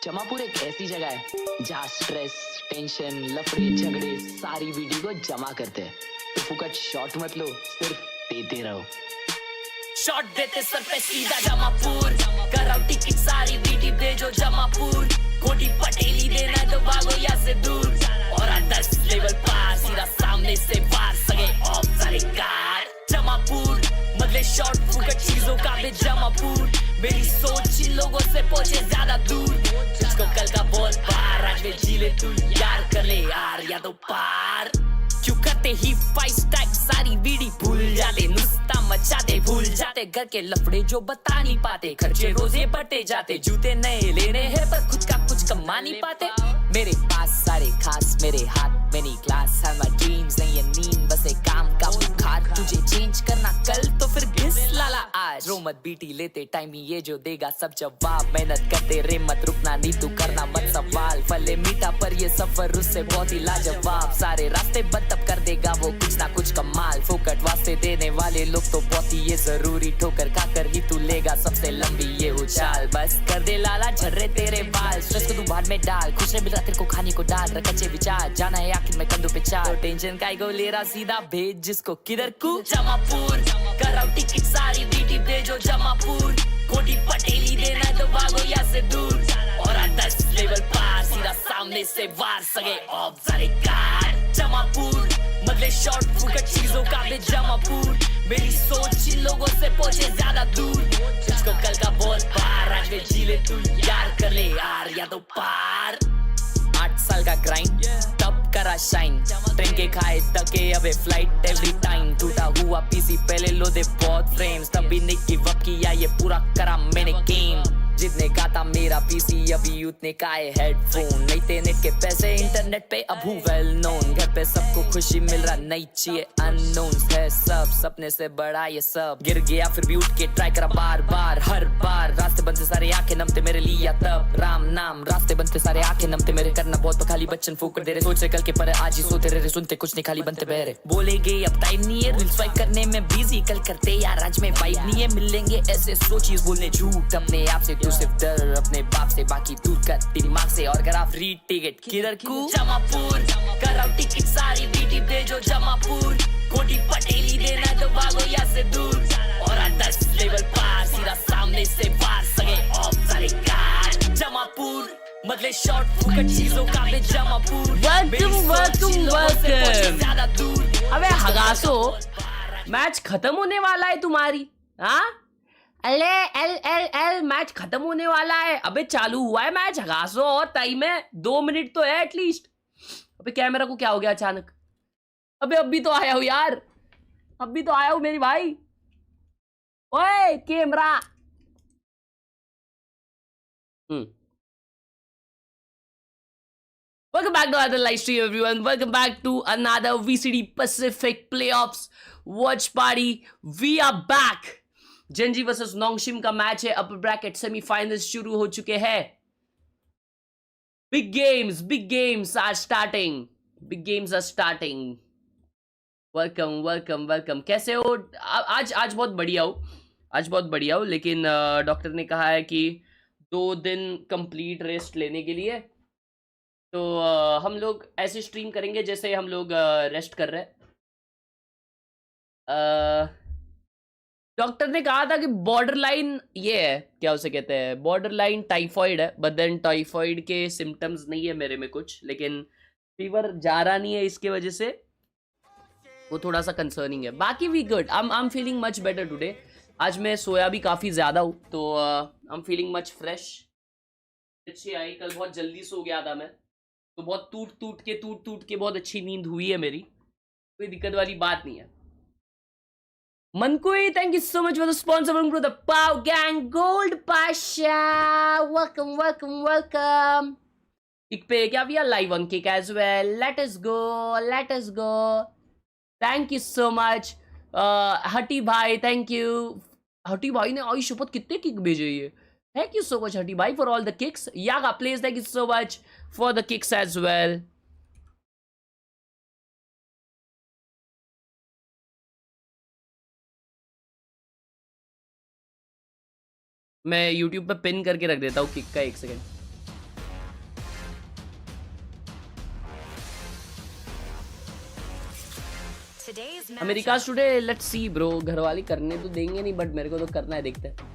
जमापुर एक ऐसी जगह है जहाँ स्ट्रेस, टेंशन, लफड़े, झगड़े सारी वीडियो को जमा करते हैं। तो फुकट शॉट मत लो, सिर्फ देते रहो। शॉट देते सर पे सीधा जमापुर, कराओ टिकट सारी वीडियो भेजो जमापुर। कोटी पटेली देना तो भागो यहाँ से दूर, और 10 लेवल पार सीधा सामने से वार सगे ऑफ सारे कार। जमापुर बदले शॉट फुकट चीजों का भी जमापुर। मेरी सोच इन लोगों से पहुंचे ज्यादा दूर, तुझको कल का बहुत पार आज में जी ले तू यार, कर ले यार या तो पार। क्यों करते ही 5 स्टैक सारी वीडी भूल जाते, नुस्ता मचाते भूल जाते, घर के लफड़े जो बता नहीं पाते, खर्चे रोजे बटे जाते, जूते नए लेने हैं पर खुद का कुछ कमा नहीं पाते। मेरे पास सारे खास मेरे हाथ में नहीं क्लास, है माय ड्रीम्स नहीं ये नींद बस एक काम का बुखार। तुझे चेंज करना कल तो फिर घिस लाला आज, रो मत बीटी लेते टाइम ही ये जो देगा सब जवाब। मेहनत करते रे मत रुकना नहीं तू करना मत सवाल, फले मीठा पर ये सफर उससे बहुत ही लाजवाब। सारे रास्ते बंद तब कर देगा वो कुछ ना कुछ कमाल, फोकट वास्ते देने वाले लोग तो बहुत ही ये जरूरी, ठोकर खाकर ही तू लेगा सबसे लंबी ये उछाल। बस कर दे लाला झर्रे तेरे बाल, स्ट्रेस को तू भाड़ में डाल, खुश मिल रहा तेरे को खाने को डाल, रख अच्छे विचार जाना है आखिर में कंधों पे चाल। टेंशन का को ले रहा सीधा भेज जिसको किधर को जमापुर, कराओ टिकट सारी वीडियो भेजो जमापुर। कोटी पटेली देना तो भागो यहाँ से दूर, और 10 लेवल पार सीधा सामने से वार सगे ऑफ सारे कार। जमापुर बदले शॉर्ट फुकट चीजों का भी जमापुर। मेरी सोच इन लोगों से पहुंचे ज्यादा दूर, तुझको कल का बहुत पार आज में जी ले तू यार, कर ले यार या तो पार। 8 साल का ग्राइंड तब करा शाइन, ट्रेन के खाए तके अबे फ्लाइट एवरी टाइम। टूटा हुआ पीसी पहले लो दे बहुत फ्रेम्स, तभी नहीं गिव अप किया ये पूरा करा मैंने गेम। जितने का था मेरा पीसी अभी उतने का है हेडफोन, नहीं थे नेट के पैसे इंटरनेट पे अब हूँ वेल नोन। घर पे सबको खुशी मिल रहा नहीं चाहिए अननोन है सब, सपने से बड़ा ये सब। गिर गया फिर भी उठ के ट्राई करा बार बार हर बार, रास्ते बनते सारे आंखें नमते मेरे लिए तब राम नाम। रास्ते बनते सारे आंखें नमते मेरे, करना बहुत खाली बच्चन फूक दे रहे, सोच से कल के पर आज ही सोते रहे, सुनते कुछ नहीं खाली बनते बहरे। बोलेंगे अब टाइम नहीं है रील स्वाइप करने में बिजी, कल करते यार आज में वाइब नहीं है, मिलेंगे ऐसे सोचिए बोलने झूठ अपने आप से। तू सिर्फ डर अपने बाप से बाकी दूर कर दिमाग से, और अगर आप फ्री टिकट किधर को जमापुर, कराओ टिकट सारी वीडियो भेजो जमापुर। कोटी पटेली देना तो भागो यहाँ से दूर, और 10 लेवल पार सीधा सामने से वार सगे ऑफ सारे कार। जमापुर बदले शॉर्ट फुकट चीजों का भी जमापुर। वेलकम ज्यादा दूर। अबे हगासो, मैच खत्म होने वाला है तुम्हारी, हाँ? अले एल एल एल मैच खत्म होने वाला है। अबे चालू हुआ है मैच हगासो, और टाइम है 2 मिनट तो है एटलीस्ट। अबे कैमरा को क्या हो गया अचानक? अबे अभी तो आया हूँ यार, अभी तो आया हूँ मेरी भाई। ओए camera, Welcome back to another live stream, everyone. Welcome back to another VCT Pacific Playoffs Watch Party. We are back. GenG versus Nongshim का मैच है, अपर ब्रैकेट सेमीफाइनल्स शुरू हो चुके हैं। Big games are starting, welcome. कैसे हो? आज बहुत बढ़िया हो, लेकिन डॉक्टर ने कहा है कि 2 दिन कंप्लीट रेस्ट लेने के लिए, तो हम लोग ऐसे स्ट्रीम करेंगे जैसे हम लोग रेस्ट कर रहे हैं। डॉक्टर ने कहा था कि बॉर्डरलाइन ये है, क्या उसे कहते हैं, बॉर्डरलाइन टाइफॉइड है, बट देन टाइफॉइड के सिम्टम्स नहीं है मेरे में कुछ, लेकिन फीवर जा रहा नहीं है, इसके वजह से वो थोड़ा सा कंसर्निंग है। बाकी we good, I am feeling much better today. आज मैं सोया भी काफ़ी ज़्यादा हूँ, तो I am feeling much fresh. अच्छी आई, कल बहुत जल्दी सो गया था मैं, तो बहुत टूट के बहुत अच्छी नींद हुई है मेरी, कोई दिक्कत वाली बात नहीं है। Mankui, thank you so much for the sponsor from the Pow Gang Gold Pasha. Welcome. Kick पे क्या we are live on Kick as well. Let us go. Thank you so much. हटी भाई, thank you. हटी भाई ने आई शपथ कितने kick भेजे ये. Thank you so much हटी भाई for all the kicks. Yaga please, thank you so much for the kicks as well. मैं YouTube पे पिन करके रख देता हूँ किक का, 1 second. Americas today let's see bro, घरवाली करने तो देंगे नहीं बट मेरे को तो करना है, देखते हैं.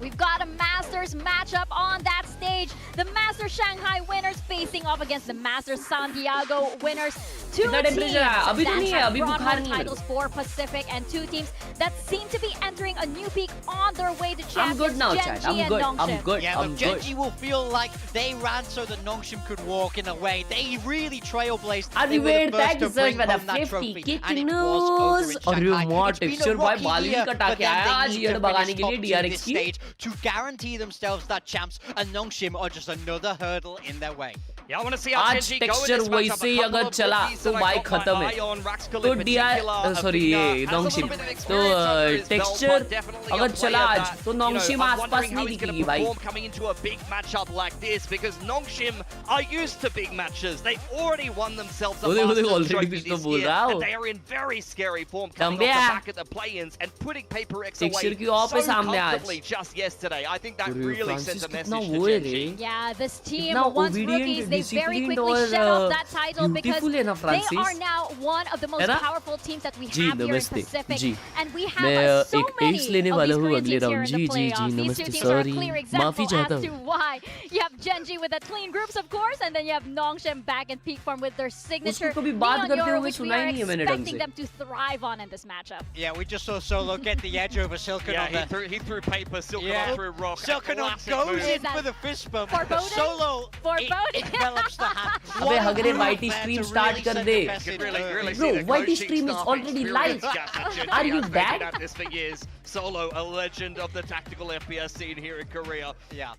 We've got a Masters matchup on that stage. The Masters Shanghai winners facing off against the Masters San Diego winners. Two कितना teams temperature है? अभी तो that नहीं है, have अभी brought बुखार home नहीं है. titles for Pacific, and two teams that seem to be entering a new peak on their way to champions. I'm good now, Chad. Genji I'm and good. Nongshim. I'm good. Yeah, I'm look, good. Genji will feel like they ran so that Nongshim could walk in a way. They really trailblazed. Are They you were wait? the first Thank you to so bring much for the home that 50 trophy, kick and it was over news. in अरे Shanghai. माँ It's been a texture भाई rocky बाल भी year कटा for के them. आया They आज need येड़ to भगाने finish के लिए top two DRX this की. stage to guarantee themselves that champs, and Nongshim are just another hurdle in their way. Yeah, I want to see how आज Genji go in texture this matchup. वैसे ही A couple अगर of चला rookies तो that I भाई got my खत्म है. eye on, Raxkal तो in DI particular, sorry has ये a little नोंगशिम bit of तो experience under his belt, texture but definitely a अगर player चला आज that, तो you know, नोंगशिम I'm आसपास wondering how नहीं he's going दिखेगी to भाई. perform coming into a big matchup like this, because Nongshim are used to big matches. They've already won themselves a देखो Masters already trophy कुछ तो this बोल year, रहा हो. and they are in very scary form coming off डंबिया. the back of the play-ins and putting Paper X away texture की of so है सामने आज. comfortably just yesterday. I think that अरे really फ्रांसिस sends a कितना message वो to है Genji. रे. Yeah, this team, Now once obedient, rookies, they very disciplined quickly और, shed off that title because beautiful है ना they Francis. are now one of the most है ना? powerful teams that we जी, have here in नमस्ते. Pacific. जी. And we have मैं so एक many एस लेने of वाला these हूँ Korean अगले teams here round. in the जी जी जी playoffs. These नमस्ते two teams are a sorry clear माफी example चाहता as to हूँ. why. You have Genji with the clean groups, of course, and then you have Nongshim back in peak form with their signature उसको कभी बात Neon करते Yoro, हुए which we सुना ही are नहीं है मैंने ढंग expecting से. them to thrive on in this matchup. Yeah, we just saw Solo get the edge over Silken Yeah, on the... he threw Paper, Silken Yeah. through Rock. a Silken classic goes move. in for the fist bump. Foreboding? Solo Foreboding? envelops the hand. अबे What a हगरे move YT there stream to start really कर send they. the message Really early. Bro, see the YT coaching stream is staff already experience live. gap that Genji Are you has been bad? at this for years. Solo, a legend of the tactical FPS scene here in Korea. Yeah.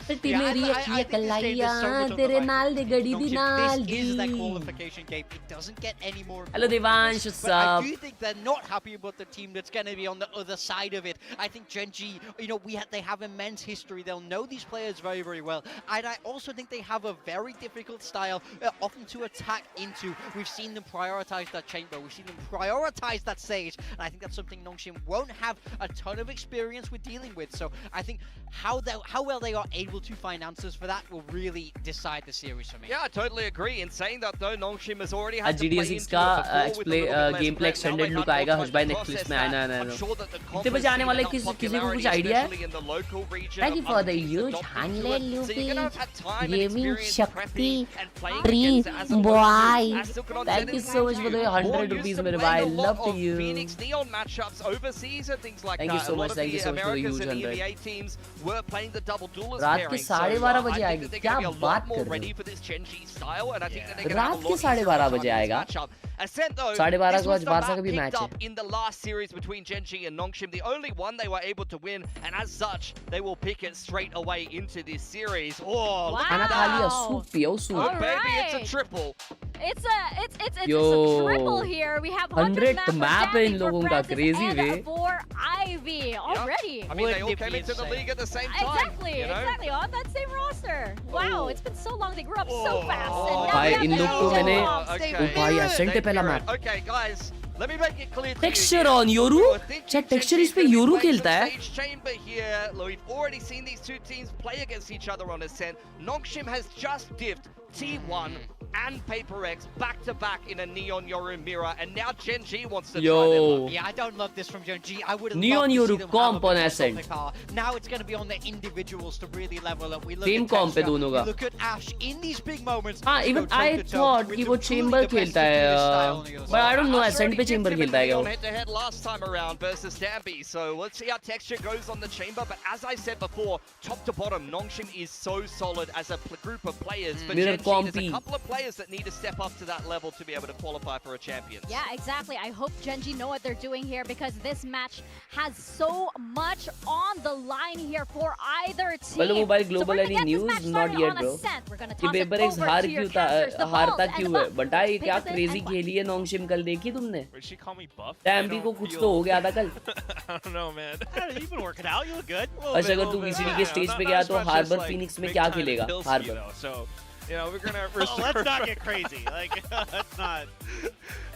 ती Yeah, मेरी I think अखियाँ this game is so कलाइयाँ much on the तेरे line. नाल दे गड़ी दी नाल This is that the. qualification game. It doesn't get any more. Hello Devansh, what's But I up? do think they're not happy about the team that's going to be on the other side of it. I think Genji, you know, they have immense history. They'll know these players very, very well. And I also think they have a very difficult style, often to attack into. We've seen them prioritize that chamber. We've seen them prioritize that stage. And I think that's something Nongshim won't have a ton of experience with dealing with. So I think how well they are able to find answers for that will really decide the series for me. Yeah, I totally agree. In saying that though, Nongshim has already had आज to play GDS6 into का it before with a little bit less game play prep. Now extended they've look had आएगा more हजबाई time to Netflix process में आना that. ना I'm sure that the कितने बजे आने वाले confidence किसी को कुछ and आइडिया है? especially in the local region Thank you of for other the teams huge adopting handle, to it. So you're gonna have Luffy. had time and Gaming experience Shakti prepping and playing Free against it as opposed boy. to as Silken Thank said you in so much for the preview, 100 more used rupees, to मेरे playing भाई. a lot Love to of you. Phoenix Neon matchups overseas and things like Thank you that. so A lot much, of thank you the so much for the Americas huge and 100. EMEA teams were playing the double duelist रात के pairing. 12:30 So बजे I आएगी. think that they're क्या going to be a बात lot more कर रहे ready हो? for this Genji style, and I think that they're going to रात have a के lot 12:30 easier time बजे in this आएगा. matchup. Ascent though, 12:30 this को was आज the बारसा map का भी picked मैच है. up in the last series between Genji and Nongshim, the only one they were able to win, and as such, they will pick it straight away into this series. Oh, look खाना at खा लिया. that! Soup पियो Oh, soup. baby, it's a Alright. triple. It's a Yo. triple here. We have 100th map है इन for लोगों का, Francis crazy and way. for Ivy already. I mean, they all Wouldn't it came be into the insane? league at the same time. Exactly, you know? exactly on that same roster. Wow, Oh. it's been so long. They grew up so fast, Oh. and now भाई, we have in the लोग को Asian मैंने- moms. They Okay. ओ भाई knew it. Accent है पहला map. Okay, guys, let me make it clear to Texture you. on Yoru? I think Chat, Genji's texture इस पे gonna be Yoru playing खेलता some है. stage chamber here. We've already seen these two teams play against each other on Ascent. Nongshim has just diffed T1 and Paper X back to back in a Neon Yoru mirror, and now Genji wants to try them Yo. up. Yeah, I don't love this from Genji. I would have Neon loved to Yoru see them comp have a on bit of Ascent. something car. Now it's going to be on the individuals to really level up. We look Same at comp है Texture, दोनों we का. look at Ash in these big moments. हाँ, to even go I toe-to-toe thought with कि the वो truly chamber the best खेलता to do है, this style on the other but I side. don't know Ash Ascent पे already chamber dipped him in खेलता है the क्या वो? Neon head-to-head last time around versus Dambi, so let's see how Texture goes on the chamber. But as I said before, top to bottom, Nongshim is so solid as a group of players. For Mirror Genji, there's a compy. couple of players that need to step up to that level to be able to qualify for a champion. Yeah, exactly. I hope Genji know what they're doing here because this match has so much on the line here for either team. Well, Mobile Global so we're any gonna get news? this match Not started yet, on bro. Ascent. We're gonna कि toss it paper x over हार to your क्यों casters, the हारता Bulls and क्यों the है? Buffs. बटा ये क्या Pegasus crazy and Buffs. खेली है नोंगशिम कल देखी तुमने? Did she call me buff? टैम्पी को कुछ तो हो गया था कल. I don't know, man. You've been working out. You look good. अच्छा अगर तू VCT के स्टेज पे गया तो हार्बर फिनिक्स में क्या खेलेगा? Harbour. So, you know, we're gonna. Oh, let's not get crazy. Like, that's not.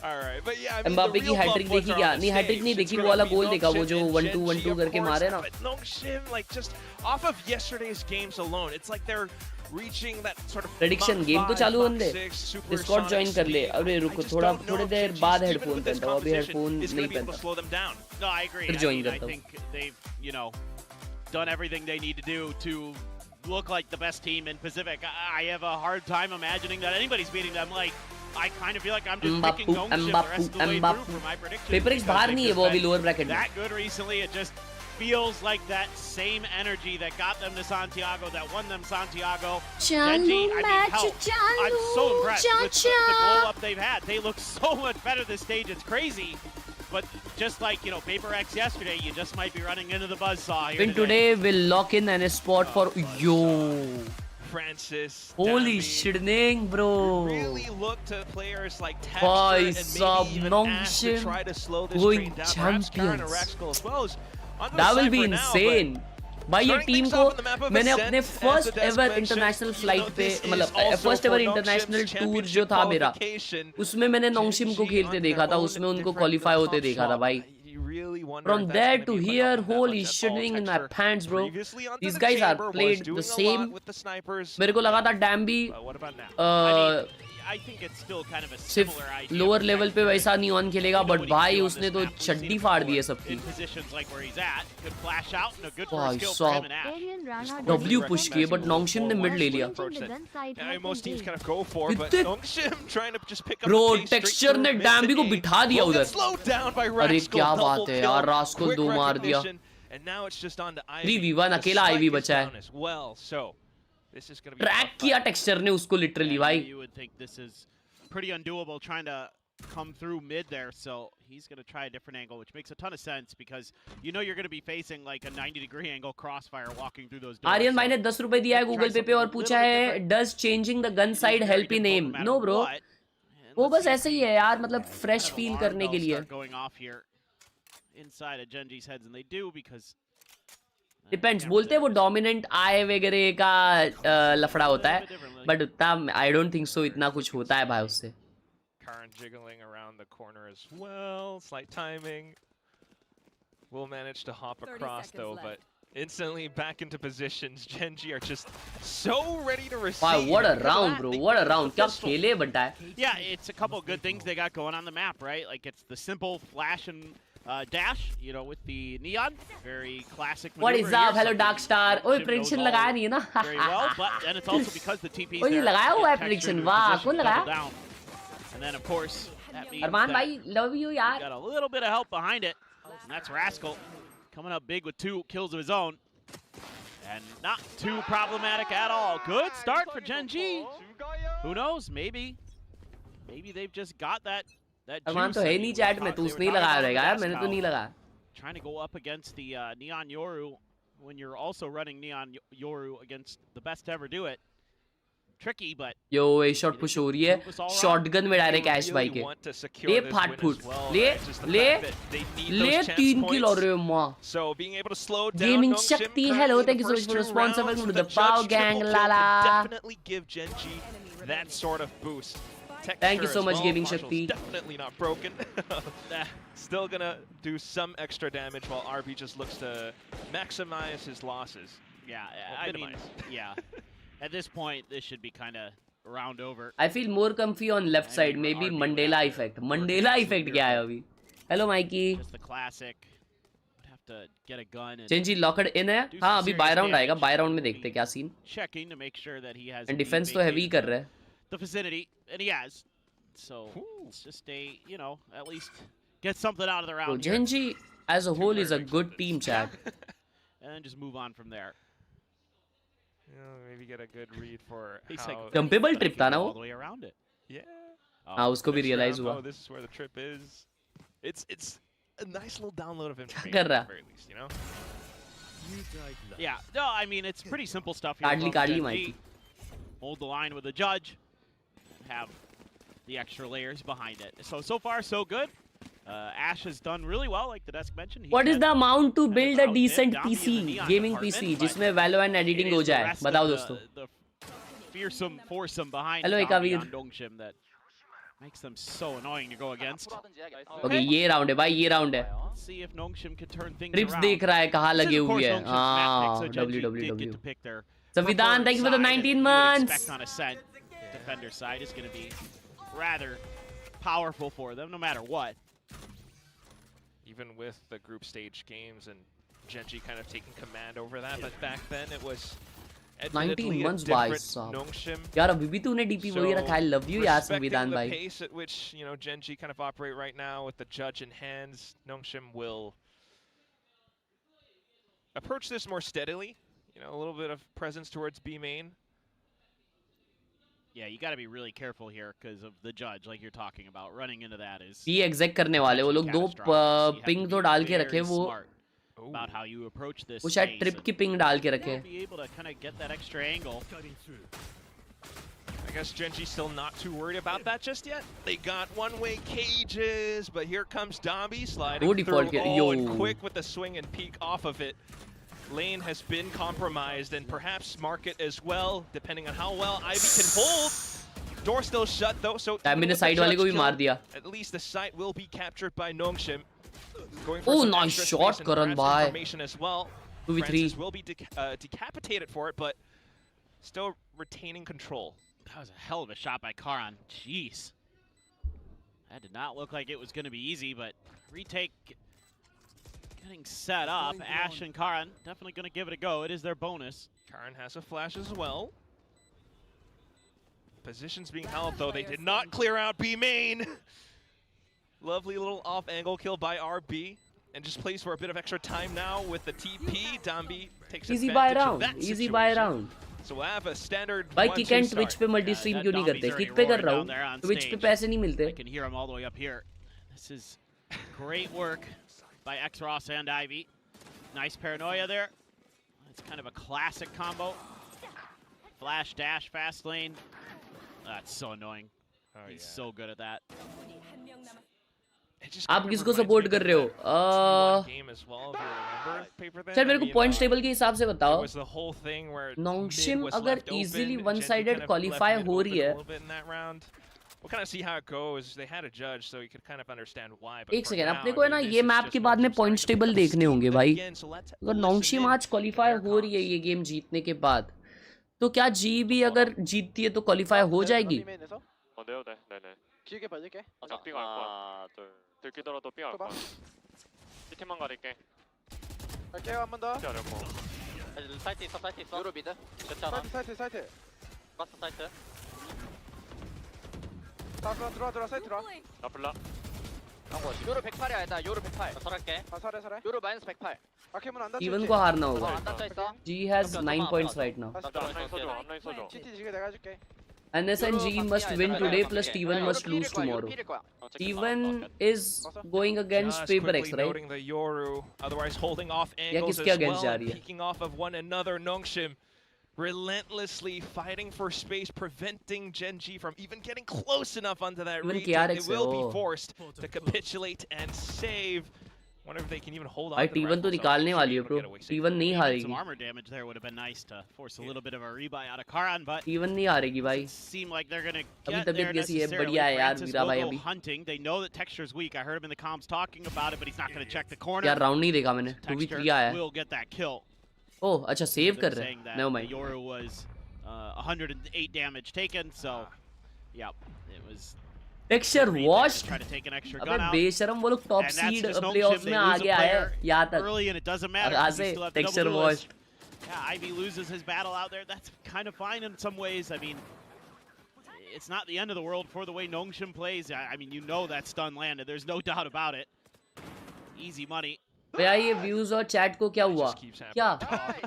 All right, but yeah. I mean, Mbappe the की real हैट्रिक bump ones देखी are क्या? on the नहीं hat trick stage. नहीं It's देखी, वो gonna वाला be गोल देखा वो जो Nongshim and 1-2 Genji, of करके course, मारे ना. But Nongshim, like, just off of yesterday's games alone, it's like they're reaching that sort of Prediction Mach game तो 5, चालू Mach होने दे. 6 Discord supersonic join कर ले. speed. अरे I रुको just थोड़ा don't know थोड़ी if देर Gen.G, बाद even हेडफोन with this पहनता हूँ. अभी composition, हेडफोन is नहीं gonna be able to पहनता. slow them down. No, I agree. फिर I join mean, I करता हूँ. think they've, you know, done everything they need to do to look like the best team in Pacific. I have a hard time imagining that anybody's beating them. Like, I kind of feel like I'm just picking Nongshim the rest of the way through for my predictions. Paper x because बाहर they've नहीं है just वो अभी been lower bracket में. that good recently. It just feels like that same energy that got them to Santiago, that won them Santiago. Gen.G, I mean, hell, I'm so impressed with the glow up they've had. They look so much better this stage. It's crazy. But just like, you know, Paper X yesterday, you just might be running into the buzzsaw here Win today will lock in a spot for yo. Francis, Holy Dambi, shitting, bro. really look to players like Texture Bhai and sab, maybe even Ash to Nongshim try to slow this going train down. Perhaps Karen or champions. Raxkel as well as on the That will be Cypher now, insane. भाई ये starting team things को off on the map of मैंने Ascent, अपने as first the Desk ever mentioned, international you know, flight पे this is मतलब also first for ever Nongshim's international tour championship जो था मेरा qualification. उसमें मैंने नोंगशिम को Gen.G खेलते on देखा their था own उसमें उनको different क्वालिफाई होते top देखा था shot. भाई. You really wonder From if that's there gonna to be like here, up that holy much at all. shitting in my Texture pants, bro. previously under These the guys are chamber was played doing the a lot same. with the snipers. मेरे को लगा था डैम्बी But what about now? I think it's still kind of a similar सिर्फ idea. Lower level पे वैसा neon खेलेगा You know but what he can भाई do on उसने this तो map. We've seen चड्डी it फाड़ before दी है सबकी. in positions like where he's at. Good flash out and a good Bhai first kill for him sab. and Ash. W push किए but नोंगशिम ने mid ले लिया. Yeah, most teams kind of go for, but कितने- Nongshim trying to just pick up Bro, the pace straight Texture through ने mid डैम्बी को to A. बिठा दिया Will उधर. get slowed down by अरे Raxkel, क्या double बात है kill, यार, रास्कुल quick दो मार दिया. recognition, and now it's just on to Ivy. 3v1 The अकेला strike Ivy is बचा है. down as well, so this is going to be track tough किया fight. टेक्सचर ने उसको लिटरली भाई. You would think this is pretty undoable trying to come through mid there, so he's going to try a different angle, which makes a ton of sense because you know you're going to be facing like a 90-degree angle crossfire walking through those doors. Aryan भाई ने so 10 रुपए दिया है Google पे पे और पूछा है does changing the gun side help in aim. No bro, वो बस ऐसे ही है यार, मतलब फ्रेश फील करने के लिए. going off here inside of Gen.G's heads, and they do because depends. बोलते हैं वो डोमिनेंट आए वगैरह का लफड़ा होता है बट उतना आई डोंट थिंक सो इतना कुछ होता है भाई उससे. Karan jiggling around the corner as well. Slight timing. Will manage to hop across though, but instantly back into positions. Gen.G are just so ready to receive. Wow, what a Look at round, that. bro. They What a get the round. क्या pistol. खेले बंटा है. yeah, it's a couple of good things they got going on the map, right? Like it's the simple flash and dash, you know, with the neon, very classic. What is maneuver up? here, Hello something Dark Star. Nongshim ओए knows prediction all लगाया नहीं है ना. very well, but and it's also because the TP's ओए ये there. लगाया हुआ है get prediction. Texture into वाह, position कौन to लगाया? double down. And then of course that means Arman that भाई लव यू यार. got a little bit of help behind it, and that's Raxkel coming up big with 2 kills of his own. And not too problematic at all. Good start for Gen.G. Who knows? Maybe they've just got that Arman juice. तो I है mean, नहीं we chat में, talked- तो they उसने ही were लगाया talking रहेगा about यार, the मैंने तो desk नहीं how लगाया. Trying to go up against the Neon Yoru when you're also running Neon Yoru against the best to ever do it. Tricky, but यो ये शॉट पुश हो रही है. शॉटगन में डायरेक्ट ऐश भाई के. Want to secure ले this फाट win फूट. as well. ले It's just the ले fact that they need ले those chance 3 किल और points. रे मां. So being able to slow down Gaming Nongshim Shakti, currently hello, in thank the you so much first for the 2 sponsor. rounds, Welcome to the the Pow Judge Gang, triple la kill la. could definitely give Gen.G that sort of boost. Thank you Texture so as much, well. Gaming Marshall's Shakti. Definitely not broken. Still gonna do some extra damage while RB just looks to maximize his losses. yeah, Well, I mean, minimize. yeah. At this point, this should be kind of round over. I feel more comfy on left side. Maybe Mandela effect. Mandela effect क्या है अभी? Hello Mikey. Just the classic. Would have to get a gun and Gen.G locked in है. हाँ अभी buy round आएगा. Buy round में देखते हैं क्या scene. checking to make sure that he has And indeed defense तो heavy vacated कर रहा है. the vicinity, and he has. So let's just stay, you know, at least get something out of the So round here, Gen.G as a whole is a good team, chat. and then just move on from there. You know, maybe get a good read for He's how... like, Jumpable but I trip can था go ना all वो. the way around it. Yeah. हाँ उसको भी Next realize round, हुआ. oh, this is where the trip is. It's a nice little download of information कर रहा? at the very least, you know? Yeah, no, I mean it's pretty simple stuff here. Hardly from Carly Gen.G. Mikey. Hold the line with the judge. Have the extra layers behind it. So far so good. Ash has done really well, like the desk mentioned. What is the amount to build a out decent down in the PC, Neon gaming department, PC, but जिसमें Valorant editing it हो is the जाए? rest बताओ of दोस्तों. the fearsome foursome behind Hello, Zombie Ekavir. on Nongshim that makes them so annoying to go against. Okay, ये round है भाई, ये round है. Let's see if Nongshim can turn things Trips around. देख रहा है कहाँ This is, लगे of course, हुए हैं. Nongshim's map pick, हाँ so Gen.G did WWW. get to pick their Savidan, thank you for the 19 months. Expect on Ascent, defender side is going to be rather powerful for them, no matter what. Even with the group stage games and Genji kind of taking command over that, but back then it was 19 months by Nongshim. यार अभी भी तूने DP वही रखा है. Love you यार संविधान the भाई. pace at which, you know, Genji kind of operate right now with the judge in hands, Nongshim will approach this more steadily. You know, a little bit of presence towards B main. Yeah, you got to be really careful here because of the judge, like you're talking about. Running into that is B exec करने वाले वो लोग दो ping तो डाल के रखे वो about how you approach this. वो शायद ट्रिप की पिंग डाल के रखे. Be able to kind of get that extra angle. I guess Genji's still not too worried about that just yet. They got one-way cages, but here comes Dombi sliding through. Oh, and quick with the swing and peek off of it. Lane has been compromised, and perhaps market as well, depending on how well Ivy can hold. Door still shut though, so ने side वाले को भी मार दिया. At least the site will be captured by Nongshim. Oh, nice shot, Karan bhai. As well. 2v3 will be decapitated for it, but still retaining control. That was a hell of a shot by Karan. Jeez. That did not look like it was going to be easy, but retake getting set up. Ash and Karan definitely going to give it a go. It is their bonus. Karan has a flash as well. Positions being held, though. They did not clear out B main. Lovely little off-angle kill by RB. And just plays for a bit of extra time now with the TP. Dombi takes easy buy advantage round. of that Easy situation. buy round. So we'll have a standard भाई 1-2 kick and start. Twitch पे multi stream क्यों नहीं करते? Kick पे कर रहा हूँ. Twitch पे पैसे नहीं मिलते. I can hear him all the way up here. This is great work by X-Ross and Ivy. Nice paranoia there. It's kind of a classic combo. Flash, dash, fast lane. That's so annoying. He's so good at that. आप किसको support कर रहे हो? चल मेरे को points table के हिसाब से बताओ. नोंगशिम अगर इजीली वन साइडेड क्वालीफाई हो रही है. We'll kind of see how it goes. They had a judge, so you could kind of understand why. एक सेकंड, अपने को है ना ये मैप के बाद में पॉइंट्स टेबल देखने होंगे भाई. अगर नोंगशिम आज क्वालीफाई हो रही है ये गेम जीतने के बाद, तो क्या जीबी अगर जीतती है तो क्वालीफाई हो जाएगी? 길게 벌릴게. 삥 갈 거야. 둘. 들키더라도 삥 갈 거야. CT만 가릴게. 갈게요, 한 번 더. 사이트 있어, 사이트 있어. 유로 미드. 됐잖아. 사이트. 봤어, 사이트. 들어와, 사이트 들어와. 나 불러. 요로 108이야, 일단 요로 108. 설할게. 설해. 요로 마이너스 108. 아케문 안 닫혀. 이वन को हारना होगा. 안 닫혀 있어. G has 9 points right now. 앞라인 써줘. GT 지금 내가 해줄게. NS and G must win today plus T1 must lose tomorrow. T1 is going against PaperX, right? Noting the Yoru, otherwise holding off Yeah, angles किसके as against well, जा रही है? peeking off of one another. Nongshim relentlessly fighting for space, preventing Genji from even getting close enough onto that Even retake. KRX They will है, be oh. forced to capitulate and save. Wonder if they can even hold on भाई to the T1 तो rifles. निकालने Should वाली be है able to bro. get away safely. T1 नहीं Some हारेगी. armor damage there would have been nice to force a little bit of a rebuy out of Karan, but T1 नहीं हारेगी भाई. seem like they're gonna अभी get तबीयत there कैसी है? necessarily. बढ़िया है यार Francis वीरा will भाई go अभी. hunting. They know that Texture's weak. I heard him in the comms talking about it, but he's not gonna check the corner. यार राउंड नहीं देखा मैंने. 2v3 आया है. Will get that kill. ओह अच्छा save कर रहे Saying हैं. that Never mind. Yoru was 108 damage taken, so yeah, it was. Texture washed. Try to take an extra अबे gun out. बेशरम वो लोग top And that's seed just no playoffs shit. में They lose आगे a आए player यहाँ तक. early, and it doesn't matter. और because you still have the texture double washed. duelist. Yeah, Ivy loses his battle out there. That's kind of fine in some ways. I mean, it's not the end of the world for the way Nongshim plays. I mean, you know that stun landed. There's no doubt about it. Easy money. भैया ये views और chat को क्या हुआ? क्या?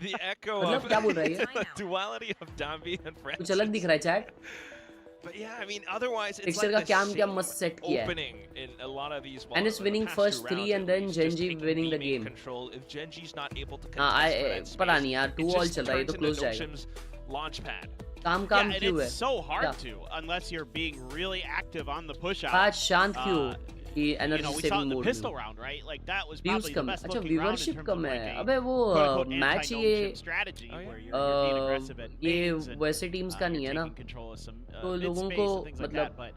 The echo मतलब of क्या बोल रहा है ये? the duality of Dombi and Francis. कुछ अलग दिख रहा है chat? But yeah, I mean, otherwise, it's Texture like का क्या the क्या same मस्त सेट किया है. opening in a lot of these. And it's winning first 3 and then Genji winning the game. Control. If Genji's not able to हाँ contest for that पता space, नहीं यार it 2 all just चल रहा है ये तो turns क्लोज into जाएगा. Nongshim's launchpad. काम Yeah, and क्यों है? it's so hard क्या? to unless you're being really active on the push out. आज शांत क्यों? कि You energy know, we saw it saving in the mode pistol में. round, right? Like that was views probably the कम है. best अच्छा looking round in viewership terms come of है. like a अबे वो quote-unquote मैच ये anti-Nongshim strategy where you're being aggressive at ये mains and, वैसे teams का नहीं है you're ना. taking control of some, तो mid लोगों space को and things like मतलब that, but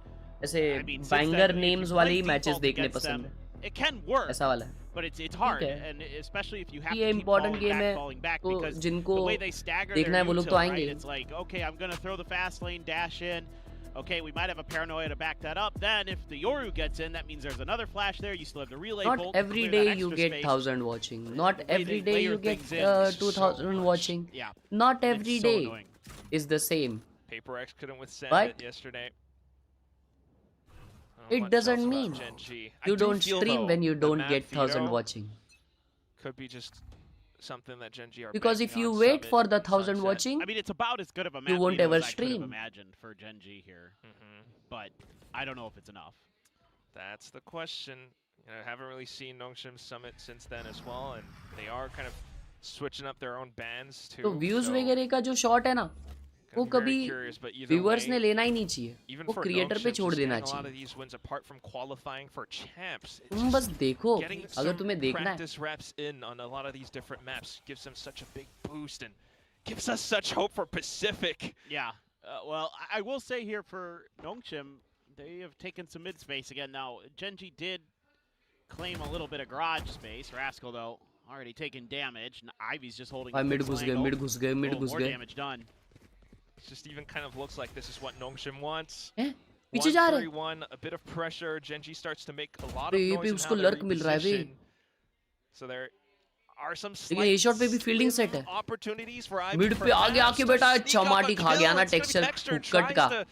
ऐसे I mean, since banger then, if you names play वाले ही default मैचेस देखने against पसंद them, है. it can work. ऐसा वाला है. But it's hard, Okay. and especially if you have ये to keep important game है, falling back तो because जिनको the way they stagger देखना their है वो लोग util, तो right? आएंगे. It's like, okay, I'm gonna throw the fast lane, dash in. Okay, we might have a paranoia to back that up. Then if the Yoru gets in, that means there's another flash there. You still have the relay Not bolt to every clear day that you extra get space. 1000 watching. Not The way every they day layer you get things in, 2000 watching. Yeah. Not It's every so day annoying. is the same. PaperX couldn't withstand But it yesterday. it Much doesn't else about mean Gen G. I you do don't feel, stream though, when you the don't map get 1000 veto watching. could be just something that Gen G are Because if banking you on wait Summit for the and 1000 Sunset. watching, I mean, it's about as good of a map won't veto ever as I could have stream. imagined for Gen G here, Mhm. but I don't know if it's enough. That's the question. You know, I haven't really seen Nongshim's Summit since then as well, and they are kind of switching up their own bands too. तो views so वगैरह का जो shot है ना, वो gonna be कभी very curious, but either viewers way, ने लेना ही नहीं चाहिए. even वो for क्रिएटर पे Nongshim, छोड़ just देना getting a lot of चाहिए. these wins apart from qualifying for champs. It's तुम बस just देखो, getting अगर some तुम्हें देखना है. practice reps in on a lot of these different maps gives them such a big boost and gives us such hope for Pacific. Yeah. Well, I will say here for Nongshim, they have taken some mid space again. Now, Genji did claim a little bit of garage space. Rascal, though, already taking damage. And Ivy's just holding the mid fixed घुस गए, angle. Mid घुस गए, mid Little घुस more गए. damage done. It just even kind of looks like this is what Nongshim wants. हैं? पीछे जा रहे हैं. 1-3-1, a bit of pressure. Genji starts to make a lot of अरे ये noise भी in उसको how they लर्क मिल रहा है बे. reposition. So there are some लेकिन ए शॉट पे भी फील्डिंग सेट है. opportunities for Ivy मिड पे आगे आके बेटा चमाटी खा गया ना टेक्सचर कट का.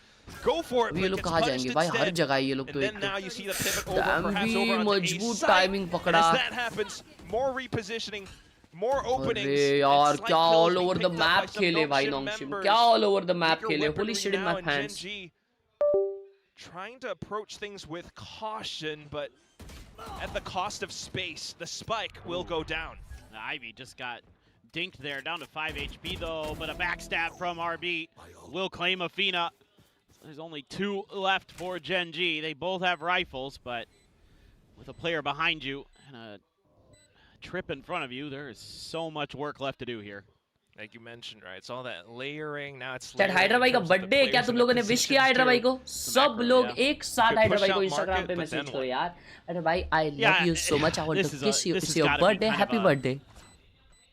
Go for it. अभी ये लोग कहाँ जाएंगे भाई, हर जगह ये लोग तो एक now you see the pivot over dam perhaps भी over onto A मजबूत side. टाइमिंग पकड़ा. As that happens, more repositioning, more openings. अरे यार and slight क्या kills all being over the picked up by map some खेले भाई Nongshim नॉन्गशिम. members. क्या all over the map Weaker खेले. Holi weaponry shit in now my in hands. Gen G, trying to approach things with caution, but at the cost of space. The spike will go down. Ivy just got dinked there, down to 5 HP though, but a backstab from RB will claim Afina. There's only 2 left for Gen G. They both have rifles, but with a player behind you and a trip in front of you, there is so much work left to do here. Like you mentioned, right? It's all that layering. Now it's chat hydra भाई का birthday है क्या तुम लोगों ने wish किया hydra भाई को? सब लोग एक साथ हाइड्रा भाई को इंस्टाग्राम पे मैसेज करो यार. अरे भाई I love you so much. I want to kiss you. It's your birthday. Happy birthday.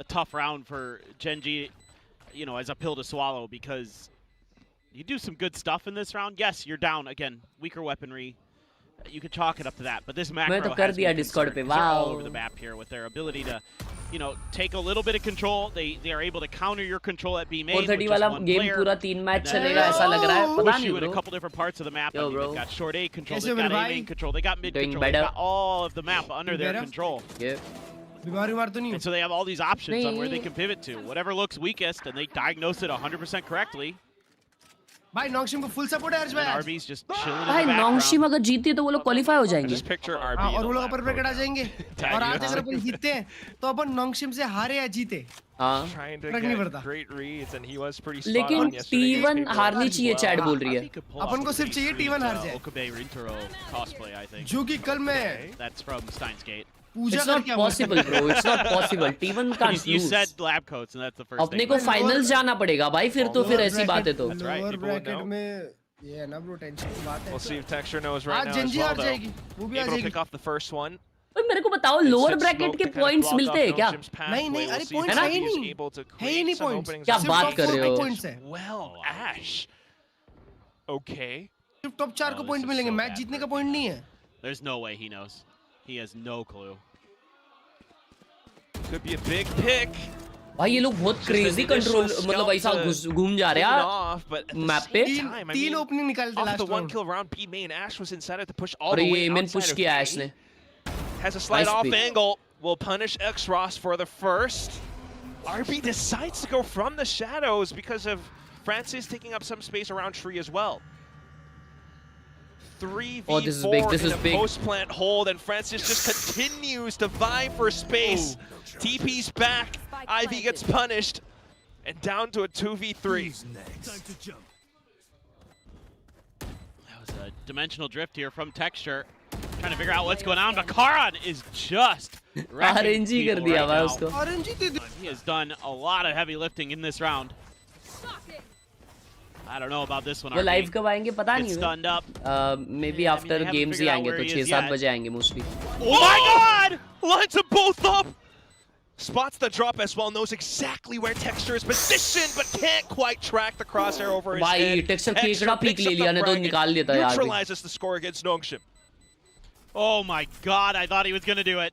A tough round for Gen G, you know, as a pill to swallow because you do some good stuff in this round. Yes, you're down again, weaker weaponry. You could chalk it up to that, but this macro मैं तो कर has दिया me Discord concerned. पे. They're all Wow. over the map here with their ability to, you know, take a little bit of control. They are able to counter your control at B main. 430 वाला game पूरा 3 match चलेगा ऐसा लग रहा है. पता Push नहीं you in a bro. couple different parts of the map. Yo, I mean, bro. they've got short A control, कैसे they've got हो A भाई? main control, they got mid Doing control, they've better. got all of the map under their better? control. Yeah. बीमार बीमार तो नहीं And so they have all these options on where they can pivot to. Whatever looks weakest, and they diagnose it 100% correctly. भाई नॉक्शिम को full support है हर्ष भाई. And RB's just chilling in भाई the नॉन्गशिम background. अगर जीती है तो वो लोग क्वालिफाई हो जाएंगे. Just picture RB. हाँ, in और a वो लोग lap अपर ब्रैकेट आ road. जाएंगे. और आज अगर अपन जीतते हैं तो अपन नॉक्शिम से हारे या जीते. हाँ. Trying to फर्क नहीं get पड़ता. great reads, and he was pretty spot लेकिन on yesterday. T1 हारनी चाहिए चैट बोल रही है. RB could pull upon off को a सिर्फ चाहिए pretty T1 sweet, हार जाए. Okabe Rintaro cosplay, I think. जो कि कल मैं That's from Steins Gate. पूजा It's not करके possible bro. It's not possible. T1 can't You lose. said lab coats, and that's the first अपने thing. को फाइनल्स जाना पड़ेगा भाई फिर तो फिर ऐसी बात है तो. That's right, lower people would bracket know. में ये है ना ब्रो टेंशन की बात है. We'll see if Texture knows right आज now as जंजी well, हार though. जाएगी. वो भी आ Able to जाएगी. pick off the first one. ओए मेरे को बताओ लोअर ब्रैकेट के पॉइंट्स मिलते हैं क्या? नहीं, नहीं, अरे points है ना? है ही नहीं. है ही नहीं points. क्या सिर्फ बात top कर 4 रहे को हो? points है. Well, Ash. Okay. सिर्फ टॉप 4 को this पॉइंट is मिलेंगे. so मैच bad जीतने for का पॉइंट नहीं है. There's no way he knows. He has no clue. Could be a big pick. भाई ये लोग बहुत क्रेजी कंट्रोल मतलब ऐसा घूम जा रहे हैं मैप पे. तीन ओपनिंग निकालते Off last the one round. kill round, B main Ash was inside it to push all और the ये way एमएन outside पुश of किया A. ऐश ने. Has a slight Nice off pick. angle. Will punish X-Ross for the first. RB decides to go from the shadows because of Francis taking up some space around tree as well. 3v4 Oh, this is big. This in is a big. post-plant hold, and Francis just continues to vie for space. TP's back. Ivy gets punished, and down to a 2v3. That was a dimensional drift here from Texture. Trying to figure out what's going on, but Karan is just wrecking RNG कर people दिया right भाई now. उसको. RNG they they. He has done a lot of heavy lifting in this round. I don't know about this one. वो live कब आएंगे पता नहीं stunned up. Maybe after games ही आएंगे तो 6-7 बजे आएंगे mostly. Oh my God! Lines them both up. Spots the drop as well, knows exactly where Texture is positioned, but can't quite track the crosshair over his head. Texture केकड़ा peak ले लिया ने तो निकाल देता यार. Neutralizes the score against Nongshim. Oh my God! I thought he was gonna do it.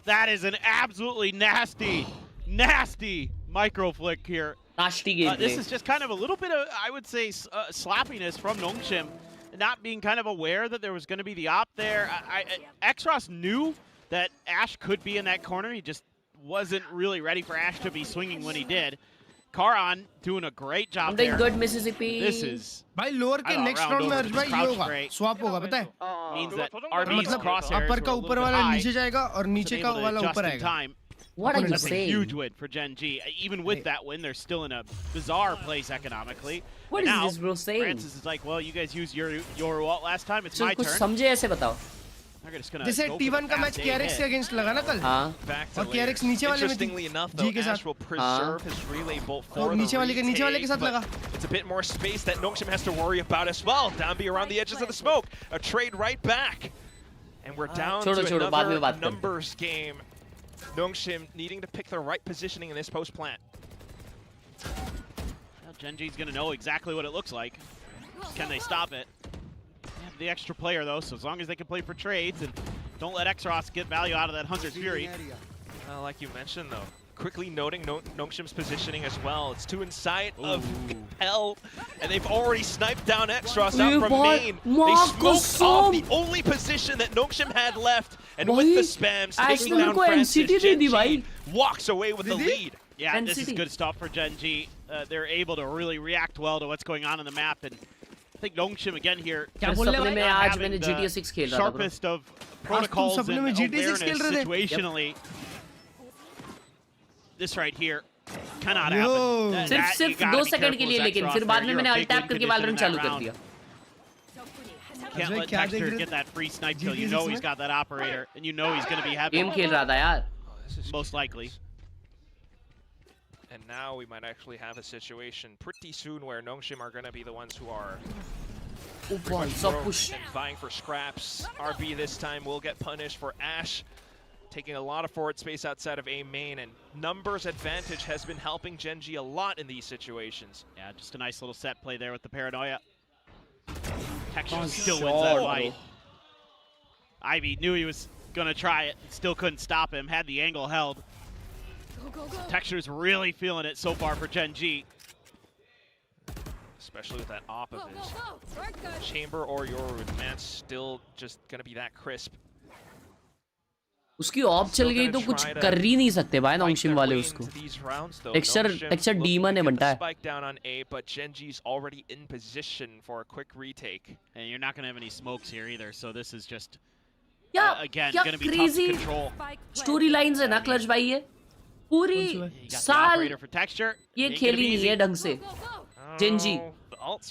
That is an absolutely nasty micro flick here. Nasty game. This is just kind of a little bit of, I would say, sloppiness from Nongshim, not being kind of aware that there was going to be the op there. Xros knew that Ash could be in that corner. He just wasn't really ready for Ash to be swinging when he did. Karan doing a great job there. Good Mississippi. This is भाई lower के next round में अर्ज भाई ये होगा swap होगा पता है means that RB's crosshairs अपर का ऊपर वाला नीचे जाएगा और नीचे का वाला ऊपर आएगा. What are you That's a saying? huge win for Gen G. Even with that win, they're still in a bizarre place economically. What is this bro saying? Francis is like, well, you guys used your ult last time. It's my कुछ turn. समझे ऐसे बताओ. जैसे T1 का match KRX के against लगा ना कल. और KRX नीचे वाले में जी के साथ. और नीचे वाले के साथ लगा. It's a bit more space that Nongshim has to worry about as well. Dambi around the edges of the smoke. A trade right back. And we're down to another numbers game. Nongshim needing to pick the right positioning in this post plant. Well, Gen G's going to know exactly what it looks like. Can they stop it? They have the extra player though, so as long as they can play for trades and don't let Xros get value out of that Hunter's Fury. Well, like you mentioned though, quickly noting Nongshim's positioning as well. It's two inside of Hell, and they've already sniped down Xros out from main. They smoked off the only position that Nongshim had left, and with the spams, taking down Francis, Gen G walks away with the lead. Yeah, this is good stuff for Gen G. They're able to really react well to what's going on the map, and I think Nongshim again here having the sharpest of protocols and awareness situationally. This right here cannot happen. सिर्फ 2 second के लिए लेकिन फिर बाद में मैंने alt tap करके Valorant चालू कर दिया. Can't let Texture get that free snipe kill. You know he's got that operator, and you know he's going to be having. Game खेल रहा था यार. Most likely. And now we might actually have a situation pretty soon where Nongshim are going to be the ones who are vying for scraps. RB this time will get punished for Ash taking a lot of forward space outside of A main, and numbers advantage has been helping Gen G a lot in these situations. Yeah, just a nice little set play there with the paranoia. Texture still wins that fight. Ivy knew he was going to try it, still couldn't stop him, had the angle held. Texture's really feeling it so far for Gen G. Especially with that op of his. Chamber or Yoru, man, still just going to be that crisp. उसकी of चल गई तो कुछ कर ही नहीं सकते भाई नोंगशिम वाले उसको. टेक्सचर डीमन है बनता है. Spike down on A, but Gen G's already in position for a quick retake. And you're not going to have any smokes here either, so this is just again going to be tough to control. Storylines है ना clutch भाई ये. पूरी साल ये खेली नहीं है ढंग से Gen G.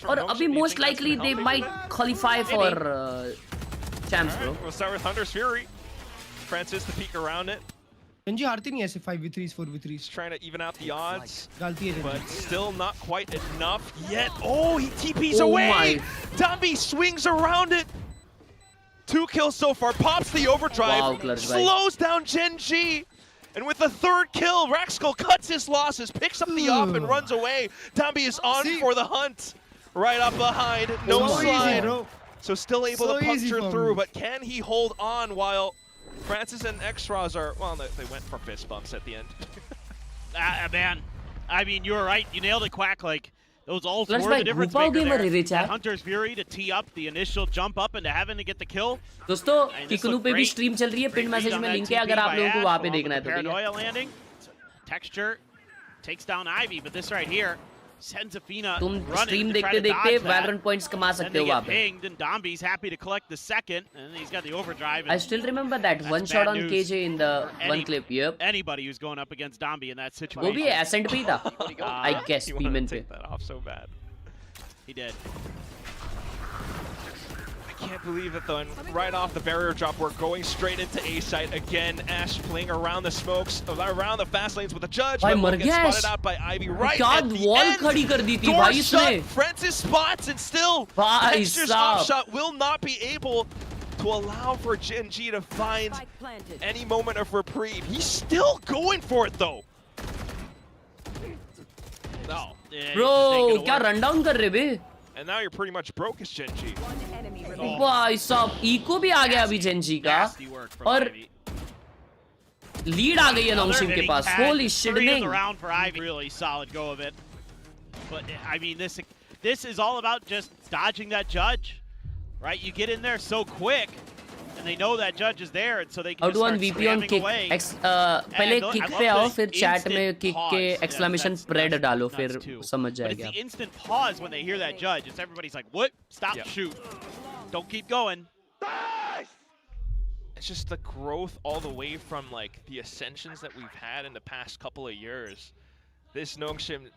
और अभी most likely they might qualify for champs bro. We'll start with Hunter's Fury. Francis to peek around it. Gen G हारती नहीं ऐसे 5v3s 4v3s. Trying to even out the odds, गलती है but still not quite enough yet. Oh, he TPs away. Dambi swings around it. 2 kills so far. Pops the overdrive. Wow, slows down Gen G. And with the 3rd kill, Raxkull cuts his losses, picks up the op and runs away. Dambi is on for the hunt. Right up behind. No slide. So still able to puncture through, but can he hold on while Francis and Xros are, well, they went for fist bumps at the end. Man, I mean, you're right. You nailed it, Quack. Like, those ults were the difference maker there. That Hunter's Fury to tee up the initial jump up into having to get the kill. दोस्तों, किकनू पे भी stream चल रही है. Pin message में link है अगर आप लोगों को वहाँ पे देखना है तो. Paranoia landing. Texture takes down Ivy, but this right here sends Athena तुम स्ट्रीम देखते-देखते Valorant points कमा सकते हो वहाँ पे. And Dambi's happy to collect the second, and he's got the overdrive. I still remember that one shot on KJ in the one clip. Yep. Anybody who's going up against Dambi in that situation. वो भी Ascent पे ही था. I guess Demon पे. Take that off so bad. He did. can't believe it though, and right off the barrier drop, we're going straight into A site again. Ash playing around the smokes, around the fast lanes with the judge, but will get spotted out by Ivy right at the end. Door shut, Francis spots, and still Texture's offshot will not be able to allow for Gen G to find any moment of reprieve. He's still going for it though. No. Bro, क्या run down कर रहे बे? And now you're pretty much broke as Gen G. भाई साहब, eco भी आ गया अभी Gen G का, और lead आ गई है नॉन्गशिम के पास. Holy shit, around for Ivy. Really solid go of it. But I mean, this is all about just dodging that judge, right? You get in there so quick, and they know that judge is there, and so they can just start spamming away. पहले kick पे आओ, फिर chat में kick के exclamation spread डालो, फिर समझ जाएगा. But it's the instant pause when they hear that judge. It's everybody's like, what? Stop, shoot. Don't keep going. It's just the growth all the way from like the ascensions that we've had in the past couple of years. This Nongshim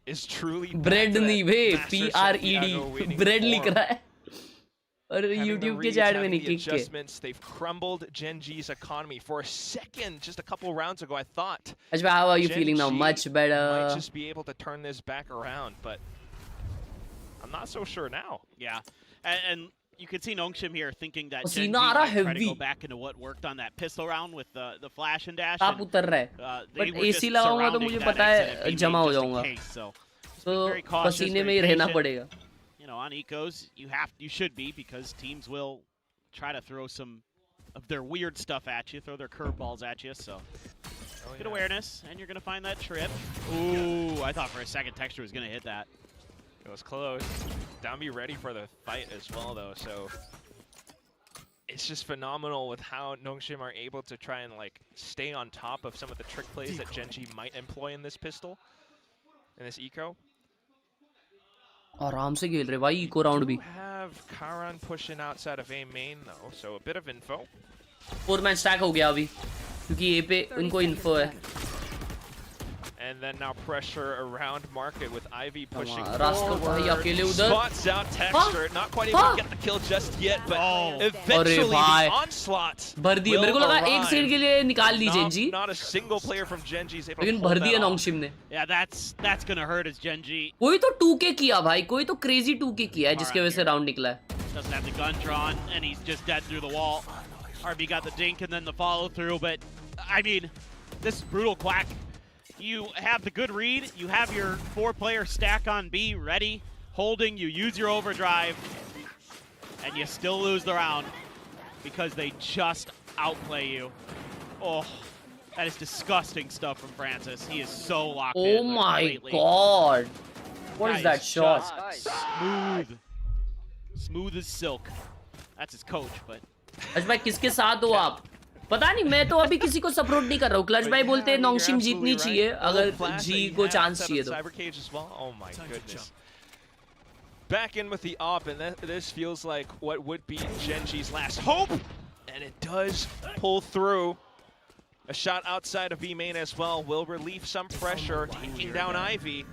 is truly bread नहीं बे, PRED bread लिख रहा है. और YouTube के chat में नहीं kick के. They've crumbled Gen G's economy for a second. Just a couple rounds ago, I thought. Ajba, how are you feeling now? Much better. Might just be able to turn this back around, but I'm not so sure now. Yeah, and you can see Nongshim here thinking that Gen G might try to go back into what worked on that pistol round with the flash and dash. आप उतर रहे. But AC लगाऊंगा तो मुझे पता है जमा हो जाऊंगा. तो पसीने में ही रहना पड़ेगा. You know, on ecos, you should be, because teams will try to throw some of their weird stuff at you, throw their curveballs at you. So good awareness, and you're gonna find that trip. Ooh, I thought for a second Texture was gonna hit that. It was close. Down be ready for the fight as well, though. So it's just phenomenal with how Nongshim are able to try and like stay on top of some of the trick plays that Gen G might employ in this pistol, in this eco. आराम से खेल रहे भाई eco round भी. Have Karan pushing outside of A main though, so a bit of info. 4-man stack हो गया अभी, क्योंकि A पे उनको info है. And then now pressure around market with Ivy pushing forward. Spots out Texture, not quite able to get the kill just yet, but eventually the onslaught भर दिए. मेरे को लगा एक सेकंड के लिए निकाल दी Gen G. Not a single player from Gen G is able to लेकिन pull भर that दिया off. नॉन्गशिम ने. Yeah, that's gonna hurt as Gen G. कोई तो 2K किया भाई, कोई तो crazy 2K किया है जिसके वजह से राउंड निकला है. Doesn't have the gun drawn, and he's just dead through the wall. RB got the dink and then the follow through, but I mean, this is brutal Quack. You have the good read, you have your 4-player stack on B ready, holding, you use your overdrive, and you still lose the round because they just outplay you. Oh, that is disgusting stuff from Francis. He is so locked in. Oh my god. What is that shot? Smooth. Smooth as silk. That's his coach, but... clutch भाई किसके साथ हो आप? पता नहीं, मैं तो अभी किसी को सपोर्ट नहीं कर रहा हूँ. क्लच भाई बोलते हैं नॉन्गशिम जीतनी चाहिए अगर जी को चांस चाहिए तो. Oh my goodness. Back in with the op, and this feels like what would be Gen G's last hope, and it does pull through. A shot outside of B main as well will relieve some pressure, taking down Ivy.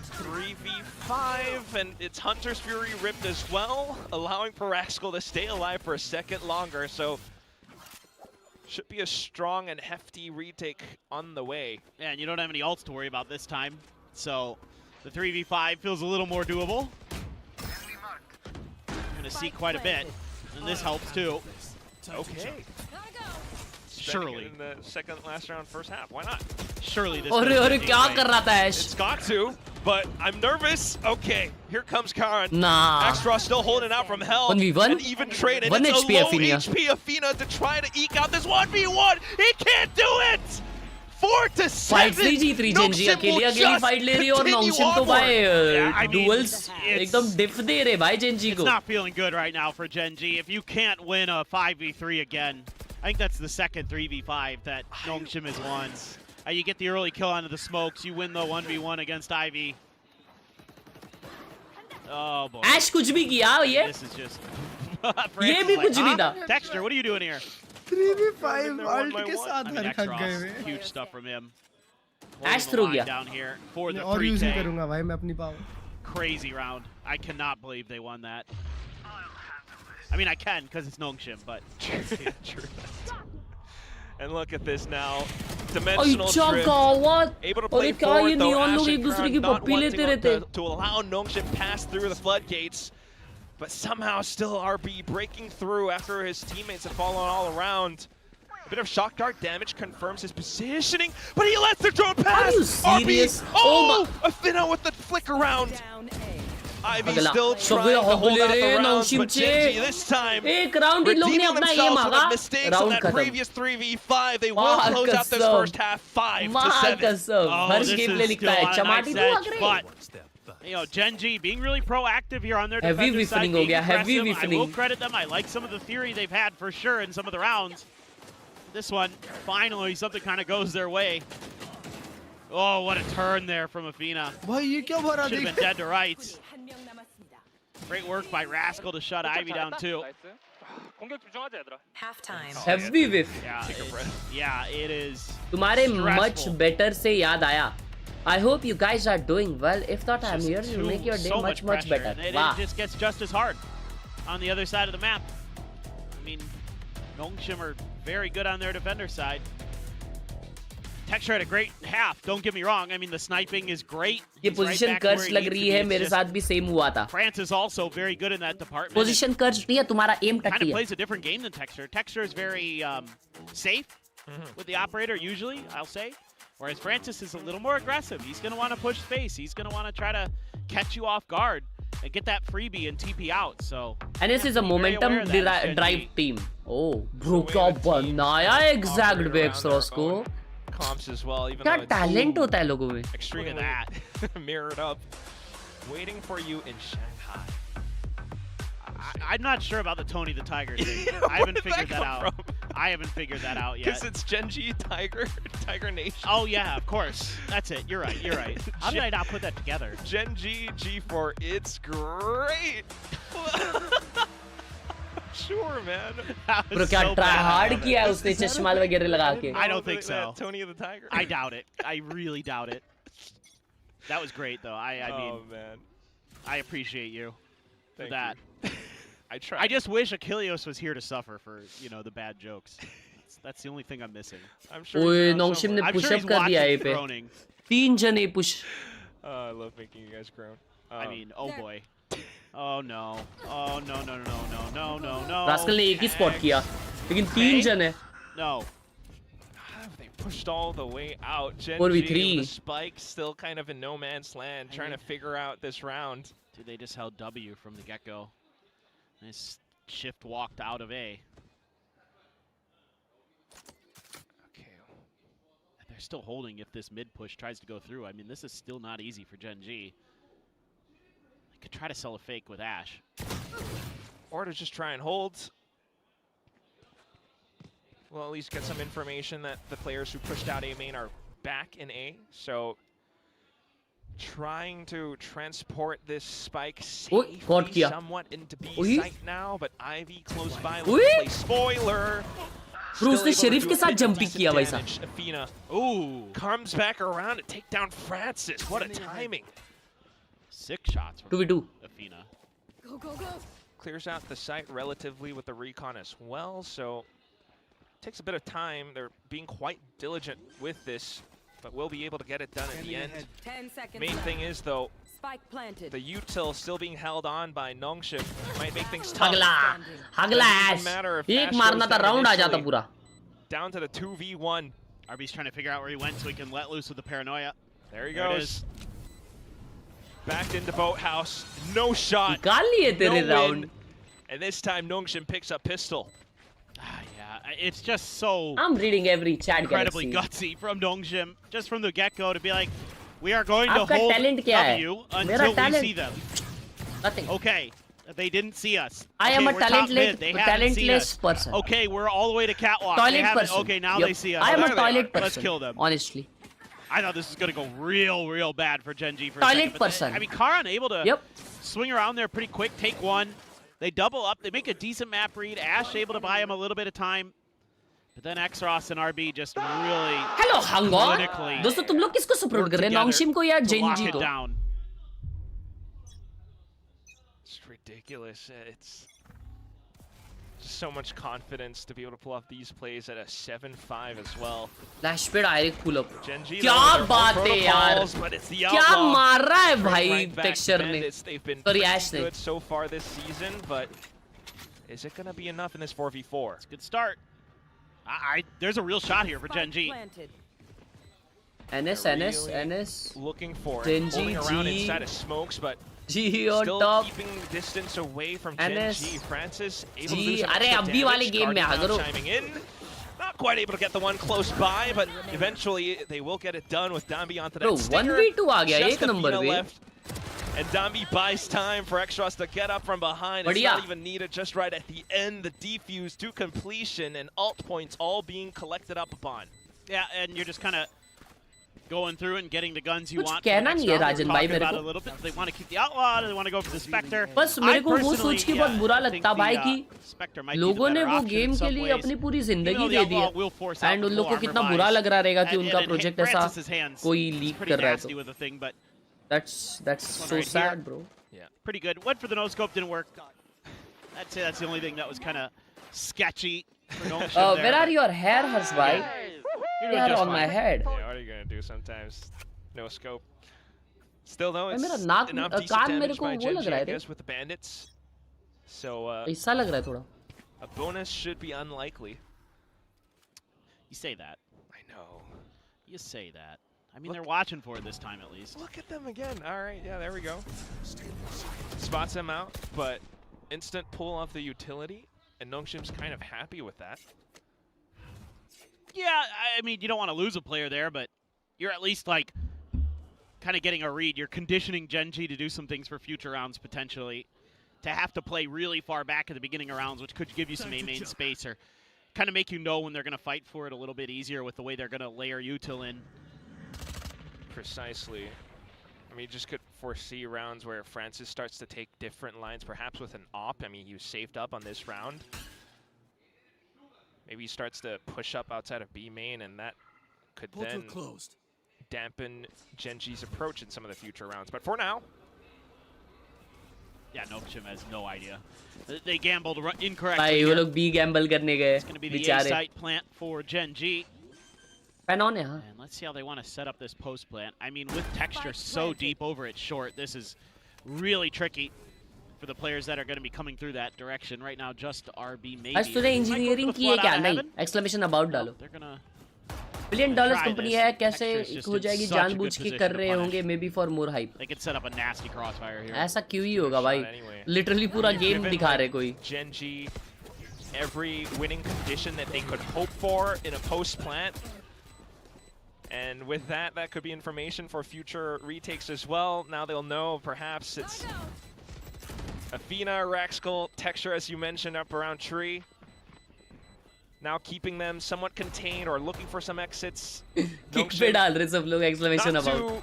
3v5, and it's Hunter's Fury ripped as well, allowing Paraxkel to stay alive for a second longer, so should be a strong and hefty retake on the way. Yeah, and you don't have any ults to worry about this time, so the 3v5 feels a little more doable. You're gonna see quite a bit, and this helps too. Okay. Surely. In the second last round, first half, why not? Surely this क्या कर रहा था Ash? It's got to, but I'm nervous. Okay, here comes Karan. Nah. Extra still holding out from hell. 1v1? An even trade, and 1 it's HP a low Athena. HP Athena to try to eke out this 1v1. He can't do it! 4 to 7. Fights नहीं जीत रही Gen G, अकेली fight ले रही है और नॉन्गशिम तो भाई duels एकदम diff दे रहे भाई Gen G को. It's not feeling good right now for Gen G. If you can't win a 5v3 again, I think that's the second 3v5 that Nongshim has won. You get the early kill onto the smokes, you win the 1v1 against Ivy. Oh boy. Ash कुछ भी किया ये? This is just... ये भी कुछ भी था. Texture, what are you doing here? 3v5 ult के साथ हर खक गए वे. Huge stuff from him. Ash through गया. Down here for the और यूज 3K. नहीं करूंगा भाई मैं अपनी power. crazy round. I cannot believe they won that. I mean, I can because it's Nongshim, but true. And look at this now. Dimensional drift. Able to play forward though. Ash and Khelraay not wanting to allow Nongshim pass through the floodgates. But somehow still RB breaking through after his teammates have fallen all around. A bit of shock dart damage confirms his positioning, but he lets the drone pass! Are you serious? RB, oh! Athena with the flick around. Ivy still trying to hold out the rounds, but Genji this time redeeming themselves from the mistakes of that previous 3v5. They will close out this first half 5-7. Oh, this is still on a nice edge, but you know, Genji being really proactive here on their defensive side, being aggressive. I will credit them. I like some of the theory they've had for sure in some of the rounds. This one, finally, something kind of goes their way. Oh, what a turn there from Athena. Should have been dead to rights. Great work by Rascal to shut Ivy down too. Halftime. Heavy whiff. Yeah, it is. तुम्हारे much better से याद आया. I hope you guys are doing well. If not, I'm here to make your day much better. It just gets just as hard on the other side of the map. I mean, Nongshim are very good on their defender side. Texture had a great half, don't get me wrong. I mean, the sniping is great. ये position curse लग रही है, मेरे साथ भी same हुआ था. France is also very good in that department. Position curse नहीं है, तुम्हारा aim kind टट्टी of है. plays a different game than Texture. Texture is very safe with the operator usually, I'll say. Whereas Francis is a little more aggressive. He's going to want to push space. He's going to want to try to catch you off guard and get that freebie and TP out. So and this is a momentum drive team. Oh, bro, क्या बनाया exact Vexros को. Comps as well, even क्या talent होता है लोगों में. Extremely that mirrored up, waiting for you in Shanghai. I'm not sure about the Tony the Tiger thing. I haven't figured that out. I haven't figured that out yet. Because it's Genji, Tiger Nation. Oh yeah, of course. That's it. You're right. You're right. How did I not put that together? Genji, G4, it's great. Sure, man. Bro, क्या try hard किया है उसने चश्मा वगैरह लगा के. I don't think so. Tony the Tiger. I doubt it. I really doubt it. That was great though. I mean, man, I appreciate you for that. I try. I just wish Achilles was here to suffer for, you know, the bad jokes. That's the only thing I'm missing. I'm sure. ओए नोंगशिम ने push up कर दिया ये पे. 3 जने push. I love making you guys groan. I mean, oh boy. Oh no. Oh no. Rascal ने एक ही spot किया, लेकिन 3 जने. No. They pushed all the way out. 4v3. The spike still kind of in no man's land, trying to figure out this round. Dude, they just held W from the get-go. Nice shift walked out of A. Okay. They're still holding if this mid push tries to go through. I mean, this is still not easy for Genji. They could try to sell a fake with Ash. Or to just try and hold. Well, at least get some information that the players who pushed out A main are back in A. So trying to transport this spike safely somewhat into B site now, but Ivy close by will play spoiler. उसने sheriff के साथ jumping किया भाई साहब. Athena comes back around to take down Francis. What a timing. 6 shots from 2v2. Athena. Go. Clears out the site relatively with the recon as well, so takes a bit of time. They're being quite diligent with this, but we'll be able to get it done at the end. 10 seconds Main thing is though, Spike planted. the util still being held on by Nongshim might make things tough. हगला Ash. एक मारना था round आ जाता पूरा. Down to the 2v1. RB's trying to figure out where he went so he can let loose with the paranoia. There he goes. Back into boathouse. No shot. निकाल लिए तेरे round. And this time Nongshim picks up pistol. Yeah, it's just so I'm reading every chat. incredibly gutsy from Nongshim, just from the get-go to be like, we are going to आपका hold talent क्या है? W until we see them. Nothing. Okay, they didn't see us. I okay, am a we're top mid. They haven't seen talentless us. person. Okay, we're all the way to catwalk. Toilet they haven't, person. okay, now Yep. they see us. I am There a they toilet are. person. Let's kill them. Honestly. I thought this was going to go real bad for Genji for a Toilet second. But person. I mean, Karan able to Yep. swing around there pretty quick, take one. They double up. They make a decent map read. Ash able to buy him a little bit of time. But then Xros and RB just really Hello, Hangon. clinically दोस्तों तुम लोग किसको support कर रहे हैं? नोंगशिम को या Gen Z को? down. ridiculous. It's just so much confidence to be able to pull off these plays at a 7-5 as well. Flash पे direct pull up. Genji, क्या बात है यार? क्या मार रहा है भाई texture ने? They've been Sorry, pretty Ash ने. good so far this season, but is it going to be enough in this 4v4? It's a good start. There's a real shot here for Genji. NS. Looking for it. Genji, Pulling around G. inside of smokes, but G on still top. keeping distance away from NS. Genji. Francis able G, to do some अरे extra अभी वाले damage. game में आ Guardian now करो. chiming in. Not quite able to get the one close by, but eventually they will get it done with Dambi onto that Bro, stinger. 1v2 आ गया Just एक number Athena पे. left. And Dambi buys time for Extras to get up from behind. It's बढ़िया. not even needed, just right at the end. The defuse to completion and alt points all being collected up upon. Yeah, and you're just kind of going through and getting the guns you कुछ want. कहना नहीं है राजन भाई मेरे a को. little bit. They want to keep the outlaw. They want to go for the Spectre. बस मेरे को वो सोच के बहुत बुरा लगता भाई कि लोगों ने वो गेम के लिए अपनी पूरी जिंदगी दे दी है एंड उन लोग को कितना बुरा लग रहा रहेगा कि उनका प्रोजेक्ट ऐसा कोई लीक कर रहा है तो that's so sad bro. Yeah, pretty good. Went for the no scope, didn't work. I'd say that's the only thing that was kind of sketchy for no where are your hair Harsh bhai? You're hair on my head. Yeah, what are you gonna do sometimes? No scope. Still though, it's मेरा नाक enough decent कान मेरे damage को by वो लग Genji, रहा I है guess, with the bandits. So ऐसा लग रहा है थोड़ा. a bonus should be unlikely. You say that. I know. You say that. I mean, they're watching for it this time at least. Look at them again. All right, yeah, there we go. Spots them out, but instant pull off the utility, and Nongshim's kind of happy with that. Yeah, I mean, you don't want to lose a player there, but you're at least, like, kind of getting a read. You're conditioning Genji to do some things for future rounds, potentially. To have to play really far back at the beginning of rounds, which could give you some main space, or kind of make you know when they're going to fight for it a little bit easier with the way they're going to layer util in. Precisely. I mean, you just could foresee rounds where Francis starts to take different lines, perhaps with an op. I mean, he was saved up on this round. Maybe he starts to push up outside of B main, and that could then dampen Genji's approach in some of the future rounds. But for now... Yeah, Nongshim has no idea. They gambled incorrectly. भाई वो लोग B gamble करने गए. It's going to be the A-site plant for Genji. Pen on है हाँ. And let's see how they want to set up this post plant. I mean, with texture so deep over its short, this is really tricky for the players that are going to be coming through that direction. Right now, just RB maybe. आज तूने engineering की है क्या? नहीं. Exclamation about डालो. They're gonna $1 billion company है, कैसे हो जाएगी जानबूझ के कर रहे होंगे, maybe for more hype. They could set up a nasty crossfire here. ऐसा क्यों ही होगा भाई? Literally पूरा game दिखा रहे कोई. Genji, every winning condition that they could hope for in a post plant. And with that, that could be information for future retakes as well. Now they'll know perhaps it's Athena, Raxkull, texture as you mentioned up around tree. Now keeping them somewhat contained or looking for some exits. Kick पे डाल रहे सब लोग exclamation not about. too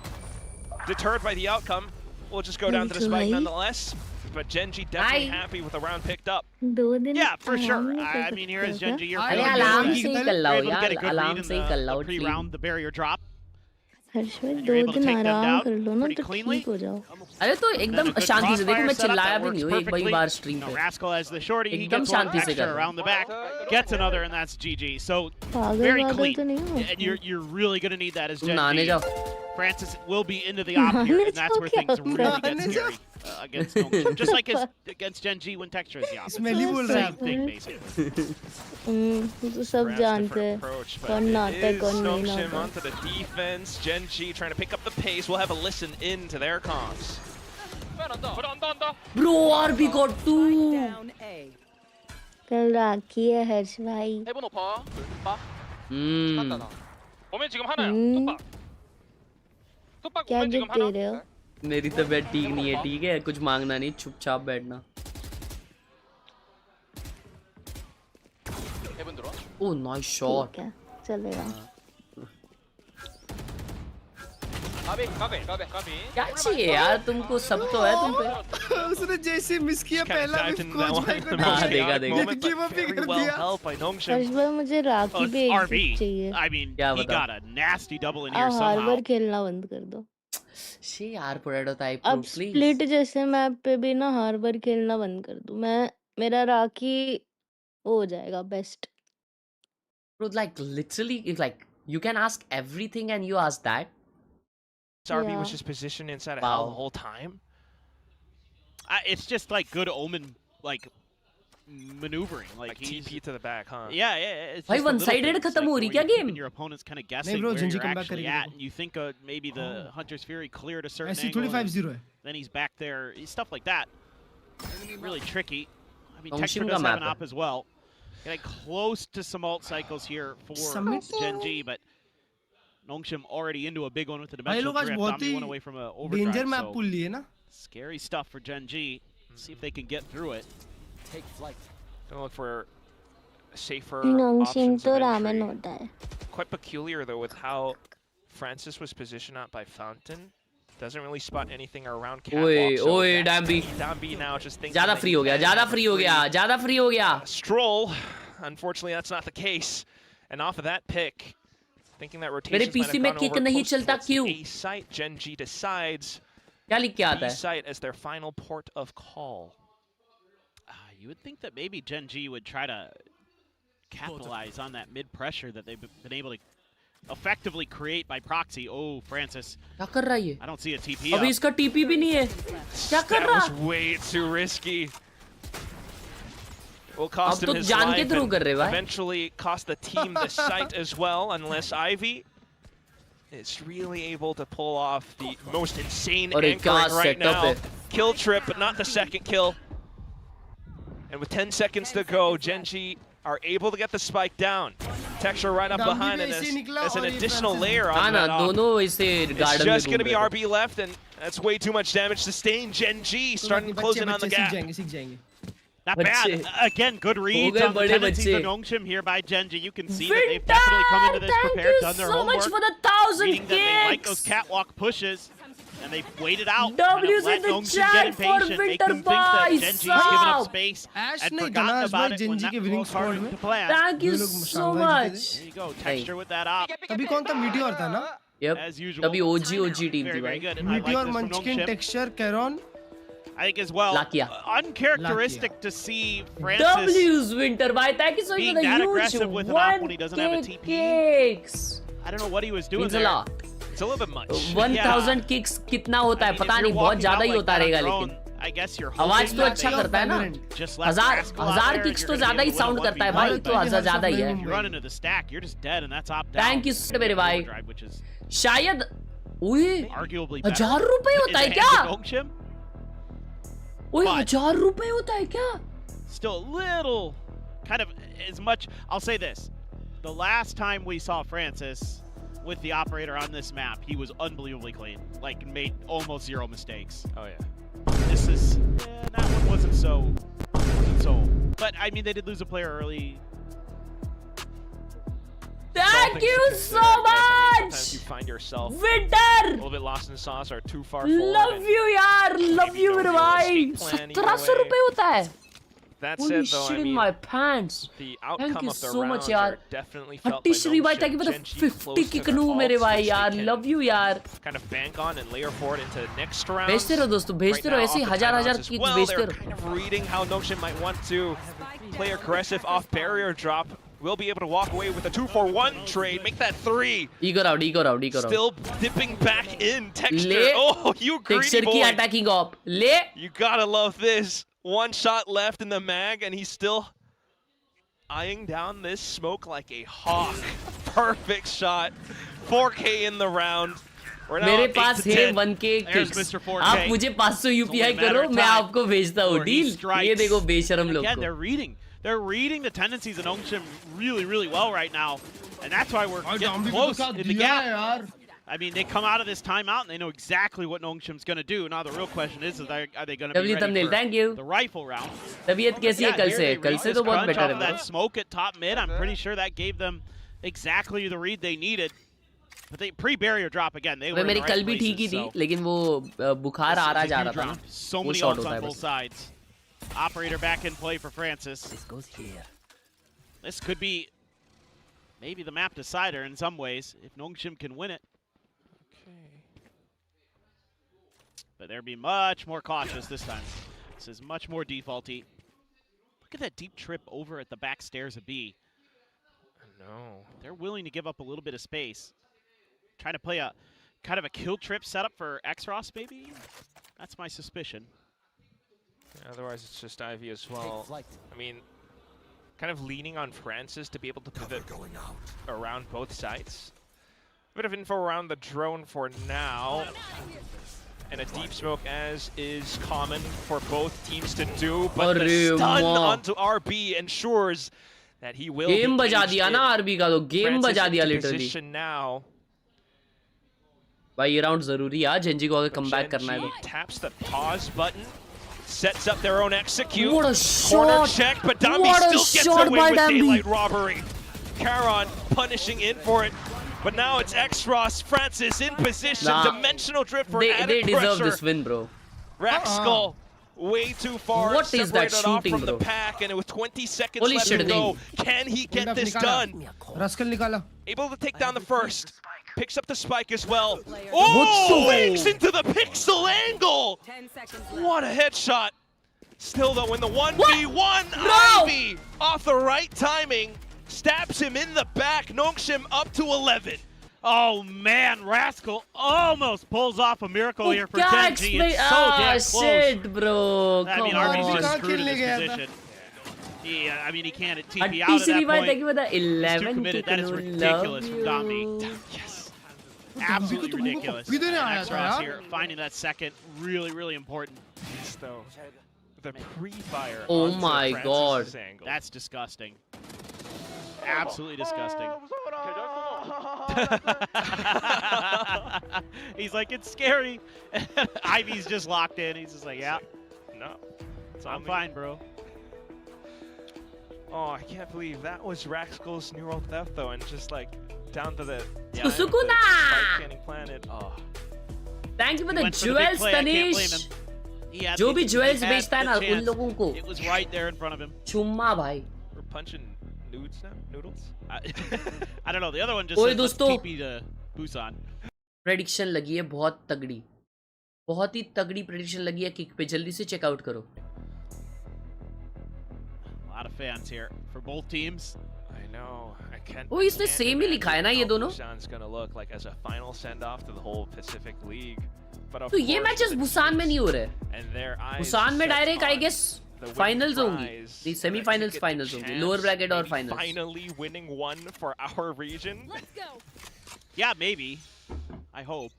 deterred by the outcome. We'll just go down to the spike nonetheless. But Genji definitely happy with the round picked up. Yeah, for sure. I mean, here is Genji. You're able आराम से कर लो to get a यार, good read आराम in से कर लो. the pre-round, the barrier drop. हर्ष भाई 2 दिन आराम कर लो ना तो ठीक हो जाओ. अरे तो एकदम शांति से देखो, मैं चिल्लाया भी नहीं हूँ एक बड़ी बार स्ट्रीम पे. Raxkull as the shorty, he एकदम gets one शांति से extra कर. around the back, gets another, and that's GG. So very clean. And you're really gonna need that as नहाने Genji. जाओ. Francis will be into the op here, and that's where things really get scary against Nongshim. Just like against Genji when texture is the opposite. Same thing, basically. तो सब जानते हैं कौन नहाता है कौन नहीं Nongshim नहाता. onto the defense. Genji trying to pick up the pace. We'll have a listen in to their comms. Bro, RB got 2. कल राखी है हर्ष भाई. 해본 오빠. 오빠. 오면 지금 하나요. 톱박. 톱박 क्या 오면 गिफ्ट 지금 दे 하나. रहे हो? मेरी तबीयत ठीक नहीं है, ठीक है? कुछ मांगना नहीं, चुपचाप बैठना. 해본 들어. Oh, nice shot. ठीक है चलेगा. 까비. क्या चाहिए यार तुमको, सब तो है तुम पे. उसने जैसे मिस किया पहला कोच भाई को हाँ, देखा. गिव अप ही कर दिया. हर्ष भाई मुझे राखी पे एक RB. चाहिए. I mean, क्या he बता? got a nasty double in here आप हर somehow. बार खेलना बंद कर दो. शी यार पोटैटो टाइप अब स्प्लिट जैसे मैप पे भी ना हर बार खेलना बंद कर दूं मैं, मेरा राखी हो जाएगा best. Bro, like literally, if like you can ask everything and you ask that. RB Yeah. was just positioned inside of hell the whole time. It's just like good omen, like maneuvering, like TP to the back, huh? Yeah, yeah. It's भाई just the little one-sided things, खत्म like हो रही where क्या you're game? keeping your opponents kind of guessing bro, where Genji you're come back actually करेगी at, and you think maybe the Hunter's Fury cleared a certain ऐसी angle. थोड़ी 5-0 है. Then he's back there, stuff like that. Really tricky. I mean, Nongshim Texture का does have map an है. op as well. Getting close to some ult cycles here for Summit? Genji, but Nongshim already into a big one with the भाई dimensional लोग आज drift. बहुत Omni one away from a overdrive. Danger map So पुल लिए ना. scary stuff for Genji. See if they can get through it. Take flight. Gonna look for safer नोंगशिम options तो of ramen entry. होता है. Quite peculiar though with how Francis was positioned out by Fountain. Doesn't really spot anything around catwalk. So ओए that's Dambi. Dambi now just thinking ज़्यादा that free he हो गया, can ज़्यादा have a free हो गया, ज़्यादा free हो गया. Stroll. Unfortunately, that's not the case. And off of that pick, thinking that rotation मेरे PC में kick नहीं चलता क्यों? A site, Genji decides क्या लिख के आता B है? site as their final port of call. You would think that maybe Genji would try to capitalize on that mid pressure that they've been able to effectively create by proxy. Oh, Francis. क्या कर रहा है ये? I don't see a TP. अभी इसका TP भी नहीं है. क्या कर That रहा? was way too risky. Will cost अब him तो his जान के life थ्रू and कर रहे भाई. eventually cost the team the site as well, unless Ivy is really able to pull off the most insane अरे क्या anchoring right setup now. है. Kill trip, but not the second kill. And with 10 seconds to go, Genji are able to get the spike down. Texture right up Dambi behind, भी and ऐसे निकला as an और ये additional Francis- layer हाँ on ना that op. दोनों इसे It's garden just में going to be घूम रहे RB left, and that's way too much damage sustained. Genji starting to close in on the gap. सीख जाएंगे. Not बच्चे. bad. Again, good reads गए on the बड़े tendencies of बच्चे. Nongshim here by Genji. You can see that they've definitely come into this Thank prepared, you done their so much homework. for the 1,000 Reading that they like those kicks. catwalk pushes, and they've waited out. W's let in the Nongshim get chat for impatient, make them think Winter that Boy, Genji's given up stop. space Ash and ने forgotten ganache about भाई it when Genji that के winning was harder squad में. to plan. Thank you ये लोग so शाबाश much. There you go, Texture with that op. तभी कौन था Meteor था ना? Yep. As usual. तभी OG team Very, थी very भाई. good. And I like Meteor, this from Munchkin, Nongshim. Texture, Caron. I think as well, Lakia. uncharacteristic to see Francis W's Winter Boy, thank you so much being for the that huge aggressive with an op when he doesn't have a 1K TP. kicks. I don't know what he was doing Means a there. lot. It's a little bit much. 1000 kicks कितना होता है पता नहीं, बहुत ज्यादा ही होता रहेगा लेकिन I guess you're आवाज तो अच्छा करता है ना. just left Rascal out हजार there, kicks you're तो gonna ज्यादा be he able to sound win करता है 1v1, भाई, तो but हजार ज्यादा ही है. if you run into the stack, you're just dead, and that's op down. Thank you so मेरे भाई. Drive, which is शायद ओए arguably better 1000 रुपए in होता the है hands क्या? of Nongshim. ओए But- 1000 रुपए होता है क्या? Still a little, kind of as much. I'll say this: the last time we saw Francis with the operator on this map, he was unbelievably clean, like made almost zero mistakes. Oh yeah. This is that one wasn't so. But I mean, they did lose a player early. Thank you so Sometimes you much. find yourself a Winter. little bit lost in sauce or too far forward. Love and you यार, love maybe you no मेरे real भाई. escape plan either 1700 way. रुपए होता है. That Holy said, though, shit I in mean, my pants. the Thank outcome you of the so much rounds यार. are definitely felt by हट्टी श्री भाई, thank you for the Genji 50 close to किकनू their मेरे ults, भाई which they यार. can Love you यार. kind of bank on and layer forward into next round. भेजते रहो दोस्तों, भेजते रहो ऐसे ही हजार किक्स Well, भेजते they're रहो. kind of reading how Nongshim might want to play aggressive off barrier drop. Will be able to walk away with a 2-for-1 trade, make that 3. Ego round, ego round, ego round. Still dipping back in. Texture. ले. Oh, you greedy Texture की boy. attacking op. ले. You gotta love this. One shot left in the mag, and he's still eyeing down this smoke like a hawk. Perfect shot. 4K in the round. We're now मेरे up pass 8 to है 10. 1K There's kicks. Mr. 4K. आप मुझे 500 UPI करो, मैं आपको भेजता हूँ. Deal. ये देखो बेशरम लोग Again, को. they're reading the tendencies of Nongshim really, really well right now, and that's why we're getting close in the gap. I mean, they come out of this timeout and they know exactly what Nongshim's going to do. Now the real question is are they going to be ready for the rifle round? तबीयत कैसी है कल से? कल से तो बहुत better है. That smoke at top mid, I'm pretty sure that gave them exactly the read they needed. But they pre-barrier drop again. They were in the मेरी right कल भी ठीक ही places, थी, so लेकिन वो बुखार आ रहा जा रहा था. so वो many शॉट ults होता है on both बस. sides. Operator back in play for Francis. This goes here. This could be maybe the map decider in some ways if Nongshim can win it. but they're being much more cautious this time. This is much more defaulty. Look at that deep trip over at the back stairs of B. No. They're willing to give up a little bit of space. Trying to play a kind of a kill trip setup for Xross, maybe? That's my suspicion. Yeah, otherwise, it's just Ivy as well. I mean, kind of leaning on Francis to be able to pivot around both sides. A bit of info around the drone for now. And a deep smoke, as is common for both teams to do. But the stun onto RB ensures that he will game बजा दिया ना RB का तो game बजा दिया literally. Now. भाई ये round जरूरी है जेंजी को अगर कमबैक करना है तो. Taps the pause button. Sets up their own execute. What a shot! Corner check, but Dambi still gets away with daylight robbery. Karon punishing in for it. But now it's X-Ross, Francis in position, dimensional drift for added pressure. They deserve this win, bro. Raxkull, way too far. What is that shooting, from bro? the pack, and it was 20 seconds left to go. Can he get this done? Able to take down the first. Picks up the spike as well. Oh, wakes into the pixel angle. What a headshot. Still though, in the 1v1, Ivy off the right timing. Stabs him in the back. Nongshim up to 11. Oh man, Rascal almost pulls off a miracle here for Genji. It's so damn close. Shit, bro. I mean, RB's just screwed in this position. Yeah, I mean, he can't TP out at that point. He's too committed. That is ridiculous from Dominic. Yes. Absolutely ridiculous. X-Ross here, finding that second, really, really important. Yes, though. The pre-fire. Oh my god. That's disgusting. Absolutely disgusting. He's like, it's scary. Ivy's just locked in. He's just like, yeah. No. I'm fine, bro. Oh, I can't believe that was Raxkull's neural theft, though, and just like down to the planet. Oh. Thank you for the jewels, Tanish. जो भी jewels बेचता है ना उन लोगों को. It was right there in front of him. चुम्मा भाई. We're punching nudes now? Noodles? I don't know. The other one just said let's TP to Busan. Prediction लगी है बहुत तगड़ी. बहुत ही तगड़ी prediction लगी है किक पे. जल्दी से check out करो. A lot of fans here for both teams. I know. I can't. Oh, इसने same ही लिखा है ना ये दोनों. Busan's gonna look like as a final send off to the whole Pacific League. But तो ये matches Busan में नहीं हो रहे. बुसान में direct I guess finals होंगी. The semi-finals finals होंगी. Lower bracket or finals. Finally winning one for our region. Let's go. Yeah, maybe. I hope.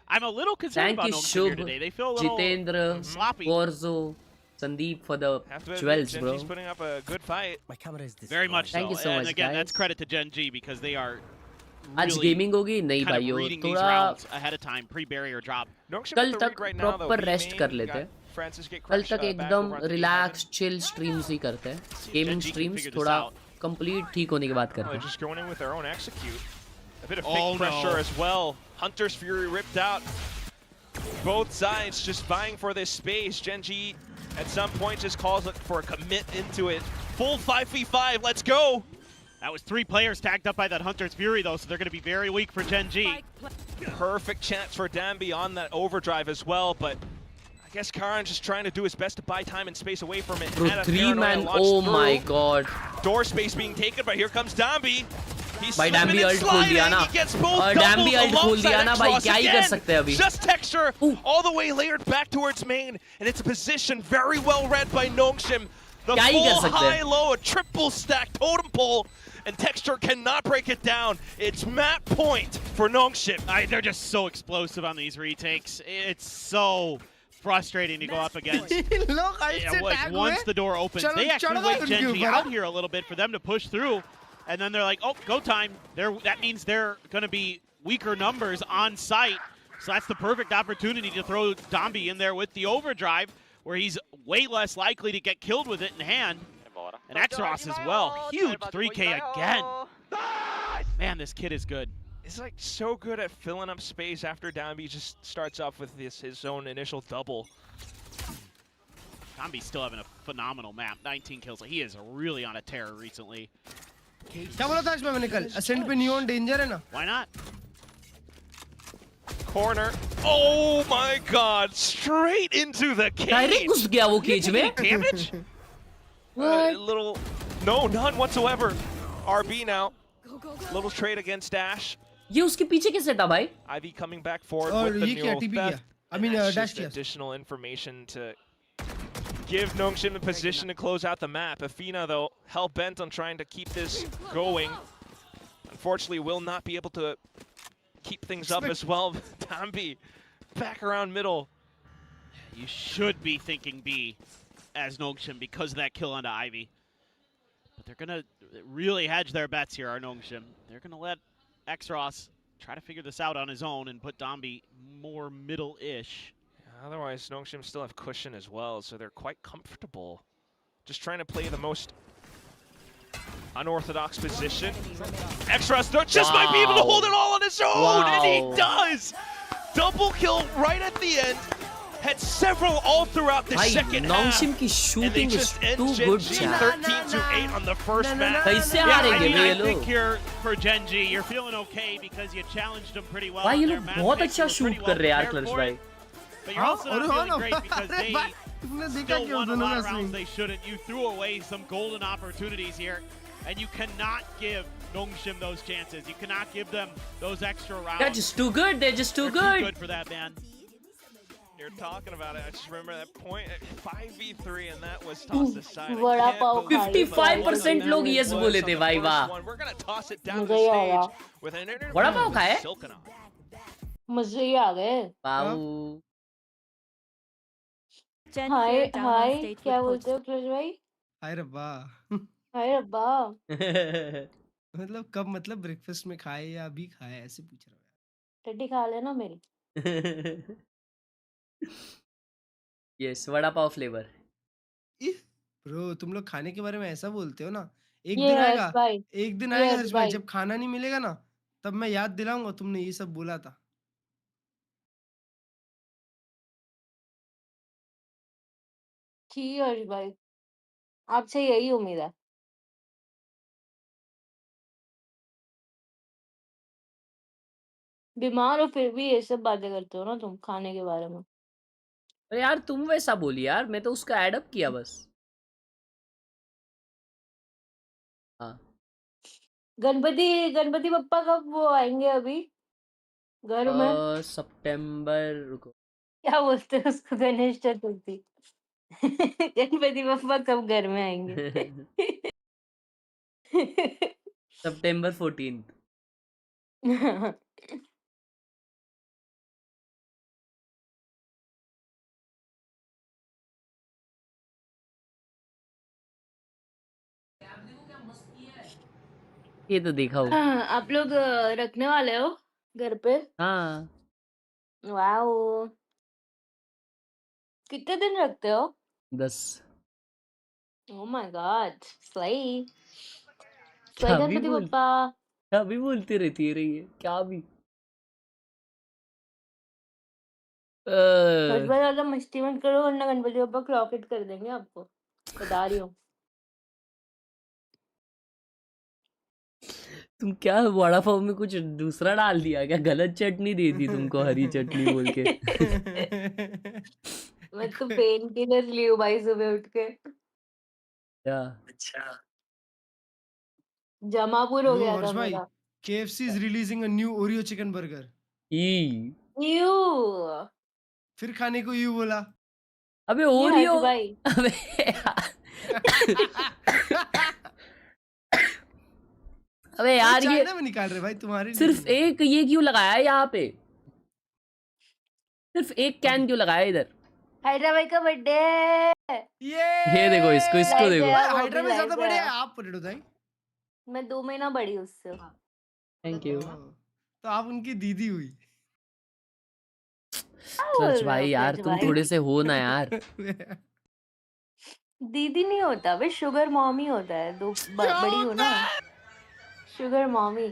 I'm a little concerned about Nongshim here today. They feel a little sloppy. Warzo, Sandeep for the jewels, bro. He's putting up a good fight. My camera is this. Very much so. Thank you so and much, again, guys. that's credit to Gen G because they are आज gaming होगी नहीं भाइयों थोड़ा ahead of time pre-barrier drop. कल तक proper rest कर लेते हैं. कल तक एकदम रिलैक्स चिल स्ट्रीम्स ही करते हैं. गेमिंग स्ट्रीम्स थोड़ा कंप्लीट ठीक होने के बाद करते हैं. Just going in with their own execute. A bit of fake pressure as well. Hunter's Fury ripped out. Both sides just vying for this space. Genji at some point just calls for a commit into it. Full 5v5, let's go! That was 3 players tagged up by that Hunter's Fury though, so they're going to be very weak for Gen G. Perfect chance for Dambi on that overdrive as well, but I guess Karan's just trying to do his best to buy time and space away from it. Bro, 3-man, oh my god. Door space being taken, but here comes Dambi. भाई डैम्बी alt खोल दिया ना और डैम्बी alt खोल दिया ना भाई क्या ही कर सकते हैं अभी. Just texture all the way layered back towards main, and it's a position very well read by Nongshim. The full high-low, a triple stack totem pole, and Texture cannot break it down. It's map point for Nongshim. They're just so explosive on these retakes. It's so frustrating to go up against. Once the door opens, they actually wait Gen G out here a little bit for them to push through, and then they're like, oh, go time. That means they're going to be weaker numbers on site, so that's the perfect opportunity to throw Dambi in there with the overdrive, where he's way less likely to get killed with it in hand. And Xross as well. Huge 3K again. Man, this kid is good. He's like so good at filling up space after Dambi just starts off with his own initial double. Dambi's still having a phenomenal map. 19 kills. He is really on a tear recently. क्या बोला था इसमें मैं निकल? Ascent पे neon danger है ना? Why not? corner. Oh my god, straight into the direct cage. घुस गया वो केज में. Damage? Little, no, none whatsoever. RB now. Little trade against Dash. ये उसके पीछे कैसे था भाई? Ivy coming back forward और with the ये क्या neural TP theft. किया? I mean That's dash just किया. additional information to give Nongshim a position to close out the map. Athena, though, hell bent on trying to keep this going. Unfortunately, will not be able to keep things up as well. Tambi back around middle. You should be thinking B as Nongshim because of that kill onto Ivy. But they're going to really hedge their bets here, are Nongshim. They're going to let Xros try to figure this out on his own and put Dombi more middle-ish. Otherwise, Nongshim still have cushion as well, so they're quite comfortable. Just trying to play the most unorthodox position. Xros just might be able to hold it all on his own, and he does! Double kill right at the end. Had several all throughout the second half. Nongshim की And they shooting is just end too good. Gen G 13-8 on the first match. कैसे I हारेंगे mean, ये I लोग? think here for Gen G, you're feeling okay because you challenged them pretty well. भाई ये on their लोग match बहुत picks. अच्छा You were shoot pretty कर रहे हैं यार well क्लर्च prepared भाई. for it. But you're also not feeling great because they तुमने देखा still क्या won a दोनों lot का of rounds swing? they shouldn't. You threw away some golden opportunities here, and you cannot give Nongshim those chances. You cannot give them those extra rounds. They're just too good. They're just too They're good. too good for that, man. You're talking about it. I just remember that point at 5v3, and that was tossed aside. I vada can't pav believe खाई. 55% लोग that yes was बोले on थे the भाई first वाह. one. We're gonna toss it down the मजा ही आ गया. stage with an interview vada pav खाए? with Silkenon. मजे ही आ गए. पाऊ. हाय हाय क्या बोलते हो क्लच भाई? हाय रब्बा. हाय रब्बा. मतलब कब मतलब ब्रेकफास्ट में खाए या अभी खाए ऐसे पूछ रहा हूँ. टट्टी खा लेना मेरी. Yes vada pav flavour. Bro तुम लोग खाने के बारे में ऐसा बोलते हो ना. एक ये दिन हर्ष आएगा भाई. एक दिन ये आएगा हर्ष हर्ष भाई भाई. जब खाना नहीं मिलेगा ना तब मैं याद दिलाऊंगा तुमने ये सब बोला था. ठीक है हर्ष भाई. आपसे यही उम्मीद है. बीमार हो फिर भी ये सब बातें करते हो ना तुम खाने के बारे में. अरे यार तुम वैसा बोली यार मैं तो उसका ऐड अप किया बस. हाँ. गणपति बप्पा कब वो आएंगे अभी घर में? सितंबर रुको. क्या बोलते हैं उसको? गणेश चतुर्थी. गणपति बप्पा कब घर में आएंगे? सितंबर 14. ये तो देखा हो. आप लोग रखने वाले हो घर पे? हाँ. वाओ. कितने दिन रखते हो? 10. Oh my God. स्लाई क्या भी गणपति बोल बप्पा. क्या भी बोलती रहती है रही है क्या भी. बस ज्यादा मस्ती मत करो वरना गणपति बप्पा क्लॉकेट कर देंगे आपको. बता रही हूँ. तुम क्या वड़ा पाव में कुछ दूसरा डाल दिया क्या? गलत चटनी दे दी तुमको हरी चटनी बोल के. मैं तो पेन किलर ली हूँ भाई सुबह उठ के. क्या? जमापुर हो Bro, गया था हर्ष भाई मेरा. KFC is releasing a new Oreo chicken burger. E. You. फिर खाने को यू बोला. अबे ये ओरियो. हर्ष भाई. अबे अबे यार ये चाइना में निकाल रहे भाई तुम्हारे लिए. सिर्फ एक ये क्यों लगाया है यहाँ पे? सिर्फ एक कैन क्यों लगाया है इधर? हाइड्रा भाई का बर्थडे. ये देखो इसको देखो. हाइड्रा में ज्यादा बड़े हैं आप पोटैटो भाई. मैं 2 महीना बड़ी हूँ उससे. Thank you. तो आप उनकी दीदी हुई. क्लच भाई यार तुम थोड़े से हो ना यार. दीदी नहीं होता बे शुगर मॉमी होता है. दो बड़ी हो ना. Sugar mommy.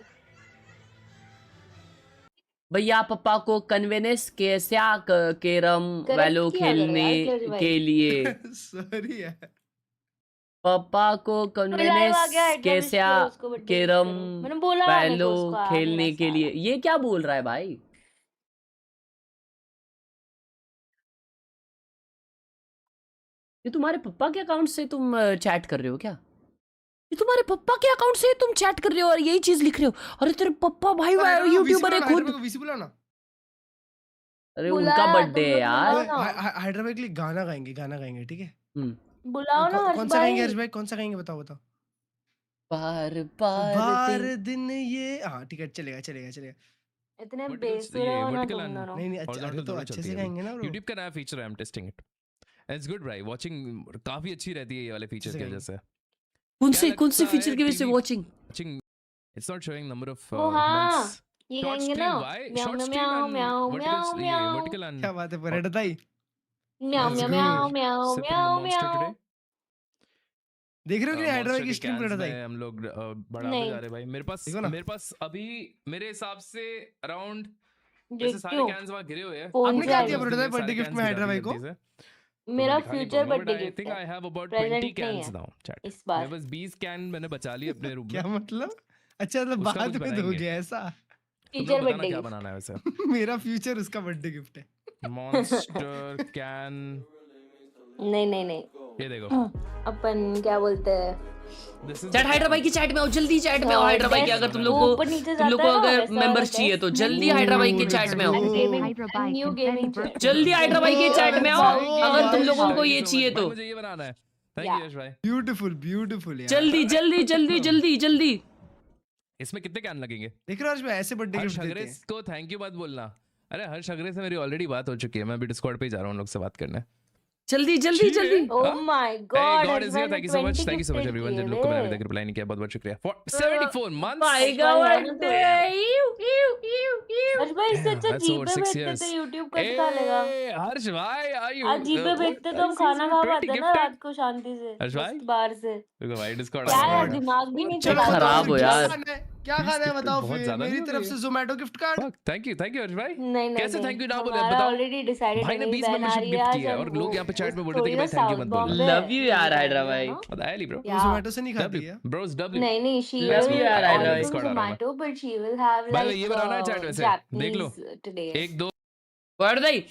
भैया पापा को कन्वेंस कैसे केरम वैलो खेलने के लिए. सॉरी यार. पापा को कन्वेंस कैसे केरम वैलो खेलने के लिए. ये क्या बोल रहा है भाई? ये तुम्हारे पप्पा के अकाउंट से तुम चैट कर रहे हो क्या? ये तुम्हारे पप्पा के अकाउंट से तुम चैट कर रहे हो और यही चीज लिख रहे हो? अरे तेरे पप्पा भाई यूट्यूबर है खुद। वीसी बुलाओ ना। अरे उनका बर्थडे है यार। हैदराबाद के लिए गाना गाएंगे ठीक है? बुलाओ ना हर्ष कौन सा गाएंगे भाई। हर्ष भाई? कौन सा गाएंगे बताओ? बार बार दिन ये हाँ ठीक है चलेगा। इतने बेसुरे हो ना तुम दोनों। नहीं अच्छा तो अच्छे से गाएंगे ना ब्रो। यूट्यूब का नया feature I am testing it. It's good भाई, वाचिंग काफी अच्छी रहती है ये वाले फीचर की वजह से। कौन से फीचर की वजह से watching? It's not showing number of हाँ ये गाएंगे ना म्याऊ म्याऊ म्याऊ म्याऊ म्याऊ। क्या बात है परेड भाई? म्याऊ म्याऊ म्याऊ म्याऊ म्याऊ म्याऊ। देख रहे हो कि हैदराबाद की स्ट्रीम परेड भाई? हम लोग बढ़ाते जा रहे भाई। मेरे पास अभी मेरे हिसाब से अराउंड जैसे सारे कैंस वहां गिरे हुए हैं। आपने क्या दिया परेड भाई बर्थडे गिफ्ट में हैदराबाद को? मेरा future birthday I gift think है। आई हैव अबाउट Present 20 नहीं cans है नाउ चैट। इस बार। मेरे पास 20 कैन मैंने बचा लिए अपने रूम में। क्या मतलब? अच्छा मतलब उसका बाद कुछ में बनाएंगे। दोगे ऐसा? फ्यूचर बर्थडे क्या गिफ्ट। बनाना है वैसे? मेरा फ्यूचर उसका बर्थडे गिफ्ट है। Monster can. नहीं ये देखो अपन क्या बोलते हैं चैट हैदराबाद की चैट में आओ, जल्दी चैट में आओ हैदराबाद की। अगर तुम लोग को अगर मेंबर्स चाहिए तो जल्दी हैदराबाद की चैट में आओ। New gaming chat. जल्दी हैदराबाद की चैट में आओ अगर तुम लोगों को ये चाहिए तो। मुझे ये बनाना है। थैंक यू यश भाई। ब्यूटीफुल यार। जल्दी। इसमें कितने कैन लगेंगे? देख रहे हो आज ऐसे बर्थडे हर्ष गिफ्ट देते अग्रे हैं। को थैंक यू मत बोलना। अरे हर्ष अग्रे से मेरी ऑलरेडी बात हो चुकी है। मैं अभी डिस्कॉर्ड पे ही जा रहा हूँ उन लोग से बात करने। जल्दी। Oh my God God is here. Thank you so much everyone जिन लोग को मैंने अभी तक रिप्लाई नहीं किया, बहुत शुक्रिया for 74 months। My God, हर्ष भाई इससे अच्छा That's जीप over पे 6 बैठते years। तो यूट्यूब कट खा लेगा। हर्ष भाई are you आज जीप पे बैठते तो हम खाना खा पाते ना gifted? रात को शांति से हर्ष भाई? मस्त बाहर से। रुको भाई डिस्कॉर्ड क्या यार दिमाग भी नहीं चला। खराब हो यार। क्या खाना है बताओ बहुत फिर? ज्यादा मेरी नहीं तरफ हो से Zomato gift card. Thank you Harsh भाई। नहीं कैसे थैंक यू ना बोले हमारा बताओ। ऑलरेडी डिसाइडेड भाई ने 20 मेंबरशिप गिफ्ट किया है और लोग यहाँ पे चैट में बोल रहे थे कि भाई थैंक यू मत बोलना। लव यू यार हैदराबाद। बताया ली ब्रो। जोमेटो से नहीं खाती है? Bros W. नहीं she Love will you यार, I love order you. from Zomato but she will have भाई like ये बनाना है चैट वैसे देख लो Japanese today। 1 2 पढ़ दई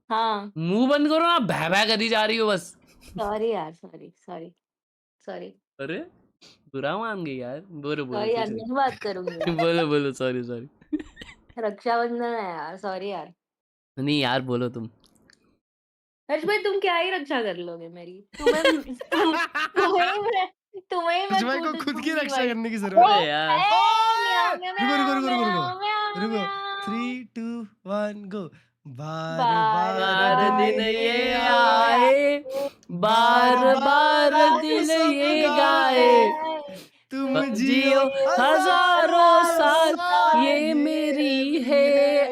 हाँ मुंह बंद करो ना, भै करी जा रही हो बस। सॉरी यार सॉरी अरे बुरा मान गई यार। बोलो सॉरी यार नहीं बात करूंगी। बोलो सॉरी। रक्षाबंधन है यार सॉरी यार। नहीं यार बोलो तुम। हर्ष भाई तुम क्या ही रक्षा कर लोगे मेरी? तुम्हें हर्ष भाई को खुद की रक्षा करने की जरूरत है यार। रुको 3 2 1 गो। बार दिन ये आए, बार दिन ये गाए, तुम जियो हजारों साल, ये मेरी है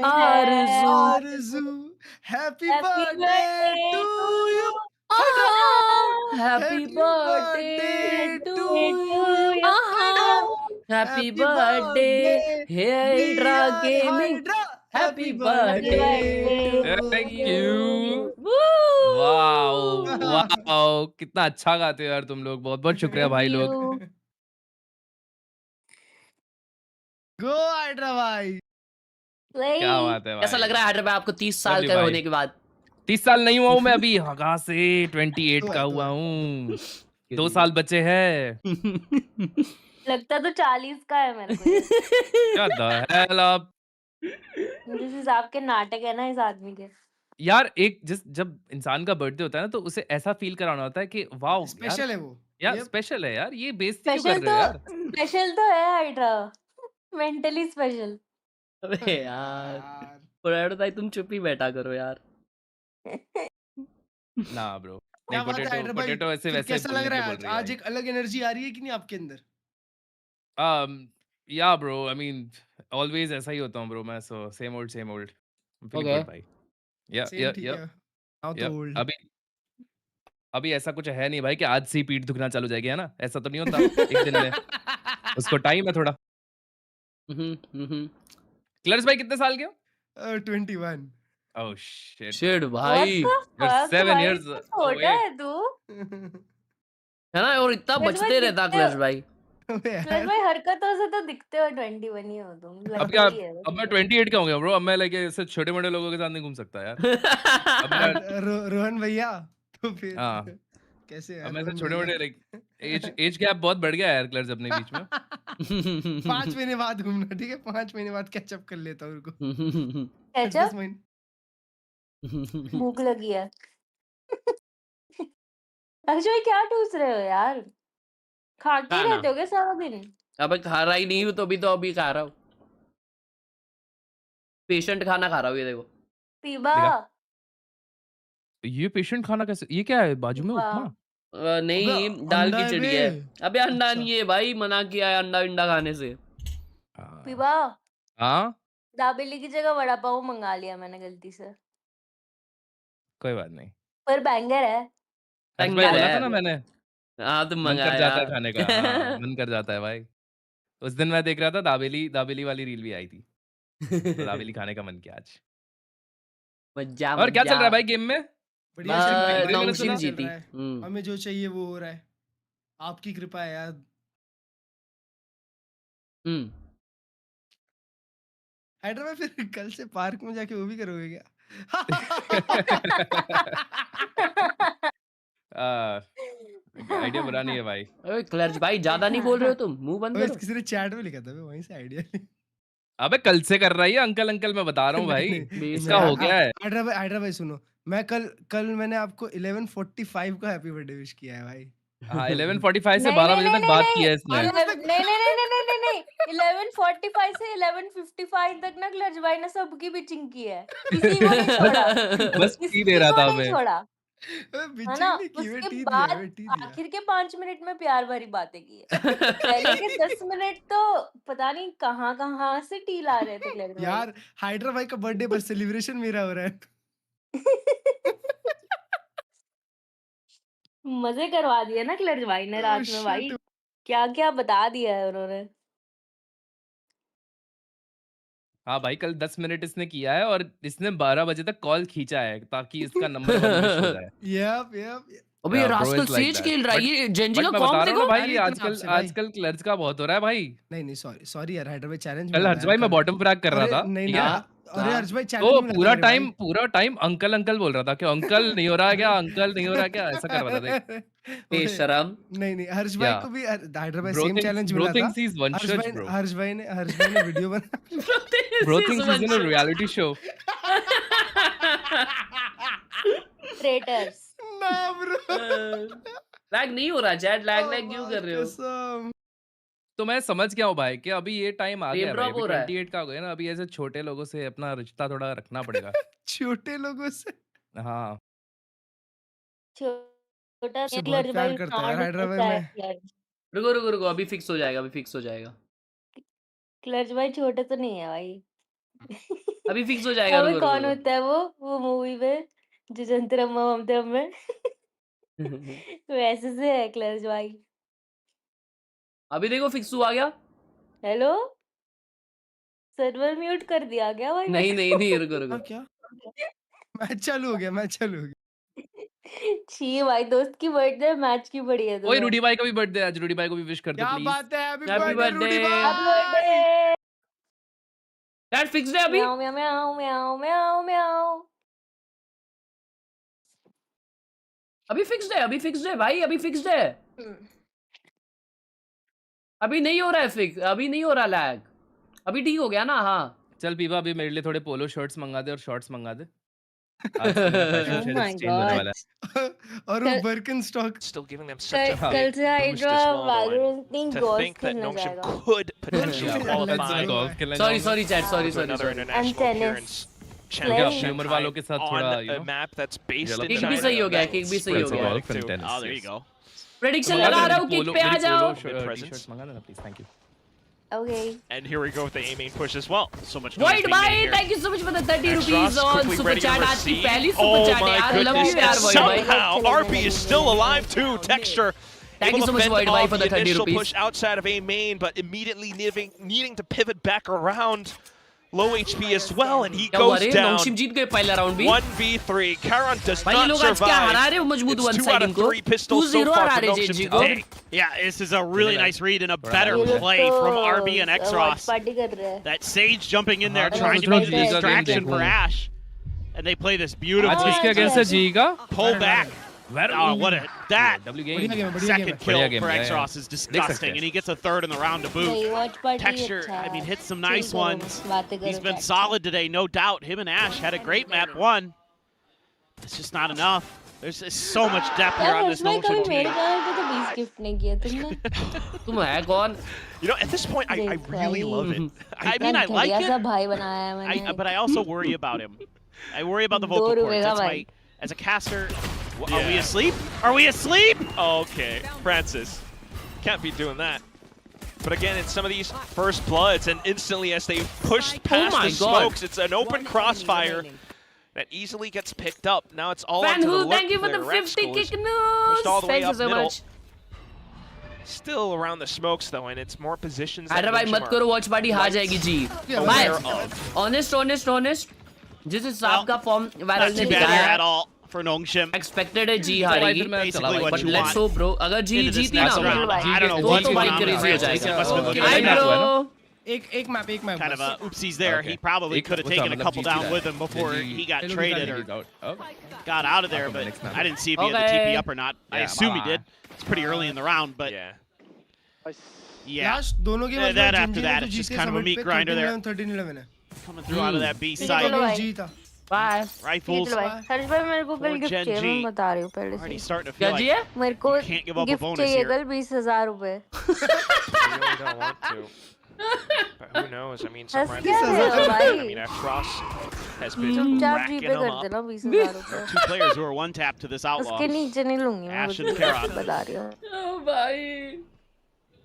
आरज़ू। Happy birthday to you. Happy birthday to you. Happy birthday Hydra gaming. Happy birthday. Thank you. Wow कितना अच्छा गाते हो यार तुम लोग। बहुत शुक्रिया भाई लोग। गो हैदराबाद। क्या बात है भाई। कैसा लग रहा है हैदराबाद आपको 30 साल का होने के बाद? 30 साल नहीं हुआ हूँ मैं अभी। कहाँ से 28 का हुआ हूँ। 2 साल बचे हैं। लगता तो 40 का है मेरे को। क्या द हेल आप। जिस हिसाब के नाटक है ना इस आदमी के। यार एक जब इंसान का बर्थडे होता है ना तो उसे ऐसा फील कराना होता है कि वाओ स्पेशल है वो। यार स्पेशल है यार। ये बेइज्जती क्यों कर रहे हो यार? स्पेशल तो है हाइड्रा। Mentally special. अबे यार पोटैटो भाई तुम चुप ही बैठा करो यार। ना ब्रो क्या बात है हैदराबाद? पोटैटो ऐसे वैसे कैसा लग रहा है बोल रही आज? एक अलग एनर्जी आ रही है कि नहीं आपके अंदर? या ब्रो आई मीन ऑलवेज ऐसा ही होता हूँ ब्रो मैं। So same old Okay. भाई। या अभी ऐसा कुछ है नहीं भाई कि आज से ही पीठ दुखना चालू हो जाएगी है ना। ऐसा तो नहीं होता एक दिन में। उसको टाइम है थोड़ा। क्लर्स भाई कितने साल के हो? 21। ओह शिट शिट भाई you're 7 years छोटा है तू। है ना। और इतना बचते रहता क्लच भाई। क्लच भाई हरकतों से तो दिखते हो 21 ही हो तुम। अब क्या अब मैं 28 का हो गया ब्रो। अब मैं लाइक ऐसे छोटे मोटे लोगों के साथ नहीं घूम सकता यार। रोहन भैया तो फिर हाँ कैसे अब यार मैं मन छोटे भर मोटे लाइक एज गैप बहुत बढ़ गया है यार क्लर्स अपने बीच में। गया। 5 महीने बाद घूमना, ठीक है? 5 महीने बाद कैचअप कर लेता हूँ उनको। 10 कैचअप महीने। भूख लगी है। अजय क्या ठूस रहे हो यार? खाते ही खाना रहते हो क्या सारा दिन? अबे खा रहा ही नहीं हूँ तो अभी खा रहा हूँ। पेशेंट खाना खा रहा हूँ ये देखो। पीबा दिखा ये पेशेंट खाना कैसे, ये क्या है बाजू में पीबा उपमा? नहीं अबे दाल अंडा है खिचड़ी बे। है। अबे अंडा अच्छा। नहीं है भाई, मना किया है अंडा इंडा खाने से। पीबा हाँ दाबेली की जगह वड़ा पाव मंगा लिया मैंने गलती से। कोई बात नहीं, पर बैंगर है। हर्ष भाई टंगर बोला था है। ना मैंने, हाँ तुम मन कर मंगाया। जाता है खाने का। हाँ मन कर जाता है भाई। उस दिन मैं देख रहा था दाबेली दाबेली वाली रील भी आई थी, तो दाबेली खाने का मन किया आज। मज्जा और क्या चल मज्जा। रहा है भाई गेम में? बढ़िया चल रहा है, मैंने बढ़िया नॉन्गशिम सुना चल जीती। रहा है। हमें जो चाहिए वो हो रहा है। आपकी कृपा है यार। हैदराबाद फिर कल से पार्क में जाके वो भी करोगे क्या? आइडिया बुरा नहीं है भाई। अरे क्लर्च भाई ज्यादा नहीं बोल रहे हो तुम, मुंह बंद ओए करो। किसी ने चैट में लिखा था बे, वहीं से आइडिया। अबे कल से कर रही है अंकल अंकल, मैं बता रहा हूँ नहीं भाई नहीं इसका हो गया है। हैदराबाद सुनो, मैं कल मैंने आपको 11:45 का हैप्पी बर्थडे विश किया है भाई। हाँ 11:45 से नहीं 12 नहीं बजे नहीं तक नहीं बात नहीं की है इसने। नहीं नहीं नहीं नहीं नहीं नहीं 11:45 से 11:55 तक ना क्लर्च भाई ने सबकी पिचिंग की है, किसी को नहीं छोड़ा, बस टी दे किसी रहा को था नहीं हमें। छोड़ा, है बिचिंग ना? नहीं की, मैं उसके टी दिया बाद मैं टी दिया। आखिर के 5 मिनट में प्यार भरी बातें की है। पहले के 10 मिनट तो पता नहीं कहाँ से टी ला रहे थे क्लर्च भाई। यार हैदराबाद का बर्थडे पर सेलिब्रेशन मेरा हो रहा है। मजे करवा दिए ना क्लर्च भाई ने रात में भाई, क्या क्या बता दिया है उन्होंने। हाँ भाई कल 10 मिनट इसने किया है और इसने 12 बजे तक कॉल खींचा है ताकि इसका नंबर 1 विश हो जाए। यप अबे ये bro rascal is like says that. खेल रहा है, But- ये जेंजी का मैं कॉम्प बता रहा हूँ ना देखो। भाई अरे आजकल आपसे भाई। आजकल क्लर्च का बहुत हो रहा है भाई। नहीं सॉरी यार हैदराबाद चैलेंज कल हर्ष भाई मैं बॉटम फ्रैग कर रहा था, नहीं ठीक है? अरे हर्ष भाई तो चैलेंज मिला पूरा था मेरे टाइम अंकल अंकल बोल रहा था कि अंकल नहीं हो रहा है क्या, अंकल नहीं हो रहा है क्या, ऐसा कर रहा था। भाई। बेशरम। नहीं हर्ष भाई Yeah. को भी Hyderabad Bro same thinks- challenge bro मिला था। thinks he's one shot, bro. हर्ष भाई ने वीडियो बना। Bro thinks he's in a reality show. Traitors ना ब्रो, लैग नहीं हो रहा चैट, लैग क्यों कर रहे हो? कसम। तो मैं समझ गया हूँ भाई कि अभी ये टाइम आ गया है भाई, drop हो रहा है। 28 का हो गया ना, अभी ऐसे छोटे लोगों से अपना रिश्ता थोड़ा रखना पड़ेगा। छोटे लोगों से हाँ छोटा से बहुत क्लर्च प्यार भाई करता है कांड हैदराबाद करता है में। क्लर्च। रुको अभी फिक्स हो जाएगा। क्लर्च भाई छोटे तो नहीं है भाई। अभी फिक्स हो जाएगा, अबे रुको कौन होता है वो मूवी में जो जंतरम्मा ममता में वैसे से है क्लर्च भाई। अभी देखो फिक्स हुआ गया। हेलो सर्वर म्यूट कर दिया क्या भाई? नहीं रुको। क्या मैच चालू हो गया। छी भाई दोस्त की बर्थडे मैच की बड़ी है। ओए रूडी भाई का भी बर्थडे आज, रूडी भाई को भी विश कर दो क्या प्लीज। बात है, happy Happy birthday Rudy birthday। भाई। चैट फिक्स है अभी। म्याऊ म्याऊ म्याऊ म्याऊ म्याऊ म्याऊ। अभी फिक्स्ड है भाई, अभी फिक्स्ड है। अभी नहीं हो रहा है फिक्स, अभी नहीं हो रहा लैग, अभी ठीक हो गया ना? हाँ चल पीवा अभी मेरे लिए थोड़े पोलो शर्ट्स मंगा दे और शॉर्ट्स मंगा दे। आज से मेरा फैशन Oh my चेंज होने वाला है। और वो Birken stock Still giving them such a कल big से boost hydra as well, though, Valorant नहीं and to golf think that खेलने Nongshim जाएगा। could potentially Yeah, qualify let's golf खेलने सॉरी जाऊंगा। Chat, to sorry another international tennis. appearance. Playing. Champion अपनी उम्र वालों के साथ on थोड़ा, you a know, map that's based Yeah, in kick China. भी सही हो गया, That किक भी सही spreads हो the गया। golf and Tennis, tennis. Oh, there yes. you go. Prediction मंगा लगा दे रहा हूँ, मेरी किक पे आ मेरी जाओ। Presence. टी-शर्ट्स मंगा देना please, thank you. Okay. And here we go with the A main push as well. So much noise white being made भाई here. Thank you so much for the 30 Extras rupees on quickly super ready to chat. आज की receive. पहली Oh super chat my है यार, love goodness, you यार and white भाई। somehow RB is still alive too. Texture Thank you able so to much, fend Void Bhai, off for the the 30 initial rupees. push outside of A main, but immediately needing to pivot back around. Low HP as well, and he क्या हुआ goes रे? down. नॉन्गशिम जीत गए पहला round भी। 1v3. Khelraay does भाई ये not लोग आज क्या हरा survive. रहे हो मजबूत one It's 2 side out of इनको। 3 pistols so 2-0 far हरा for रहे Nongshim जेजी को। today. Yeah, this is a really nice read and a बड़ा better नाम है। play from RB and Exros. Party कर रहे हैं। That Sage jumping in there, हाँ, trying to सोच be रहा the हूँ जी का गेम distraction for देखूं। Ash. And they play this आज beautifully. किसके अगेंस्ट है जी का? Pull back. Oh, what a that W game. बढ़िया game है, बढ़िया game second है. kill बढ़िया game for है, Xros is disgusting, and he gets a third in the round to boot. नहीं, watch party Texture, अच्छा I mean, है. hits some nice Chill करो, ones. बातें He's करो been chat solid today, no doubt. Him and Ash had a great map one. It's just not enough. There's so much depth here यार on this उसमें कभी Notion मेरे team. Channel पे तो 20 gift नहीं किए तुमने. तुम है कौन? You know, at this point, I really love it. I mean, I like घटिया सा it, भाई बनाया है मैंने. but I also worry about him. I worry about the दो vocal रुपए cords. का That's भाई. why, as a caster, are we asleep? Are we asleep? Okay, Francis. Can't be doing that. But again, in some of these first bloods, and instantly as they push past my the God. smokes, it's an open crossfire that easily gets picked up. Now it's all Van onto the Hool, look thank you for the player. 50 Rexco is kick news. pushed all the way Thank you up so middle. much. Still around the smokes though, and it's more positions. अरे भाई मत करो, watch party हार जाएगी जी. भाई honest जिस हिसाब का फॉर्म Not वायरल ने too bad here दिखाया at all for Nongshim. Expected है जी हारेगी. Basically what but you let's want. Hope bro, अगर जी into this जीती ना next round. I don't know तो what's तो going भाई on with क्रेजी हो Francis. He जाएगा. must have been looking Hi at that. bro. एक map Kind of बस. a oopsies there. Okay. He probably could have What's taken up, a couple मतलब down GG with him before he got Hello, traded He's or Oh. got out of there, I'll go but next time. I didn't see if he had the Okay. TP up or not. I Yeah, assume he bye-bye. did. It's pretty early in the round, but Yeah. yeah. Last दोनों के That after that, it's just kind of a meat grinder there. 13-11 है. Coming through out of that B चलो side. भाई. जीता. Bye. Rifles. हर्ष भाई मेरे को कल For गिफ्ट Gen चाहिए, G. मैं बता रही हूँ पहले Already से. starting to क्या feel जी like है? मेरे को can't give up a gift bonus चाहिए here. कल 20,000 रुपए. You really don't want to. But who knows? I mean, some हंस random क्या रहे हो I भाई? mean, Cross has been चुपचाप racking जीपे them कर up. देना 20,000 रुपए. two players who are one tap to this outlaw. उसके नीचे नहीं लूंगी मैं, Ash and बस Khelraay. बता रही हूँ. ओ भाई.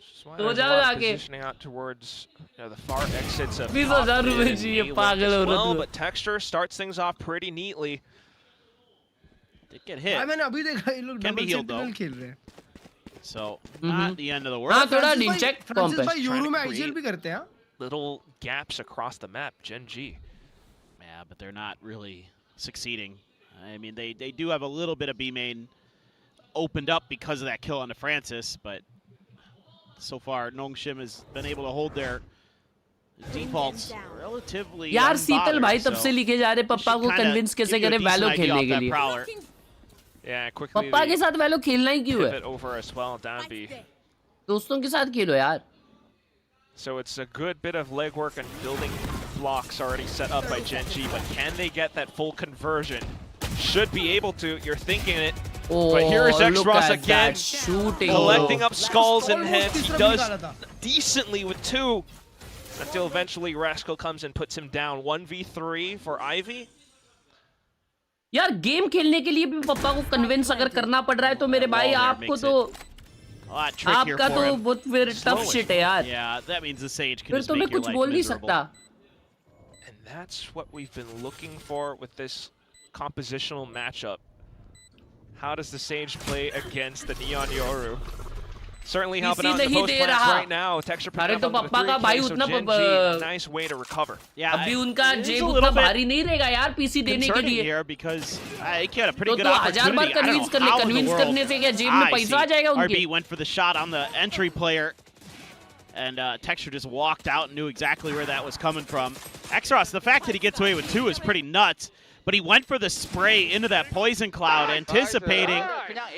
Just why तो there's a जाओ lot of आगे. positioning out towards the far exits of 20,000 top रुपए mid जी, and ये knee पागल left हो as रहा well, तू. but Texture starts things off pretty neatly. Did get भाई hit. मैंने अभी देखा ये लोग Can be double healed, sentinel though. खेल रहे हैं. So, not the end of the world. हाँ थोड़ा फ्रांसिस भाई- डिंचेक फ्रांसिस कॉम्प भाई है. यूरो में Trying to आईजीएल create- भी करते हैं हाँ? Little gaps across the map, Gen G. Yeah, but they're not really succeeding. I mean, they do have a little bit of B main opened up because of that kill on the Francis, but so far Nongshim has been able to hold their defaults relatively यार शीतल भाई unbothered, तब so से लिखे जा रहे पप्पा को kinda convince कैसे give you a करे decent वैलो idea खेलने off के that लिए. Prowler. Yeah, quickly पप्पा के they साथ वैलो खेलना ही क्यों है? pivot over as well, down B. दोस्तों के साथ खेलो यार. So it's a good bit of legwork and building blocks already set up by Gen G, but can they get that full conversion? Should be able to, you're thinking it. Oh, But here is look Xros at again, that shooting. collecting up skulls and Almost heads. He तीसरा does निकाला था. decently with 2, until eventually Rascal comes and puts him down. 1v3 for Ivy. यार game खेलने के लिए भी पप्पा को convince अगर करना पड़ रहा है तो मेरे भाई आपको तो A lot trickier आपका for तो him. बहुत फिर टफ शिट है यार. Yeah, that means the Sage can फिर just तो मैं make your कुछ life बोल नहीं miserable. सकता. And that's what we've been looking for with this compositional matchup. How does the Sage play against the Neon Yoru? Certainly helping out in the नहीं post दे plants रहा. right now. Texture अरे picking तो up on the पप्पा का भाई 3K, so उतना Gen G, nice way to recover. Yeah, अभी उनका it is जेब a उतना little bit भारी नहीं रहेगा यार पीसी देने के concerning लिए. here because he had a pretty तो good 1000 bar opportunity. I don't convince कर know ले, how in the convince world करने से क्या जेब में पैसा आ जाएगा उनके. RB went for the shot on the entry player, and Texture just walked out and knew exactly where that was coming from. Xros, the fact that he gets away with 2 is pretty nuts, but he went for the spray into that poison cloud, anticipating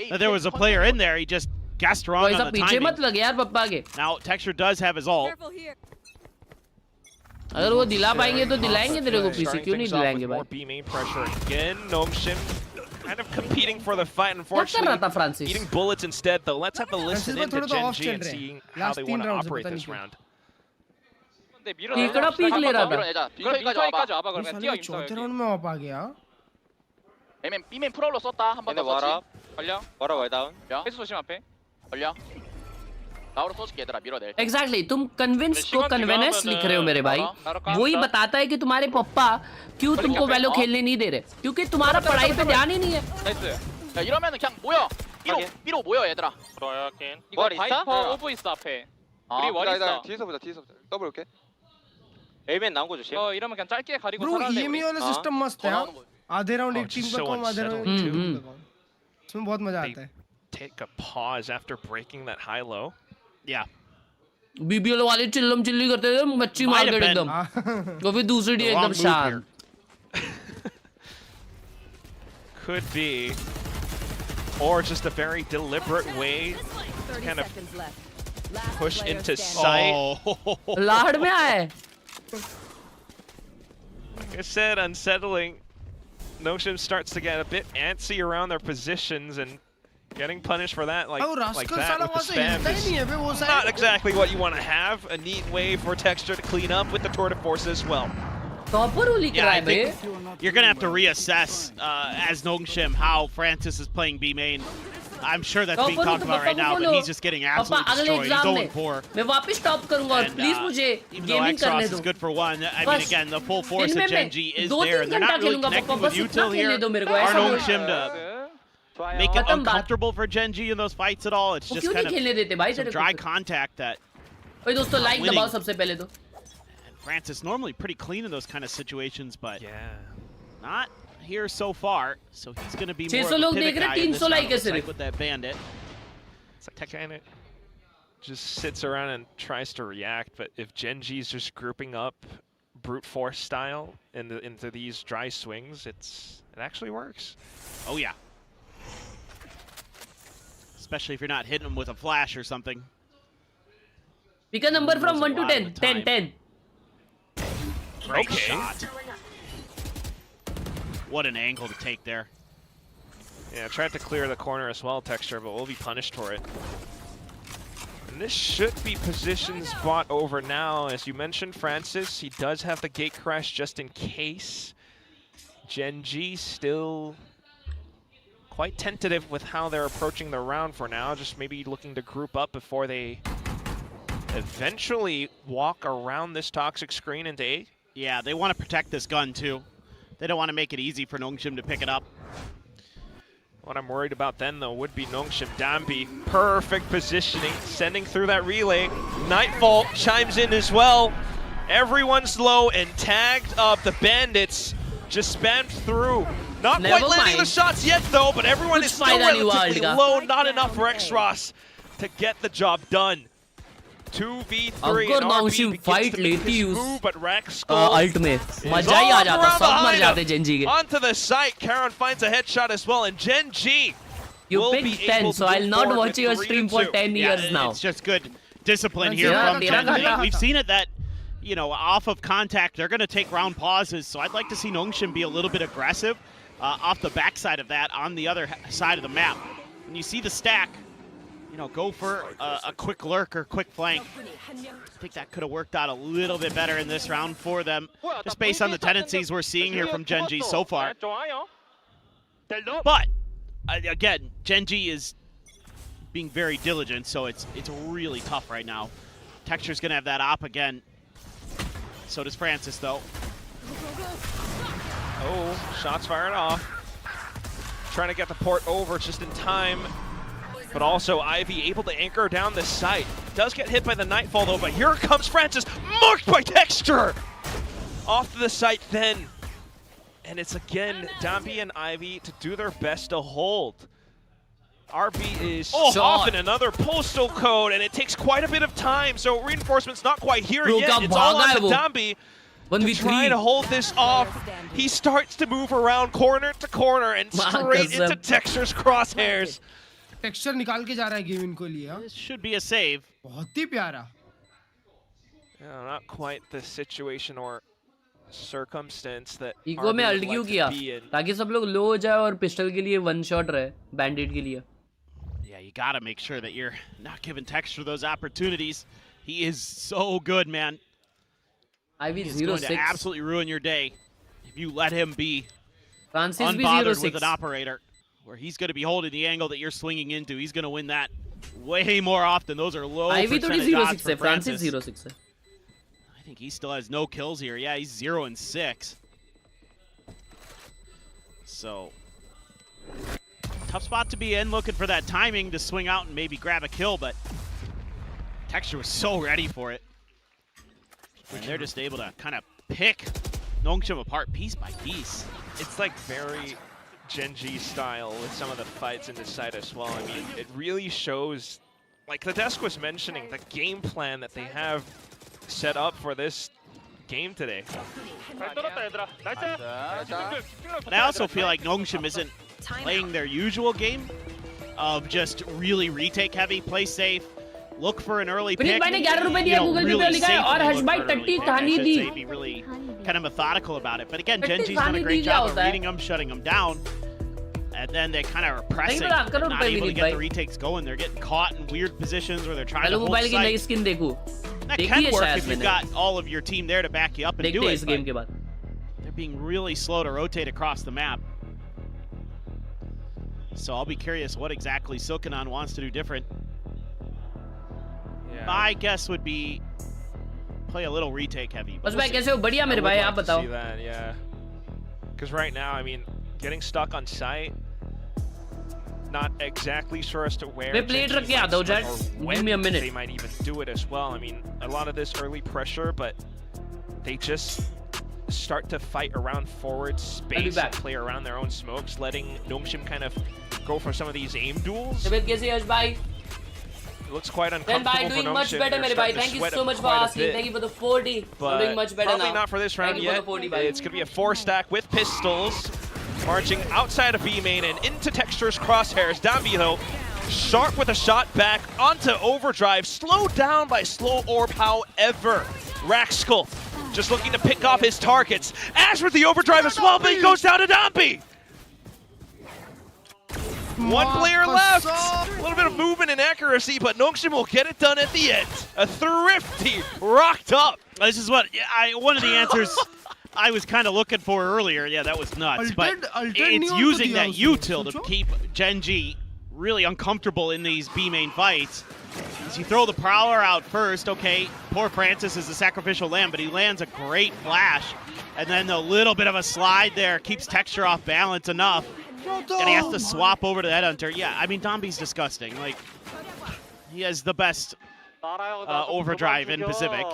that there was a player in there. He just guessed wrong ऐसा on the पीछे मत timing. लग यार पप्पा के. Now Texture does have his ult. अगर वो दिला पाएंगे तो दिलाएंगे तेरे को पीसी, Starting क्यों नहीं things off with दिलाएंगे more भाई. B main pressure again. Nongshim kind of competing for the fight. क्या कर Unfortunately, रहा था Francis? eating bullets instead, though. Let's have a listen Francis into थोड़ा तो Gen off G चल and रहे हैं. seeing how Last they तीन want to rounds से operate पता this नहीं round. केकड़ा पीक ले रहा था. 그럼 인서까지 와봐 그러면 साले 뛰어 वो 인서 चौथे 여기. राउंड में वाप आ गया. B맨 프로로 썼다 한 번 더 썼지. 걸려. 와라 와다운. 패스 조심 앞에. 걸려. 나우로 쏘줄게 얘들아 밀어낼. एग्जैक्टली तुम कन्विंस को कन्वेनेंस लिख रहे हो मेरे भाई. वही बताता है कि तुम्हारे पप्पा क्यों तुमको वैलो खेलने नहीं दे रहे, क्योंकि तुम्हारा पढ़ाई पे ध्यान ही नहीं है. 나이스. 야 이러면은 그냥 모여. B로 모여 얘들아. 들어와요 긴. 이거 바이퍼 오브 있어 앞에. 우리 월 있어. 뒤에서 보자. 더블 올게. A맨 나온 거 조심. 이러면 그냥 짧게 가리고 Bro, 살아내. EME वाला सिस्टम मस्त है हाँ. आधे राउंड Oh, एक टीम just का so कॉम, आधे राउंड unsettling, एक टीम too. का कॉम. इसमें बहुत मजा आता है. Take a pause after breaking that high low. Yeah. BBL वाले चिल्लम चिल्ली करते थे मच्छी Might have मार्केट been. एकदम. तो फिर दूसरी डी The एकदम wrong move शांत. Could be. or just a very deliberate way to kind of push into sight. लाड़ में आए. Like I said, unsettling. Noshim starts to get a bit antsy around their positions and getting punished for that, like that with the spam is not exactly what you want to have. A neat way for Texture to clean up with the tour de force as well. Yeah, I think you're going to have to reassess as Nongshim how Francis is playing B main. I'm sure that's being talked about right now, but he's just getting absolutely destroyed. He's 0-4. मैं वापस stop करूँगा और please मुझे gaming करने दो. Is good for one. I mean, again, the full force of Genji is there, and they're not really connecting with Util here. Are Nongshim to make it uncomfortable for Genji in those fights at all? It's just kind of some dry contact that. भाई दोस्तों like दबाओ सबसे पहले तो. Francis normally pretty clean in those kind of situations, but not here so far. So he's going to be more of a pivot guy in this round with that bandit. It's like Tekane just sits around and tries to react, but if Genji's just grouping up brute force style into these dry swings, it actually works. Oh yeah. Especially if you're not hitting him with a flash or something. Pick a number from 1 to 10. 10. Great shot. What an angle to take there. Yeah, tried to clear the corner as well, Texture, but will be punished for it. And this should be positions bought over now. As you mentioned, Francis, he does have the gate crash just in case. Genji still quite tentative with how they're approaching the round for now, just maybe looking to group up before they eventually walk around this toxic screen into A. Yeah, they want to protect this gun too. They don't want to make it easy for Nongshim to pick it up. What I'm worried about then, though, would be Nongshim. Dambi, perfect positioning, sending through that relay. Nightfall chimes in as well. Everyone's low and tagged up. The Bandits just spammed through. Not quite landing the shots yet, though, but everyone is still relatively low. Not enough for Xross to get the job done. 2v3 अगर नॉन्गशिम fight लेती उस but Rex alt में मजा ही आ जाता, सब मर जाते Genji के. Onto the site, Karen finds a headshot as well, and Genji You picked 10, so I'll not watch your stream for 10 years now. It's just good discipline here from Genji. We've seen it that, you know, off of contact, they're going to take round pauses, so I'd like to see Nongshim be a little bit aggressive off the backside of that on the other side of the map. When you see the stack, you know, go for a quick lurk or quick flank. I think that could have worked out a little bit better in this round for them, just based on the tendencies we're seeing here from Genji so far. But, again, Genji is being very diligent, so it's really tough right now. Texture's going to have that op again. So does Francis, though. Oh, shots fired off. Trying to get the port over just in time. But also Ivy able to anchor down the site. Does get hit by the Nightfall though, but here comes Francis, marked by Texture! Off to the site then. And it's again Dambi and Ivy to do their best to hold. RB is off in another postal code, and it takes quite a bit of time, so reinforcement's not quite here yet. It's all on to Dambi to try to hold this off. He starts to move around corner to corner and straight into Texture's crosshairs. Texture निकाल के जा रहा है game इनको लिए. This should be a save. बहुत ही प्यारा. Not quite the situation or circumstance that eco में अल्ट क्यों किया ताकि सब लोग लो हो जाए और पिस्टल के लिए वन शॉट रहे बैंडिट के लिए. Yeah, you gotta make sure that you're not giving Texture those opportunities. He is so good, man. He's going to absolutely ruin your day if you let him be Francis unbothered with an operator. Where he's going to be holding the angle that you're swinging into. He's going to win that way more often. Those are low percentage odds for Francis. 0-6. I think he still has no kills here. Yeah, he's 0-6. So, tough spot to be in, looking for that timing to swing out and maybe grab a kill, but Texture was so ready for it. And they're just able to kind of pick Nongshim apart piece by piece. It's like very Genji style with some of the fights in this side as well. I mean, it really shows, like the desk was mentioning, the game plan that they have set up for this game today. But I also feel like Nongshim isn't playing their usual game. of just really retake heavy, play safe, look for an early pick. भाई ने 11 रुपए दिया Google पे लिखा है और हर्ष भाई टट्टी कहानी दी. Be really kind of methodical about it. But again, Gen.G's done a great job of reading them, shutting them down. And then they kind of are pressing, not able to get the retakes going. They're getting caught in weird positions where they're trying to hold sight. That can work if you've got all of your team there to back you up and do it. They're being really slow to rotate across the map. So I'll be curious what exactly Silkanon wants to do different. Yeah. My guess would be play a little retake heavy. बस भाई कैसे हो? बढ़िया मेरे भाई, आप बताओ. Yeah. Because right now, I mean, getting stuck on site, not exactly sure as to where. मैं plate रख के आता हूँ यार. Give me a minute. They might even do it as well. I mean, a lot of this early pressure, but they just start to fight around forward space and play around their own smokes, letting Nongshim kind of go for some of these aim duels. It looks quite uncomfortable for doing Nongshim. much better, मेरे भाई. Thank you so much for asking. Thank you for the 40. I'm doing much better probably now. Not for this round yet. It's going to be a 4-stack with pistols, marching outside of B main and into Texture's crosshairs. Down B though, Sharp with a shot back onto overdrive, slowed down by slow orb. However, Raxkull just looking to pick off his targets. Ash with the overdrive as well, but he goes down to Dombi. One player left. A little bit of movement and accuracy, but Nongshim will get it done at the end. A thrifty rocked up. This is what one of the answers I was kind of looking for earlier. Yeah, that was nuts. But it's using that util to keep Gen.G really uncomfortable in these B main fights. As you throw the Prowler out first, okay, poor Francis is the sacrificial lamb, but he lands a great flash. And then a little bit of a slide there keeps Texture off balance enough. And he has to swap over to that Hunter. Yeah, I mean, Dombi's disgusting. Like, he has the best overdrive in Pacific.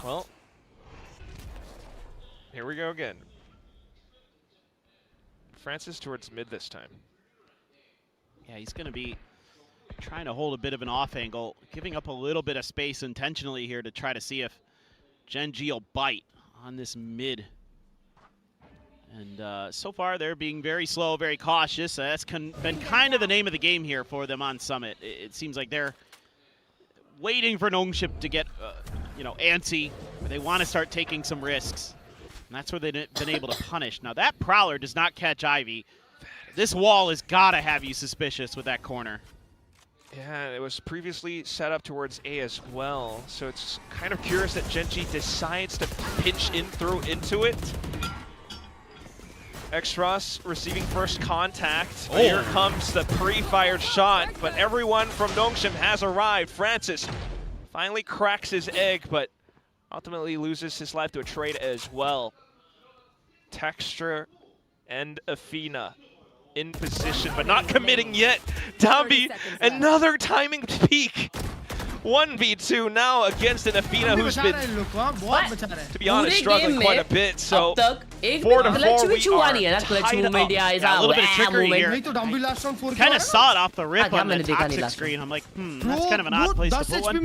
Well, here we go again. Francis towards mid this time. Yeah, he's going to be trying to hold a bit of an off angle, giving up a little bit of space intentionally here to try to see if Gen.G will bite on this mid. And so far, they're being very slow, very cautious. That's been kind of the name of the game here for them on Summit. It seems like they're waiting for Nongshim to get, antsy. They want to start taking some risks. And that's where they've been able to punish. Now, that Prowler does not catch Ivy. This wall has got to have you suspicious with that corner. Yeah, it was previously set up towards A as well. So it's kind of curious that Gen.G decides to pinch in through into it. Xross receiving first contact. Oh. Here comes the pre-fired shot, but everyone from Nongshim has arrived. Francis finally cracks his egg, but ultimately loses his life to a trade as well. Texture and Afina in position, but not committing yet. Dombi, another timing peak. 1v2 now against an Afina who's been, to be honest, struggling quite a bit. So 4-4, we are tied up. Yeah, a little bit of trickery here. Kind of saw it off the rip on the toxic screen. I'm like, that's kind of an odd place to put one.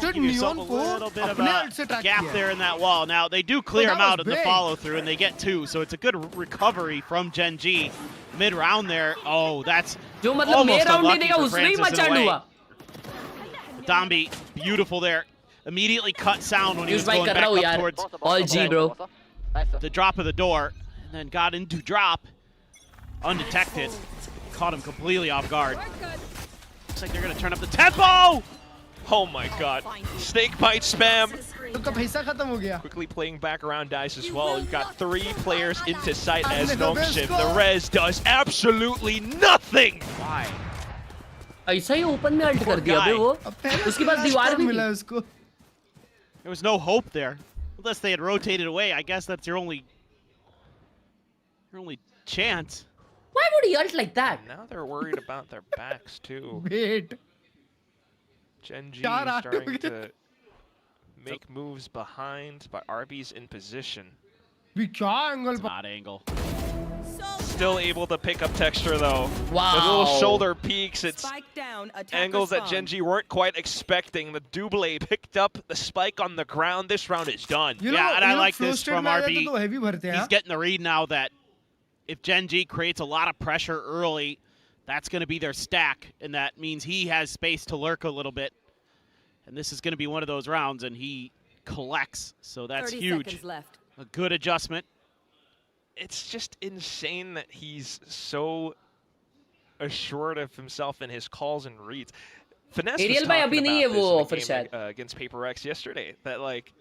Give yourself a little bit of a gap there in that wall. Now, they do clear him out in the follow-through, and they get 2, so it's a good recovery from Gen.G mid-round there. Oh, that's almost unlucky for Francis in a way. Dombi, beautiful there. Immediately cut sound when he was going back up towards all G, bro. The drop of the door, and then got into drop, undetected. Caught him completely off guard. Looks like they're gonna turn up the tempo! Oh my god. Snake bite spam. Quickly playing back around dice as well. We've got 3 players into sight as Nongshim. The res does absolutely nothing! Why? ऐसा ही open में alt कर दिया बे वो उसके बाद दीवार भी मिला उसको. There was no hope there. Unless they had rotated away, I guess that's your only chance. Why would he ult like that? Now they're worried about their backs too. Wait. Gen.G starting to make moves behind, but RB's in position. Odd angle. Still able to pick up Texture though. Wow. The little shoulder peaks. It's angles that Gen.G weren't quite expecting. The double picked up the spike on the ground. This round is done. And I like this from RB. He's getting the read now that if Gen G creates a lot of pressure early, that's going to be their stack, and that means he has space to lurk a little bit. And this is going to be one of those rounds, and he collects, so that's 30 huge. seconds left. A good adjustment. It's just insane that he's so assured of himself in his calls and reads. Finesse was talking about this in the game against Paper X yesterday, that like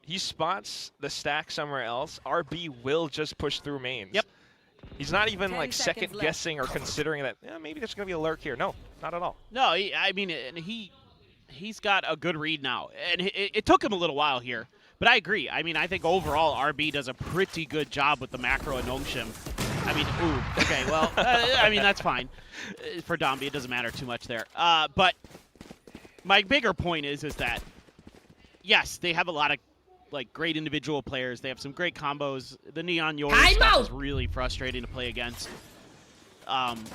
he spots the stack somewhere else, RB will just push through mains. Yep. He's not even like second guessing or considering that maybe there's gonna be a lurk here. No, not at all. No, I mean, he's got a good read now, and it took him a little while here, but I agree. I mean, I think overall RB does a pretty good job with the macro and Nongshim. I mean, ooh, okay, well, I mean, that's fine. For Dombi, it doesn't matter too much there. But my bigger point is that, yes, they have a lot of like great individual players. They have some great combos. The Neon Yori stuff is really frustrating to play against.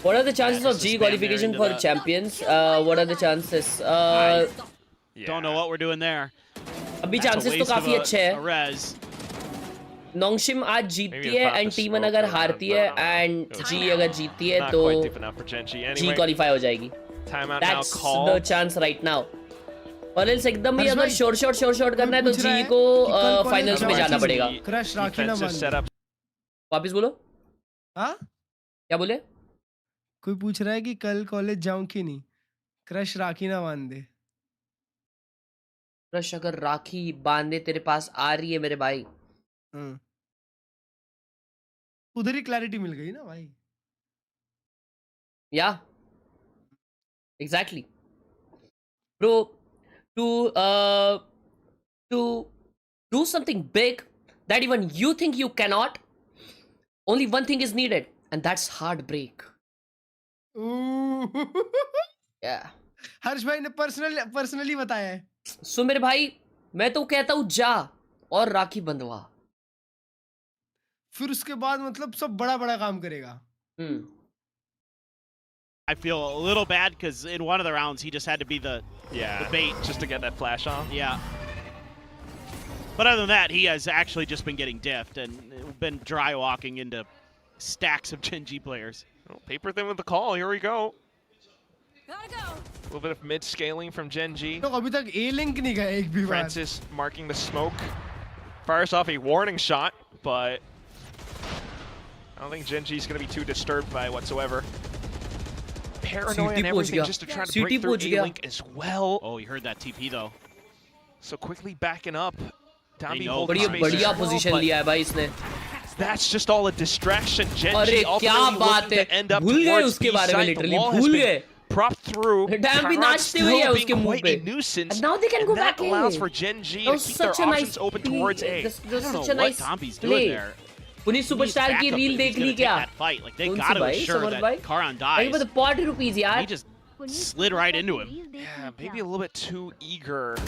What are the chances of G qualification for champions? What are the chances? Don't know what we're doing there. अभी chances तो काफी अच्छे हैं. नोंगशिम आज जीतती है and T1 अगर हारती है and G अगर जीतती है तो G qualify हो जाएगी. That's the chance right now. और else एकदम ही अगर शॉर्ट करना है तो G को फाइनल्स में जाना पड़ेगा. क्रश राखी ना बांध. वापस बोलो. हाँ? क्या बोले? कोई पूछ रहा है कि कल कॉलेज जाऊं कि नहीं. क्रश राखी ना बांध दे. क्रश अगर राखी बांधे तेरे पास आ रही है मेरे भाई. उधर ही क्लैरिटी मिल गई ना भाई. Yeah, exactly, bro. To do something big that even you think you cannot, only one thing is needed, and that's heartbreak. Yeah. हर्ष भाई ने पर्सनली बताया है. So मेरे भाई, मैं तो कहता हूँ जा और राखी बंधवा. फिर उसके बाद मतलब सब बड़ा काम करेगा. I feel a little bad because in one of the rounds he just had to be the bait just to get that flash on. Yeah. But other than that, he has actually just been getting diffed and been dry walking into stacks of Gen G players. Well, Paper them with the call. Here we go. Gotta go. A little bit of mid scaling from Gen G. तो अभी तक A link नहीं गया एक भी बार. Francis marking the smoke, fires off a warning shot, but I don't think Gen G is going to be too disturbed by it whatsoever. Paranoia and everything just to try to break through A-Link as well. Oh, you heard that TP though. So quickly backing up. बढ़िया position लिया है भाई इसने. That's just all a distraction. Gen G ultimately looking to end up towards B side. The wall has been propped through. Khelraay still being quite a nuisance. And now they can go back in. That allows for Gen G to keep their options open towards A. That's such a nice play. Puneet superstar की reel देख ली क्या? Like they got to ensure that Karan dies. But the ₹40 यार. He just slid right into him. Yeah, maybe a little bit too eager.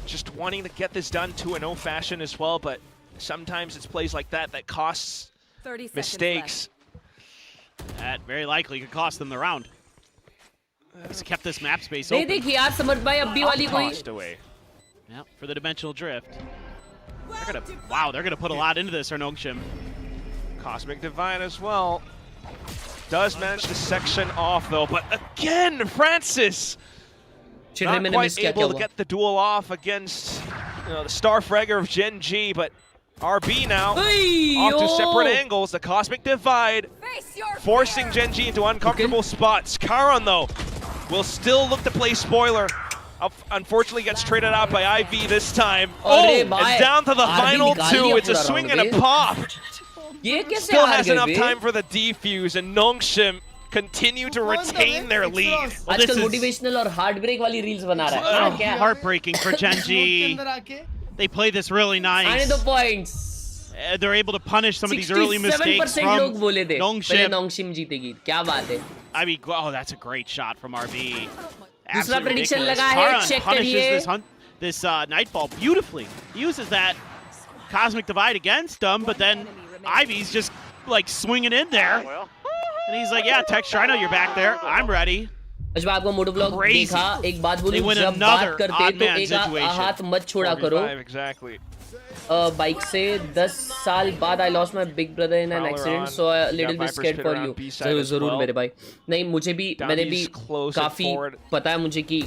Just wanting to get this done 2-0 fashion as well, but sometimes it's plays like that that costs mistakes. That very likely could cost them the round. He's kept this map space open. नहीं देखिए यार समझ भाई अब भी वाली कोई. Yeah, for the dimensional drift. They're gonna put a lot into this, Nongshim. Cosmic Divine as well. Does manage to section off though, but again, Francis not quite able to get the duel off against the star fragger of Gen G, but RB now off to separate angles. The Cosmic Divide forcing Gen G into uncomfortable spots. Karan though will still look to play spoiler. Unfortunately gets traded out by IV this time. And down to the final two. It's a swing and a pop. Still has enough time for the defuse, and Nongshim continue to retain their lead. Well, this is motivational or heartbreak wali reels bana raha hai. Heartbreaking for Gen G. They play this really nice. And the points. They're able to punish some of these early mistakes from Nongshim. Nongshim जीतेगी. क्या बात है? I mean, oh, that's a great shot from RB. दूसरा prediction लगा है, check करिए. This Nightfall beautifully. He uses that Cosmic Divide against him, but then Ivy's just like swinging in there. And he's like, yeah, Texture, I know you're back there. I'm ready. जब आपको मोटो blog देखा, एक बात बोलूं, जब बात करते तो एक हाथ मत छोड़ा करो। बाइक से 10 साल बाद I lost my big brother in an accident, so a little bit scared for you. जरूर मेरे भाई, नहीं मुझे भी, मैंने भी काफी पता है मुझे कि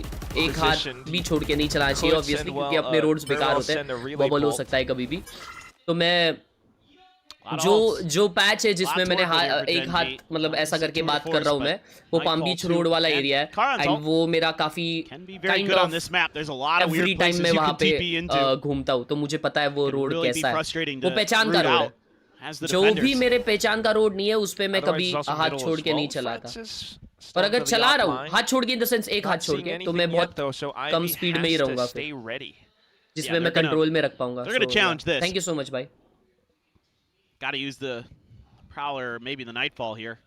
एक हाथ भी छोड़ के नहीं चलाना चाहिए ऑब्वियसली, क्योंकि अपने रोड्स बेकार होते हैं, बबल हो सकता है कभी भी। तो मैं जो पैच है जिसमें मैंने एक हाथ मतलब ऐसा करके बात कर रहा हूँ मैं, वो पाम बीच रोड वाला एरिया है, एंड वो मेरा काफी काइंड ऑफ एवरी टाइम मैं वहाँ पे घूमता हूँ, तो मुझे पता है वो रोड कैसा है, वो पहचान का रोड है। जो भी मेरे पहचान का रोड नहीं है उस पे मैं कभी हाथ छोड़ के नहीं चलाता, और अगर चला रहा हूँ हाथ छोड़ के, इन द सेंस एक हाथ छोड़ के, तो मैं बहुत कम स्पीड में ही रहूंगा फिर, जिसमें मैं कंट्रोल में रख पाऊंगा। थैंक यू सो मच भाई। Got to use the Prowler or maybe the Nightfall here.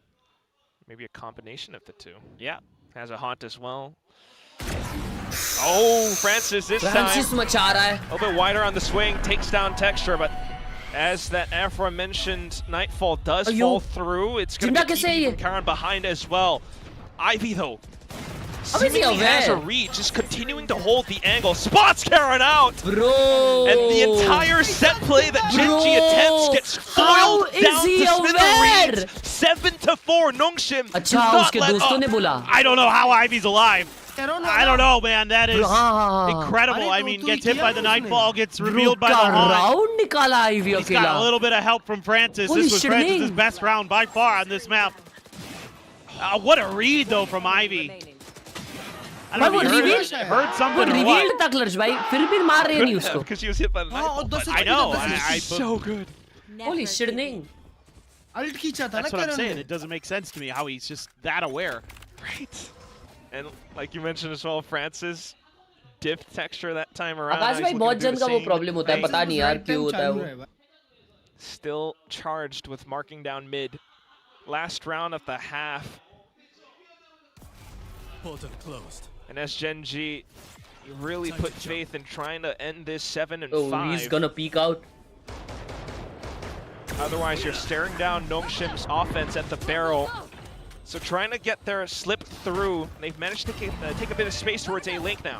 Maybe a combination of the two. Yeah. Has a haunt as well. Oh, Francis this Francis time. मचा रहा है. A little bit wider on the swing, takes down Texture, but as that aforementioned Nightfall does fall through, it's going to be keeping Karen behind as well. Ivy though, seemingly has a read, just continuing to hold the angle, spots Karen out! Bro! And the entire set play that Genji attempts gets foiled down to smithereens. 7-4, Nongshim does not let up. I don't know how Ivy's alive. I don't know, man. That is incredible. I mean, gets hit by the Nightfall, gets revealed by the Haunt. He's got a little bit of help from Francis. This was Francis' best round by far on this map. What a read, though, from Ivy. I don't know if you heard something or what. था क्लर्च भाई, फिर भी मार रहे नहीं उसको। Because she was hit by the Nightfall. I know. It's so good. Holy shit, नहीं। Ult खींचा था ना That's what I'm saying. It doesn't make sense to me how he's just that aware. Right. And like you mentioned as well, Francis dipped Texture that time around. आकाश भाई बहुत जन का वो problem होता है, पता नहीं यार क्यों होता है वो। Still charged with marking down mid. Last round of the half. Portal closed. And as Genji really put faith in trying to end this 7-5. Oh, he's gonna peek out. Otherwise, you're staring down Nongshim's offense at the barrel. So trying to get their slip through. They've managed to take a bit of space towards A-Link now.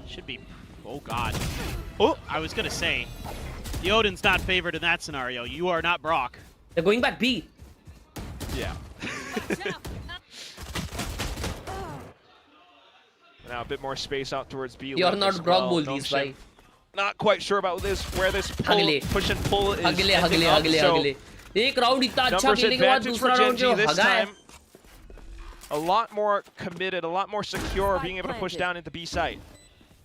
Should be, oh God. Oh, I was gonna say, the Odin's not favored in that scenario. You are not Brock. They're going back B. Yeah. Now a bit more space out towards B. You're not Brock Buldies, bhai. Not quite sure about this, where this push and pull is. Agile. एक round इतना अच्छा खेलने के बाद दूसरा round जो हगा है. A lot more committed, a lot more secure, being able to push down into B side.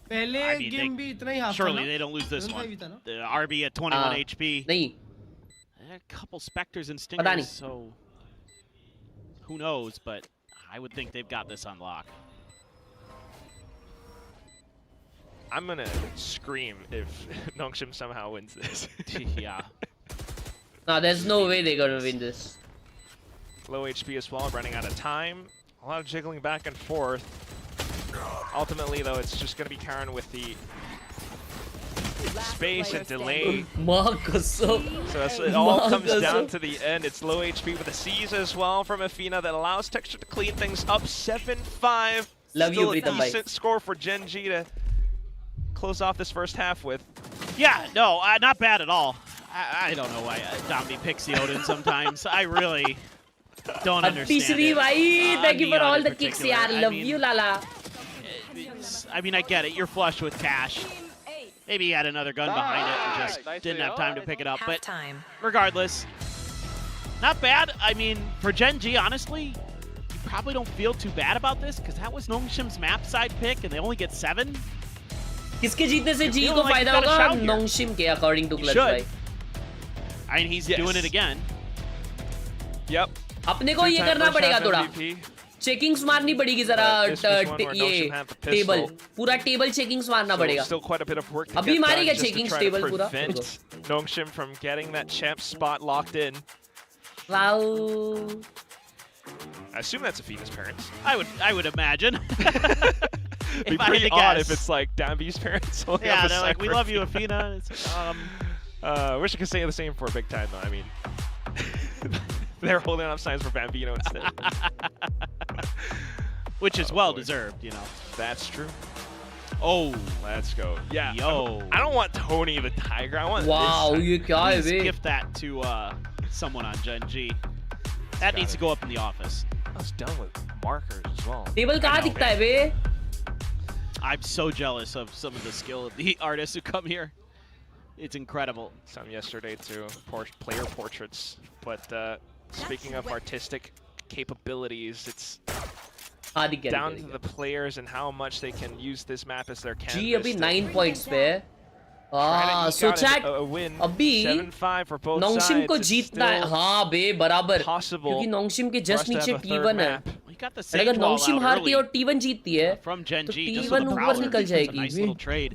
पहले गेम भी इतना ही हाफ था. Surely they don't lose this one. The RB at 21 HP. नहीं. A couple Spectres and Stingers, so who knows? But I would think they've got this on lock. I'm gonna scream if Nongshim somehow wins this. Yeah. No, there's no way they're gonna win this. Low HP as well, running out of time. A lot of jiggling back and forth. Ultimately, though, it's just gonna be Karen with the space and delay. So it all comes down to the end. It's low HP with the C's as well from Athena that allows Texture to clean things up. 7-5. Love Still you, a decent score for Genji to close off this first half with. Yeah, no, not bad at all. I don't know why Domby picks the Odin sometimes. I really don't understand it. Thank you for all the kicks, yaar. Love you, Lala. I mean, I get it. You're flush with cash. Maybe he had another gun behind it and just didn't have time to pick it up. But regardless, not bad. I mean, for Genji, honestly, you probably don't feel too bad about this because that was Nongshim's map side pick and they only get 7. किसके जीतने से जी को फायदा होगा? नोंगशिम के, according to Clutch भाई. I mean, he's doing it again. Yep. अपने को ये करना पड़ेगा थोड़ा. चेकिंग्स मारनी पड़ेगी जरा ये टेबल. पूरा टेबल चेकिंग्स मारना पड़ेगा. अभी मारेगा चेकिंग्स टेबल पूरा. Nongshim from getting that champ spot locked in. Wow. I assume that's Athena's parents. I would imagine. It'd be pretty odd if it's like Dambi's parents. Yeah, they're like, we love you, Athena. Wish I could say the same for Big Time, though. I mean, they're holding up signs for Bambino instead. which is well deserved, you know. That's true. Oh, let's go. Yeah. Yo. I don't want Tony the Tiger. I want wow, this. ये क्या है बे? Gift that to someone on Gen G. That needs to go up in the office. I was done with markers as well. Table कहाँ दिखता है बे? I'm so jealous of some of the skill of the artists who come here. It's incredible. Some yesterday too, player portraits. But speaking of artistic capabilities, it's down to the players and how much they can use this map as their canvas. जी अभी 9 points पे है. सोचा अभी नोंगशिम को जीतना है. हाँ बे बराबर. क्योंकि नोंगशिम के जस्ट नीचे T1 है. अगर नोंगशिम हारती है और T1 जीतती है, तो T1 ऊपर निकल जाएगी.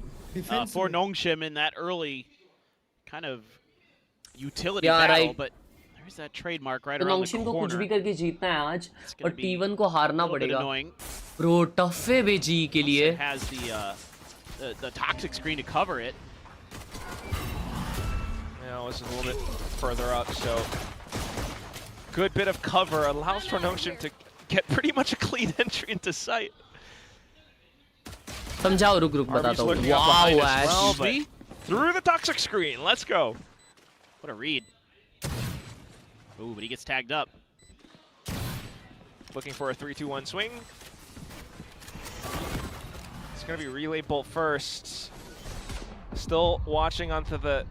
For Nongshim in that early kind of utility battle, but there's that trademark right around the corner. नोंगशिम को कुछ भी करके जीतना है आज और T1 को हारना पड़ेगा. Bro, tough है बे जी के लिए. Has the toxic screen to cover it. Yeah, it was a little bit further up, so good bit of cover allows for Nongshim to get pretty much a clean entry into sight. समझाओ रुक बताता हूँ. Wow, Ash. Through the toxic screen. Let's go. What a read. Ooh, but he gets tagged up. Looking for a 3-2-1 swing. It's going to be relay bolt first. Still watching onto the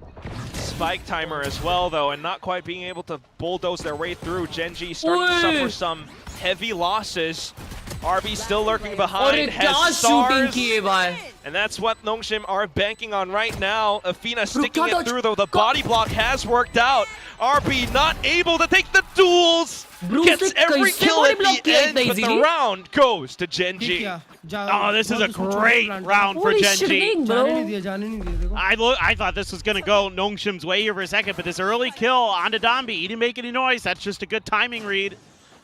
spike timer as well, though, and not quite being able to bulldoze their way through. Gen G starting to suffer some heavy losses. RB still lurking behind, has stars, and that's what Nongshim are banking on right now. Afina sticking it through, though the body block has worked out. RB not able to take the duels, gets every kill at the end, but the round goes to Gen G. Oh, this is a great round for Gen G. I thought this was going to go Nongshim's way here for a second, but this early kill onto Dombi, he didn't make any noise. That's just a good timing read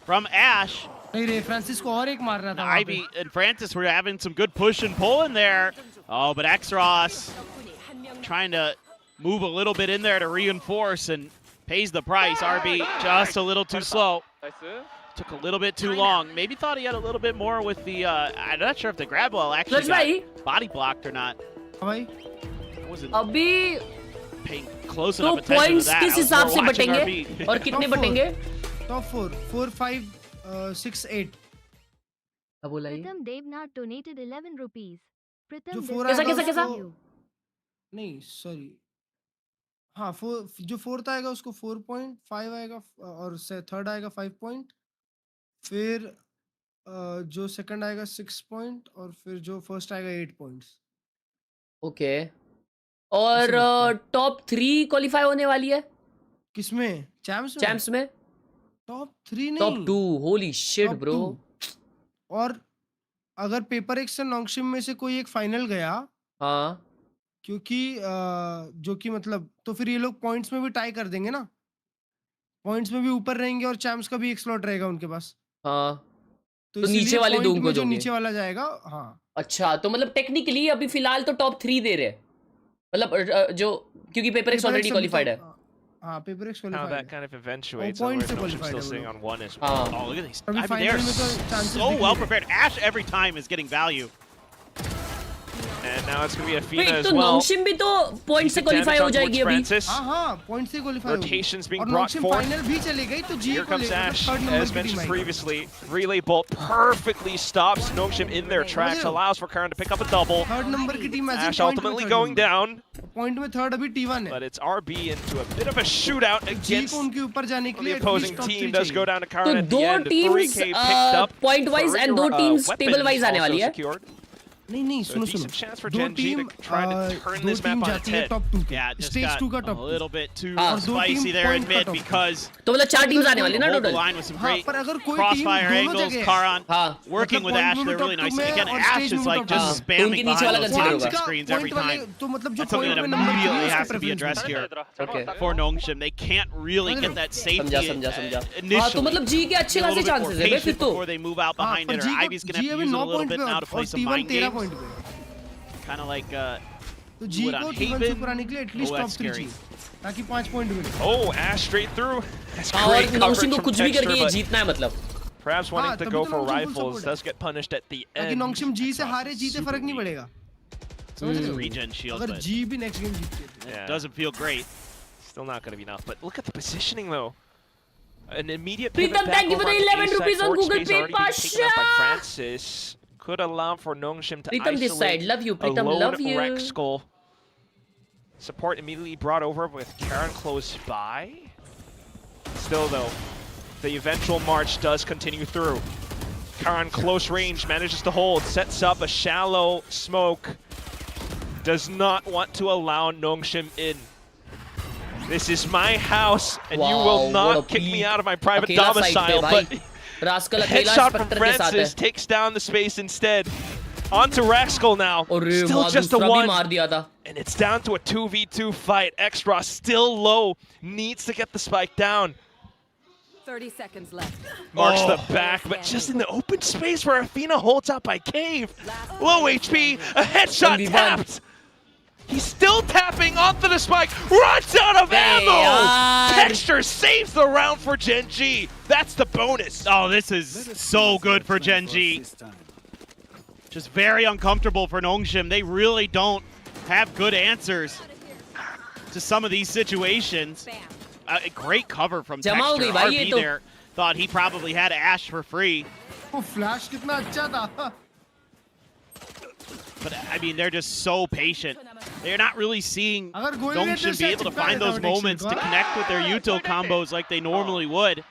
from Ash. Ivy and Francis were having some good push and pull in there. Oh, but Xros trying to move a little bit in there to reinforce and pays the price. RB just a little too slow. Took a little bit too long. Maybe thought he had a little bit more with the, I'm not sure if the grab wall actually got body blocked or not. I wasn't paying close enough attention to that. किस हिसाब से बटेंगे और कितने बटेंगे? Top 4, 5, 6, 8. Pritam Devnath donated 11 rupees. Pritam कैसा? नहीं, sorry. हाँ, जो fourth आएगा उसको 4.5 आएगा और third आएगा 5 point. फिर जो second आएगा 6 point और फिर जो first आएगा 8 points. Okay. और top 3 qualify होने वाली है? किसमें? Champs में? Top 3 नहीं. Top 2. Holy shit, bro. और अगर पेपर एक्स से नोंगशिम में से कोई एक फाइनल गया, हाँ, क्योंकि जो कि मतलब तो फिर ये लोग पॉइंट्स में भी टाई कर देंगे ना, पॉइंट्स में भी ऊपर रहेंगे और चैम्प्स का भी एक स्लॉट रहेगा उनके पास. हाँ, तो नीचे वाले दो को जो नीचे वाला जाएगा. हाँ, अच्छा, तो मतलब टेक्निकली अभी फिलहाल तो टॉप 3 दे रहे हैं, मतलब जो क्योंकि पेपर एक्स ऑलरेडी क्वालिफाइड है. हाँ, paper x How qualified. that kind of eventuates. Points still sitting on 1 as well. Oh, look at these. I mean, they're so well prepared. Ash every time is getting value. And now it's going to be Afina Wait, as तो well. नोंगशिम भी तो point से qualify हो जाएगी अभी. हाँ, point से qualify होगी. Rotations being brought forth. Final भी चले गई तो जी Here comes Ash, as mentioned previously. Relay bolt perfectly stops Nongshim in their tracks, allows for Karan to pick up a double. Third number की team Ash ultimately going down. Point में third अभी T1 है. But it's RB into a bit of a shootout against उनके ऊपर जाने के लिए the opposing team. Does go down to Karan at the दो end. Teams 3K picked up. Point wise and दो टीम्स टेबल वाइज आने वाली है. नहीं, सुनो. दो टीम जाती है टॉप 2 के. स्टेज 2 का top. A little bit too spicy there in mid because तो मतलब 4 टीम्स आने वाली ना टोटल. पर अगर कोई crossfire angles, Karan working with Ash, they're really nice. Again, Ash is like just spamming behind those screens every time. तो मतलब जो That's something that immediately has to be addressed here. Okay. For Nongshim, they can't really get that safety initially. हाँ, तो मतलब जी के अच्छे खासे chances है फिर तो. Before they move out behind it, or Ivy's gonna have to use it a little bit now to play some mind games. Kind of like तो जी को T1 से ऊपर आने के लिए एटलीस्ट टॉप 3 चाहिए ताकि 5 पॉइंट मिले. Oh, Ash straight through. That's और great नोंगशिम coverage को from कुछ भी करके ये Texture, जीतना है मतलब. Perhaps wanting to तभी go तो for Nongshim full rifles support does get punished at the ताकि end. नोंगशिम जी से हारे जीते फर्क नहीं पड़ेगा समझ रहे हो Regen shield, अगर but जी भी नेक्स्ट गेम जीतती है Yeah. doesn't feel great. Still not going to be enough. But look at the positioning, though. An immediate Pritam, pivot back thank you over for the on 11 A side. rupees on Forward Google space Pay, already being taken up by Pasha. Francis. Could allow for Nongshim to Pritam this isolate side. Love you, a Pritam. lone Love you. Rex Skull. Support immediately brought over with Karen close by. Still, though, the eventual march does continue through. Karen close range manages to hold, sets up a shallow smoke. Does not want to allow Nongshim in. This is my house, and you will not kick me out of my private domicile. But headshot from Francis takes down the space instead. On to Raxkull now. Still just a 1. And it's down to a 2v2 fight. Extra still low. Needs to get the spike down. 30 seconds left. Marks the back, but just in the open space where Athena holds out by Cave. Low HP, a headshot tapped. He's still tapping onto the spike, runs out of ammo! Texture saves the round for Gen G. That's the bonus. Oh, this is so good for Gen G. Just very uncomfortable for Nongshim. They really don't have good answers to some of these situations. A great cover from Texture. RB there thought he probably had Ash for free. वो flash कितना अच्छा था But I mean, they're just so patient. They're not really seeing Nongshim be able to find those moments to connect with their util combos like they normally would.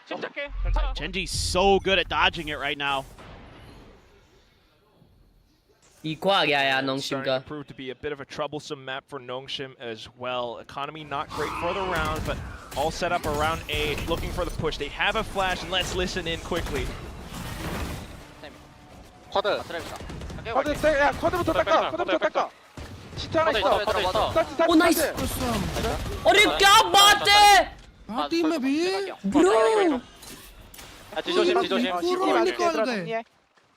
Gen G's so good at dodging it right now. Eco आ गया यार Nongshim का. Proved to be a bit of a troublesome map for Nongshim as well. Economy not great for the round, but all set up around A, looking for the push. They have a flash, and let's listen in quickly. 쿼드. 야, 쿼드부터 닦아. 쿼드부터 닦아. 시트 하나 있어. O nice. अरे क्या बात है? हाँ team में भी Bro. 뒤조심. पूरा निकल गए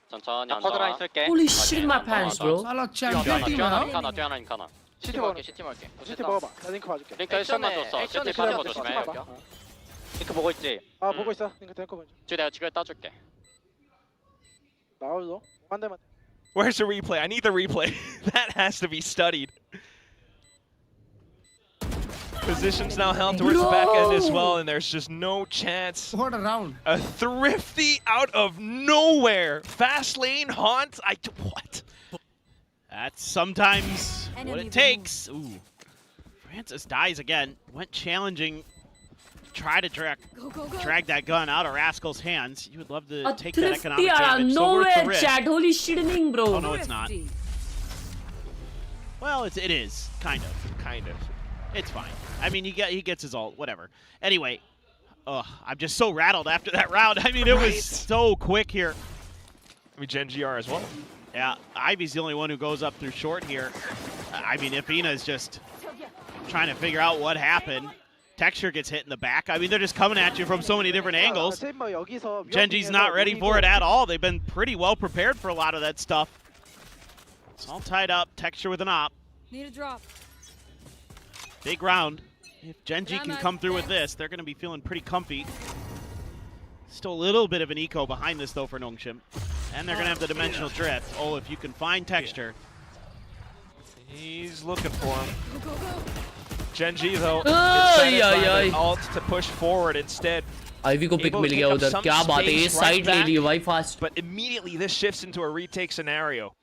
천천히 쿼드 라인 쓸게. Holy shit in my pants, bro. साला चैंपियन टीम है 뛰어나 인카나. 시티 먹을게. 시티 먹어봐. 나 링크 봐줄게. 링크 액션만 줬어. 시티 빠진 거 조심해. 링크 보고 있지? 아 보고 있어. 링크 탱커 먼저. 지금 내가 지금 따줄게. 나와줘. 한 대만. Where's the replay? I need the replay. That has to be studied. Positions now held towards the back end as well, and there's just no chance. What a round. A thrifty out of nowhere. Fast lane haunt. What? That's sometimes what it takes. Ooh. Francis dies again. Went challenging. Try to drag that gun out of Rascal's hands. You would love to take that economic damage. So worth the risk. Chat. Holy shitting, bro. Oh no, it's not. Well, it is kind of. It's fine. I mean, he gets his ult, whatever. Anyway, I'm just so rattled after that round. I mean, it was so quick here. I mean, Gen GR as well. Yeah, Ivy's the only one who goes up through short here. I mean, Athena is just trying to figure out what happened. Texture gets hit in the back. I mean, they're just coming at you from so many different angles. Gen G's not ready for it at all. They've been pretty well prepared for a lot of that stuff. It's all tied up. Texture with an op. Need a drop. Big round. If Gen G can come through with this, they're going to be feeling pretty comfy. Still a little bit of an eco behind this, though, for Nongshim. And they're going to have the dimensional drift. Oh, if you can find Texture. He's looking for him. Gen G, though, is ult to push forward instead. Ivy को pick मिल गया उधर. क्या बात है? ये side ले ली भाई fast. But immediately this shifts into a retake scenario.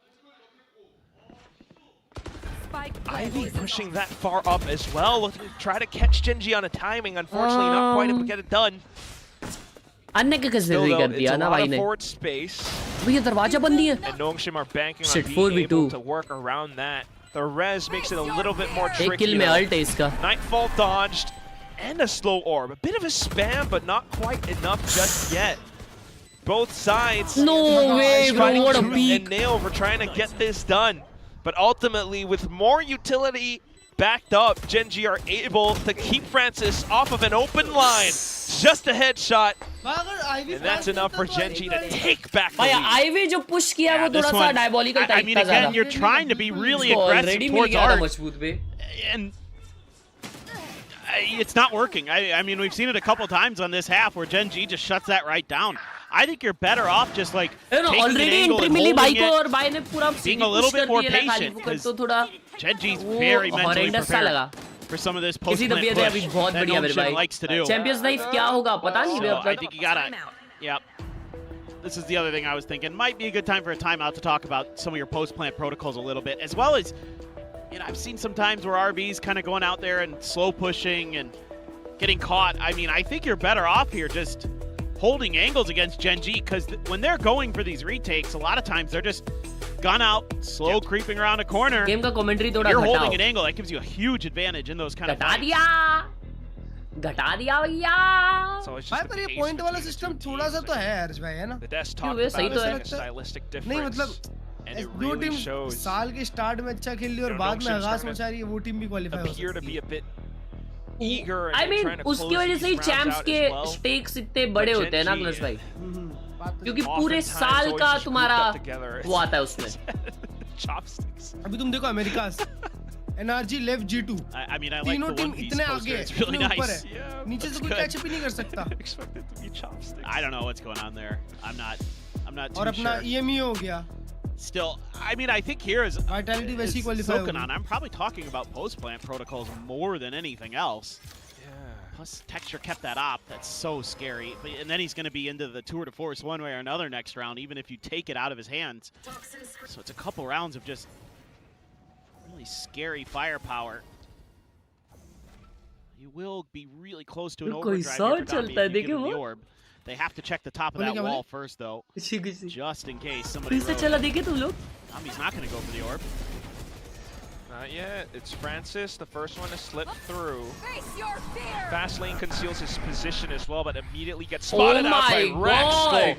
Ivy pushing that far up as well, looking to try to catch Gen G on a timing. Unfortunately, not quite able to get it done. अन्य का कैसे कर दिया ना भाई ने? Forward space. भैया दरवाजा बंद नहीं है. And Nongshim are banking on being able to work around that. The res makes it a little bit more tricky. एक kill में ult है इसका. Nightfall dodged and a slow orb. A bit of a spam, but not quite enough just yet. Both sides. No way, bro! What a peak. And nail for trying to get this done. But ultimately, with more utility backed up, Gen G are able to keep Francis off of an open line. Just a headshot. And that's enough for Gen G to take back the lead. Ivy जो push किया वो थोड़ा सा diabolical type I mean, again, you're trying to be really aggressive towards Art. And it's not working. I mean, we've seen it a couple times on this half where Gen G just shuts that right down. I think you're better off just like taking an already angle entry and मिली भाई holding को it, और भाई ने पूरा being a little bit more patient, because तो थोड़ा Genji's very mentally horrendous सा लगा prepared for some of this किसी post-plant तबीयत है अभी push बहुत that बढ़िया मेरे Nongshim भाई likes to do. Champions knife क्या होगा पता नहीं So मेरे I think you gotta, yep. This is the other thing I was thinking. Might be a good time for a timeout to talk about some of your post-plant protocols a little bit, as well as, you know, I've seen some times where RB's kind of going out there and slow pushing and getting caught. I mean, I think you're better off here just holding angles against Genji, because when they're going for these retakes, a lot of times they're just gun out, slow creeping around a corner. Game का commentary थोड़ा You're घटाओ holding an angle. That gives you a huge advantage in those kind of घटा fights. दिया भैया भाई पर ये point वाला सिस्टम थोड़ा सा तो है हर्ष भाई, है ना? क्यों वे सही तो है नहीं मतलब दो टीम साल के स्टार्ट में अच्छा खेल रही और बाद में आगाज मचा रही है, वो टीम भी क्वालीफाई हो सकती है। I mean, उसकी वजह से ही चैंप्स के स्टेक्स इतने बड़े होते हैं ना क्लस भाई, क्योंकि पूरे साल का तुम्हारा वो आता है उसमें। अभी तुम देखो अमेरिका NRG लेफ्ट G2 तीनों टीम इतने आगे हैं, इतने ऊपर है, नीचे से कोई कैचअप ही नहीं कर सकता। I don't know what's going on there. I'm not too और अपना sure. EME हो गया। Still, I mean, I think here is Vitality वैसी qualify Silken होगी। on. I'm probably talking about post-plant protocols more than anything else. Plus, Texture kept that op. That's so scary. And then he's going to be into the tour de force one way or another next round, even if you take it out of his hands. So it's a couple rounds of just really scary firepower. You will be really close to an overdrive here for Dami if you give him the orb. They have to check the top of that wall first, though, just in case somebody rogue. Dami's not going to go for the orb. Not yet. It's Francis, the first one to slip through. Fast lane conceals his position as well, but immediately gets spotted out by Raxco.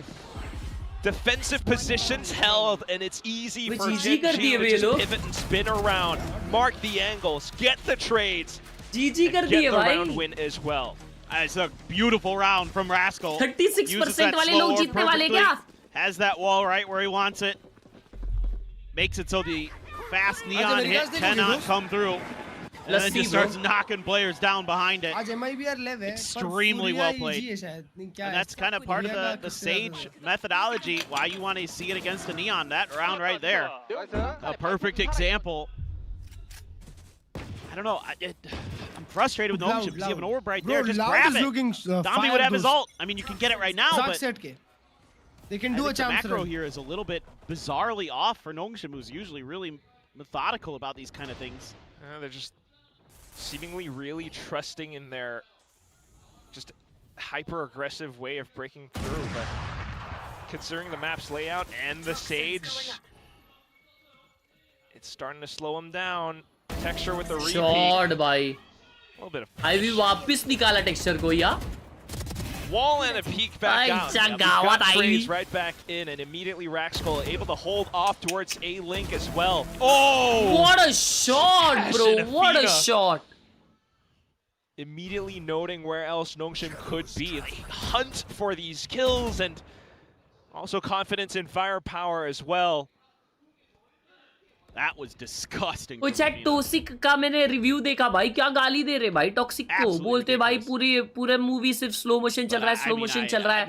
Defensive positions held, and it's easy for Genji to just pivot and spin around, mark the angles, get the trades, and get the round win as well. It's a beautiful round from Rascal. 36% वाले लोग जीतने वाले क्या? Has that wall right where he wants it. Makes it so the fast neon hit cannot come through. And then just starts knocking players down behind it. Extremely well played. And that's kind of part of the Sage methodology, why you want to see it against the Neon. That round right there. A perfect example. I don't know. I'm frustrated with Nongshim because you have an orb right there. Just grab it. Dami would have his ult. I mean, you can get it right now, but they can do a the macro here is a little bit bizarrely off for Nongshim, who's usually really methodical about these kind of things. They're just seemingly really trusting in their just hyper-aggressive way of breaking through, but considering the map's layout and the Sage, it's starting to slow him down. Texture with the repeat. Shot भाई. A little bit of अभी वापस निकाला texture को या. Wall and a peek back out. Got trades right back in, and immediately Raxco able to hold off towards A Link as well. Oh! What a shot, bro! What a shot! Immediately noting where else Nongshim could be. They hunt for these kills, and also confidence in firepower as well. That was disgusting. वो chat toxic का मैंने review देखा भाई, क्या गाली दे रहे भाई toxic को, बोलते भाई पूरे मूवी सिर्फ स्लो मोशन चल रहा है, स्लो मोशन चल रहा है,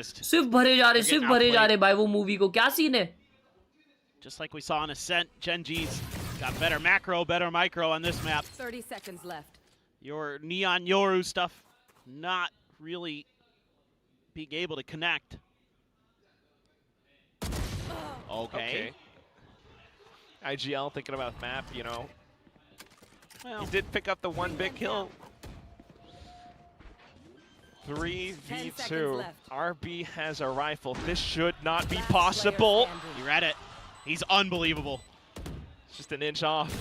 सिर्फ भरे जा रहे भाई वो मूवी को, क्या सीन है? Just like we saw on Ascent, Genji's got better macro, better micro on this map. 30 seconds left. Your Neon Yoru stuff not really being able to connect. Okay. IGL thinking about map, you know. Well, he did pick up the one big kill. 3v2. RB has a rifle. This should not be possible. He read it. He's unbelievable. Just an inch off.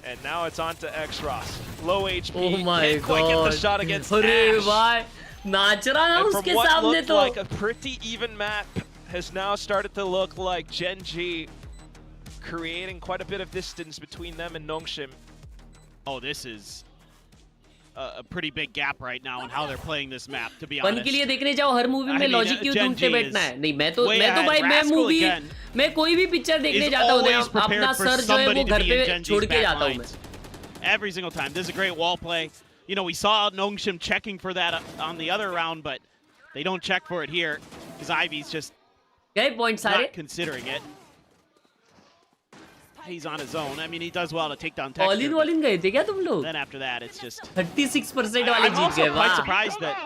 And now it's on to X-Ross. Low HP. Oh my Can't quite get the shot against Ash. And from what looked like a pretty even map has now started to look like Genji creating quite a bit of distance between them and Nongshim. Oh, this is a pretty big gap right now in how they're playing this map, to be honest. बन के लिए देखने जाओ, हर movie में logic क्यों ढूंढते बैठना है? नहीं, मैं तो भाई मैं कोई भी पिक्चर देखने जाता हूँ ना, अपना सर जो है वो घर पे छोड़ के जाता हूँ मैं. Every single time. This is a great wall play. You know, we saw Nongshim checking for that on the other round, but They don't check for it here because Ivy's just points not considering it. He's on his own. I mean, he does well to take down Texture. All in गए थे क्या तुम लोग? Then after that, it's just 36% वाले जीत गए. I'm quite surprised that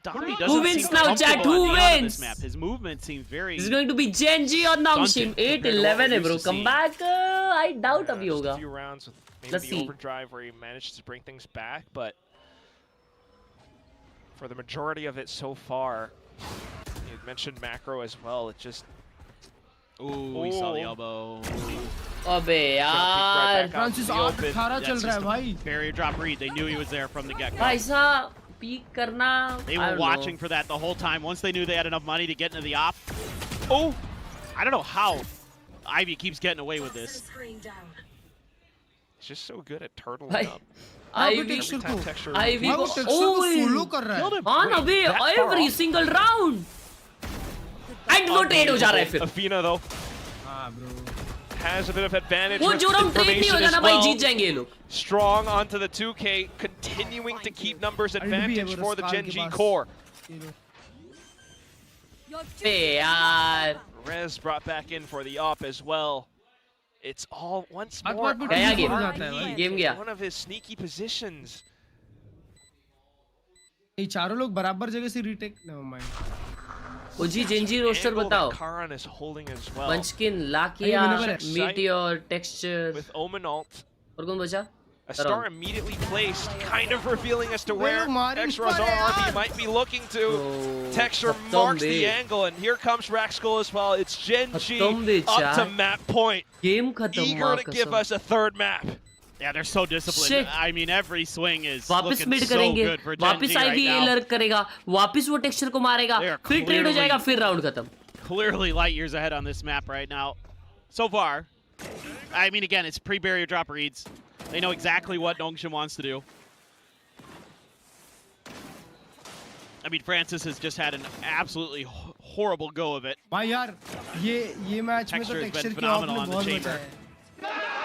Donby doesn't Who wins seem now, chat? comfortable Who on the end of wins? this map. His movement seems very. This is going to be Genji or Nongshim. 8-11 है bro. Comeback I doubt अभी होगा. A few rounds with maybe Let's the see. overdrive where he managed to bring things back, but for the majority of it so far, you mentioned macro as well. It just. Ooh, we saw the elbow. अबे यार. Francis 8-18 चल रहा है भाई. Barrier drop read. They knew he was there from the get-go. भाई साहब peek करना. They were watching for that the whole time. Once they knew they had enough money to get into the op. Oh, I don't know how Ivy keeps getting away with this. He's just so good at turtling up. Ivy को follow कर रहा है. हाँ ना बे every single round. And वो trade हो जा रहा है फिर. Athena though. हाँ bro. Has a bit of advantage वो with जो हम trade नहीं हो information जाना as भाई well. जीत जाएंगे ये लोग. Strong onto the 2K, continuing to keep numbers advantage for the Gen G core. बे यार. Rez brought back in for the op as well. It's all once more गया game गया. one of his sneaky positions. ये चारों लोग बराबर जगह से retake. Never mind. ओजी Gen Z roster बताओ. Karan is holding as well. Munchkin, Lakia, Meteor, Texture. With Omen ult. और कौन बचा? A star immediately placed, kind of revealing as to where X-Raz RB might be looking to. Texture marks the angle, and here comes Raxkull as well. It's Gen G up to map point. Eager to give us a third map. Yeah, they're so disciplined. I mean, every swing is वापिस looking mid so करेंगे. good for Gen G वापिस right ivy now. Lurk करेगा. वापिस वो texture को मारेगा. फिर trade हो जाएगा. फिर राउंड खत्म. Clearly light years ahead on this map right now. So far, I mean, again, it's pre-barrier drop reads. They know exactly what Nongshim wants to do. I mean, Francis has just had an absolutely horrible go of it. भाई यार ये match में तो Texture has texture been की phenomenal आपने on the बहुत chamber. बचा है.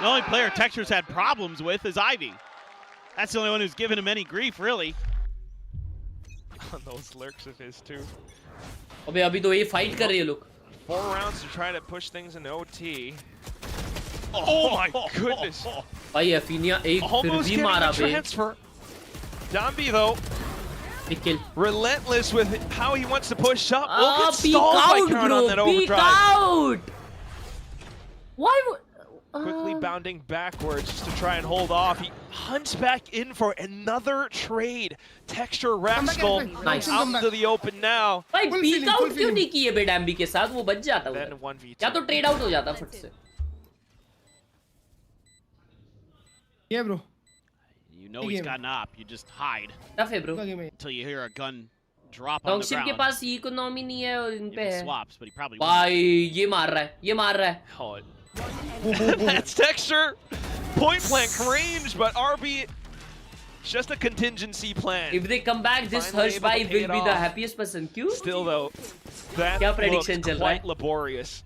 The only player Texture's had problems with is Ivy. That's the only one who's given him any grief, really. On those lurks of his too. अबे अभी तो ये fight कर रही है लोग. 4 rounds to try to push things into OT. Oh my goodness. भाई अफीनिया एक फिर भी मारा बे. Donby though. Big kill. Relentless with how he wants to push up. Peek out, bro. Peek out. Why would... Quickly bounding backwards just to try and hold off. He hunts back in for another trade. Texture Raxkull out into the open now. भाई peek out क्यों नहीं किए बे डैम्बी के साथ? वो बच जाता Then उधर. 1v2. या तो ट्रेड आउट हो जाता फट से. Yeah, bro. You know he's got an op. You just hide. Tough है bro. Until you hear a gun drop on the Nongshim के ground. पास इकोनॉमी नहीं है और इन पे है. Swaps, but he probably भाई ये मार रहा है. ये मार रहा है. Oh, that's Texture. Point blank range, but RB just a contingency plan. If they come back, this Harsh Bhai will be the happiest person. क्यों? Still though, that क्या prediction चल looks रहा है? quite laborious.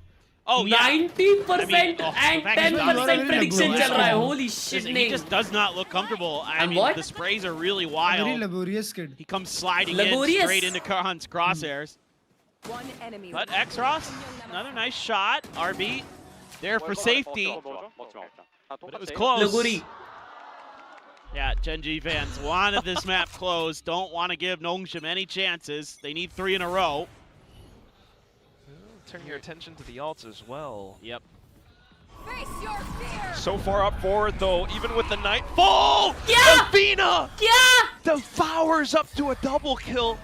Oh, yeah. 90% and 10% prediction चल रहा है. Holy shit, He just does not look comfortable. I mean, what? the sprays are really wild. Very laborious kid. He comes sliding Laborious. in straight into Karan's crosshairs. One enemy. But X-Ross, another nice shot. RB there for safety. But it was close. Laguri. Yeah, Gen G fans wanted this map closed. Don't want to give Nongshim any chances. They need 3 in a row. Turn your attention to the ults as well. Yep. Face your fear. So far up forward though, even with the Nightfall! Yeah! Athena! Yeah! Devours up to a double kill.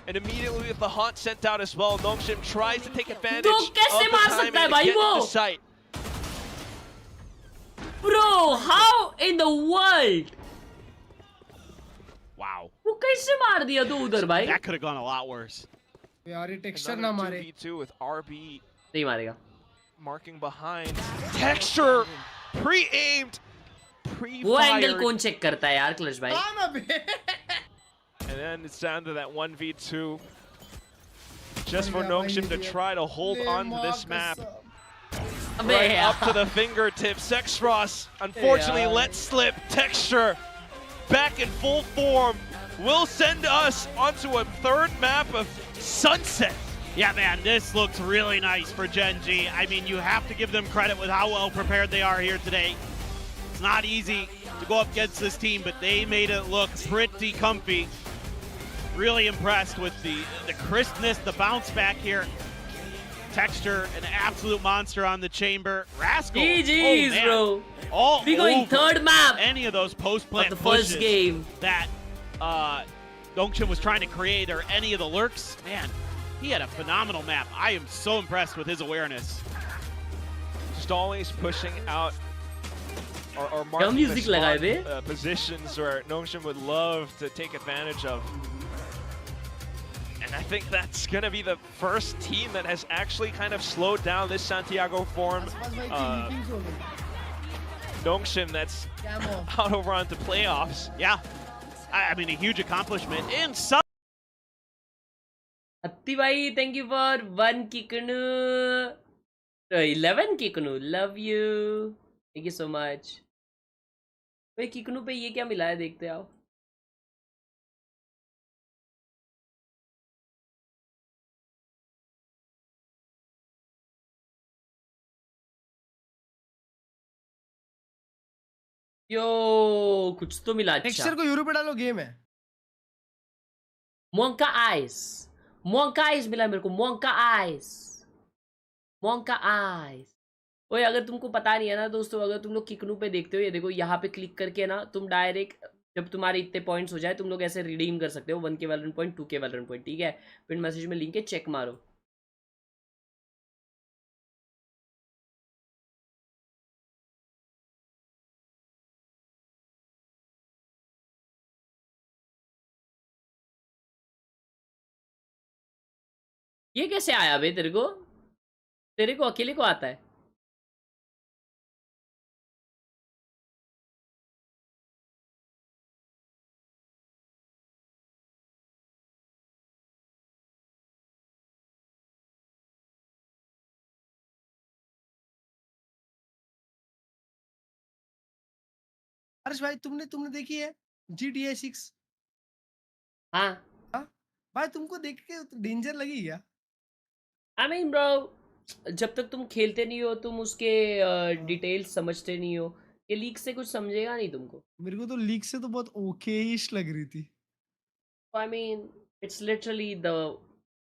And immediately with the haunt sent out as well, Nongshim tries to take advantage of the timing to get into sight. Bro, how in the world? Wow. वो कैसे मार दिया तू उधर भाई? That could have gone a lot worse. यार ये texture ना Another मारे. 2v2 with RB नहीं मारेगा. marking behind. Texture pre-aimed, वो एंगल pre-fired. कौन चेक करता है यार क्लच भाई? And then it's down to that 1v2. Just for Nongshim to try to hold on to this map. Right up to the fingertips. X-Ross unfortunately let slip. Texture back in full form. will send us onto a third map of Sunset. Yeah, man, this looks really nice for Gen G. I mean, you have to give them credit with how well prepared they are here today. It's not easy to go up against this team, but they made it look pretty comfy. Really impressed with the crispness, the bounce back here. Texture, an absolute monster on the chamber. Rascal. GG's, bro. All we going third map. Any of those post-plant the first game that Dongchen was trying to create, or any of the lurks, man, he had a phenomenal map. I am so impressed with his awareness. Just always pushing out or marking the spot, positions where Nongshim would love to take advantage of. And I think that's going to be the first team that has actually kind of slowed down this Santiago form. Nongshim that's out over onto playoffs. Yeah, I mean, a huge accomplishment in some. Atti bhai, thank you for 1 kikunu. 11 kikunu. Love you. Thank you so much. भाई किकनू पे ये क्या मिला है देखते आओ. यो कुछ तो मिला. टेक्सचर को यूरो पे डालो, गेम है. मोंका आइस मिला मेरे को. मोंका आइस. ओए अगर तुमको पता नहीं है ना दोस्तों, अगर तुम लोग किकनू पे देखते हो, ये देखो यहाँ पे क्लिक करके ना तुम डायरेक्ट जब तुम्हारे इतने पॉइंट्स हो जाए तुम लोग ऐसे रिडीम कर सकते हो 1 के वैलोरेंट पॉइंट, 2 के वैलोरेंट पॉइंट. ठीक है, पिन मैसेज में लिंक है, चेक मारो. ये कैसे आया बे तेरे को? तेरे को अकेले को आता है? हर्ष भाई, तुमने देखी है GTA 6? हाँ भाई, तुमको देख के डेंजर लगी क्या? I mean bro, जब तक तुम खेलते नहीं हो तुम उसके डिटेल्स समझते नहीं हो. ये लीक से कुछ समझेगा नहीं तुमको. मेरे को तो लीक से तो बहुत ओके-इश लग रही थी. I mean, it's literally the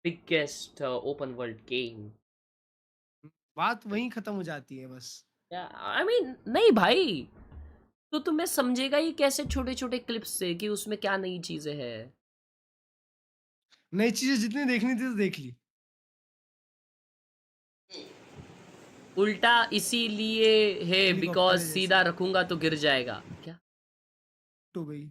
biggest open world game. बात वहीं खत्म हो जाती है बस. Yeah, I mean, नहीं भाई, तो तुम्हें समझेगा ही कैसे छोटे छोटे क्लिप्स से कि उसमें क्या नई चीजें हैं. नई चीजें जितनी देखनी थी तो देख ली. उल्टा इसीलिए है बिकॉज सीधा रखूंगा तो गिर जाएगा. क्या तो भाई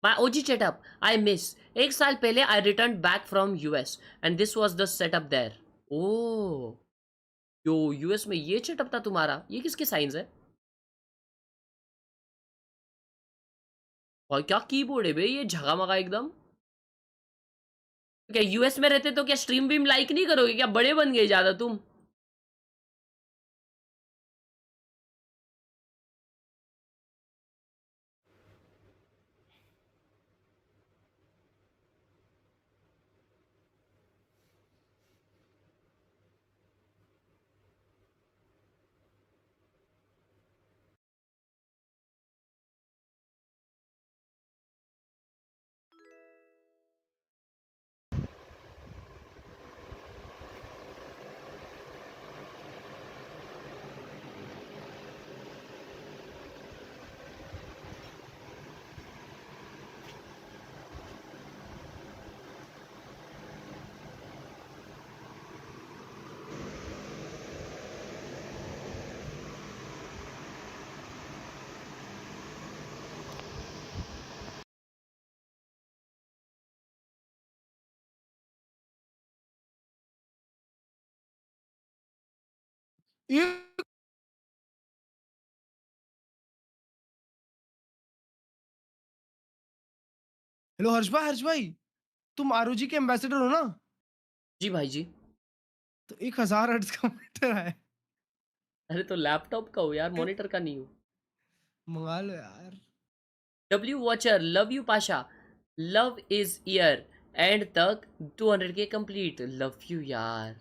My OG setup, I miss. 1 साल पहले I returned back from US and this was the setup there. Oh, yo US में ये सेटअप था तुम्हारा. ये किसके साइंस है? और क्या कीबोर्ड है बे, ये झगामगा एकदम. क्या US में रहते तो क्या स्ट्रीम बीम लाइक नहीं करोगे क्या? बड़े बन गए ज्यादा तुम. हेलो हर्ष भाई, तुम आरओजी के एम्बेसडर हो ना? जी भाई जी. तो 1000 हर्ट्ज का मॉनिटर है. अरे तो लैपटॉप का हो यार, मॉनिटर का नहीं हो. मंगा लो यार. W Watcher, love you Pasha. Love is here. And तक 200k कंप्लीट. लव यू यार.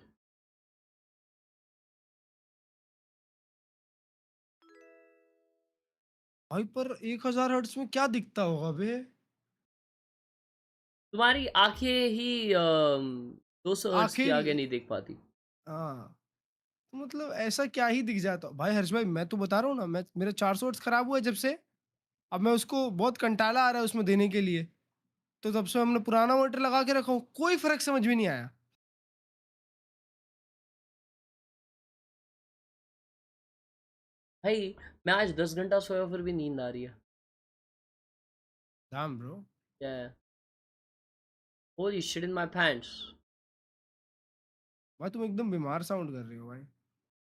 भाई पर 1000 हर्ट्ज में क्या दिखता होगा बे? तुम्हारी आंखें ही 200 हर्ट्ज के आंखें आगे नहीं देख पाती. हाँ, तो मतलब ऐसा क्या ही दिख जाता भाई हर्ष भाई, मैं तो बता रहा हूँ ना, मैं मेरा 400 हर्ट्ज खराब हुआ है जब से. अब मैं उसको बहुत कंटाला आ रहा है उसमें देने के लिए, तो तब से हमने पुराना मॉनिटर लगा के रखा हूँ, कोई फर्क समझ में नहीं आया. भाई मैं आज 10 घंटा सोया फिर भी नींद आ रही है. Damn bro. Yeah. Holy shit in my pants. भाई तुम एकदम बीमार साउंड कर रहे हो भाई.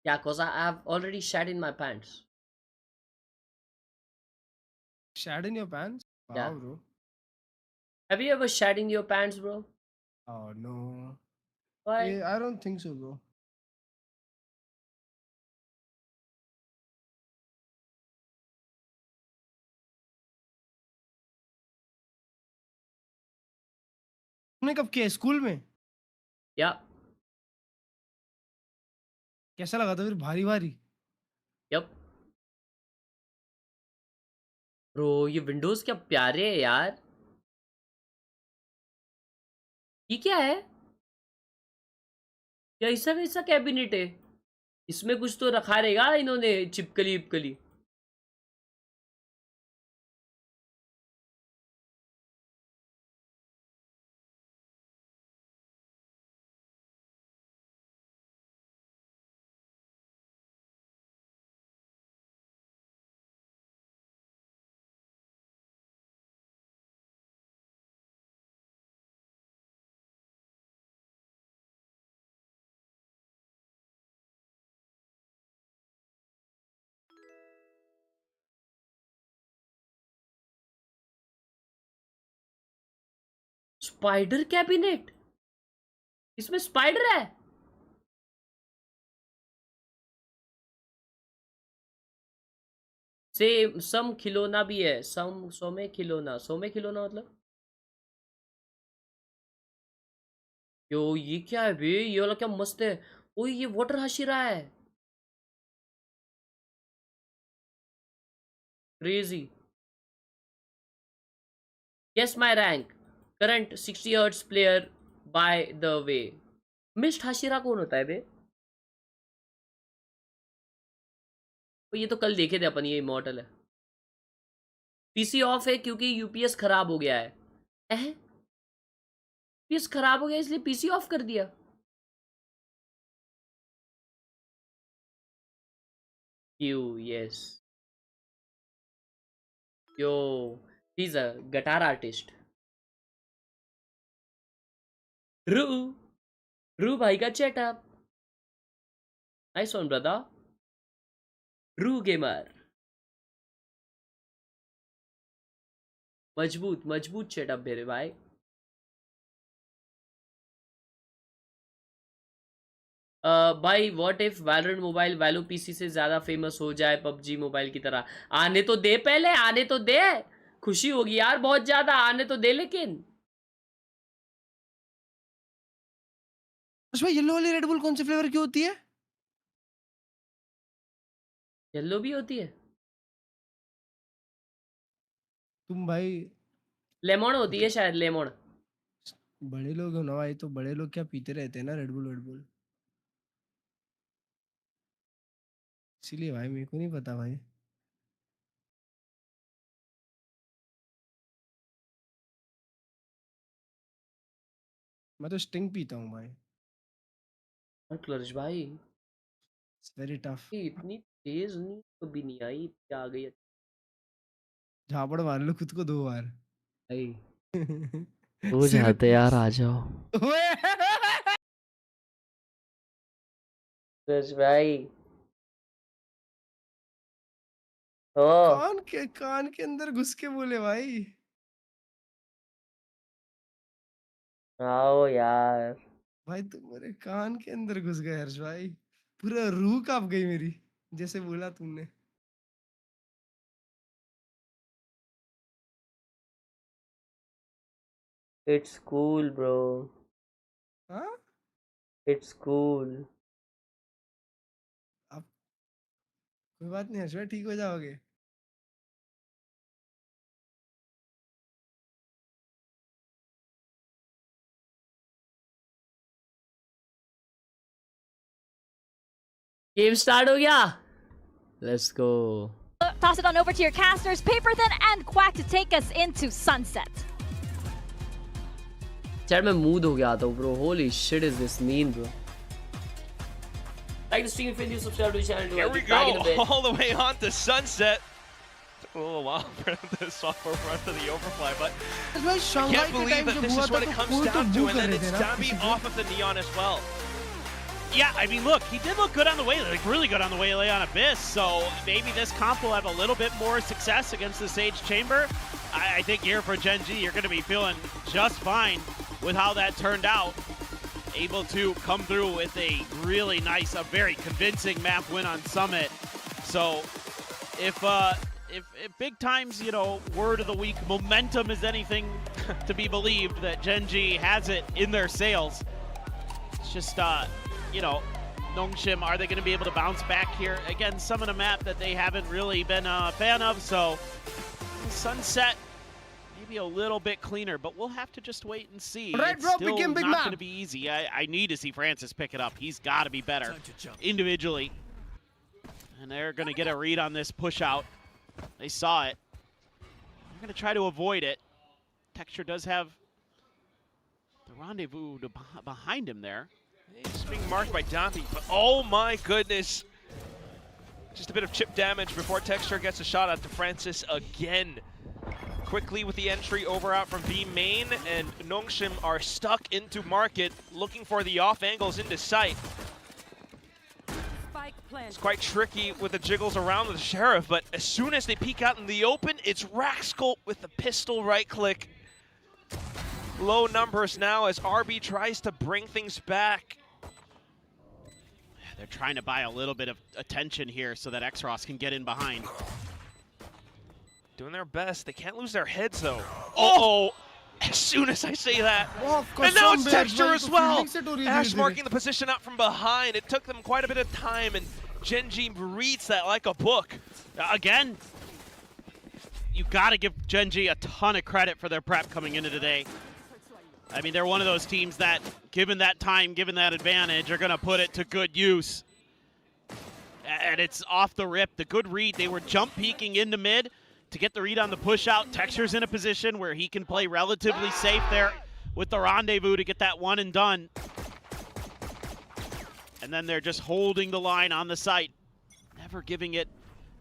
Yeah, cause I have already shat in my pants. Shat in your pants? Wow Yeah. bro. Have you ever shat in your pants, bro? Oh no. Why? I don't think so bro. तुमने कब किया school में? या. कैसा लगा था फिर, भारी भारी? यप. ब्रो ये विंडोज क्या प्यारे है यार. ये क्या है? या ऐसा कैसा कैबिनेट है? इसमें कुछ तो रखा रहेगा इन्होंने, चिपकली विपकली. Spider cabinet. इसमें स्पाइडर है. से सम खिलौना भी है. सम सोमे खिलौना. सोमे खिलौना मतलब यो ये क्या है बे? ये वाला क्या मस्त है. ओ ये वाटर हाशिरा है. Crazy. Guess my rank. Current 60 Hz player by the way. Mist Hashira कौन होता है बे? तो ये तो कल देखे थे अपन, ये इमॉर्टल है. पीसी ऑफ है क्योंकि यूपीएस खराब हो गया है. यूपीएस खराब हो गया इसलिए पीसी ऑफ कर दिया. Yes. Yo he's a guitar artist. रू रू भाई का चेटअप. Nice one brother. रू गेमर. मजबूत मजबूत सेटअप मेरे भाई. भाई what if Valorant mobile valo PC से ज्यादा फेमस हो जाए पबजी मोबाइल की तरह? आने तो दे, पहले आने तो दे. खुशी होगी यार बहुत ज्यादा, आने तो दे. लेकिन भाई येलो वाली रेड बुल कौन से फ्लेवर की होती है? येलो भी होती है. तुम भाई लेमन होती है शायद. लेमन. बड़े लोग हो ना भाई, तो बड़े लोग क्या पीते रहते हैं ना रेड बुल. इसीलिए भाई मेरे को नहीं पता भाई. मैं तो स्टिंग पीता हूँ भाई. क्लर्च भाई. It's very tough. इतनी तेज नहीं कभी नहीं आई, क्या आ गई झापड़ मार लो खुद को 2 बार. भाई. हो जाते यार, आ जाओ. क्लर्च भाई. ओ कान के अंदर घुस के बोले भाई. आओ यार. भाई तुम मेरे कान के अंदर घुस गए हर्ष भाई. पूरा रूह कांप गई मेरी जैसे बोला तुमने. It's cool, bro. हाँ? It's cool. अब कोई बात नहीं हर्षवर्धन, ठीक हो जाओगे. Game start हो गया. Let's go. Toss it on over to your casters, Paper Thin and Quack to take us into Sunset. Chat में mood हो गया था bro. Holy shit is this mean, bro. Like the stream if you subscribe to the channel. Here we go, all the way on to Sunset. Took a little while for the software run to the overfly, but I can't believe that this is what it comes down to, and then it's Dabi off of the Neon as well. Yeah, I mean, look, he did look good on the way, like really good on the way on Abyss, so maybe this comp will have a little bit more success against the Sage Chamber. I think here for Gen G, you're going to be feeling just fine with how that turned out. Able to come through with a really nice, a very convincing map win on Summit. So if big times, you know, word of the week, momentum is anything to be believed, that Gen G has it in their sails. It's just, you know, Nongshim, are they going to be able to bounce back here? Again, some of the map that they haven't really been a fan of, so Sunset maybe a little bit cleaner, but we'll have to just wait and see. Right, it's bro, still big not map. going to be easy. I need to see Francis pick it up. He's got to be better individually. And they're going to get a read on this push out. They saw it. They're going to try to avoid it. Texture does have the rendezvous behind him there. He's being marked by Dabi, but oh my goodness. Just a bit of chip damage before Texture gets a shot out to Francis again. Quickly with the entry over out from B main, and Nongshim are stuck into market, looking for the off angles into sight. It's quite tricky with the jiggles around the Sheriff, but as soon as they peek out in the open, it's Raxcult with the pistol right click. Low numbers now as RB tries to bring things back. They're trying to buy a little bit of attention here so that Xros can get in behind. Doing their best. They can't lose their heads, though. Oh! As soon as I say that. And now it's Texture as well! Ash marking the position out from behind. It took them quite a bit of time, and Gen G reads that like a book. Again, you got to give Gen G a ton of credit for their prep coming into today. I mean, they're one of those teams that, given that time, given that advantage, are going to put it to good use. And it's off the rip. The good read. They were jump peeking into mid to get the read on the push out. Texture's in a position where he can play relatively safe there with the rendezvous to get that one and done. And then they're just holding the line on the site. Never giving it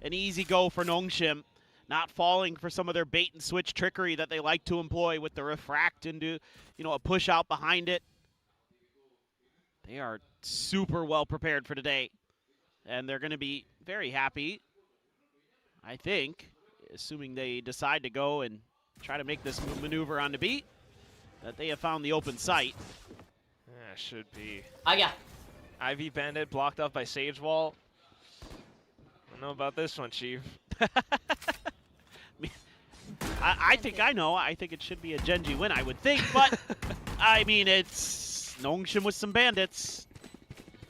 an easy go for Nongshim. Not falling for some of their bait and switch trickery that they like to employ with the refract into, you know, a push out behind it. They are super well prepared for today. And they're going to be very happy, I think, assuming they decide to go and try to make this maneuver on the beat, that they have found the open site. Yeah, should be. Yeah. IV Bandit blocked off by Sage Wall. I don't know about this one, Chief. I think I know. I think it should be a Gen G win, I would think. But, I mean, it's Nongshim with some bandits.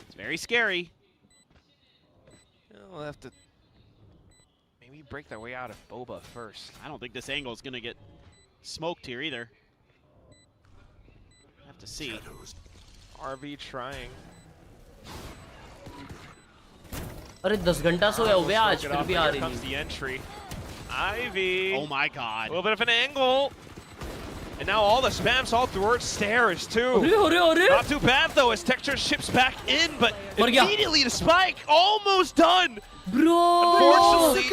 It's very scary. We'll have to maybe break their way out of Boba first. I don't think this angle is going to get smoked here either. Have to see. RB trying. अरे 10 घंटा सोया हो गया आज फिर भी आ रही comes the entry. Ivy. Oh my god. A little bit of an angle. And now all the spams all towards stairs too. Not too bad though as Texture ships back in, but immediately the spike almost done. Bro. Unfortunately,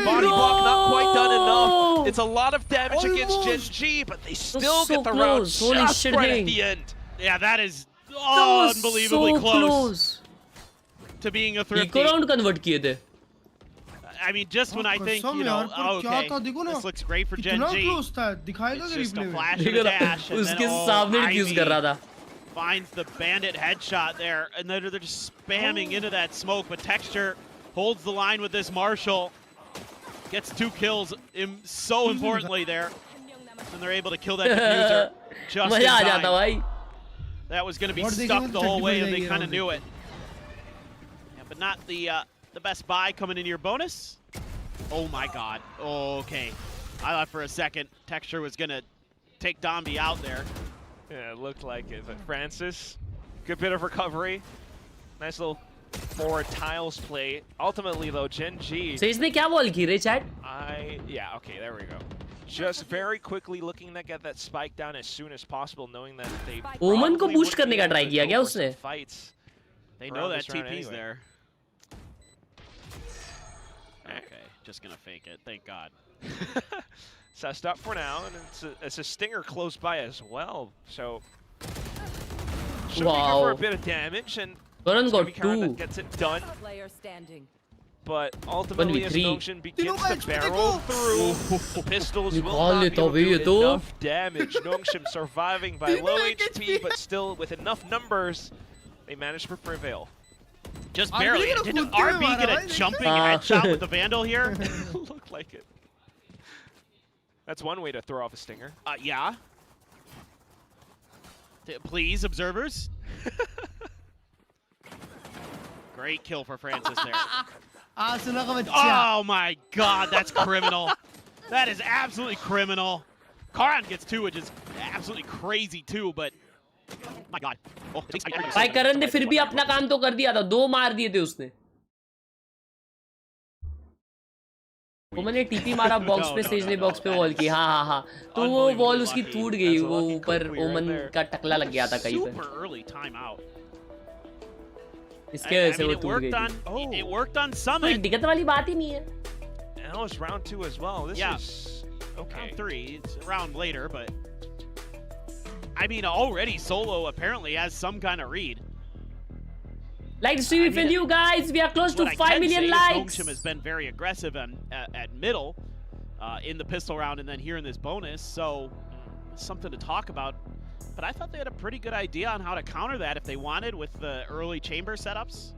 body block not quite done enough. It's a lot of damage against Gen G, but they still get the round just right at the end. Yeah, that is unbelievably close to being a thrifty. Eco round convert किए थे. I mean, just when I think, you know, oh, okay, this looks great for Gen G. It's just a flash of a dash, and then finds the bandit headshot there, and then they're just spamming into that smoke, but Texture holds the line with this Marshall. Gets 2 kills, so importantly there. and they're able to kill that diffuser just in मजा आ time. जाता भाई. That was going to be What they stuck give the us whole way, and 35 they kind of knew it. Yeah, but not the best buy coming into your bonus. Oh my God. Oh, okay. I thought for a second Texture was going to take Dombi out there. Yeah, it looked like it. But Francis, good bit of recovery. Nice little forward tiles play. Ultimately, though, Gen G. So इसने क्या ball की रे chat? Yeah, okay, there we go. Just very quickly looking to get that spike down as soon as possible, knowing that they. ओमन को boost करने का try किया क्या उसने? They know that TP's there. Okay, just gonna fake it. Thank God. Sussed up for now, and it's a stinger close by as well. So should be good for a bit of damage, and Karan got Karen 2. gets it done. Player standing. But ultimately, as 1v3. Nongshin begins to barrel through, the pistols will not be able to do enough damage. Nongshin surviving by low HP, but still with enough numbers, they managed to prevail. Just barely. Did RB get a jumping headshot with the Vandal here? Looked like it. That's one way to throw off a stinger. Yeah. Please, observers. Great kill for Francis there. Oh my God, that's criminal. That is absolutely criminal. Karan gets 2, which is absolutely crazy too, but my God. Oh, भाई करण ने फिर भी अपना काम तो कर दिया था. 2 मार दिए थे उसने. वो मैंने टीपी मारा बॉक्स पे, स्टेजने बॉक्स पे वॉल की. हाँ. तो वो वॉल उसकी टूट गई. वो ऊपर ओमन का टकला लग गया था कहीं पे. इसके वजह से वो टूट गई. It worked on Summit. कोई दिक्कत वाली बात ही नहीं है. And that was round 2 as well. This is okay. Round 3, it's a round later, but I mean, already Solo apparently has some kind of read. Like to stream with you guys. We are close to 5 million likes. Nongshin has been very aggressive at middle in the pistol round, and then here in this bonus, so something to talk about. But I thought they had a pretty good idea on how to counter that if they wanted with the early chamber setups.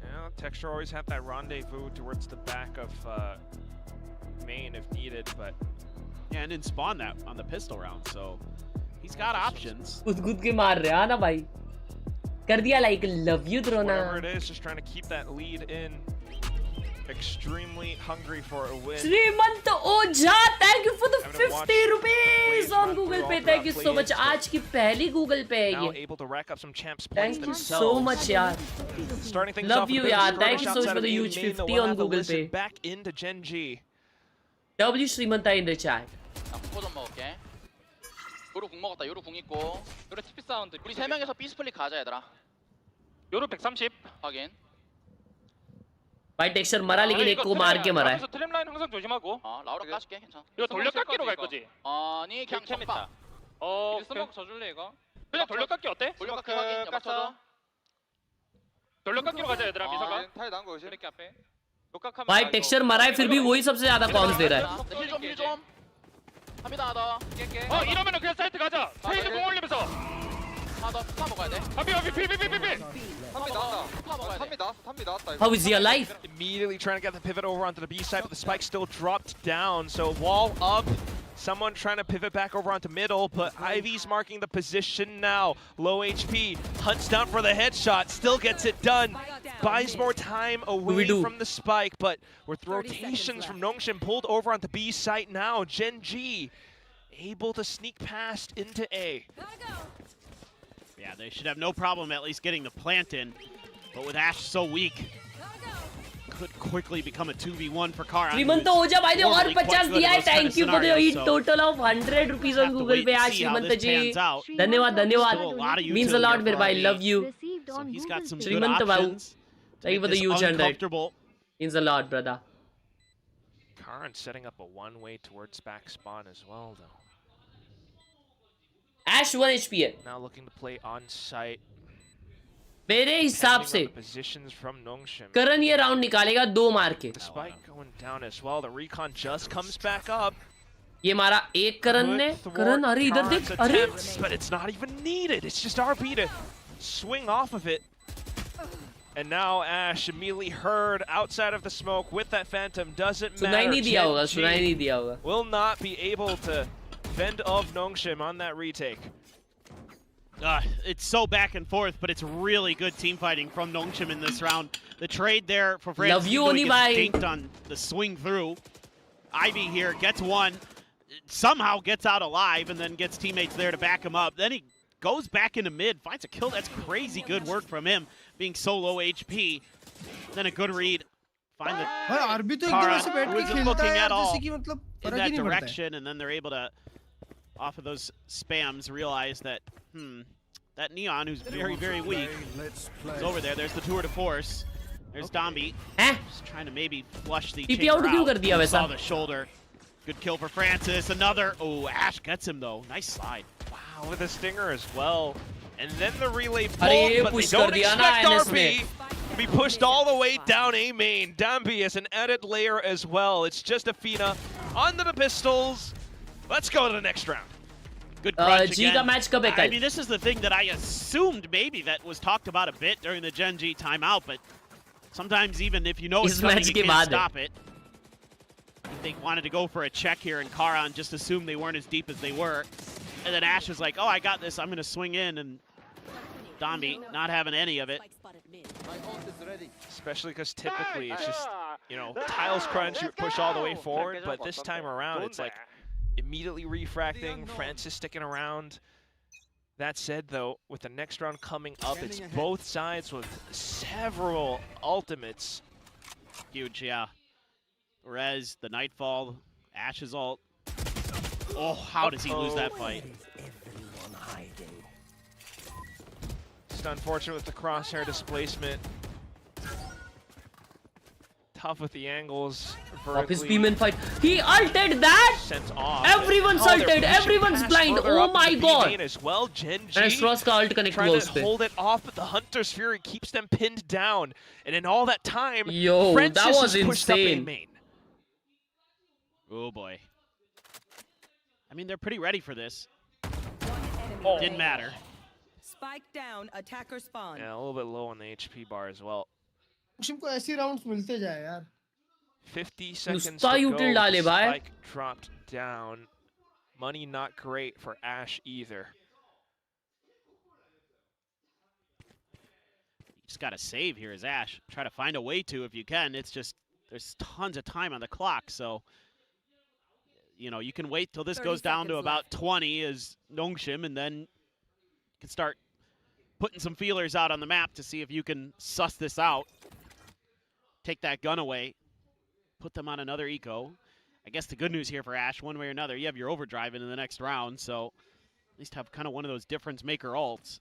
Yeah, Texture always had that rendezvous towards the back of main if needed, but yeah, and didn't spawn that on the pistol round, so he's got options. खुद के मार रहे हैं ना भाई. कर दिया like love you Drona. Whatever it is, just trying to keep that lead in. Extremely hungry for a win. Srimant Oja, thank you for the 50 rupees on Google Pay. Thank you so much. आज की पहली Google Pay है Now ये. able to rack up some champs points Thank you themselves. so much यार. Starting things Love off you with a bit of यार. a Thank you so shot much for out the of huge Main, 50 we'll on have a Google listen Pay. Back into Gen G. W Srimanta in the chat. 포 좀 먹을게. 요로 궁 먹었다. 요로 궁 있고. 요로 TP 사운드. 우리 3명에서 B 스플릿 가자 얘들아. 요로 130. 확인. भाई texture मरा लेकिन एक को मार के मरा है. 트램 라인 항상 조심하고. 라우라 까줄게. 괜찮아. 이거 돌려깎기로 갈 거지? 아니 그냥 캠이다. 스모크 져줄래 이거? 그냥 돌려깎기 어때? 돌려깎기 확인. 깠어. 돌려깎기로 가자 얘들아 미사가. 타이 나온 거 이렇게 앞에. भाई टेक्सचर मरा है फिर भी वही सबसे ज्यादा कॉम्स दे रहा है. 힐 좀. 합니다 하다. 이러면은 그냥 사이트 가자. 페이드 공 올리면서. 하다 파 먹어야 돼. 비비비비비비. How is he alive? Immediately trying to get the pivot over onto the B side, but the spike still dropped down. So wall up. Someone trying to pivot back over onto middle, but Ivy's marking the position now. Low HP, hunts down for the headshot, still gets it done. Buys more time away from the spike, but with rotations from Nongshin pulled over onto B site now. Gen G able to sneak past into A. Yeah, they should have no problem at least getting the plant in, but with Ash so weak, could quickly become a 2v1 for Karan. श्रीमंत ओझा भाई ने और 50 दिया है. Thank you for the total of 100 rupees on Google Pay. आज श्रीमंत जी धन्यवाद. Means a lot मेरे भाई. Love you. So he's got some good Shrimant Babu. options. Thank you for the huge 100. Means a lot, brother. Karan setting up a one-way towards back spawn as well, though. Ash 1 HP है. Now looking to play on site. मेरे हिसाब से करण ये round निकालेगा 2 मार के. The spike going down as well. The recon just comes back up. ये मारा एक करण ने. करण अरे इधर देख. अरे but it's not even needed. It's just RB to swing off of it. And now Ash immediately heard outside of the smoke with that Phantom. Doesn't matter. सुनाई नहीं दिया होगा. Will not be able to fend off Nongshim on that retake. It's so back and forth, but it's really good team fighting from Nongshim in this round. The trade there for France. Love you, only by dinked on the swing through. Ivy here gets one, somehow gets out alive, and then gets teammates there to back him up. Then he goes back into mid, finds a kill. That's crazy good work from him, being so low HP. Then a good read. Find the Kara, who isn't looking at all in that direction, and then they're able to, off of those spams, realize that, that Neon, who's very, very weak, is over there. There's the tour de force. There's Dombi. Just trying to maybe flush the chamber out. Saw the shoulder. Good kill for Francis. Another. Oh, Ash gets him, though. Nice slide. Wow, with a stinger as well. And then the relay pulled, but they don't expect RB to be pushed all the way down A main. Dombi is an added layer as well. It's just Afina onto the pistols. Let's go to the next round. Good crunch again. I mean, this is the thing that I assumed maybe that was talked about a bit during the Gen G timeout, but sometimes even if you know it's coming, you can't stop it. If they wanted to go for a check here in Kara and just assume they weren't as deep as they were. And then Ash was like, oh, I got this. I'm going to swing in. And Dombi not having any of it. Especially because typically it's just, you know, tiles crunch, you push all the way forward. But this time around, it's like immediately refracting, Francis sticking around. That said, though, with the next round coming up, it's both sides with several ultimates. Huge, yeah. Rez, the Nightfall, Ash's ult. Oh, how does he lose that fight? Just unfortunate with the crosshair displacement. Tough with the angles. His beam fight. He ulted that! Sent off. Everyone's ulted. Everyone's blind. Oh my god. As well, Gen G trying to hold it off, but the Hunter's Fury keeps them pinned down. And in all that time, yo, Francis that was is pushed up insane. A main. Oh boy. I mean, they're pretty ready for this. Didn't matter. Spike down, attacker spawn. Yeah, a little bit low on the HP bar as well. 50 seconds to go. Spike dropped down. Money not great for Ash either. You just got to save here as Ash. Try to find a way to if you can. It's just, there's tons of time on the clock, so you know, you can wait till this goes down to about 20 as Nongshim, and then you can start putting some feelers out on the map to see if you can suss this out. Take that gun away, put them on another eco. I guess the good news here for Ash, one way or another, you have your overdrive in the next round, so at least have kind of one of those difference maker ults.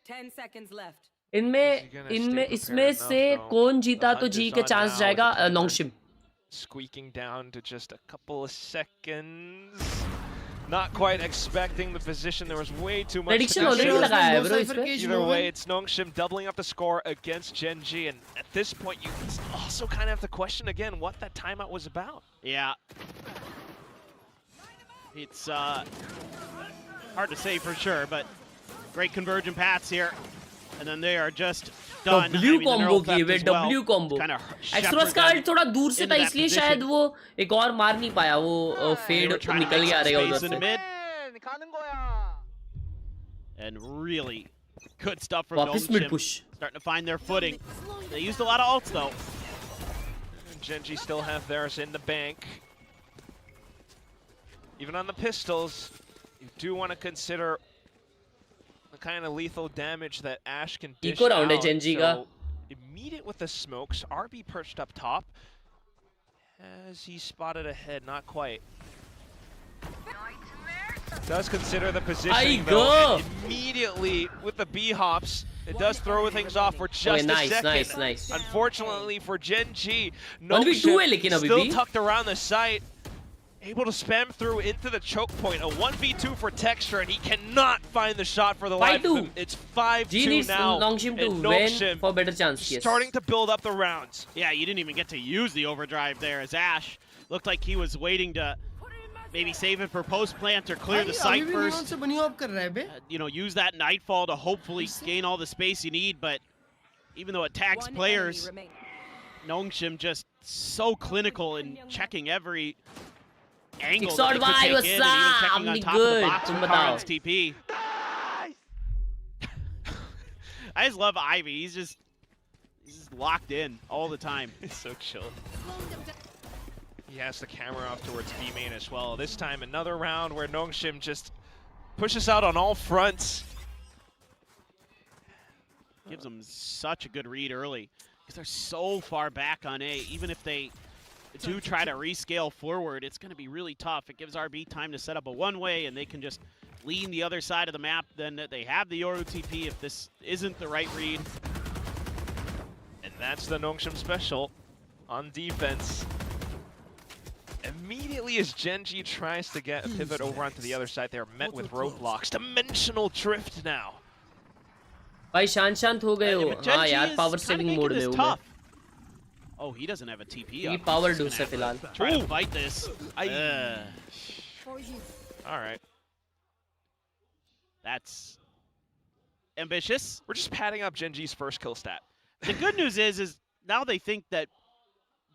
10 seconds left. इसमें से कौन जीता तो जी के chance जाएगा नोंगशिम. Squeaking down to just a couple of seconds. Not quite expecting the position. There was way too much. Prediction already लगाया है bro इसमें. Either way, it's Nongshim doubling up the score against Gen G, and at this point, you also kind of have to question again what that timeout was about. Yeah. It's hard to say for sure, but great convergent paths here. And then they are just done. W combo की वे W combo. एक्सट्रोस का थोड़ा दूर से था इसलिए शायद वो एक और मार नहीं पाया वो फेड निकल गया रहेगा उधर से. And really good stuff from Nongshim. Starting to find their footing. They used a lot of ults though. Gen G still have theirs in the bank. Even on the pistols, you do want to consider the kind of lethal damage that Ash can dish out. So immediate with the smokes, RB perched up top. Has he spotted ahead? Not quite. Does consider the positioning though. Immediately with the B hops, it does throw things off for just a second. Nice. Unfortunately for Gen G, Nongshim still tucked around the site. Able to spam through into the choke point. A 1v2 for Texture, and he cannot find the shot for the life of him. It's 5-2 now. Nongshim to win for better chance. Starting to build up the rounds. Yeah, you didn't even get to use the overdrive there as Ash looked like he was waiting to maybe save it for post plant or clear the site first. You know, use that Nightfall to hopefully gain all the space you need, but even though it tags players, Nongshim just so clinical in checking every angle that they could take in, and even checking on top of the box with Karan's TP. I just love Ivy. He's just locked in all the time. He's so chill. He has the camera off towards B main as well. This time another round where Nongshim just pushes out on all fronts. Gives them such a good read early because they're so far back on A. Even if they do try to rescale forward, it's going to be really tough. It gives RB time to set up a one-way, and they can just lean the other side of the map. Then they have the Yoru TP if this isn't the right read. And that's the Nongshim special on defense. Immediately as Genji tries to get a pivot over onto the other side, they're met with roadblocks. Dimensional drift now. भाई शांत हो गए हो हाँ यार power saving mode में हूँ मैं Oh, he doesn't have a TP. ये पावर डूस है फिलहाल Try to fight this. All right. That's ambitious. We're just padding up Genji's first kill stat. The good news is now they think that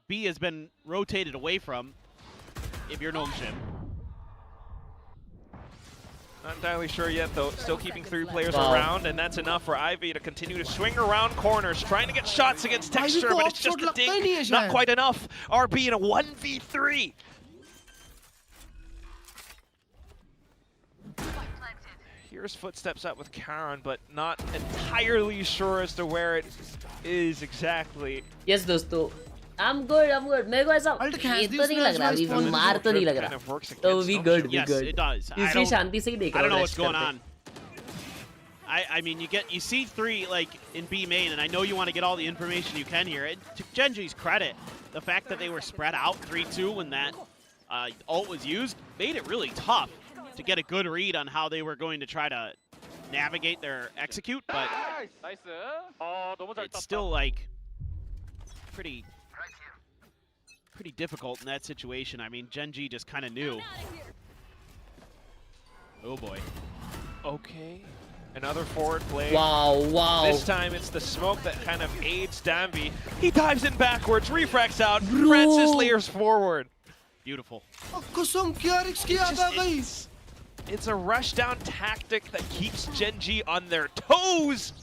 B has been rotated away from, if you're Nongshim. Not entirely sure yet, though. Still keeping 3 players around, and that's enough for Ivy to continue to swing around corners, trying to get shots against Texture, but it's just a ding. Not quite enough. RB in a 1v3. Here's footsteps up with Karan, but not entirely sure as to where it is exactly. Yes, दोस्तों. I'm good. मेरे को ऐसा ये तो नहीं लग रहा अभी मार तो नहीं लग रहा. So we good. Yes, it does. इसलिए शांति से ही देख रहा हूँ. I don't know what's going on. I mean, you see 3 like in B main, and I know you want to get all the information you can here. To Genji's credit, the fact that they were spread out 3-2 when that ult was used made it really tough to get a good read on how they were going to try to navigate their execute, but it's still like pretty difficult in that situation. I mean, Genji just kind of knew. Oh boy. Okay. Another forward play. Wow. This time it's the smoke that kind of aids Dambi. He dives in backwards, refracts out, Francis layers forward. Beautiful. It's a rush down tactic that keeps Genji on their toes.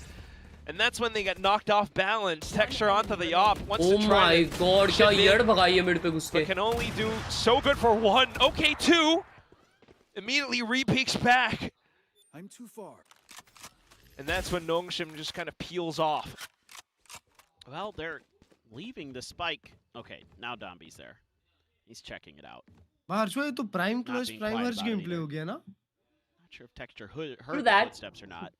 And that's when they get knocked off balance. Texture onto the op. Wants to try my god, क्या येड़ भगाई है mid पे घुस के. But can only do so good for 1. Okay, 2. Immediately re-peeks back. I'm too far. And that's when Nongshim just kind of peels off. Well, they're leaving the spike. Okay, now Dambi's there. He's checking it out. Marshwa, तो prime close primers gameplay हो गया ना? Not sure if Texture heard that footsteps or not. At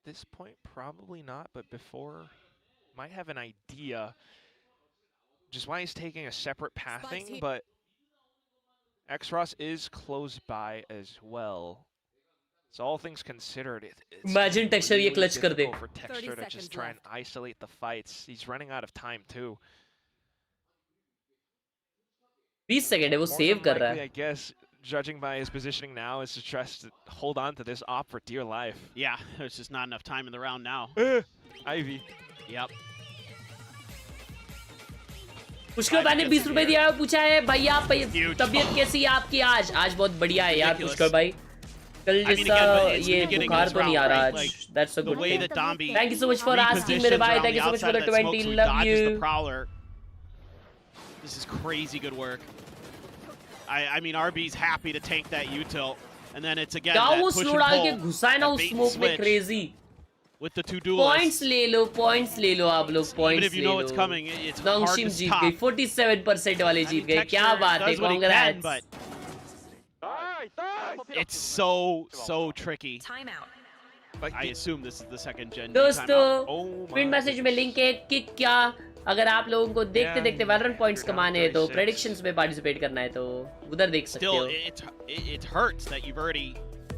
this point, probably not, but before, might have an idea. Which is why he's taking a separate pathing, but X-Ross is close by as well. So all things considered, it's Imagine Texture really ये clutch कर दे. for Texture to just try and isolate the fights. He's running out of time too. 20 second है वो save कर रहा है. I guess, judging by his positioning now, is to try to hold on to this op for dear life. Yeah, there's just not enough time in the round now. Ivy. Yep. Pushkar भाई ने 20 रुपए दिया है, पूछा है भैया तबीयत कैसी है आपकी आज? आज बहुत बढ़िया है यार पुष्कर भाई. कल जैसा ये बुखार तो नहीं आ रहा आज. That's a good thing. Thank you so much for asking मेरे भाई. Thank you so much for the 20. Love you. This is crazy good work. I mean, RB's happy to tank that util, and then it's again that push and pull, that bait and switch with the 2 duelists. Points ले लो आप लोग. Points Even if you know it's coming, it's hard to Nongshim Jeet stop. गई. 47% वाले जीत गए. क्या बात है. Congrats. But it's so tricky. I assume this is the second gen. दोस्तों, पिन मैसेज में लिंक है. किक क्या? अगर आप लोगों को देखते देखते वैलोरेंट पॉइंट्स कमाने हैं तो प्रेडिक्शंस में पार्टिसिपेट करना है तो उधर देख सकते हो. It hurts that you've already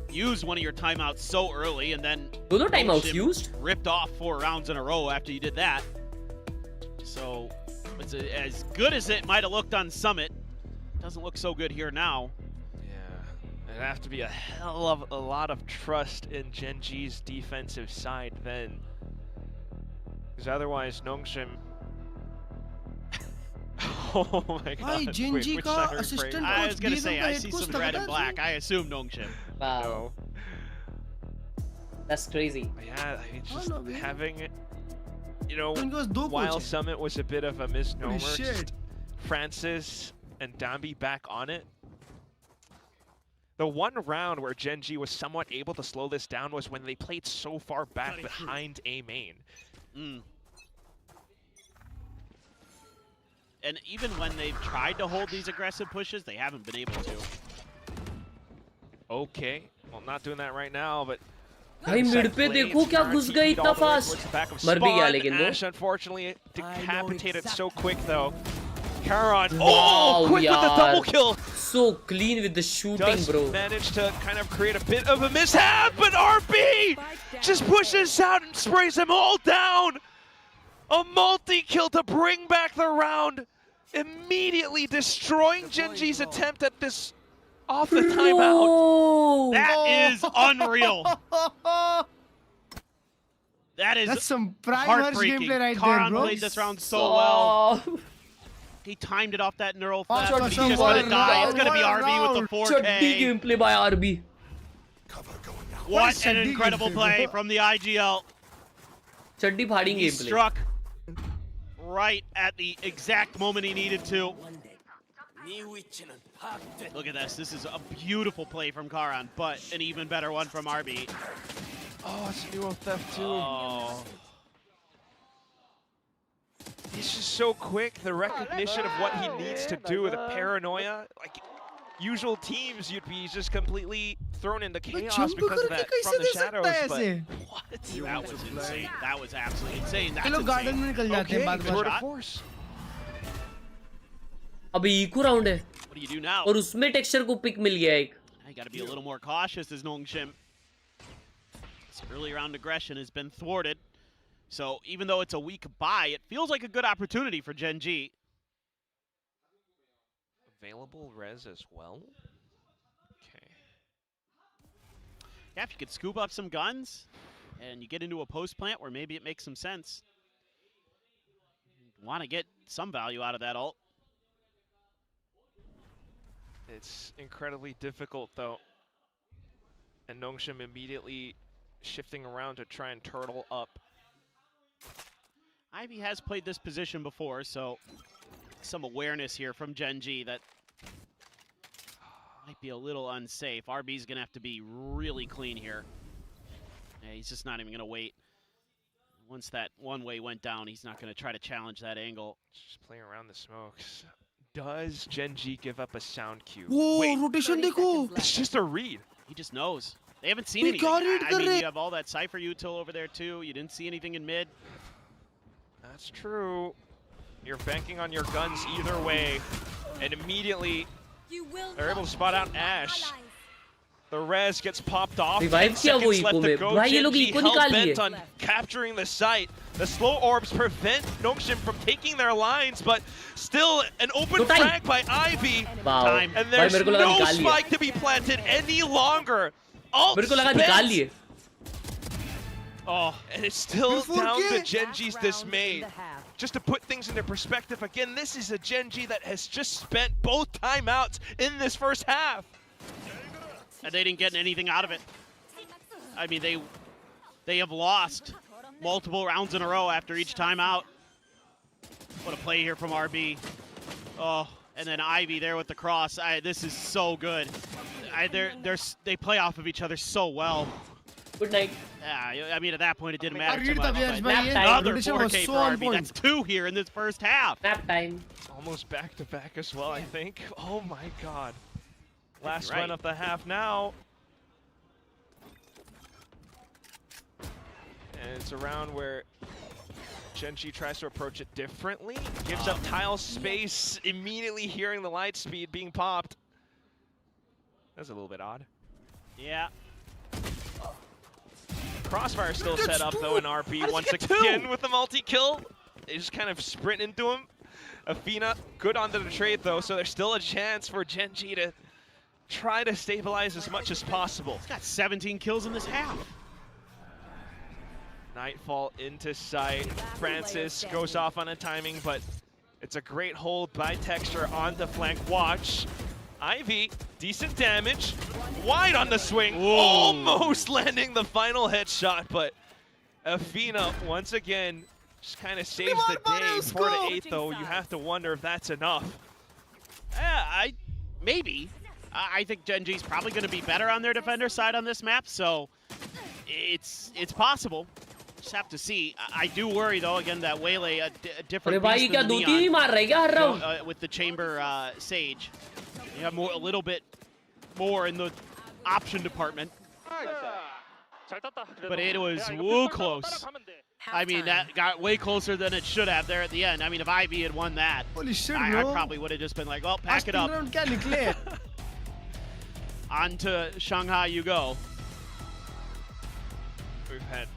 used one of your timeouts so early and then दोनों timeouts used ripped off 4 rounds in a row after you did that. So it's as good as it might have looked on Summit. Doesn't look so good here now. Yeah, it'd have to be a hell of a lot of trust in Genji's defensive side then. Because otherwise, Nongshim. Oh my god. भाई Gen Z का assistant I coach was gonna बीस say, उनका I head see coach some था red पता and है black. I assume Nongshim. Wow. No. That's crazy. Yeah, I mean, just no, man. having it, you know, इनके पास दो while coach हैं. Summit was a bit of a misnomer, Holy just shit. Francis and Dambi back on it. The one round where Gen G was somewhat able to slow this down was when they played so far back behind A main. And even when they've tried to hold these aggressive pushes, they haven't been able to. Okay, well, not doing that right now, but भाई mid पे देखो क्या घुस गए इतना fast मर भी गया लेकिन वो Ash unfortunately decapitated so quick though. Khelraay, Wow, quick with the double kill. So clean with the shooting, Does bro. manage to kind of create a bit of a mishap, but RB just pushes out and sprays them all down. A multi-kill to bring back the round, immediately destroying Gen G's attempt at this off the timeout. That is unreal. That's some prime Hirsch heartbreaking. gameplay right Khelraay there, bro. played this round so well. He timed it off that neural theft, but he's just gonna die. It's gonna be RB with the 4K. Chaddi gameplay by RB. What an incredible play from the IGL. Chaddi फाड़ी He gameplay. struck right at the exact moment he needed to. Look at this. This is a beautiful play from Khelraay, but an even better one from RB. Oh, it's neural theft too. Oh. He's just so quick, the recognition of what he needs to do, the paranoia. Like, usual teams, you'd be just completely thrown into chaos because of that from the shadows, but what? That was insane. That was absolutely insane. That's चलो garden में निकल जाते हैं बाद tour de में. force. अभी eco round है What do you do now? और उसमें टेक्सचर को पिक मिल गया एक. You gotta be a little more cautious as Nongshim. This early round aggression has been thwarted. So even though it's a weak buy, it feels like a good opportunity for Gen G. Available res as well. Okay. Yeah, if you could scoop up some guns and you get into a post plant where maybe it makes some sense. Want to get some value out of that ult. It's incredibly difficult though. And Nongshim immediately shifting around to try and turtle up. Ivy has played this position before, so some awareness here from Gen G that might be a little unsafe. RB's gonna have to be really clean here. Yeah, he's just not even gonna wait. Once that one way went down, he's not gonna try to challenge that angle. Just playing around the smokes. Does Gen G give up a sound cue? Whoa, Wait, rotation देखो. it's just a read. He just knows. They haven't seen He anything. got it, I mean, correct. you have all that Cypher util over there too. You didn't see anything in mid. That's true. You're banking on your guns either way. And immediately, they're able to spot out Ash. The res gets popped off. Revive 10 किया वो seconds left eco to में. go. भाई ये लोग Gen G eco निकाल लिए. hell-bent on capturing the site. The slow orbs prevent Nongshim from taking their lines, but still an open frag by Ivy. Wow. And there's भाई मेरे को लगा no निकाल लिए. spike to be planted any longer. Ult मेरे को लगा spent. निकाल लिए. Oh, and it's still You down to forget. Gen G's dismay. Just to put things into perspective, again, this is a Gen G that has just spent both timeouts in this first half. And they didn't get anything out of it. I mean, they have lost multiple rounds in a row after each timeout. What a play here from RB. Oh, and then Ivy there with the cross. This is so good. They play off of each other so well. Good night. Yeah, I mean, at that point, it didn't matter too Agreed, much. Tabias, But bhai, another rotation was 4K so for on RB. point. That's 2 here in this first half. Nap time. Almost back-to-back as well, I think. Oh my god. Last Right. run of the half now. And it's a round where Gen G tries to approach it differently. Gives up tile space, immediately hearing the light speed being popped. That's a little bit odd. Yeah. Crossfire still set up though in RB once again with the multi-kill. They just kind of sprint into him. Athena good onto the trade though, so there's still a chance for Gen G to try to stabilize as much as possible. He's got 17 kills in this half. Nightfall into sight. Francis goes off on a timing, but it's a great hold by Texture on the flank. Watch. Ivy, decent damage. Wide on the swing. Whoa. Almost landing the final headshot, but Afina, once again, just kind of saves the day. 4 to 8, though. You have to wonder if that's enough. Yeah, maybe. I think Gen.G's probably going to be better on their defender side on this map, so it's possible. Just have to see. I do worry though again that Waylay a different beast than the Neon, with the chamber Sage. You have a little bit more in the option department. But it was woo close. I mean, that got way closer than it should have there at the end. I mean, if Ivy had won that, I probably would have just been like, well, pack it up. On to Shanghai you go. We've had...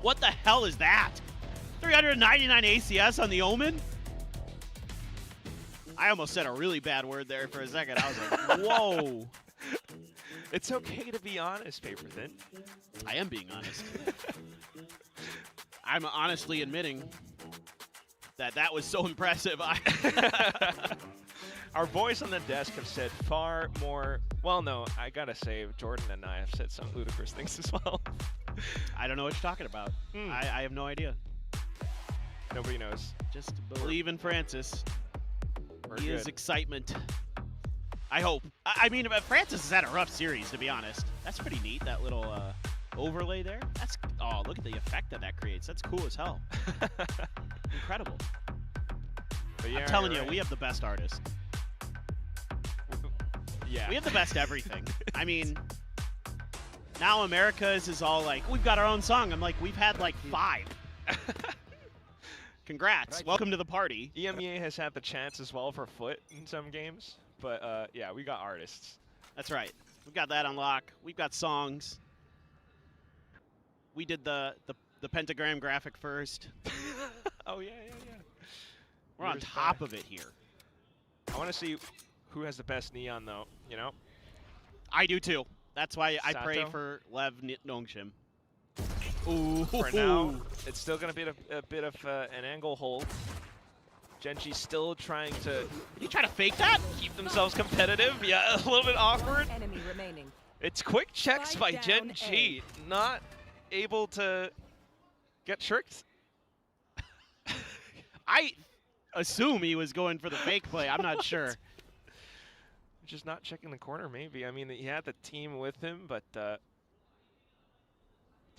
What the hell is that? 399 ACS on the Omen? I almost said a really bad word there for a second. I was like, whoa. It's okay to be honest, Paper Thin. I am being honest. I'm honestly admitting that that was so impressive. Our boys on the desk have said far more. Well, no, I gotta say, Jordan and I have said some ludicrous things as well. I don't know what you're talking about. I have no idea. Nobody knows. Just believe in Francis. We're He good. is excitement. I hope. I mean, Francis has had a rough series, to be honest. That's pretty neat, that little overlay there. That's, oh, look at the effect that creates. That's cool as hell. Incredible. But yeah, I'm telling you're you, right. we have the best artist. Yeah. We have the best everything. I mean, now America's is all like, we've got our own song. I'm like, we've had like 5. Congrats. Welcome to the party. EMEA has had the chance as well for Foot in some games. But yeah, we got artists. That's right. We've got that on lock. We've got songs. We did the pentagram graphic first. Oh, yeah. We're on top of it here. I want to see who has the best Neon, though, you know? I do, too. That's why I pray Sato? for Lev Nongshim. Ooh. For now, it's still going to be a bit of an angle hold. Gen.G still trying to... Did he try to fake that? Keep themselves competitive. Yeah, a little bit awkward. Enemy remaining. It's quick checks by Spike down Gen.G. Not able to get tricked. I assume he was going for the fake play. I'm not sure. Just not checking the corner, maybe. I mean, he had the team with him, but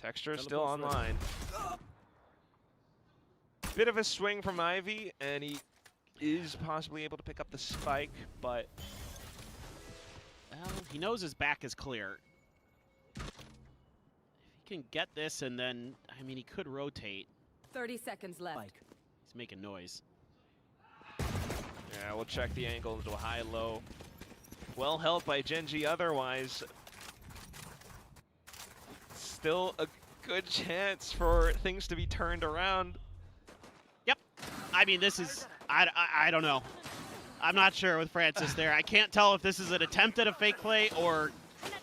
Texture is still online. Bit of a swing from Ivy, and he is possibly able to pick up the spike, but... Well, he knows his back is clear. If he can get this, and then, I mean, he could rotate. 30 seconds left. He's making noise. Yeah, we'll check the angle into a high-low. Well held by Gen.G otherwise. Still a good chance for things to be turned around. Yep. I mean, this is... I don't know. I'm not sure with Francis there. I can't tell if this is an attempt at a fake play or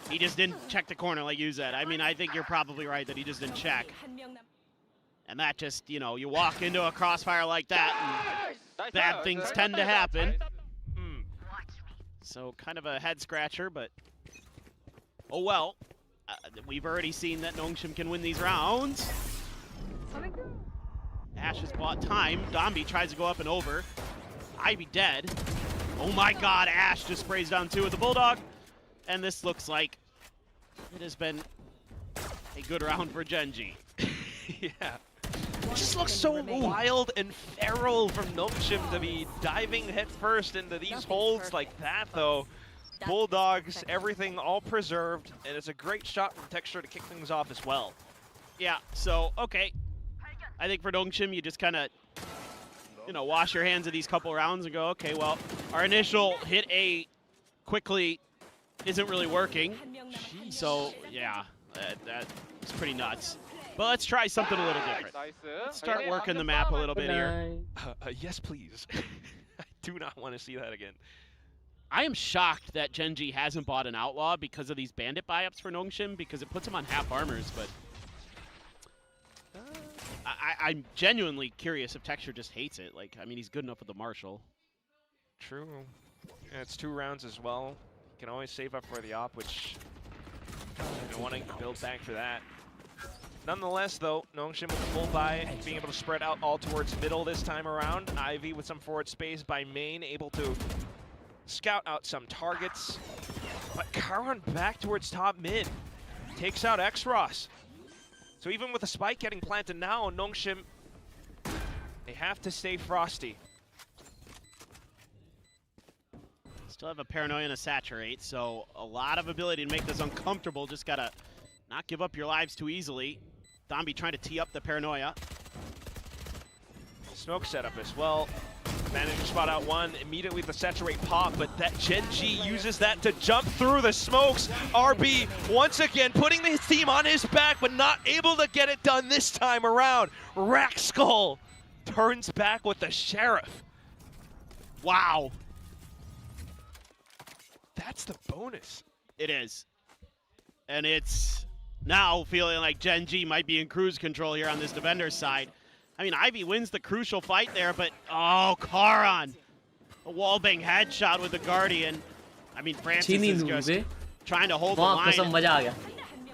he just didn't check the corner like you said. I mean, I think you're probably right that he just didn't check. And that just, you know, you walk into a crossfire like that and bad things tend to happen. So kind of a head scratcher, but oh well. We've already seen that Nongshim can win these rounds. Ash has bought time. Dombi tries to go up and over. Ivy dead. Oh my god, Ash just sprays down 2 with the Bulldog. And this looks like it has been a good round for Gen.G. Yeah. It just looks so wild and feral from Nongshim to be diving headfirst into these holds like that, though. Bulldogs, everything all preserved, and it's a great shot from Texture to kick things off as well. Yeah, so, okay. I think for Nongshim, you just kind of, you know, wash your hands of these couple rounds and go, okay, well, our initial hit A quickly isn't really working. So, yeah, that's pretty nuts. But let's try something a little different. Let's start working the map a little bit here. Yes, please. I do not want to see that again. I am shocked that Gen.G hasn't bought an Outlaw because of these bandit buy-ups for Nongshim, because it puts him on half armors, but I'm genuinely curious if Texture just hates it. Like, I mean, he's good enough with the Marshall. True. And it's 2 rounds as well. You can always save up for the op, which you want to build back for that. Nonetheless, though, Nongshim with the full buy, being able to spread out all towards middle this time around. Ivy with some forward space by main, able to scout out some targets. But Khelraay back towards top mid. Takes out X-Ross. So even with the spike getting planted now, Nongshim, they have to stay frosty. Still have a Paranoia and a Saturate, so a lot of ability to make this uncomfortable. Just gotta not give up your lives too easily. Dombi trying to tee up the Paranoia. Smoke setup as well. Managed to spot out one, immediately the Saturate pop, but that Gen G uses that to jump through the smokes. RB once again putting his team on his back, but not able to get it done this time around. Rackskull turns back with the Sheriff. Wow. That's the bonus. It is. And it's now feeling like Gen G might be in cruise control here on this defender's side. I mean, Ivy wins the crucial fight there, but oh, Khelraay. A wallbang headshot with the Guardian. I mean, Francis is just trying to hold the line.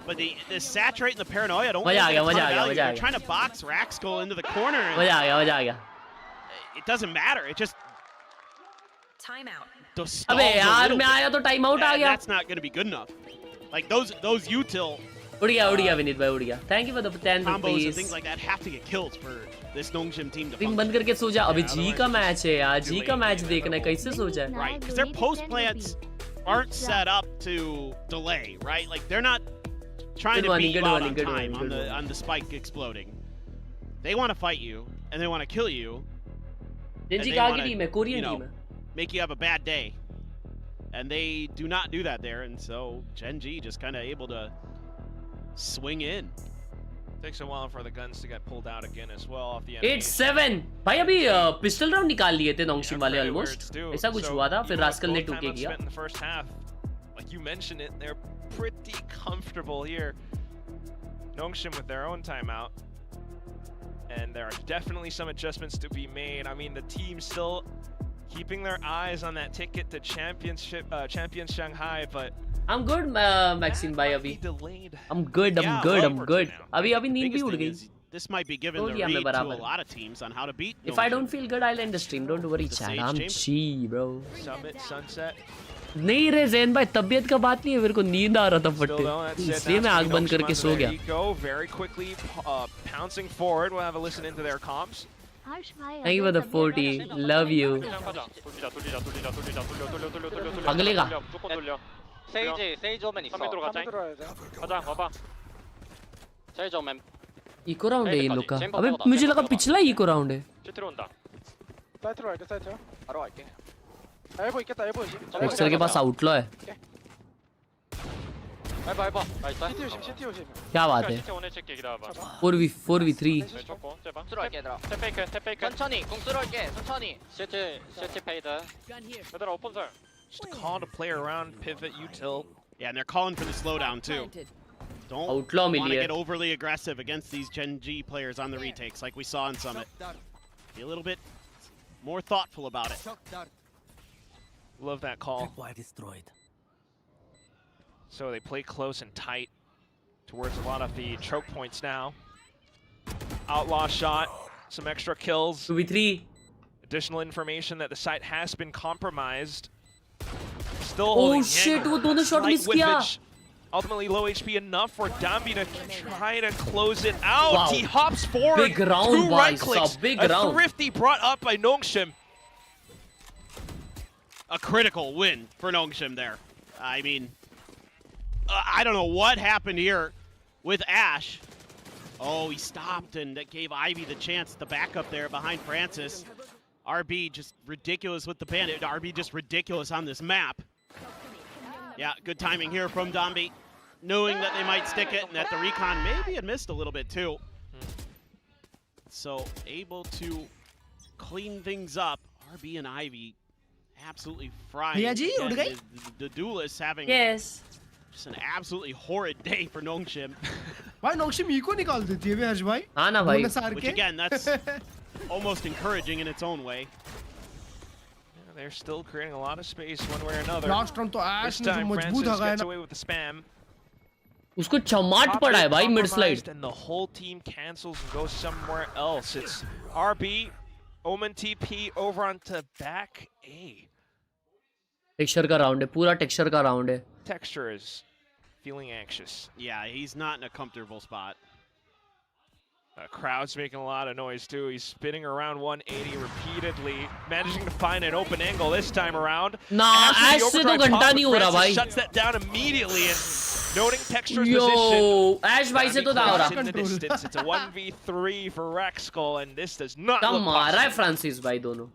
But the Saturate and the Paranoia don't They're trying to box Rackskull into the corner. It doesn't matter. It just... Timeout. अबे यार मैं आया तो time out आ गया. That's not going to be good enough. Like those util उड़ गया विनीत भाई उड़ गया. Thank you for the 10 combos rupees. and things like that have to get kills for this Nongshim team to Ring बंद करके सो जा. अबे जी का मैच है यार. जी का मैच देखना है. कैसे सो जाए? Right, because their post plants aren't set up to delay, right? Like they're not trying to beat you out on time on the spike exploding. They want to fight you and they want to kill you. Gen G कहाँ की team है? Korean team है. Make you have a bad day. And they do not do that there, and so Gen G just kind of able to swing in. Takes a while for the guns to get pulled out again as well off the enemy. 8-7. भाई अभी pistol round निकाल लिए थे नोंगशिम वाले almost. ऐसा कुछ हुआ था फिर रास्कल ने 2K किया. In the first half, like you mentioned it, they're pretty comfortable here. Nongshim with their own timeout. And there are definitely some adjustments to be made. I mean, the team still keeping their eyes on that ticket to Champions Shanghai, but I'm good, Maxine bhai abhi. I'm good. Abhi नींद भी उड़ गई. This might be giving the lead to a lot of teams on how to beat. If I don't feel good, I'll end the stream. Don't worry, chat. I'm chill, bro. Summit, Sunset. नहीं रे ज़ैन भाई तबीयत का बात नहीं है. मेरे को नींद आ रहा था फट्टे. इसलिए मैं आँख बंद करके सो गया. Go very quickly, pouncing forward. We'll have a listen into their comps. Thank you for the 40. Love you. अगले का. 세이지 오면 있어. 가자 와봐. 세이지 오면. इको राउंड है इन लोग का. अबे मुझे लगा पिछला इको राउंड है. 시트로 온다. 사이트로 갈게 사이트. 바로 갈게. 엘보 있겠다 엘보 조심. एक्सेल के पास आउटलॉ है. 해봐. 나이스. CT 조심. क्या बात है? 시트 오늘 칠게 기다려봐. 4v3. 왼쪽고 제발. 쓸어갈게 얘들아. 스텝 페이크. 천천히 공 쓸어갈게. 천천히. CT 페이드. 얘들아 오픈설. Just a call to play around, pivot, util. Yeah, and they're calling for the slowdown too. Don't Outlaw want to मिली है. get overly aggressive against these Gen G players on the retakes like we saw in Summit. Be a little bit more thoughtful about it. Love that call. So they play close and tight towards a lot of the choke points now. Outlaw shot, some extra kills. 2v3. Additional information that the site has been compromised. Still Oh holding shit, वो दोनों shot miss किया. Ultimately low HP enough for Dambi to try to close it out. Wow. He hops forward. Big round, 2 right boys. clicks. Big a round. thrifty brought up by Nongshim. A critical win for Nongshim there. I mean, I don't know what happened here with Ash. Oh, he stopped and that gave Ivy the chance to back up there behind Francis. RB just ridiculous with the bandit. RB just ridiculous on this map. Yeah, good timing here from Dombi, knowing that they might stick it and that the recon maybe had missed a little bit too. So able to clean things up. RB and Ivy absolutely frying. Again, the duelists having Yes. just an absolutely horrid day for Nongshim. भाई नोंगशिम eco निकाल देती है बे हर्ष भाई. हाँ ना भाई. Which again, that's almost encouraging in its own way. Yeah, they're still creating a lot of space one way or another. Last round तो This Ash ने जो time मजबूत Francis हगाया gets ना. away with the spam. उसको चमाट पड़ा है भाई mid slide. And the whole team cancels and goes somewhere else. It's RB, Omen TP over onto back A. Texture का राउंड है, पूरा टेक्सचर का राउंड है. Texture is feeling anxious. Yeah, he's not in a comfortable spot. Crowd's making a lot of noise too. He's spinning around 180 repeatedly, managing to find an open angle this time around. Nah, Ash से तो घंटा नहीं हो रहा भाई. Shuts that down immediately and noting Texture's Yo, position. Ash भाई से तो ना हो रहा. In the distance, it's a 1v3 for Rexkull, and this does not come look मारा है possible. फ्रांसिस भाई दोनों.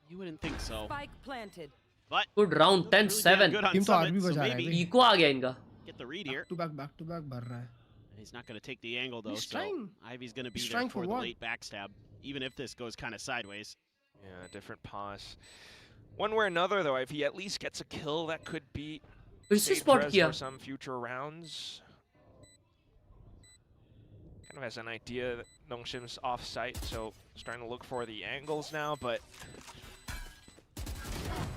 You wouldn't think so. Spike planted. But Good round 10-7. Team तो आरबी बजा रहा है. इको आ गया इनका. Get the read here. Back to back भर रहा है. He's not going to take the angle though. He's so trying. Ivy's going to be He's there trying for for the what? late backstab, even if this goes kind of sideways. Yeah, different pause. One way or another, though, if he at least gets a kill, that could be इससे spot for किया. some future rounds. Kind of has an idea that Nongshim's off-site, so he's trying to look for the angles now, but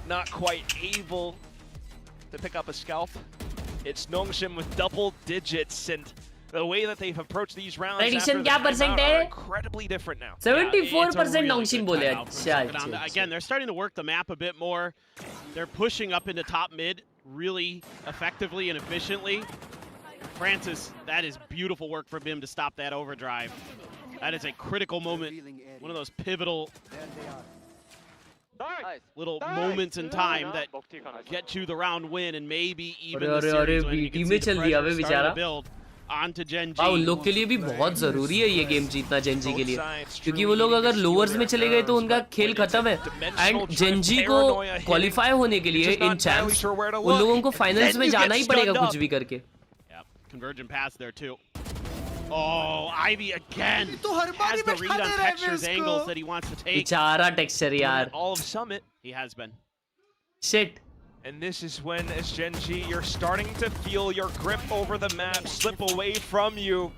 not quite able to pick up a scalp. It's Nongshim with double digits, and the way that they've approached these rounds Prediction after क्या the percent timeout है? are incredibly different now. 74% really नोंगशिम good बोले. timeout for अच्छा Silkadon. अच्छा. Again, they're starting to work the map a bit more. They're pushing up into top mid really effectively and efficiently. Francis, that is beautiful work from him to stop that overdrive. That is a critical moment, one of those pivotal little moments in time that get you the round win and maybe even the series when you can see the pressure starting to build onto Gen G. उन लोग के लिए भी बहुत जरूरी है ये game जीतना जेनजी के लिए, क्योंकि वो लोग अगर लोअर्स में चले गए तो उनका खेल खत्म है. एंड जेनजी को क्वालिफाई होने के लिए इन चैंप्स उन लोगों को फाइनल्स में जाना ही पड़ेगा कुछ भी करके. Convergent pass there too. Oh, Ivy again तो हर बार has ही the बैठा read दे on रहा है Texture's इसको. angles that he wants to take. बेचारा टेक्सचर यार. All of Summit. He has been. Shit. And this is when, as Gen G, you're starting to feel your grip over the map slip away from you.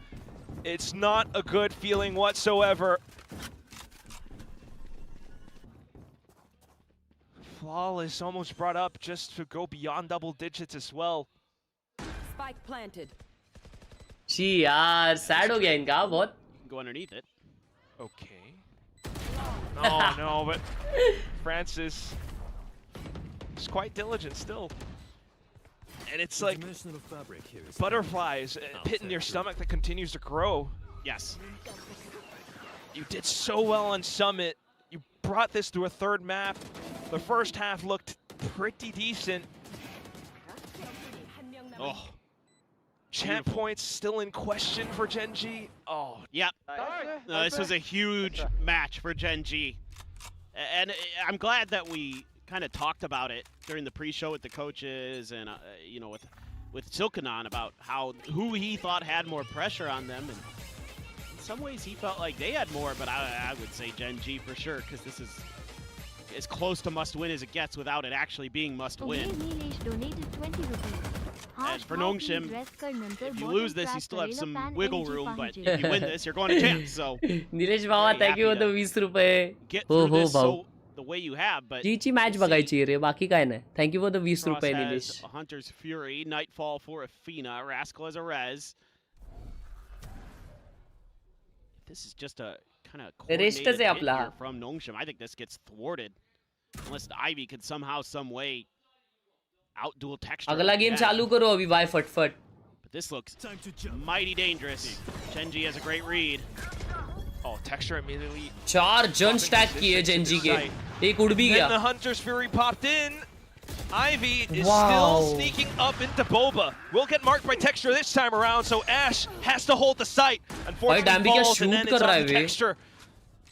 It's not a good feeling whatsoever. Flawless almost brought up just to go beyond double digits as well. Spike planted. She यार sad हो गया इनका बहुत. Go underneath it. Okay. Oh no, but Francis is quite diligent still. And it's like butterflies, a pit in your stomach that continues to grow. Yes. You did so well on Summit. You brought this to a third map. The first half looked pretty decent. Oh. Champ points still in question for Gen G. Oh, yep. No, this was a huge match for Gen G. And I'm glad that we kind of talked about it during the pre-show with the coaches and, you know, with Silkanon about who he thought had more pressure on them. And in some ways he felt like they had more, but I would say Gen G for sure, because this is as close to must win as it gets without it actually being must win. donated 20 rupees. As for Nongshim, if you lose this, you still have some wiggle room, but if you win this, you're going to champs. So Nilesh Baba thank you for the 20 रुपए. get through this so the way you have, but जीची match बघायची रे, बाकी काय नाही. Thank you for the 20 रुपये Cross Nilesh. has a Hunter's Fury, Nightfall for Athena, Rascal as a Rez. This is just a kind of coordinated Rest hit आपला. here from Nongshim. I think this gets thwarted unless the Ivy could somehow, some way outduel Texture. अगला game चालू करो अभी भाई फटफट. But this looks mighty dangerous. Genji has a great read. Oh, Texture immediately. 4 जन stack किए Gen Z के. एक उड़ भी Then the गया. Hunter's Fury popped in. Ivy is Wow. still sneaking up into Boba. Will get marked by Texture this time around, so Ash has to hold the site. Unfortunately, Dambi क्या falls, and then shoot it's कर रहा on है वे? Texture.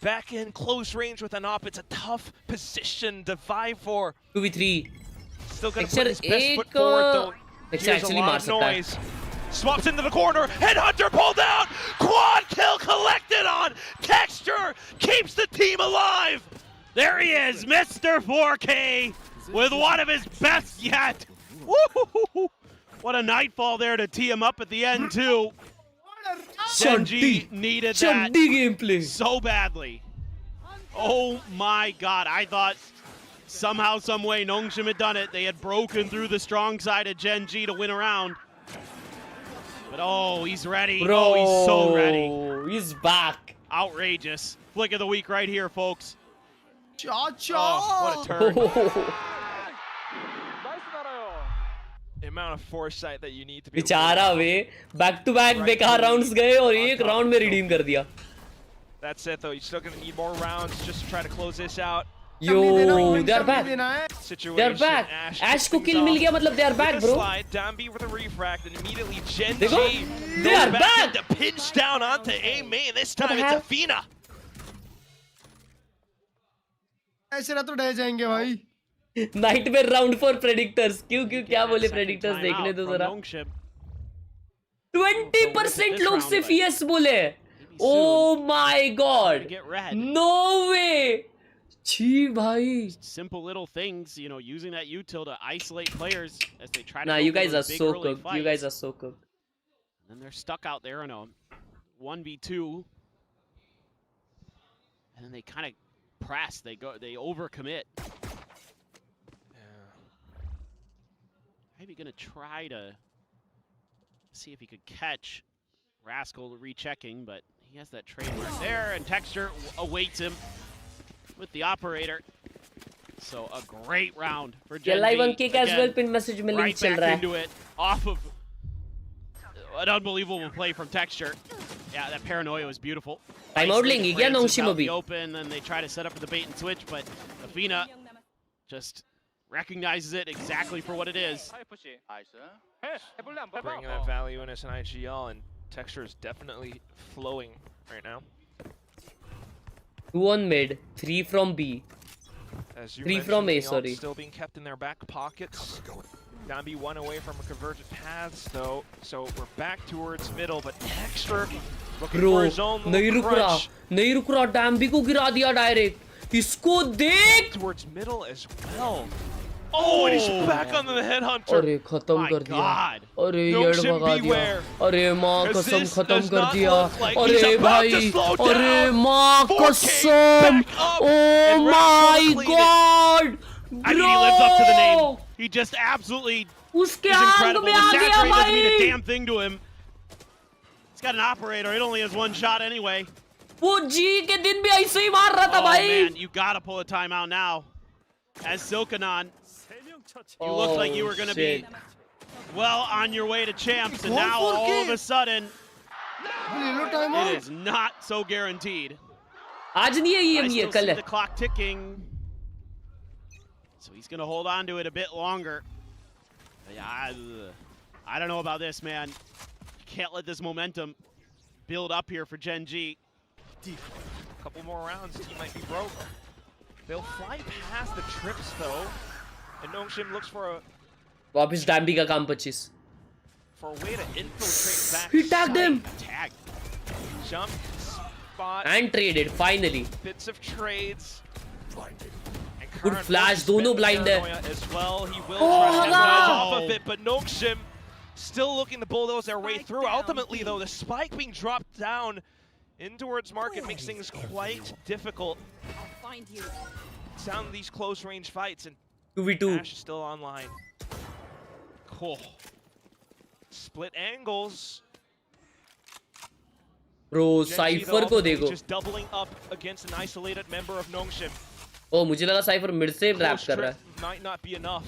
Back in close range with an op. It's a tough position to vie for. 2v3. Still gonna Texture put his best foot एक forward though. Texture Here's a actually lot मार of सकता है. noise. Swaps into the corner. Headhunter pulled out. Quad kill collected on. Texture keeps the team alive. There he is, Mr. 4K, with one of his best yet. Woo-hoo-hoo-hoo. What a nightfall there to tee him up at the end too. Genji needed that gameplay so badly. Oh my god, I thought somehow, some way Nongshim had done it. They had broken through the strong side of Genji to win a round. But oh, he's ready. Bro, oh, he's so ready. He's back. Outrageous. Flick of the week right here, folks. Cha-cha! Oh, what a turn. The amount of foresight that you need to be. बेचारा वे back to back बेकार rounds गए और एक round में redeem कर दिया. That's it though. You're still gonna need more rounds just to try to close this out. Yo, they are back. They are back. Ash को kill मिल गया मतलब they are back, bro. Dambi with a refract and immediately Genji. They are back. To pinch down onto A main. This time it's Athena. ऐसे ना तो डर जाएंगे भाई. Nightmare round for predictors. क्यों क्या बोले predictors देखने दो जरा. 20% लोग सिर्फ yes बोले. Oh my god. No way. Chhi bhai. Simple little things, you know, using that util to isolate players as they try to. Nah, you guys are so cooked. You guys are so cooked. And they're stuck out there in a 1v2. And then they kind of press. They overcommit. Maybe gonna try to see if he could catch Rascal rechecking, but he has that trade right there, and Texture awaits him with the operator. So a great round for Genji. Live on kick as well. Pin message में link Right चल back रहा है. into it, off of an unbelievable play from Texture. Yeah, that paranoia was beautiful. Timeout लेंगे क्या Nongshim अभी? The open, and they try to set up for the bait and switch, but Athena just recognizes it exactly for what it is. Bringing that value in as an IGL, and Texture is definitely flowing right now. 2 on mid, 3 from B. 3 from A, sorry. Still being kept in their back pockets. Dambi 1 away from a convergent paths though, so we're back towards middle, but Texture looking for his own little crunch. नहीं रुक रहा, Dambi को गिरा दिया direct. इसको देख. Towards middle as well. Oh, and he's back on the headhunter. अरे खत्म कर दिया. अरे येड भगा दिया. अरे माँ कसम खत्म कर दिया. अरे भाई. अरे माँ कसम. Oh my god. I mean, he lives up to the name. He just absolutely is incredible. The saturator doesn't mean a damn thing to him. He's got an operator. It only has one shot anyway. वो जी के दिन भी ऐसे ही मार रहा था भाई. Oh man, you gotta pull a timeout now. As Silkanon, you looked like you were gonna be well on your way to champs, and now all of a sudden, it is not so guaranteed. आज नहीं है ये कल है. The clock ticking. So he's going to hold on to it a bit longer. Yeah, I don't know about this, man. You can't let this momentum build up here for Genji. A couple more rounds, team might be broke. They'll fly past the trips though, and Nongshim looks for a. वापिस Dambi का काम 25. For a way to infiltrate back. He tagged him. Tag. Jump spot. And traded finally. Bits of trades. Good flash, दोनों blind है. As well, he will try to edge off of it, but Nongshim still looking to bulldoze their way through. Ultimately, though, the spike being dropped down in towards market makes things quite difficult. I'll find you. Sound these close range fights, and 2v2. Ash is still online. Cool. Split angles. Bro, Cypher को देखो. Just doubling up against an isolated member of Nongshim. Oh, मुझे लगा Cypher mid से rap कर रहा है. Might not be enough.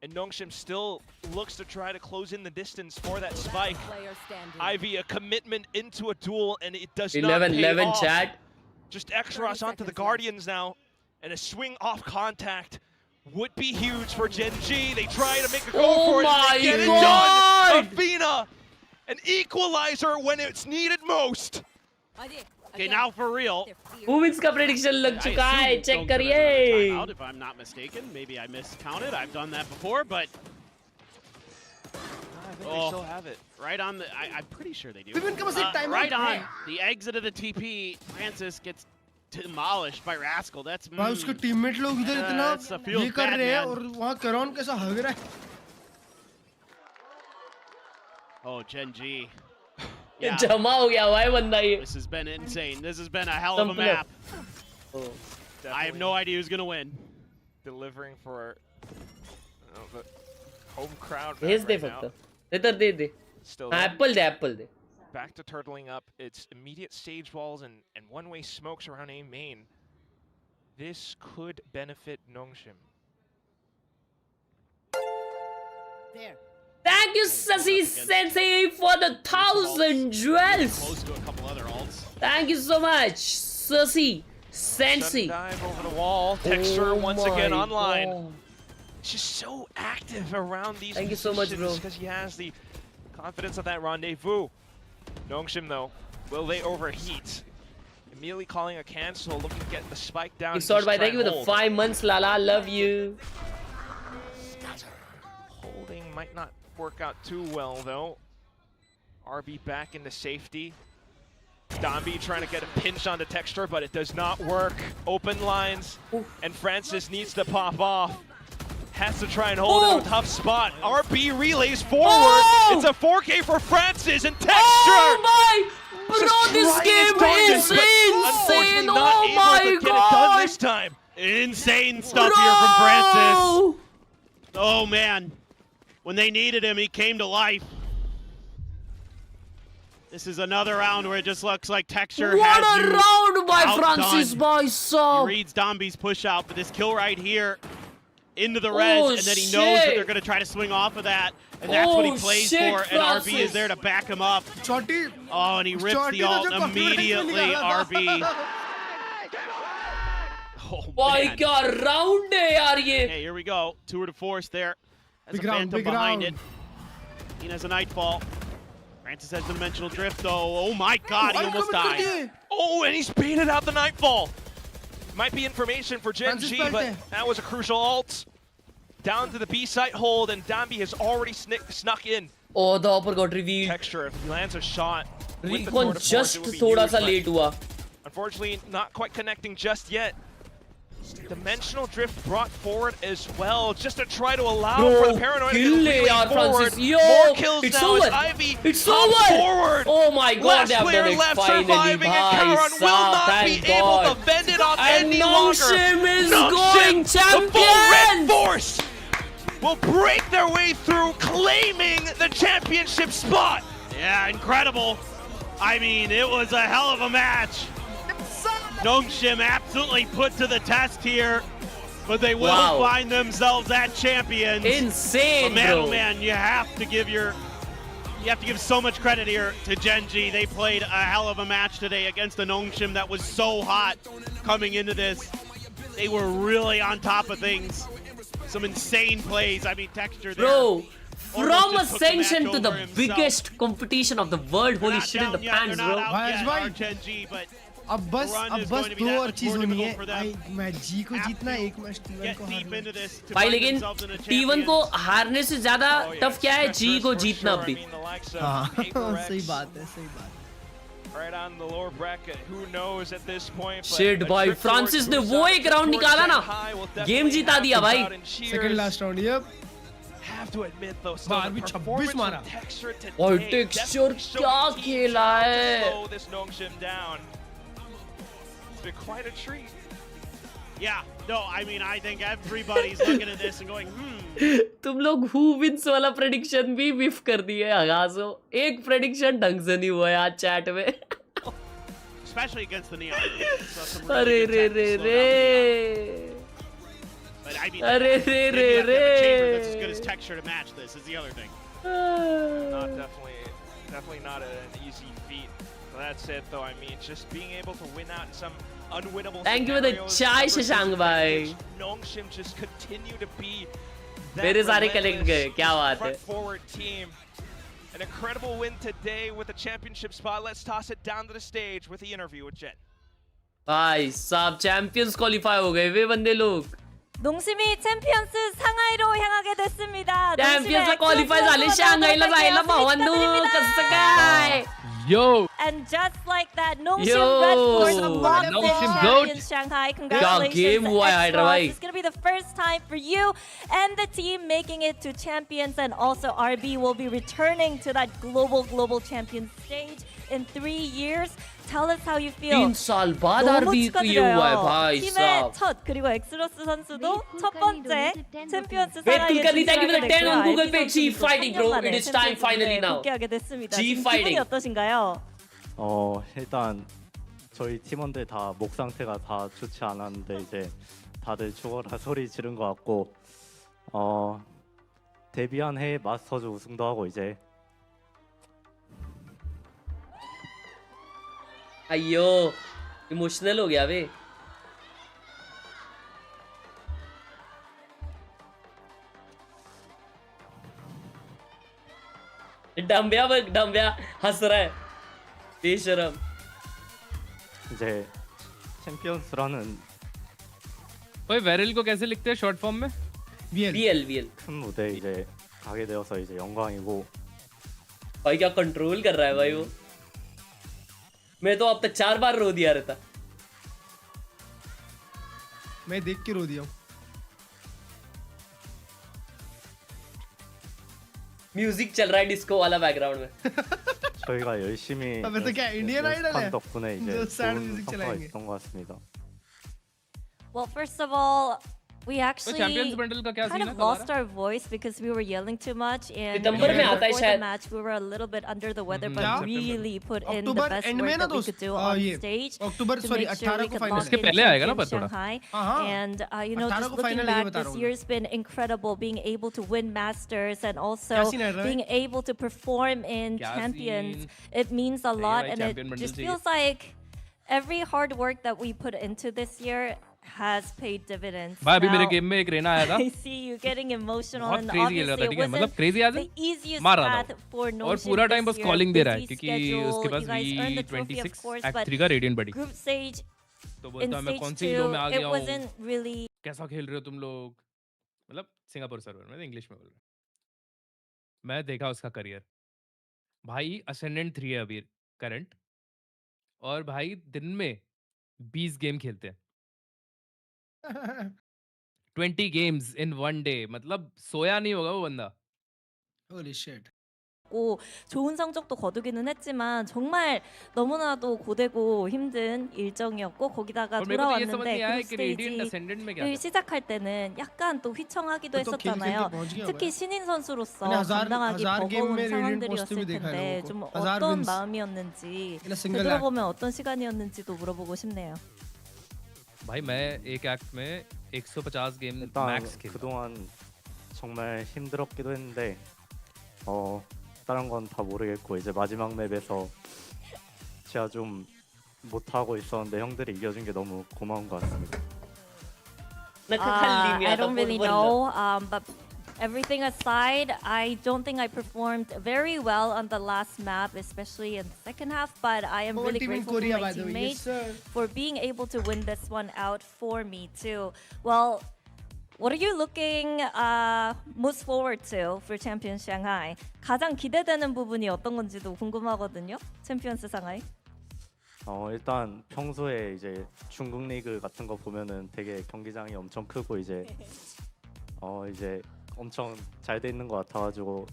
And Nongshim still looks to try to close in the distance for that spike. Ivy, a commitment into a duel, and it does not pay 11 off. chat. Just X-Ross onto the Guardians now, and a swing off contact would be huge for Genji. They try to make a go for it, and they get it done! Athena, an equalizer when it's needed most. Okay, now for real. Movings का prediction लग चुका है. Check करिए. If I'm not mistaken, maybe I miscounted. I've done that before, but I think they still have it. Right on the. I'm pretty sure they do. Right on the exit of the TP, Francis gets demolished by Rascal. That's. भाई उसके teammate लोग इधर इतना ये कर रहे हैं और वहाँ करोन कैसा हग रहा है. Oh, Genji. जमा हो गया हुआ है बंदा ये. This has been insane. This has been a hell of a map. I have no idea who's gonna win. Delivering for the home crowd. भेज दे फक्त. दे. Still Apple they. back to turtling up. It's immediate stage walls and one-way smokes around A main. This could benefit Nongshim. There. Thank you, Sasi Sensei, for the 1,000 jewels. Close to a couple other ults. Thank you so much, Sasi Sensei. Sudden dive over the wall. Texture once again my online. God. Just so active around these Thank you so much, bro. because he has the confidence of that rendezvous. Nongshim, though, will they overheat? Immediately calling a cancel, looking to get the spike down. You sorted by thank you for the 5 months, Lala. Love you. Holding might not work out too well, though. RB back into safety. Dambi trying to get a pinch on the Texture, but it does not work. Open lines, and Francis needs to pop off. Has to try and hold it in a tough spot. RB relays forward. It's a 4K for Francis and Texture. Oh my! Bro, this game is insane! Oh my God! This time. Insane stuff here from Francis. Oh man. When they needed him, he came to life. This is another round where it just looks like Texture has What a you round by outdone. Francis, by He Saab. reads Dambi's push out, but this kill right here into the res, Oh, and then he knows that shit. they're going to try to swing off of that, and that's what he Oh, plays shit, for, and RB Francis. is there to back him up. Shorty. Oh, and he rips Shorty the तो ult जो confidence में immediately, निकाला था। RB. Oh, भाई man. क्या round है यार ये. Hey, here we go. Tour de force there. Has Big a round, Phantom big behind round. it. He has a Nightfall. Francis has dimensional drift though. Oh my God, he almost died. Oh, and he's baited out the Nightfall. Might be information for Gen Francis G, back but there. that was a crucial ult. Down to the B site hold, and Dambi has already snuck in. Oh, the upper got revealed. Texture, if he lands a shot, with the Recon Tour de Force, just it would be थोड़ा huge, सा but late हुआ. Unfortunately, not quite connecting just yet. Dimensional drift brought forward as well, just to try to allow for the paranoid to kill get le really yaar, forward. Francis. Yo, More kills it's now over. as Ivy It's hops over. forward. Oh my God, Last they have player done it left finally, surviving, and bhai Khelraay will saab, not be thank able God. to fend it off And any longer. Nongshim is Nongshim, going the full red champions. force will break their way through, claiming the championship spot. Yeah, incredible. I mean, it was a hell of a match. Nongshim absolutely put to the test here, but they will find themselves at champions. Insane, but man, bro. oh man, you have to give so much credit here to Gen G. They played a hell of a match today against a Nongshim that was so hot coming into this. They were really on top of things. Some insane plays. I mean, Texture there. Bro, from Almost just took the match Ascension to the over himself. biggest competition of the world, holy shit in the pants, bro. भाई Gen G, but अब बस दो और चीज होनी है मैं जी को जीतना एक मैच टी1 को हारना भाई लेकिन टी1 को हारने से ज्यादा टफ क्या है जी को जीतना अब भी सही बात है Right on the lower bracket, who knows at this point. Shit भाई फ्रांसिस ने वो एक राउंड निकाला ना गेम जीता दिया भाई सेकंड लास्ट राउंड ये have to admit though, बार भी 26 मारा और टेक्सचर क्या खेला है this Nongshim down. It's been quite a treat. Yeah, no, I mean, I think everybody's looking at this and going, तुम लोग हु विंस वाला प्रेडिक्शन भी विफ कर दिए हगासो एक प्रेडिक्शन ढंग से नहीं हुआ आज चैट में especially against the Neon. अरे रे But I mean, अरे रे that's as good as Texture to match this is the other thing. Not definitely not an easy feat. That's it though. I mean, just being able to win out in some unwinnable Thank you for the chai, Shashank bhai. Nongshim just continue to be मेरे सारे collect गए क्या बात है forward team. An incredible win today with the championship spot. Let's toss it down to the stage with the interview with Jen. भाई साहब champions qualify हो गए वे बंदे लोग 농심이 챔피언스 상하이로 향하게 됐습니다. चॅम्पियन्स क्वालिफाय झाले शांघाईला जायला भावांनो कसं काय Yo. And just like that, Nongshim Red Force locked in champions Shanghai. Congratulations. क्या गेम हुआ है हाइड्रा भाई It's going to be be the first time for you and the team making it to champions, and also RB will be returning to that global champion stage in 3 years. Tell us how you feel. 3 साल बाद 너무 RB को ये हुआ है 축하드려요. भाई 팀의 साहब. 첫, 그리고 엑스로스 선수도 첫 번째 챔피언스 Wait, 사나이의 Kulkarni, thank you for the 진출하게 10 on 됐고요. Google Pay. RB G fighting, bro. 선수도 It is time finally now. 복귀하게 됐습니다. G 지금 fighting. 기분이 어떠신가요? 일단 저희 팀원들 다 목 상태가 다 좋지 않았는데 이제 다들 죽어라 소리 지른 것 같고 데뷔한 해에 마스터즈 우승도 하고 이제 अयो emotional हो गया बे. डम्बिया हंस रहा है बेशरम. 이제 챔피언스라는 ओए वेरिल को कैसे लिखते हैं शॉर्ट फॉर्म में? VL 큰 무대에 이제 가게 되어서 이제 영광이고. भाई क्या कंट्रोल कर रहा है भाई वो. मैं तो अब तक 4 बार रो दिया रहता. मैं देख के रो दिया हूँ. म्यूजिक चल रहा है डिस्को वाला बैकग्राउंड में. 저희가 열심히 अबे तो क्या इंडियन आइडल है? 연습한 덕분에 이제 जो सैड 좋은 म्यूजिक 성과가 चलाएंगे. 있었던 것 같습니다. Well, first of all, we actually Champions Bundle का क्या kind scene of है lost our voice because we were yelling too much, and सितंबर में आता है before the शायद. match we were a little bit under the weather, but क्या? really put in the October best and work में ना that we दोस्त could do on ये stage October to sorry make sure 18 we को could final. lock इसके in पहले आएगा ना champion पर थोड़ा. Shanghai. हाँ. And you know, 18 just को looking फाइनल ये back, बता रहा this हूँ. year's been incredible, being able to win Masters and also क्या scene है रहा है? being able to perform in क्या champions. scene? It means a lot, भाई, and it champion bundle just चाहिए. feels like every hard work that we put into this year has paid dividends. भाई अभी मेरे Now, game में एक रेना आया था. I see you getting emotional, बहुत and crazy खेल रहा obviously था, it ठीक है, मतलब wasn't crazy आज the easiest मार रहा path था. for और Notion पूरा टाइम this बस year. कॉलिंग दे रहा है Busy क्योंकि schedule, उसके you pass guys earned the trophy, of V26 course, Act but 3 का रेडियंट बड़ी. group stage तो in बोलता है मैं stage कौन सी 2, लो में आ it गया हूँ. wasn't really. कैसा खेल रहे हो तुम लोग. मतलब सिंगापुर सर्वर में इंग्लिश में बोल रहा. मैं देखा उसका करियर. भाई असेंडेंट 3 है अभी करंट. और भाई दिन में 20 गेम खेलते हैं. 20 games in one day. मतलब सोया नहीं होगा वो बंदा. Holy shit. 고 좋은 성적도 거두기는 했지만 정말 너무나도 고되고 힘든 일정이었고, 거기다가 और मेरे को तो ये समझ 돌아왔는데 नहीं आया 그룹 कि रेडिएंट असेंडेंट में क्या 스테이지를 था. 시작할 때는 약간 또 휘청하기도 तो खेल खेल के 했었잖아요. पहुंच गया 특히 भाई. 신인 선수로서 मैंने 감당하기 हजार गेम 버거운 में रेडिएंट पोस्ट 상황들이었을 भी देखा है 텐데 लोगों 좀 को. 1000 어떤 wins 마음이었는지 in a single act. 되돌아보면 어떤 시간이었는지도 물어보고 싶네요. भाई मैं एक एक्ट में 150 गेम 일단 मैक्स खेला. 그동안 정말 힘들었기도 했는데 다른 건 다 모르겠고 이제 마지막 맵에서 제가 좀 못하고 있었는데 형들이 이겨준 게 너무 고마운 것 같습니다. I don't really know, but everything aside, I don't think I performed very well on the last map, especially in the second half, but I am Whole really team in grateful Korea, to my by the way. teammates Yes, sir. for being able to win this one out for me too. Well, what are you looking most forward to for Champions Shanghai? 가장 기대되는 부분이 어떤 건지도 궁금하거든요. 챔피언스 상하이. 일단 평소에 이제 중국 리그 같은 거 보면은 되게 경기장이 엄청 크고 이제 엄청 잘 돼 있는 것 같아가지고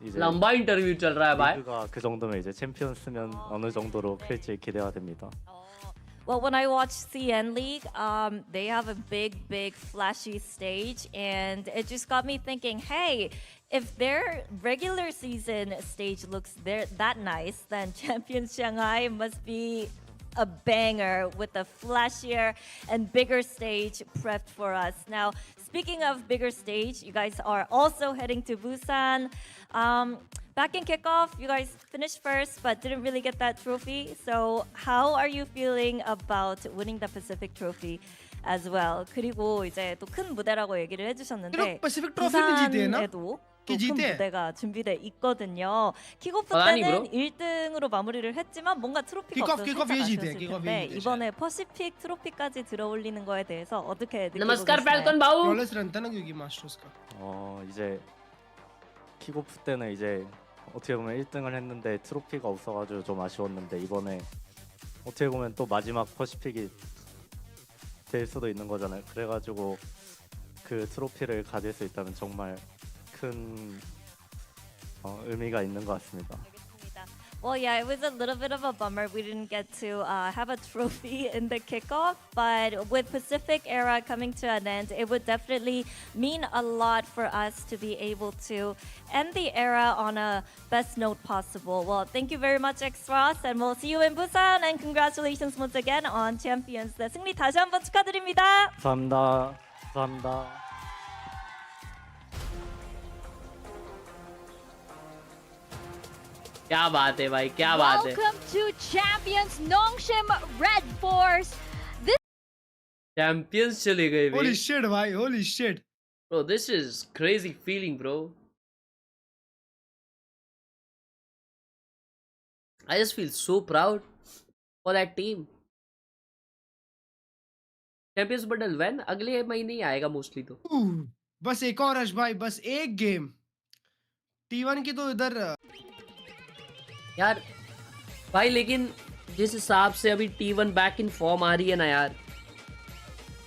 이제 लंबा interview चल रहा है भाई. 리그가 그 정도면 이제 챔피언스면 어느 정도로 클지 기대가 됩니다. Well, when I watch CN League, they have a big, flashy stage, and it just got me thinking, hey, if their regular season stage looks that nice, then Champions Shanghai must be a banger with a flashier and bigger stage prepped for us. Now, speaking of bigger stage, you guys are also heading to Busan. Back in kickoff, you guys finished first, but didn't really get that trophy. So, how are you feeling about winning the Pacific Trophy as well? 그리고 이제 또 큰 무대라고 얘기를 해주셨는데 Pacific Trophy भी जीते हैं ना? 부산에도 कि 큰 जीते हैं? 무대가 준비돼 있거든요. 킥오프 아니, 때는 bro. 1등으로 마무리를 했지만 뭔가 트로피가 없어서 킥오프 살짝 ये जीते हैं, 아쉬웠을 킥오프 텐데 ये जीते हैं 이번에 퍼시픽 트로피까지 들어올리는 거에 대해서 어떻게 느끼고 नमस्कार 계시나요? फैल्कन भाऊ. Flawless रन था ना क्योंकि मास्टर्स का. 이제 킥오프 때는 이제 어떻게 보면 1등을 했는데 트로피가 없어가지고 좀 아쉬웠는데 이번에 어떻게 보면 또 마지막 퍼시픽이 될 수도 있는 거잖아요. 그래가지고 그 트로피를 가질 수 있다면 정말 큰 의미가 있는 것 같습니다. Well, yeah, it was a little bit of a bummer we didn't get to have a trophy in the kickoff, but with Pacific Era coming to an end, it would definitely mean a lot for us to be able to end the era on a best note possible. Well, thank you very much, X-Ross, and we'll see you in Busan, and congratulations once again on Champions. 네, 승리 다시 한번 축하드립니다. 감사합니다. 감사합니다. क्या बात है भाई, क्या बात है. Welcome to Champions Nongshim Red Force. This Champions चले गए भाई. Holy shit भाई, holy shit. Bro, this is crazy feeling, bro. I just feel so proud for that team. Champions bundle when अगले महीने ही आएगा मोस्टली तो. बस एक और रश भाई, बस एक गेम. T1 की तो इधर यार भाई, लेकिन जिस हिसाब से अभी T1 बैक इन फॉर्म आ रही है ना यार.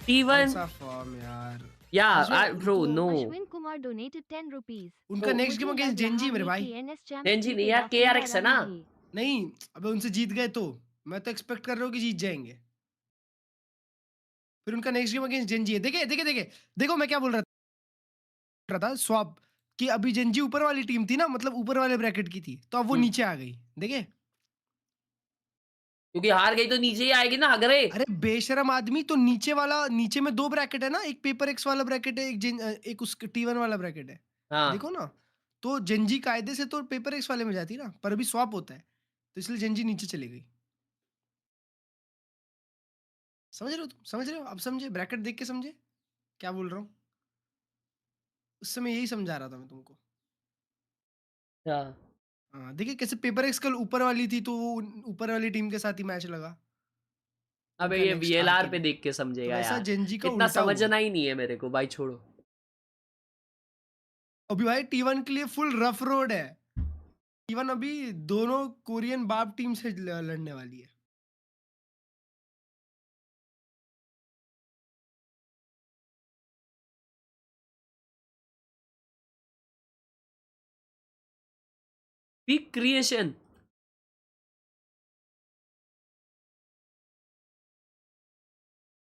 T1 फॉर्म यार. यार bro no. Ashwin Kumar donated 10 rupees. उनका नेक्स्ट गेम अगेंस्ट जेंजी मेरे भाई. जेंजी नहीं यार, KRX है ना. नहीं, अबे उनसे जीत गए तो मैं तो एक्सपेक्ट कर रहा हूँ कि जीत जाएंगे. फिर उनका नेक्स्ट गेम अगेंस्ट जेंजी है. देखो मैं क्या बोल रहा था. स्वैप कि अभी जेंजी ऊपर वाली टीम थी ना, मतलब ऊपर वाले ब्रैकेट की थी, तो अब वो नीचे आ गई. देखे, क्योंकि हार गई तो नीचे ही आएगी ना. अरे बेशरम आदमी, तो नीचे में 2 ब्रैकेट है ना, एक पेपर एक्स वाला ब्रैकेट है, एक उस T1 वाला ब्रैकेट है. हाँ. देखो ना, तो जेंजी कायदे से तो पेपर एक्स वाले में जाती ना, पर अभी स्वैप होता है, तो इसलिए जेंजी नीचे चली गई. समझ रहे हो? अब समझे? ब्रैकेट देख के समझे क्या बोल रहा हूँ? उस समय यही समझा रहा था मैं तुमको. हाँ, देखिए कैसे पेपर एक्स कल ऊपर वाली थी, तो वो ऊपर वाली टीम के साथ ही मैच लगा. अबे उनका ये next VLR आके पे देख के तो समझेगा वैसा यार. जेंजी का इतना उल्टा हुआ. समझना ही नहीं है मेरे को भाई, छोड़ो. अभी भाई T1 के लिए फुल रफ रोड है. T1 अभी दोनों कोरियन बाप टीम से लड़ने वाली है. Big creation.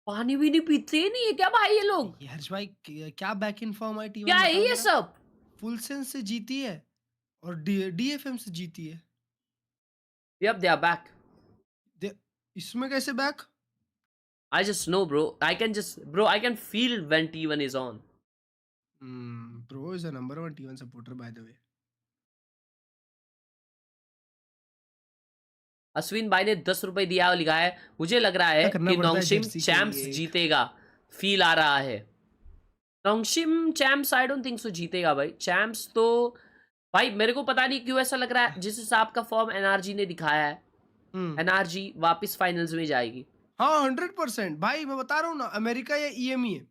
पानी भी नहीं पीते नहीं है क्या भाई ये लोग? हर्ष भाई क्या बैक इन फॉर्म है T1. क्या है ये सब? फुल सेंस से जीती है और DFM से जीती है. Yep, they are back. इसमें कैसे back? I just know, bro. I can feel when T1 is on. Bro is a number 1 T1 supporter by the way. Ashwin भाई ने 10 रुपए दिया और लिखा है, मुझे लग रहा है कि नोंगशिम चैंप्स जीतेगा. फील आ रहा है Nongshim champs. I don't think so जीतेगा भाई. चैंप्स तो भाई मेरे को पता नहीं क्यों ऐसा लग रहा है, जिस हिसाब का फॉर्म एनआरजी ने दिखाया है, एनआरजी वापस फाइनल्स में जाएगी. हाँ 100% भाई, मैं बता रहा हूँ ना, अमेरिका या EME है.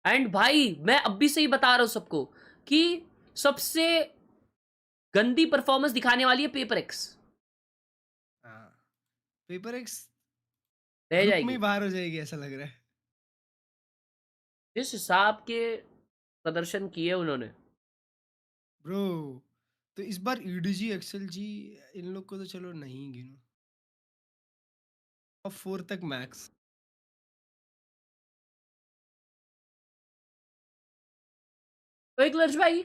एंड भाई मैं अभी से ही बता रहा हूँ सबको कि सबसे गंदी परफॉर्मेंस दिखाने वाली है पेपर एक्स. पेपर एक्स रह जाएगी, बाहर हो जाएगी ऐसा लग रहा है. जिस हिसाब के प्रदर्शन किए उन्होंने ब्रो, तो इस बार EDG XLG इन लोग को तो चलो नहीं गिनो. अब 4 तक मैक्स. तो एक लर्ज भाई,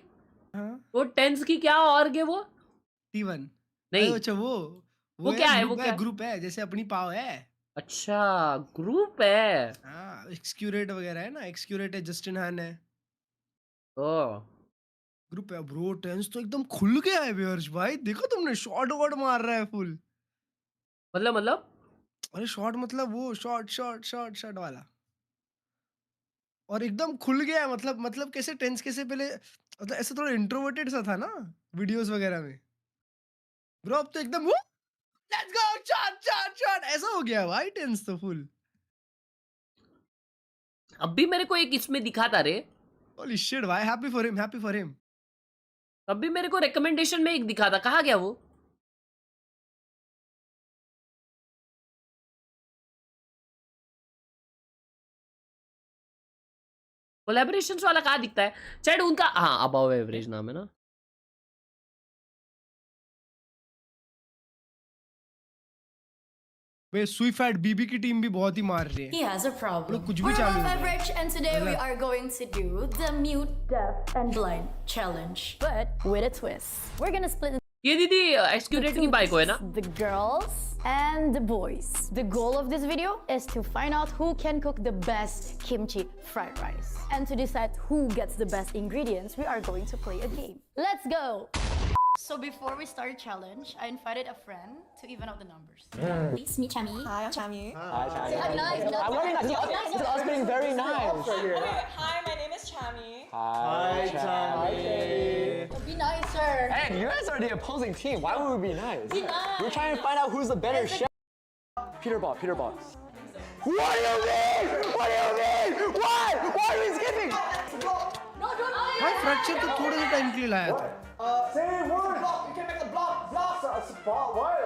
वो 10s की क्या और के वो T1 नहीं. अच्छा वो क्या है? वो क्या ग्रुप है, जैसे अपनी पाव है. अच्छा ग्रुप है. हाँ, एक्सक्यूरेट वगैरह है ना, एक्सक्यूरेट है, जस्टिन हान है. ग्रुप है ब्रो. 10s तो एकदम खुल गया है हर्ष भाई. देखो तुमने, शॉट वॉट मार रहा है फुल. मतलब अरे शॉट मतलब वो शॉट वाला, और एकदम खुल गया है. मतलब कैसे 10s कैसे पहले मतलब ऐसा थोड़ा इंट्रोवर्टेड सा था ना वीडियोस वगैरह में ब्रो, अब तो एकदम वो लेट्स गो शॉट ऐसा हो गया भाई. 10s तो फुल. अब भी मेरे को एक इसमें दिखा था रे. होली शिट भाई, हैप्पी फॉर हिम. अब भी मेरे को रिकमेंडेशन में एक दिखा था, कहाँ गया वो? कोलैबोरेशंस वाला कहाँ दिखता है चैट उनका? हाँ, अबव एवरेज नाम है ना। वे सुईफैट बीबी की टीम भी बहुत ही मार रही है। He has a problem. लोग कुछ भी We're चालू above हो गया। average, and today we गलत। are going to do the mute, deaf, and blind challenge, but with a twist. We're gonna split ये दीदी एक्सक्यूरेट की बाइक है ना? the girls and the boys. The goal of this video is to find out who can cook the best kimchi fried rice. And to decide who gets the best ingredients, we are going to play a game. Let's go! So before we start challenge, I invited a friend to even out the numbers. Please meet Chami. Hi, I'm Chami. Hi, Chami. Say hi, nice. I'm very nice. This is us being very nice. Okay, hi, my name is Chami. Hi, Chami. Be nicer. Hey, you guys are the opposing team. Why would we be nice? Be nice. We're trying to find out who's the better chef. Peter Ball. What do you mean? What do you mean? What? Why are we skipping? हाँ, fracture तो थोड़े से time के लिए लाया था। Say word. Block. You can make a block. Spot. What?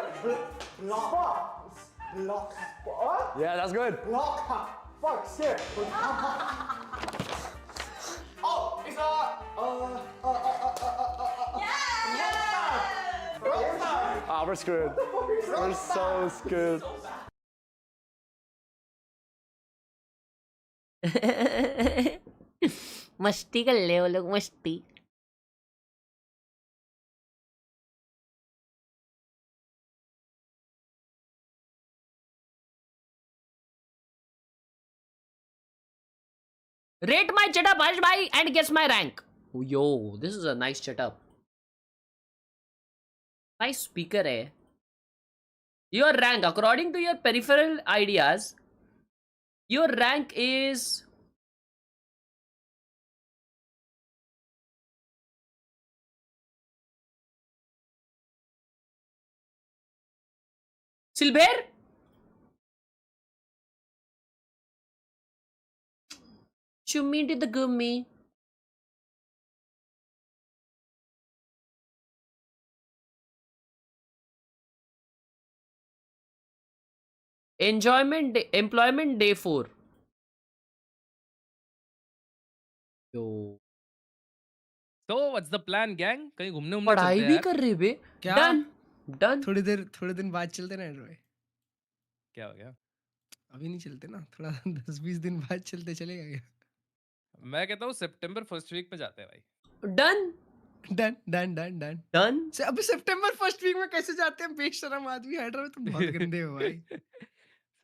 Block. What? Yeah, that's good. Block. Fuck. Skip. Oh, it's Ah, we're screwed. We're so screwed. मस्ती कर ले वो लोग, मस्ती। Rate my setup, Harsh bhai, and guess my rank. Oh, yo, this is a nice setup. Nice speaker hai. Your rank, according to your peripheral ideas, your rank is silver. Chummi to the gummy. Employment day 4. Yo. So what's the plan, gang? कहीं घूमने उमने पढ़ाई चलते भी हैं कर रहे बे। क्या? Done. थोड़े दिन बाद चलते ना भाई। क्या हो गया? अभी नहीं चलते ना, थोड़ा 10-20 दिन बाद चलते, चलेगा क्या? मैं कहता हूँ सितंबर फर्स्ट वीक में जाते हैं भाई। डन। अभी सितंबर फर्स्ट वीक में कैसे जाते हैं बेशरम आदमी? हैदराबाद तो बहुत गंदे हो भाई।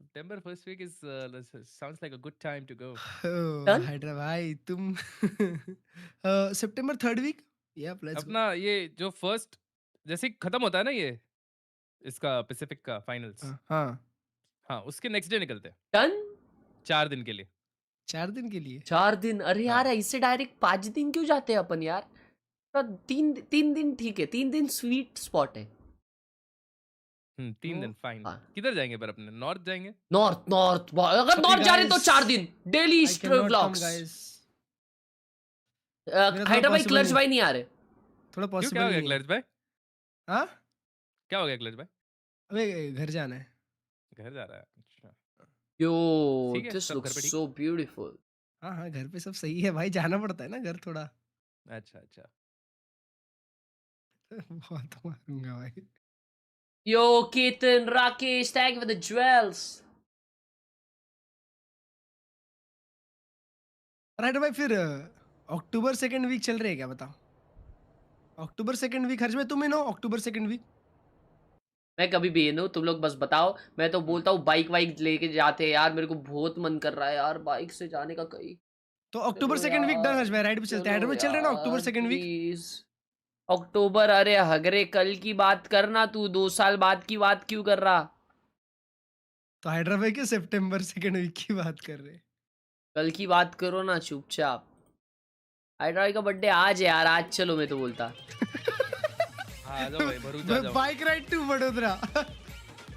सितंबर first week is sounds like a good time to go. Hyderabad भाई तुम सितंबर थर्ड वीक या लेट्स अपना ये जो फर्स्ट जैसे ही खत्म होता है ना ये इसका पैसिफिक का फाइनल्स, हाँ उसके नेक्स्ट डे निकलते हैं। डन। 4 दिन के लिए। 4 दिन के लिए? 4 दिन? अरे यार इससे डायरेक्ट 5 दिन क्यों जाते हैं अपन यार? 3 दिन ठीक है, 3 दिन स्वीट स्पॉट है। 3 दिन फाइन। किधर जाएंगे पर अपने? नॉर्थ जाएंगे? नॉर्थ अगर नॉर्थ जा रहे तो 4 दिन डेली व्लॉग्स। हैदराबाद क्लर्च भाई नहीं आ रहे। थोड़ा पॉसिबल क्या हो गया क्लर्च भाई? हाँ क्या हो गया क्लर्च भाई? अबे घर जाना है। घर जा रहा है? अच्छा। यो दिस लुक्स सो ब्यूटीफुल। हाँ घर पे सब सही है भाई, जाना पड़ता है ना घर थोड़ा। अच्छा बहुत मारूंगा भाई। Yo, Ketan, Rakesh, thank you for the jewels. Right भाई, फिर अक्टूबर सेकंड वीक चल रहे हैं क्या बताओ? अक्टूबर सेकंड वीक हर्ष में तुम ही नो अक्टूबर सेकंड वीक? मैं कभी भी ये नो, तुम लोग बस बताओ। मैं तो बोलता हूँ बाइक लेके जाते हैं यार, मेरे को बहुत मन कर रहा है यार बाइक से जाने का कहीं। तो अक्टूबर सेकंड वीक डन हर्ष भाई, राइड पे चलते हैं। हैदराबाद चल रहे हैं ना अक्टूबर सेकंड वीक? अक्टूबर? अरे हगरे कल की बात करना, तू 2 साल बाद की बात क्यों कर रहा? तो हैदराबाद के सितंबर सेकंड वीक की बात कर रहे हैं। कल की बात करो ना चुपचाप। हैदराबाद का बर्थडे आज है यार, आज चलो मैं तो बोलता। आ जाओ भाई भरूच आ जाओ। Bike ride to Vadodara.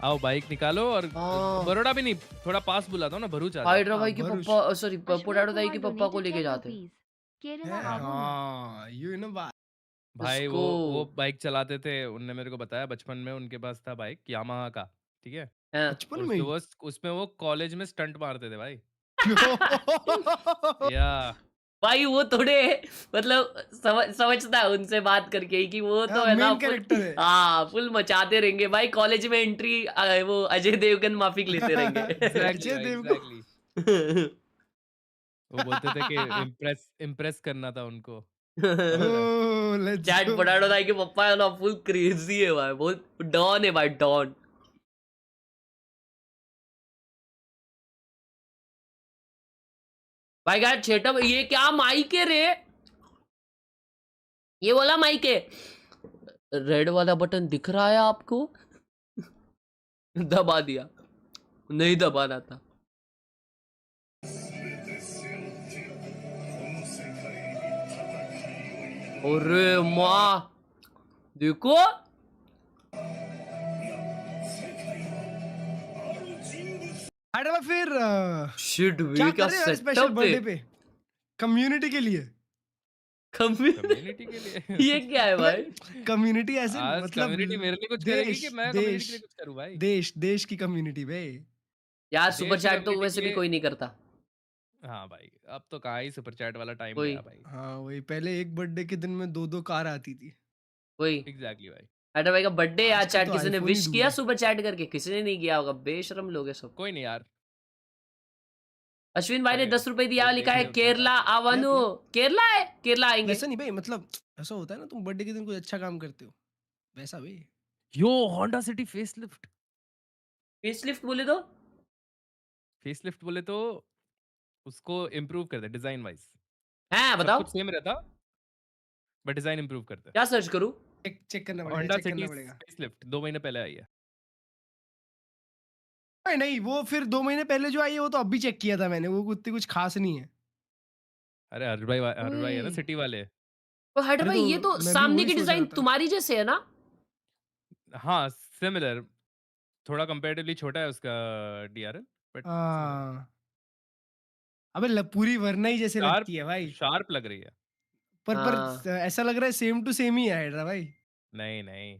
आओ बाइक निकालो और बड़ोड़ा भी नहीं, थोड़ा पास बुला दो ना, भरूच आ जाओ। हैदराबाद के पापा सॉरी पोटैटो दाई के पापा को लेके जाते हैं। हां यू नो भाई वो बाइक चलाते थे, उनने मेरे को बताया बचपन में उनके पास था बाइक यामाहा का, ठीक है? बचपन में उसमें वो कॉलेज में स्टंट मारते थे भाई। या भाई वो थोड़े मतलब समझता है उनसे बात करके ही कि वो तो है ना हाँ फुल मचाते रहेंगे भाई कॉलेज में एंट्री वो अजय देवगन माफिक लेते रहेंगे एग्जैक्टली वो बोलते थे कि इम्प्रेस करना था उनको चैट पोटैटो भाई के पप्पा है ना फुल क्रेजी है भाई बहुत डॉन है भाई डॉन भाई गाइस सेटअप ये क्या माइक है रे ये वाला माइक है रेड वाला बटन दिख रहा है आपको दबा दिया नहीं दबाना था अरे माँ देखो फिर शिट क्या क्या कर रहे हो स्पेशल सेटअप बर्थडे पे कम्युनिटी के लिए कम्युनिटी के लिए ये क्या है भाई कम्युनिटी ऐसे आज मतलब कम्युनिटी मेरे लिए कुछ करेगी कि मैं कम्युनिटी के लिए कुछ करूं भाई देश की कम्युनिटी भाई यार सुपर देश की चैट तो community वैसे के भी लिए- कोई नहीं करता हाँ भाई अब तो कहाँ ही सुपर चैट वाला टाइम वही गया भाई हाँ वही पहले एक बर्थडे के दिन में 2-2 कार आती थी वही एग्जैक्टली भाई हैडर भाई का बर्थडे आज आजकल चैट तो किसी ने iPhone ही विश दूर किया है। सुपर चैट करके किसी ने नहीं किया होगा बेशरम लोग है सब कोई नहीं यार अश्विन भाई ने करेगा। 10 रुपए दिया लोग लिखा है देखने होते हैं केरला आवानो केरला है केरला आएंगे वैसा नहीं भाई मतलब ऐसा होता है ना तुम बर्थडे के दिन कुछ अच्छा काम करते हो वैसा भाई यो होंडा सिटी फेसलिफ्ट फेसलिफ्ट बोले तो उसको इम्प्रूव करते डिजाइन वाइज हैं सब बताओ कुछ सेम रहता बट डिजाइन इम्प्रूव करते क्या सर्च करूं चेक करना पड़ेगा होंडा चेक सिटी करना पड़ेगा फेसलिफ्ट 2 महीने पहले आई है नहीं वो फिर 2 महीने पहले जो आई है वो तो अभी चेक किया था मैंने वो उतनी कुछ खास नहीं है अरे हर भाई है ना ओए। सिटी वाले तो हैडर अरे भाई तो ये तो मैं भी सामने वही की सोच डिजाइन रहा था। तुम्हारी जैसे है ना हाँ सिमिलर थोड़ा कंपैरेटिवली छोटा है उसका डीआरएल बट हाँ अबे पूरी वरना ही जैसे शार्प लगती है भाई शार्प लग रही है पर हाँ ऐसा लग रहा है सेम टू सेम ही है हाइड्रा भाई नहीं नहीं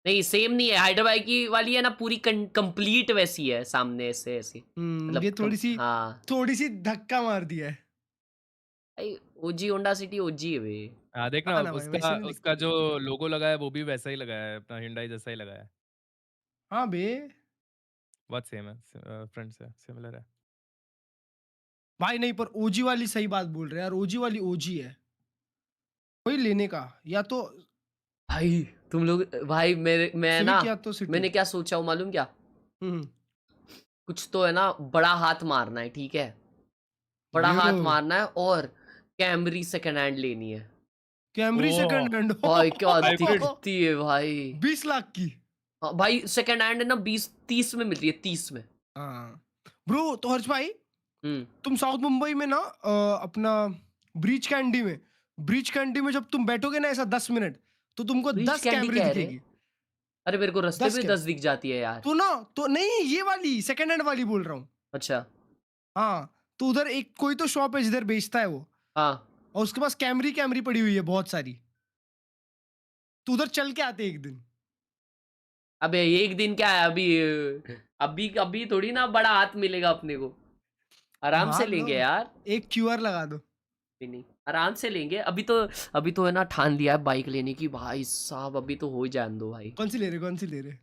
नहीं सेम नहीं है हैडर भाई की वाली है ना पूरी कंप्लीट वैसी है सामने से ऐसी मतलब ये हाँ थोड़ी सी धक्का मार दिया है भाई ओजी होंडा सिटी ओजी है भाई हाँ देखना हाँ ना भाई, उसका वैसे नहीं उसका दिखती जो लोगो लगाया है वो भी वैसा ही लगाया है अपना हिंडाई जैसा ही लगाया है हाँ बे बहुत सेम है फ्रंट से सिमिलर है भाई नहीं पर ओजी वाली सही बात बोल रहे हैं यार ओजी वाली ओजी है वही लेने का या तो भाई तुम लोग भाई मैं ना सिविक या तो सिटी मैंने क्या सोचा हूँ मालूम क्या हम्म कुछ तो है ना बड़ा हाथ मारना है ठीक है बड़ा ले हाथ लो। मारना है और कैमरी सेकंड हैंड लेनी है कैमरी ओह, सेकंड हैंड भाई क्या Hybrid। दिखती है भाई 20 लाख की हाँ, भाई सेकंड हैंड है ना 20-30 में मिल रही है 30 में हाँ ब्रो तो हर्ष भाई हम्म तुम साउथ मुंबई में ना अपना ब्रीच कैंडी में जब तुम बैठोगे ना ऐसा 10 मिनट तो तुमको ब्रीच 10 कैंडी कैमरे क्या है रे? दिखेगी अरे मेरे को रास्ते 10 पे क्या? 10 दिख जाती है यार तो ना तो नहीं ये वाली सेकंड हैंड वाली बोल रहा हूँ अच्छा हाँ तो उधर एक कोई तो शॉप है जिधर बेचता है वो हाँ और उसके पास कैमरी पड़ी हुई है बहुत सारी तो उधर चल के आते एक दिन अबे एक दिन क्या है अभी अभी थोड़ी ना बड़ा हाथ मिलेगा अपने को आराम से मार लो, लेंगे यार एक क्यूआर लगा दो नहीं आराम से लेंगे अभी तो है ना ठान लिया है बाइक लेने की भाई साहब अभी तो हो जान दो भाई कौन सी ले रहे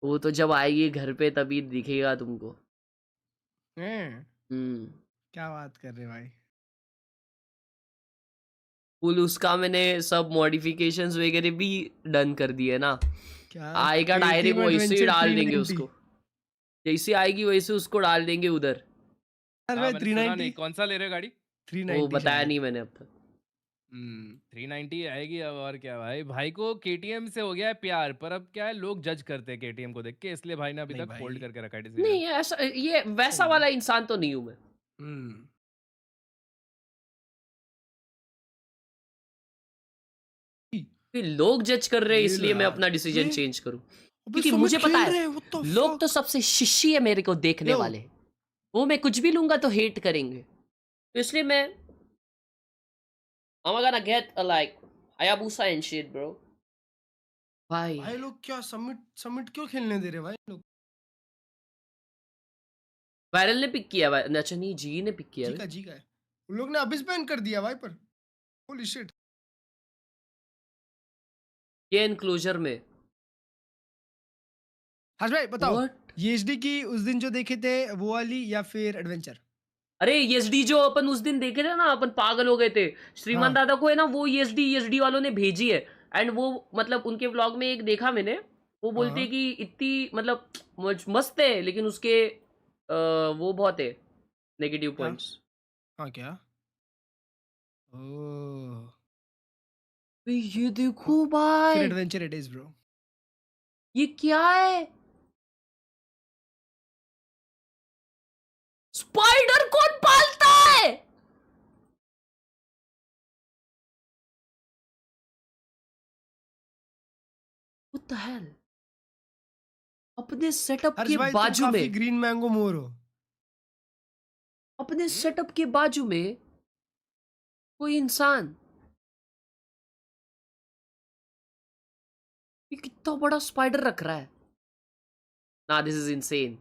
वो तो जब आएगी घर पे तभी दिखेगा तुमको हैं? हम्म क्या बात कर रहे भाई फुल उसका मैंने सब मॉडिफिकेशंस वगैरह भी डन कर दिए ना क्या आएगा डायरेक्ट KTM वैसे ही Adventure डाल देंगे 390 उसको जैसे आएगी वैसे उसको डाल देंगे उधर अरे हाँ, मैंने सुना 390 नहीं कौन सा ले रहे हो गाड़ी 390 वो बताया शायद। नहीं मैंने अब तक 390 आएगी अब और क्या भाई को केटीएम से हो गया है प्यार पर अब क्या है लोग जज करते हैं केटीएम को देख के इसलिए भाई ने अभी नहीं तक भाई। होल्ड करके रखा है decision। नहीं ऐसा ये वैसा वाला इंसान तो नहीं हूं मैं हम्म कि लोग जज कर रहे हैं ले लो इसलिए मैं यार। अपना डिसीजन ये- चेंज करूं अबे क्योंकि सब मुझे खेल पता रहे है हैं, what the लोग fuck? तो सबसे शिशी है मेरे को देखने Yo. वाले वो मैं कुछ भी लूंगा तो हेट करेंगे तो इसलिए मैं I'm gonna get a like Hayabusa and shit bro भाई भाई लोग क्या समिट क्यों खेलने दे रहे भाई लोग वायरल ने पिक किया अच्छा नहीं जी ने पिक किया जी का है उन लोग ने अबिस बैन कर दिया वाइपर. Holy shit. ये एनक्लोजर में. हर्ष भाई बताओ. ESD की उस दिन जो देखे थे वो वाली या फिर एडवेंचर? अरे ESD जो अपन उस दिन देखे थे ना, अपन पागल हो गए थे. श्रीमान दादा को है ना वो ESD वालों ने भेजी है. एंड वो मतलब उनके व्लॉग में एक देखा मैंने. वो बोलते हैं कि इतनी मतलब मस्त है लेकिन उसके वो बहुत है नेगेटिव पॉइंट्स. हाँ क्या? ओह. ये देखो भाई. फिर एडवेंचर इट इज ब्रो. ये क्या है? स्पाइडर कौन पालता है? What the hell? अपने सेटअप के बाजू में ग्रीन मैंगो मोर हो. अपने सेटअप के बाजू में कोई इंसान. ये कितना बड़ा स्पाइडर रख रहा है. ना दिस इज इनसेन.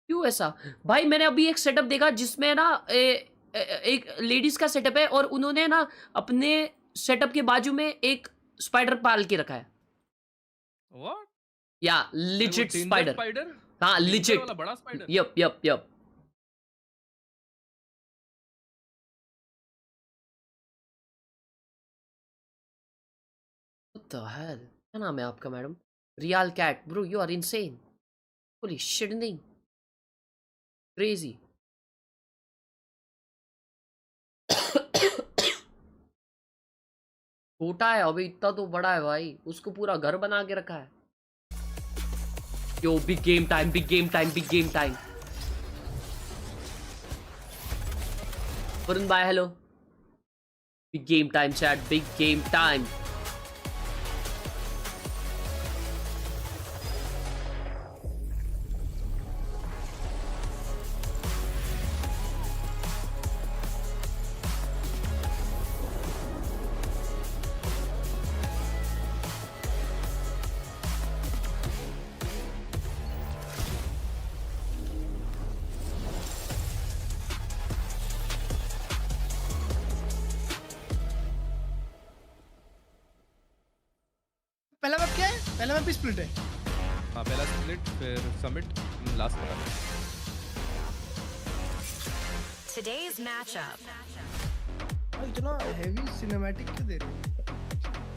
क्यों ऐसा भाई? मैंने अभी एक सेटअप देखा जिसमें ना एक लेडीज का सेटअप है और उन्होंने ना अपने सेटअप के बाजू में एक स्पाइडर पाल के रखा है. What? या लिजिट स्पाइडर. हाँ लिजिट. बड़ा spider. Yup. What the hell? क्या नाम है आपका madam? Real cat bro, you are insane. Holy shit. Crazy. छोटा है अभी, इतना तो बड़ा है भाई. उसको पूरा घर बना के रखा है. यो बिग गेम टाइम. वरुण भाई hello. Big game time chat. Big game time. पहला मैप क्या है? पहला मैप भी स्प्लिट है. हाँ पहला स्प्लिट फिर समिट लास्ट पता. Today's matchup. इतना हेवी सिनेमैटिक क्यों दे रहे हो?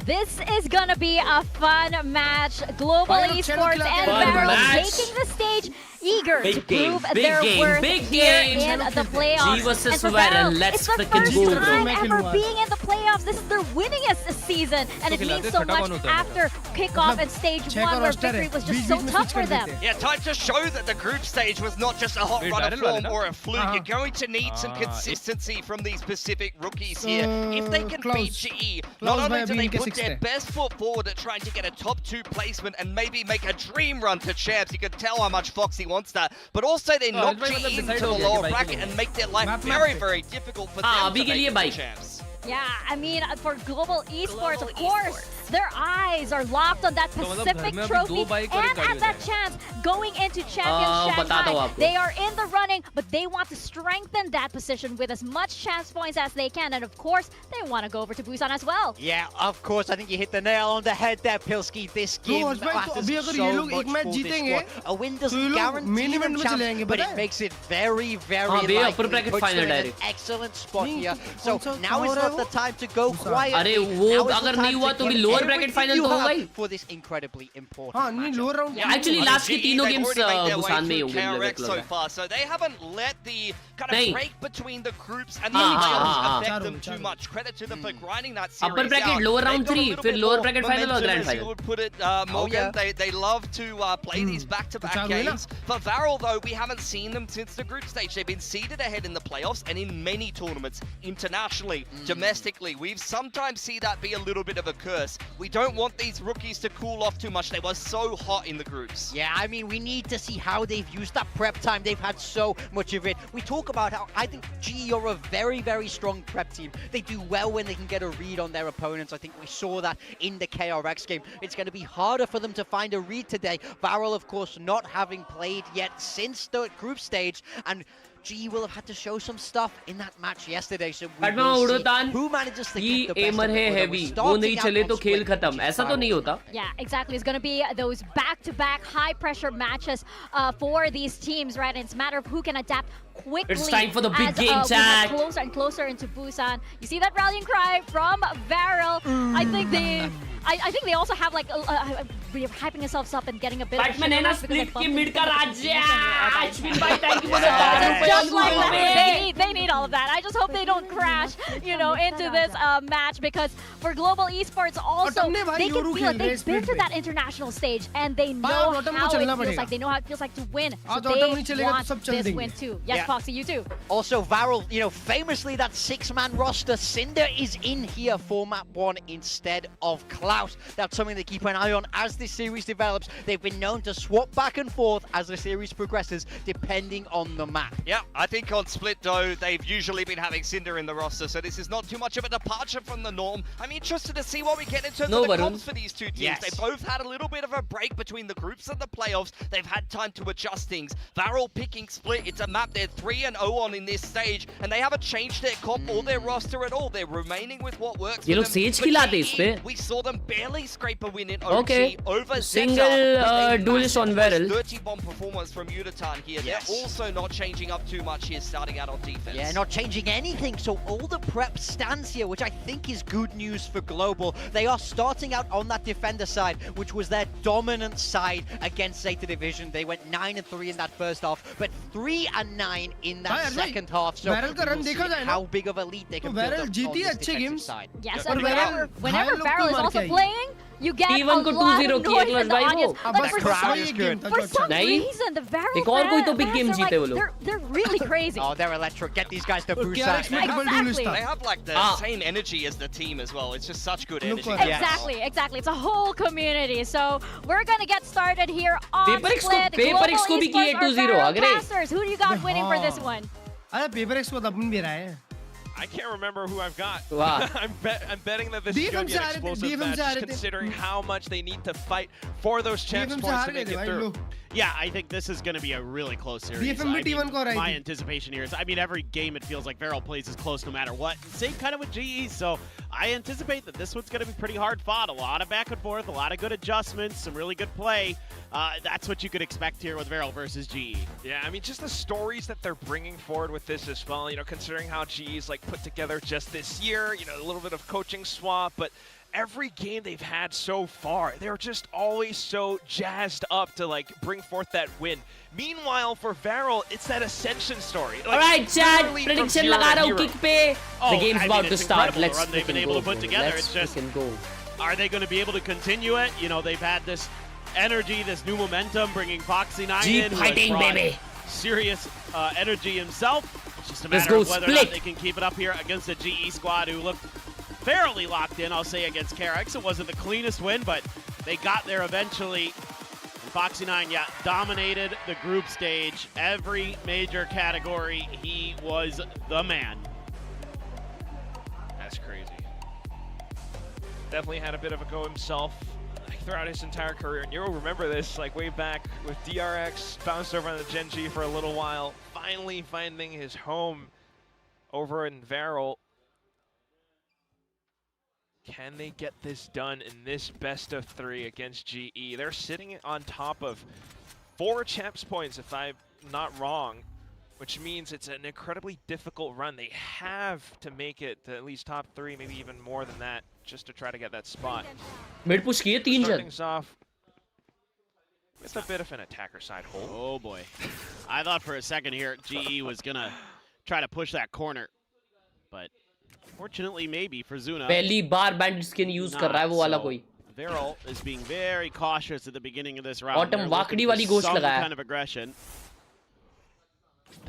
This is gonna be a fun match. Global Esports and Barrel taking the stage, eager to prove their worth here in the playoffs. And for Barrel, it's the first time ever being in the playoffs. This is their winningest season, and it means so much after kickoff and stage 1, where victory was just so tough for them. Yeah, time to show that the group stage was not just a hot run of form or a fluke. You're going to need some consistency from these Pacific rookies here. If they can beat GE, not only do they put their best foot forward at trying to get a top 2 placement and maybe make a dream run to champs. You can tell how much Foxy wants that, but also they knock GE into the lower bracket and make their life very difficult for them to make champs. Yeah, I mean, for Global Esports, of course, their eyes are locked on that Pacific trophy and at that chance going into Champions Shanghai. They are in the running, but they want to strengthen that position with as much chance points as they can. And of course, they want to go over to Busan as well. Yeah, of course. I think you hit the nail on the head there, Pilski. This game matters so much for this squad. A win doesn't guarantee them champs, but it makes it very likely. Puts them in an excellent spot here. So now is not the time to go quietly. अरे वो अगर नहीं हुआ तो भी lower bracket final तो होगा ही. For this incredibly important हाँ नहीं लोअर राउंड. Actually लास्ट के तीनों गेम्स बुसान में ही होंगे मुझे लगता so far, so they haven't let the kind of break between the groups and the matches affect them too much. Credit to them for grinding that series. Upper bracket lower round 3 फिर lower bracket final और grand final. Would put it, Morgan. They love to play these back-to-back games. For Varel though, we haven't seen them since the group stage. They've been seeded ahead in the playoffs and in many tournaments internationally, domestically. We've sometimes see that be a little bit of a curse. We don't want these rookies to cool off too much. They were so hot in the groups. Yeah, I mean, we need to see how they've used that prep time. They've had so much of it. We talk about how I think GE are a very, very strong prep team. They do well when they can get a read on their opponents. I think we saw that in the KRX game. It's going to be harder for them to find a read today. Varel, of course, not having played yet since the group stage, and GE will have had to show some stuff in that match yesterday. So we will see who manages to get the best of it. heavy. वो नहीं चले तो खेल खत्म. ऐसा तो नहीं होता. Yeah, exactly. It's going to be those back-to-back high-pressure matches for these teams, right? And it's a matter of who can adapt quickly. It's time for the big game, we Jack. get closer and closer into Busan. You see that rallying cry from Varel. I think they also have like we're hyping ourselves up and getting a bit of a split ki mid ka rajya. Ashwin bhai, thank you for just like that. They need all of that. I just hope they don't crash, into this match, because for global esports also they can feel it. They've been to that international stage and they know how it feels like. They know how it feels like to win. So they want this win too. Yes, Foxy, you too. Also, Varel, famously that 6-man roster, Cinder is in here for map 1 instead of Klaus. That's something to keep an eye on as this series develops. They've been known to swap back and forth as the series progresses, depending on the map. Yeah, I think on Split, though, they've usually been having Cinder in the roster, so this is not too much of a departure from the norm. I'm interested to see what we get in terms of the comps for these two teams. Yes. They both had a little bit of a break between the groups and the playoffs. They've had time to adjust things. Varel picking Split. It's a map they're 3-0 on in this stage, and they haven't changed their comp or their roster at all. They're remaining with what works for them. Sage खिलाते इस पे. We saw them barely scrape a win in OG over Single duelist on Varel. 30 bomb performance from Yutatan here. They're also not changing up too much here, starting out on defense. Yeah, not changing anything. So all the prep stands here, which I think is good news for Global. They are starting out on that defender side, which was their dominant side against Zeta Division. They went 9-3 in that first half, but 3-9 in that second half. So we'll see how big of a lead they can build up on this defensive side. Yes, and whenever Varel is also playing, you get a lot of noise in the audience. Like for some reason, the Varel fans, they're really crazy. Oh, they're electric. Get these guys to Busan. Exactly. They have like the same energy as the team as well. It's just such good energy. Exactly. It's a whole community. So we're gonna get started here on Split. Global Esports are Varel casters. Who do you got winning for this one? I can't remember who I've got. Wow. I'm betting that this is going to be an explosive match, considering how much they need to fight for those chance points to make it through. Yeah, I think this is going to be a really close series. My anticipation here is, every game it feels like Varel plays is close no matter what. Same kind of with GE, so I anticipate that this one's going to be pretty hard fought. A lot of back and forth, a lot of good adjustments, some really good play. That's what you could expect here with Varel versus GE. Yeah, I mean, just the stories that they're bringing forward with this as well, considering how GE's like put together just this year, a little bit of coaching swap, but every game they've had so far, they're just always so jazzed up to like bring forth that win. Meanwhile, for Varel, it's that ascension story. Like, all right, Chad, prediction लगा रहा हूँ kick पे. The game's about to start. Let's they've been able to put together. It's just, are they going to be able to continue it? They've had this energy, this new momentum, bringing Foxy9 in, fighting, baby. Serious energy himself. It's just a matter of whether or not they can keep it up here against a GE squad who looked fairly locked in, I'll say, against Khelraay. It wasn't the cleanest win, but they got there eventually. And Foxy9, dominated the group stage. Every major category, he was the man. That's crazy. Definitely had a bit of a go himself throughout his entire career, and you'll remember this like way back with DRX, bounced over on the Gen G for a little while, finally finding his home over in Varel. Can they get this done in this best of 3 against GE? They're sitting on top of 4 champs points, if I'm not wrong, which means it's an incredibly difficult run. They have to make it to at least top 3, maybe even more than that, just to try to get that spot. Mid push kiye 3 Starting things off with a bit of an attacker side hold. Oh boy. I thought for a second here GE was gonna try to push that corner, but fortunately maybe for Zuna. पहली बार bandit skin use कर रहा है वो वाला कोई. Varel is being very cautious at the beginning of this round. Autumn वाकड़ी वाली ghost लगाया. Kind of aggression.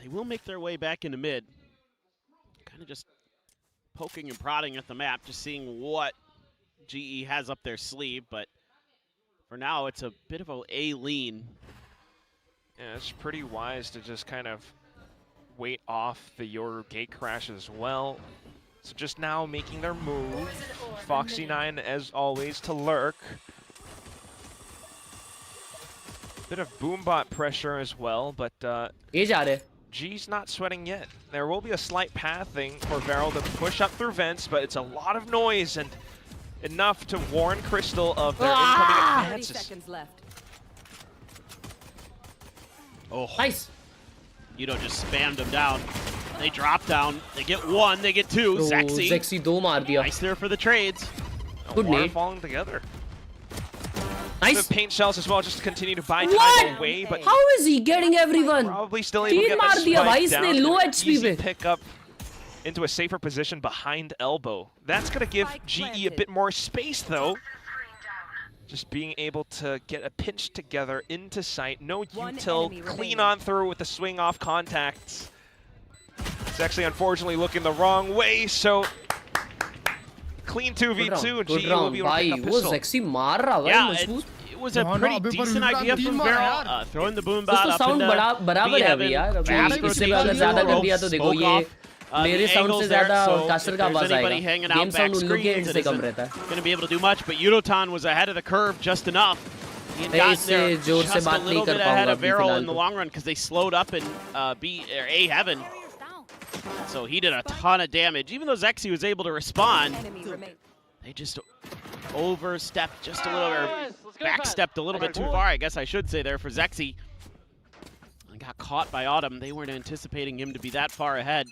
They will make their way back into mid. Kind of just poking and prodding at the map, just seeing what GE has up their sleeve, but for now it's a bit of a lean. Yeah, it's pretty wise to just kind of wait off the Yoru gate crash as well. So just now making their move. Foxy9, as always, to lurk. Bit of boombot pressure as well, but G's not sweating yet. There will be a slight pathing for Varel to push up through vents, but it's a lot of noise and enough to warn Crystal of their incoming advances. 30 seconds left. Oh, nice. You know, just spammed them down. They drop down. They get one. They get two. Zexy. Zexy 2 मार दिया. Nice there for the trades. Good name. Falling together. Nice. The paint shells as well, just to continue to buy time away. But how is he getting everyone? Probably still able to get that spike down. Low HP easy pick up into a safer position behind elbow. That's going to give GE a bit more space, though. Just being able to get a pinch together into sight. No util, clean on through with the swing off contacts. It's actually unfortunately looking the wrong way, so clean 2v2 and GE will be able to pick up pistol. Zexy मार रहा है. It was a pretty decent idea from Varel. Throwing the boom bot up in the बराबर है अभी यार. इससे भी अगर ज़्यादा कर दिया तो देखो ये मेरे साउंड से ज़्यादा कास्टर का आवाज आएगा. गेम साउंड उन लोग के एंड से कम रहता है. Going to be able to do much, but Yudotan was ahead of the curve just enough. He had gotten there just a little bit ahead of Varel in the long run because they slowed up in A heaven. So he did a ton of damage. Even though Zexy was able to respond, they just overstepped just a little, or backstepped a little bit too far, I guess I should say there for Zexy. And got caught by Autumn. They weren't anticipating him to be that far ahead.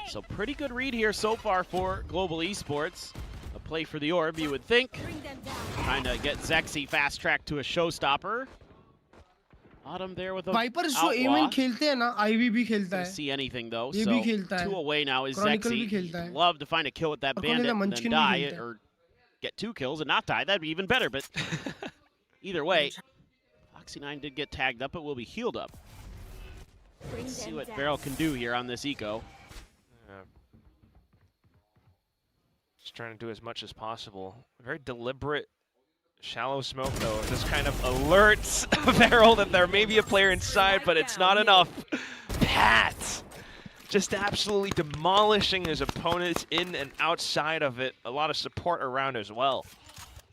So pretty good read here so far for Global Esports. A play for the orb, you would think. Trying to get Zexy fast-tracked to a showstopper. Autumn there with a Vipers जो A-main खेलते हैं ना, Ivy भी खेलता है. See anything though, ये so भी खेलता है. 2 away now is Chronicle Zexy. भी खेलता है. Love to find a kill with that और bandit and Munchkin then भी die खेलता है. or get 2 kills and not die. That'd be even better, but either way, Foxy9 did get tagged up, but will be healed up. Let's see what Varel can do here on this eco. Just trying to do as much as possible. Very deliberate, shallow smoke though. This kind of alerts Varel that there may be a player inside, but it's not enough. Pat just absolutely demolishing his opponents in and outside of it. A lot of support around as well.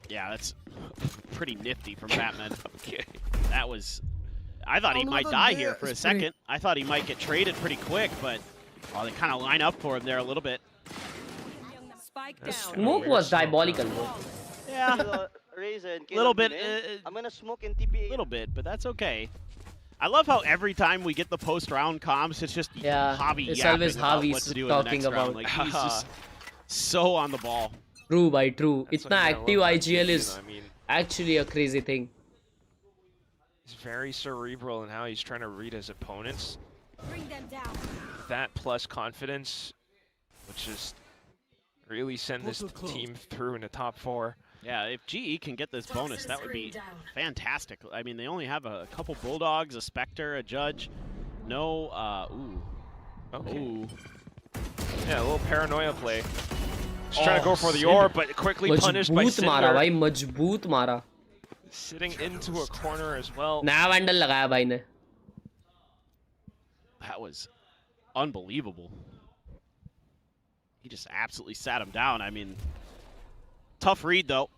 Yeah, that's pretty nifty from Batman. Okay. That was... I thought he might die here for a second. I thought he might get traded pretty quick, but they kind of line up for him there a little bit. Smoke was diabolical. Yeah. Little bit. I'm gonna smoke in TPA. Little bit, but that's okay. I love how every time we get the post-round comms, it's just Javi it's yapping always about Javi what to do talking in the next about. round. Like he's just so on the ball. True, by true. Itna active IGL is actually a crazy thing. He's very cerebral in how he's trying to read his opponents. That plus confidence, which is really send this team through in the top 4. Yeah, if GE can get this bonus, that would be fantastic. I mean, they only have a couple Bulldogs, a Spectre, a Judge. No, Okay. Ooh. Yeah, a little paranoia play. Just trying to go for the orb, but quickly punished by मजबूत मारा Cinder. भाई, मजबूत मारा. Sitting into a corner as well. नया vandal लगाया भाई ने. That was unbelievable. He just absolutely sat him down. I mean, tough read though.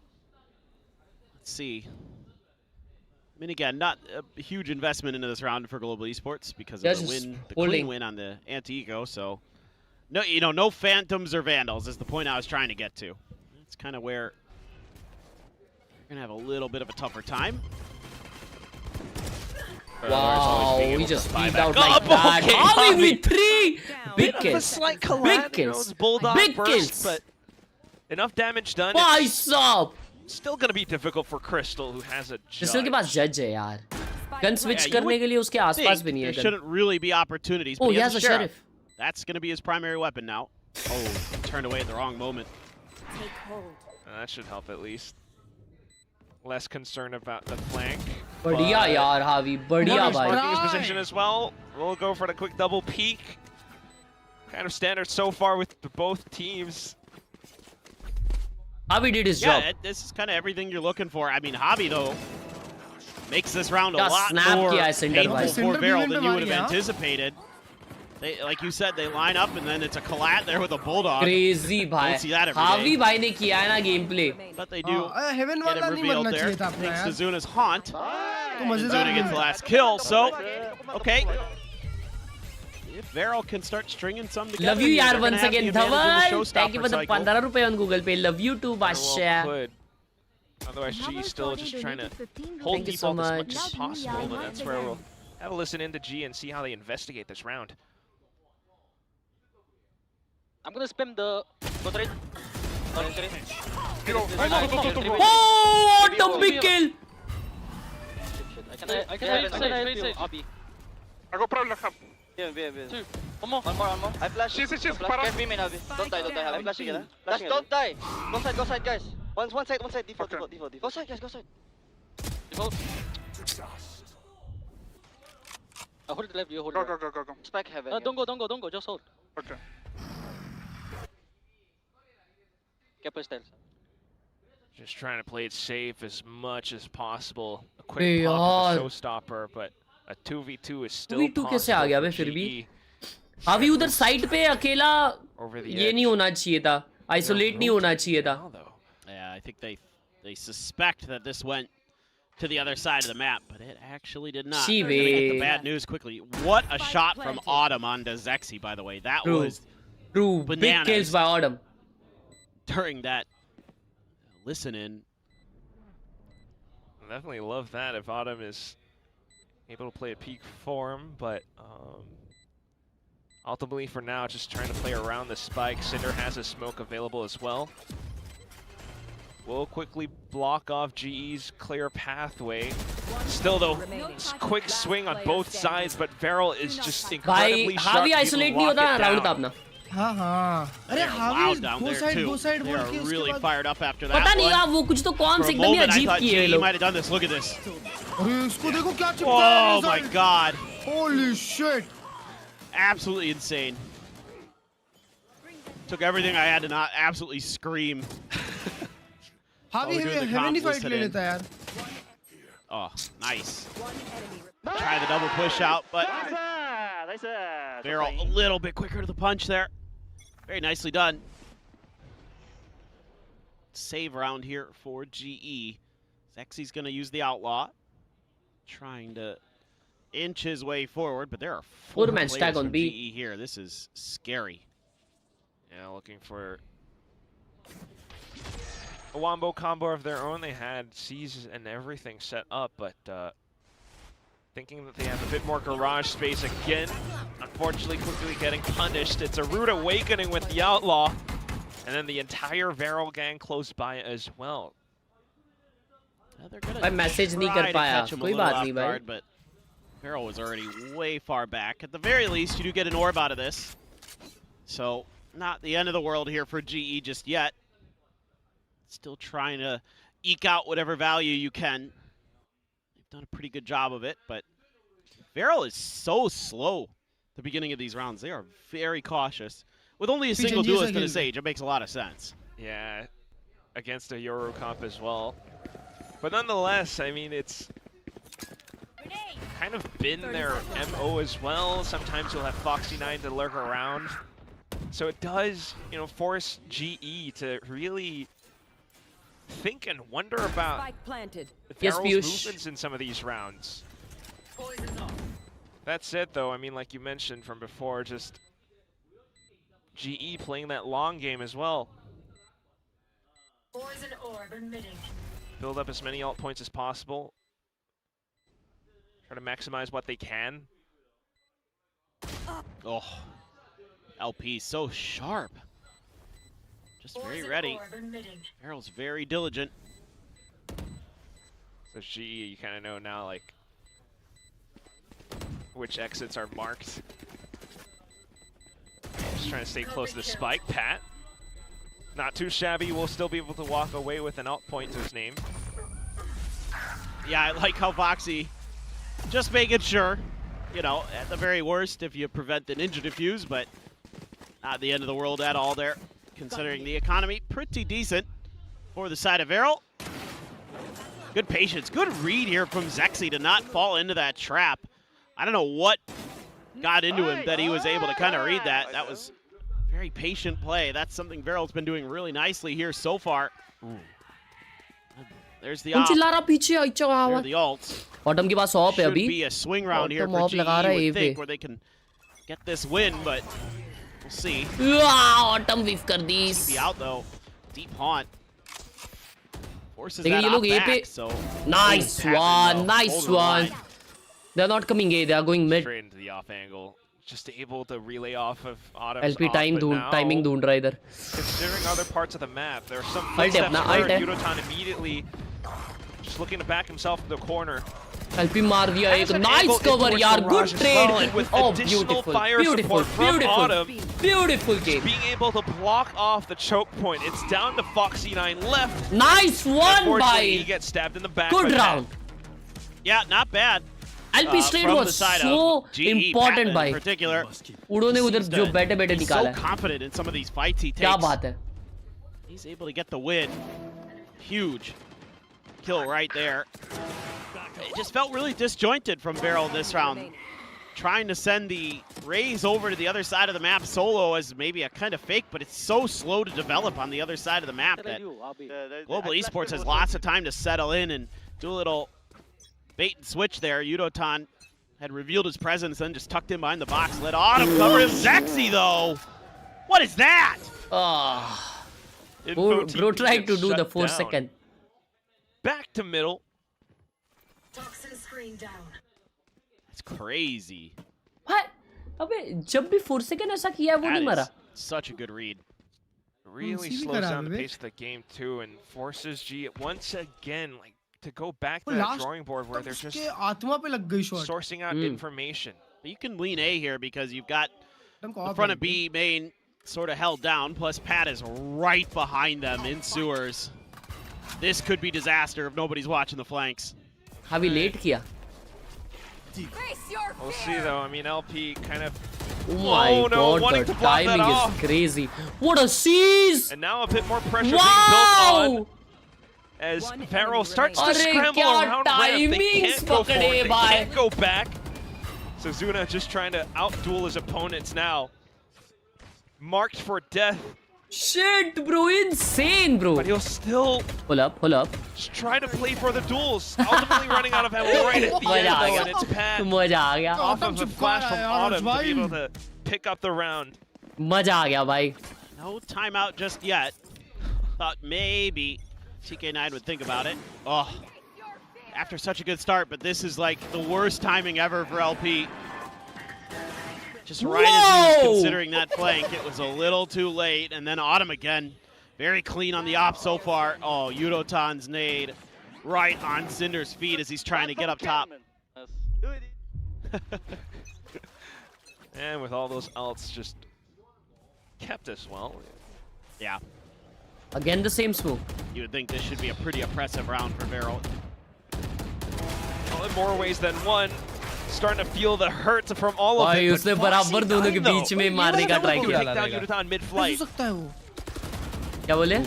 Let's see. I mean, again, not a huge investment into this round for Global Esports because of the win, the clean win on the anti-eco. So, no, no Phantoms or Vandals is the point I was trying to get to. That's kind of where you're gonna have a little bit of a tougher time. Wow, he just peeved out like that. Javi with 3! Big kills. Big kills. Big kills. But enough damage done. Still gonna be difficult for Crystal, who has a judge. Crystal के पास judge है यार. Gun switch करने के लिए उसके आसपास भी नहीं है. There shouldn't really be opportunities. Oh, he has a sheriff. That's gonna be his primary weapon now. Oh, turned away at the wrong moment. Take hold. That should help at least. Less concerned about the flank. बढ़िया यार हावी, बढ़िया भाई. Marking his position as well. We'll go for the quick double peek. Kind of standard so far with both teams. Javi did his job. This is kind of everything you're looking for. I mean, Javi, though, makes this round a Yeah, lot snap more kiya hai Cinder painful bhai. for Viral than you would have Yeah. anticipated. They, like you said, they line up and then it's a collat there with a bulldog. Crazy bhai. Don't see that every Javi day. bhai ne kiya hai na gameplay. But they do Heaven get वाला him नहीं revealed मरना there चाहिए था अपना thanks to यार. Zuna's haunt. तो And मजेदार Zuna gets the भी last kill, so okay. If Viral can start stringing some together, Love you they're yaar gonna once have the again advantage in the Dhaval. showstopper Thank you for the cycle. 15 rupees on Google Pay. Love you too Basha. Could. Otherwise, G is still just trying to hold Thank you so default as much much. as possible, and that's where we'll have a listen into G and see how they investigate this round. I'm gonna spam the go trade. Oh, what a big kill! I can help you, Abi. I go problem. Two. One more. I flash. She's Get me, man, Abi. Don't die. I'm flashing it. Flash, don't die. Go side, guys. One side. Default. Go side, guys. Default. I hold the left, you hold the right. Go. Spike heaven. Don't go. Just hold. Okay. Keep style. Just trying to play it safe as much as possible. A quick Hey, pop yaar. with a showstopper, but a 2v2 is still 2v2 कैसे आ possible गया for बे फिर भी? GE. अभी उधर side पे अकेला Over the ये edge. नहीं होना चाहिए था. Isolate नहीं होना चाहिए था. Yeah, I think they suspect that this went to the other side of the map, but it actually did not. She We're gonna get the way. bad news quickly. What a shot from Autumn onto Zexy, by the way. That True. was True. Big bananas. kills by Autumn. During that listen in. Definitely love that if Autumn is able to play a peak form, but ultimately for now, just trying to play around the spike. Cinder has a smoke available as well. Will quickly block off GE's clear pathway. Still though, quick swing on both sides, but Viral is just incredibly भाई sharp. हावी isolate नहीं होता round था अपना. हाँ. अरे Loud down हावी there too. go side They बोल are के उसके really बाद. fired up after that पता नहीं one. यार वो कुछ तो For कॉम्स a एकदम ही moment, I अजीब thought किए ये GE लोग. might have done this. Look at this. अरे इसको देखो क्या चिपका है. Oh my god. Holy shit. Absolutely insane. Took everything I had to not absolutely scream. हावी we're doing the heaven he comms fight ले listen in. लेता यार. Oh, nice. Try the double push out, but Viral a little bit quicker to the punch there. Very nicely done. Save round here for GE. Zexy's going to use the outlaw. Trying to inch his way forward, but there are four man players stack on from B. GE here. This is scary. Yeah, looking for a wombo combo of their own. They had C's and everything set up, but thinking that they have a bit more garage space again. Unfortunately, quickly getting punished. It's a rude awakening with the outlaw, and then the entire Viral gang close by as well. भाई message नहीं कर पाया. कोई बात नहीं भाई. But Viral was already way far back. At the very least, you do get an orb out of this. So, not the end of the world here for GE just yet. Still trying to eke out whatever value you can. They've done a pretty good job of it, but Viral is so slow at the beginning of these rounds. They are very cautious. With only a single duelist in a stage, it makes a lot of sense. Yeah, against a Euro comp as well. But nonetheless, I mean, it's kind of been their MO as well. Sometimes you'll have Foxy9 to lurk around. So it does, you know, force GE to really think and wonder about Viral's movements in some of these rounds. That said, though, I mean, like you mentioned from before, just GE playing that long game as well. Poison orb emitting. Build up as many alt points as possible. Try to maximize what they can. Oh, LP so sharp. Just very ready. Viral's very diligent. So GE, you kind of know now, like, which exits are marked. Just trying to stay close to the spike. Pat, not too shabby. Will still be able to walk away with an alt point to his name. Yeah, I like how Foxy just making sure, you know, at the very worst, if you prevent the ninja defuse, but not the end of the world at all there, considering the economy pretty decent. for the side of Errol. Good patience, good read here from Zexy to not fall into that trap. I don't know what got into him that he was able to kind of read that. That was very patient play. That's something Veryl's been doing really nicely here so far. There's the op. There the ults. Autumn के पास op है Should अभी. be a swing round here for op GE, लगा रहा है would A think, पे. where they can get this win, but we'll see. Autumn whiff कर दी. Be out though. Deep haunt. Forces लेकिन that ये off लोग A back, पे. so Nice one, nice one. They're not coming A, they are going mid. Straight into the off angle. Just able to relay off of Autumn's LP off, time but ढूंढ now, timing ढूंढ रहा है इधर. Considering other parts of the map, there are some Alt footsteps अपना, where alt है. Yudotan immediately just looking to back himself in the corner. LP मार दिया एक nice cover यार, good trade. Oh beautiful, beautiful, beautiful, beautiful game. Being able to block off the choke point. It's down to Foxy9 left. Nice one by. He gets stabbed in the back. Good round. Yeah, not bad. LP straight was so important by. In particular, उन्होंने उधर जो बैठे-बैठे he's निकाला so है. confident in some of these fights he takes. क्या बात है? He's able to get the win. Huge kill right there. It just felt really disjointed from Beryl this round. Trying to send the Rays over to the other side of the map solo as maybe a kind of fake, but it's so slow to develop on the other side of the map that Global Esports has lots of time to settle in and do a little bait and switch there. Yudotan had revealed his presence, then just tucked in behind the box. Let Autumn cover him. Zexy, though. What is that? Bro tried to do the 4-second. Back to middle. It's crazy. What? अबे जब भी 4-second ऐसा किया है वो नहीं मरा. Such a good read. Really slows down the pace of the game too, and forces G once again to go back to that drawing board where they're just sourcing out information. You can lean A here because you've got the front of B main sort of held down, plus Pat is right behind them in sewers. This could be disaster if nobody's watching the flanks. Have we late kiya? We'll see though. I mean, LP kind of. Oh my god, the timing is crazy. What a seize! And now a bit more pressure being built on. As Farrell starts to scramble around ramp, they can't go forward, they can't go back. So Zuna just trying to out-duel his opponents now. Marked for death. Shit, bro, insane, bro. But he'll still... Pull up. Just try to play for the duels. Ultimately running out of ammo right at the end, though, and it's Pat off of a flash from Autumn to be able to pick up the round. मजा आ गया भाई. No timeout just yet. Thought maybe TK9 would think about it. Oh, after such a good start, but this is like the worst timing ever for LP. Just right as he was considering that flank, it was a little too late, and then Autumn again, very clean on the op so far. Oh, Yudotan's nade right on Cinder's feet as he's trying to get up top. And with all those ults, just kept us well. Yeah. Again, the same smoke. You would think this should be a pretty oppressive round for Beryl. Well, in more ways than one. Starting to feel the hurt from all of it. उसने बराबर दोनों के बीच में मारने का try किया. Take down Yudotan mid-flight. क्या बोले?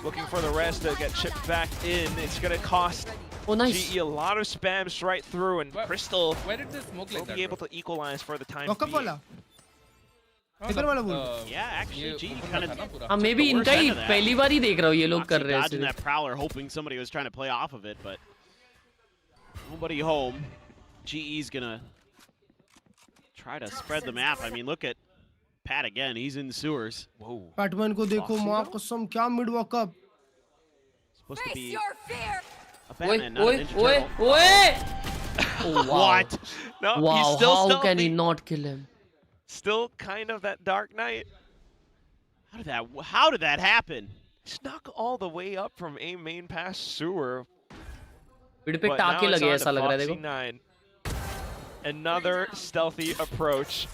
Looking for the rest to get chipped back in. It's going to cost GE a lot of spams right through, and Crystal will be able to equalize for the time being. Yeah, actually, GE kind of. maybe इनका ही पहली बार ही देख रहा हूँ ये लोग कर रहे हैं. Dodging that prowler, hoping somebody was trying to play off of it, but nobody home. GE's gonna try to spread the map. I mean, look at Pat again. He's in the sewers. Whoa. Patman को देखो माँ कसम क्या mid walk up. Supposed to be a Batman, Batman, not a Ninja Oh, Turtle. wow. What? No, wow, he's still how stealthy. can he not kill him? Still kind of that Dark Knight. How did that happen? Snuck all the way up from A main past sewer. But now it's on to Foxy9. Another stealthy approach.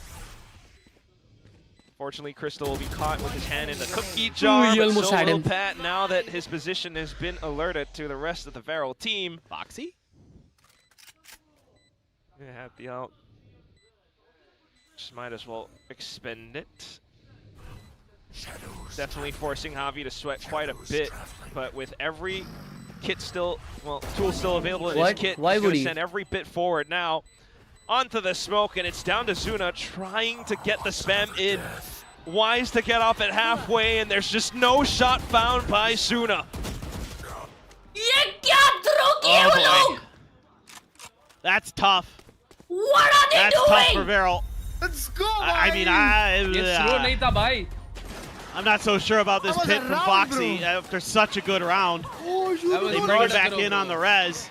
Fortunately, Crystal will be caught with his hand in the cookie jar, he but almost so had will him. Pat now that his position has been alerted to the rest of the Varel team. Foxy? Yeah, the out. Just might as well expend it. definitely forcing Javi to sweat quite a bit. But with every kit still, well, tool still available in his kit, he's going to send every bit forward now onto the smoke, and it's down to Zuna trying to get the spam in. Wise to get off at halfway, and there's just no shot found by Zuna. Oh boy. That's tough. What are they That's doing? tough for Viral. Let's go, I mean, I'm not so sure about this pit from Foxy after such a good round. They bring it back in on the res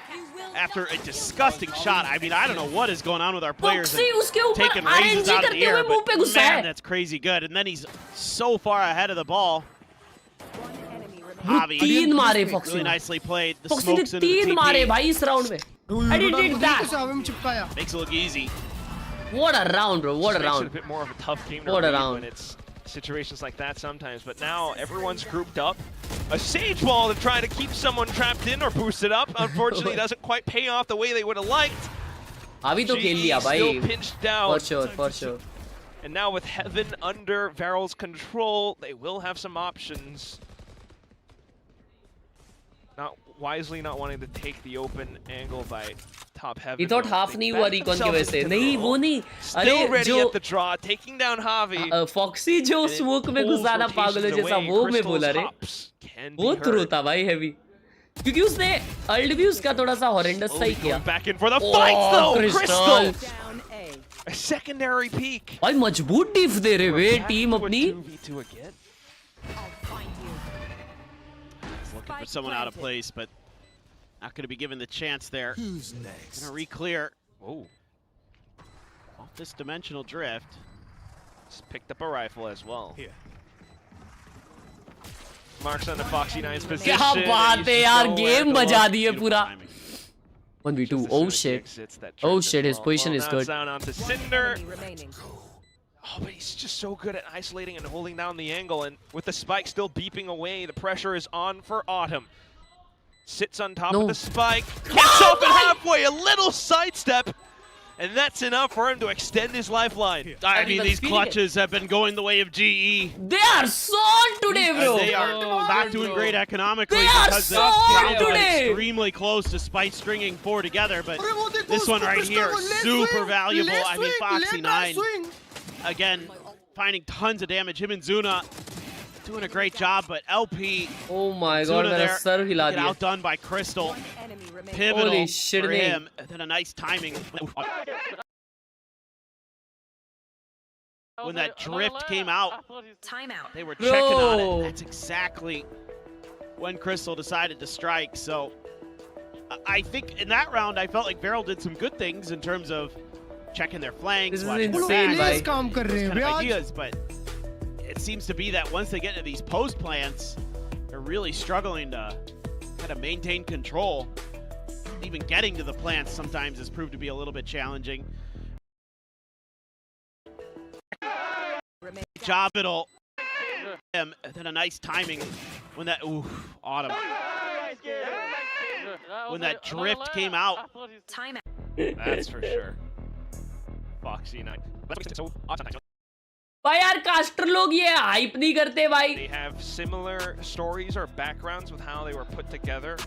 after a disgusting shot. I mean, I don't know what is going on with our players taking raises out of the air, but man, that's crazy good. And then he's so far ahead of the ball. Javi, really nicely played. The smokes into the TP. I did that. Makes it look easy. What a round, bro. What a Makes it round. a bit more of a tough game to What a read round. when it's situations like that sometimes. But now everyone's grouped up. A Sage Wall to try to keep someone trapped in or boost it up. Unfortunately, doesn't quite pay off the way they would have liked. Abhi to khel liya, bhai. Still pinched down. For sure, for sure. And now with Heaven under Varel's control, they will have some options. Not wisely not wanting to take the open angle by top Heaven. He thought half नहीं हुआ recon की वजह से. नहीं वो नहीं. Still ready at the draw, taking down Javi. Foxy जो smoke में घुसाना पागल जैसा वो मैं बोला रे. वो throw था भाई heavy. क्योंकि उसने ult भी उसका थोड़ा सा horrendous सा ही किया. Back in for the fight though, Crystal. A secondary peak. भाई मजबूत diff दे रहे वे team अपनी. 2v2 again. Looking for someone out of place, but not going to be given the chance there. Who's next? Going to re-clear. Whoa. Off this dimensional drift. Just picked up a rifle as well. Here. Marks on the Foxy 9's position. क्या बात है यार, game बजा दी है पूरा. 1v2. Oh shit. Oh shit, his position is good. Down onto Cinder. Oh, but he's just so good at isolating and holding down the angle, and with the spike still beeping away, the pressure is on for Autumn. Sits on top of the spike, gets off at halfway, a little sidestep, and that's enough for him to extend his lifeline. I mean, these clutches have been going the way of GE. They are so on today, bro. They are not doing great economically They are because so on they're today. extremely close despite stringing 4 together, but this one right here, super valuable. I mean, Foxy 9. Again, finding tons of damage. Him and Zuna doing a great job, but LP. Oh my god, Zuna sir hila get diya. outdone by Crystal. Pivotal Holy shit, for man. him. And then a nice timing. When that drift came out, Timeout. they were checking on it. That's exactly when Crystal decided to strike. So I think in that round, I felt like Viral did some good things in terms of checking their flanks, watching their backs, those kind of ideas, but it seems to be that once they get into these post plants, they're really struggling to kind of maintain control. Even getting to the plants sometimes has proved to be a little bit challenging. Job it'll him, and then a nice timing when that Autumn. When that drift came out. Timeout. That's for sure. Foxy 9. भाई यार caster लोग ये hype नहीं करते भाई. They have similar stories or backgrounds with how they were put together.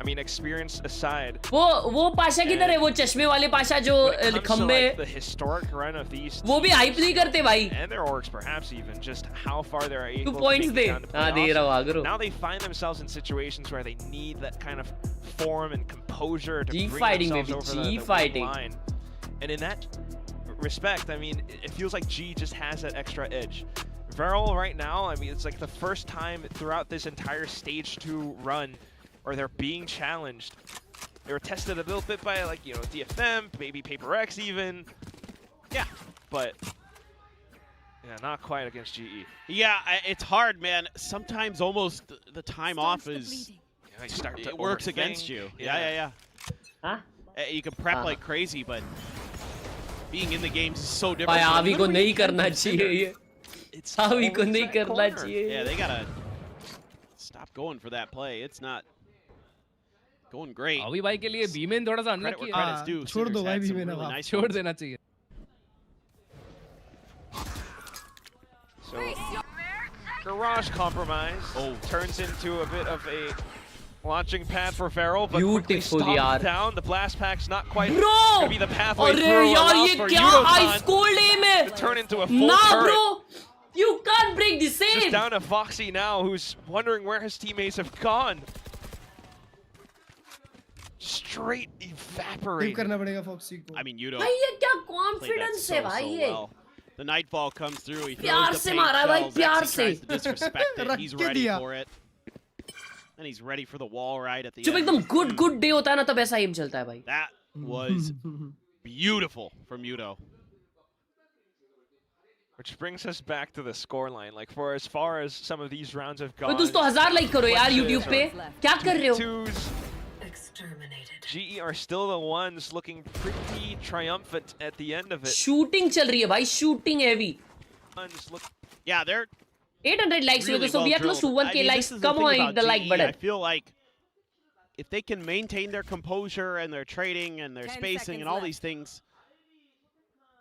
I mean, experience aside. वो पाशा किधर है, वो चश्मे वाले पाशा जो खंबे. The historic run of these. वो भी हाइप नहीं करते भाई. And their orgs, perhaps even just how far they're able 2 points to make it down to हाँ दे रहा हूँ आगरो. Now they find themselves in situations where they need that kind of form and composure to bring fighting, themselves baby. over the fighting. line. And in that respect, I mean, it feels like G just has that extra edge. Viral right now, I mean, it's like the first time throughout this entire stage 2 run where they're being challenged. They were tested a little bit by, like, you know, DFM, maybe Paper X even. Yeah, but yeah, not quite against GE. Yeah, it's hard, man. Sometimes almost the time off is it works against you. Yeah. Huh? You can prep like crazy, but being in the games is so different. भाई आवी को नहीं करना चाहिए ये. आवी को नहीं करना चाहिए. Yeah, they gotta stop going for that play. It's not going great. आवी भाई के लिए बीमेन थोड़ा सा अनलकी है. छोड़ दो भाई बीमेन अब. छोड़ देना चाहिए. So garage compromise. Turns into a bit of a launching pad for Feral, but quickly stomped down. The blast pack's not quite gonna be the pathway through. Allows for Yudo to turn into a full turret. Bro, you can't break the save. Just down to Foxy now, who's wondering where his teammates have gone. Straight evaporated. करना पड़ेगा Foxy को. I mean, Yudo. भाई ये क्या confidence है भाई ये? The Nightfall comes through. He प्यार throws से the मारा भाई, paint प्यार shells. से. Tries to disrespect it. He's ready for it. And he's ready for the wall right at the जब end. एकदम good day होता है ना तब ऐसा aim चलता है भाई. That was beautiful from Yudo. Which brings us back to the scoreline. Like, for as far as some of these rounds have gone. दोस्तों 1000 लाइक करो यार YouTube पे. क्या कर रहे हो? GE are still the ones looking pretty triumphant at the end of it. Shooting चल रही है भाई, shooting heavy. Yeah, they're 800 likes really so we are close to 1k likes. Come on, hit the like button. I feel like if they can maintain their composure and their trading and their spacing and all these things,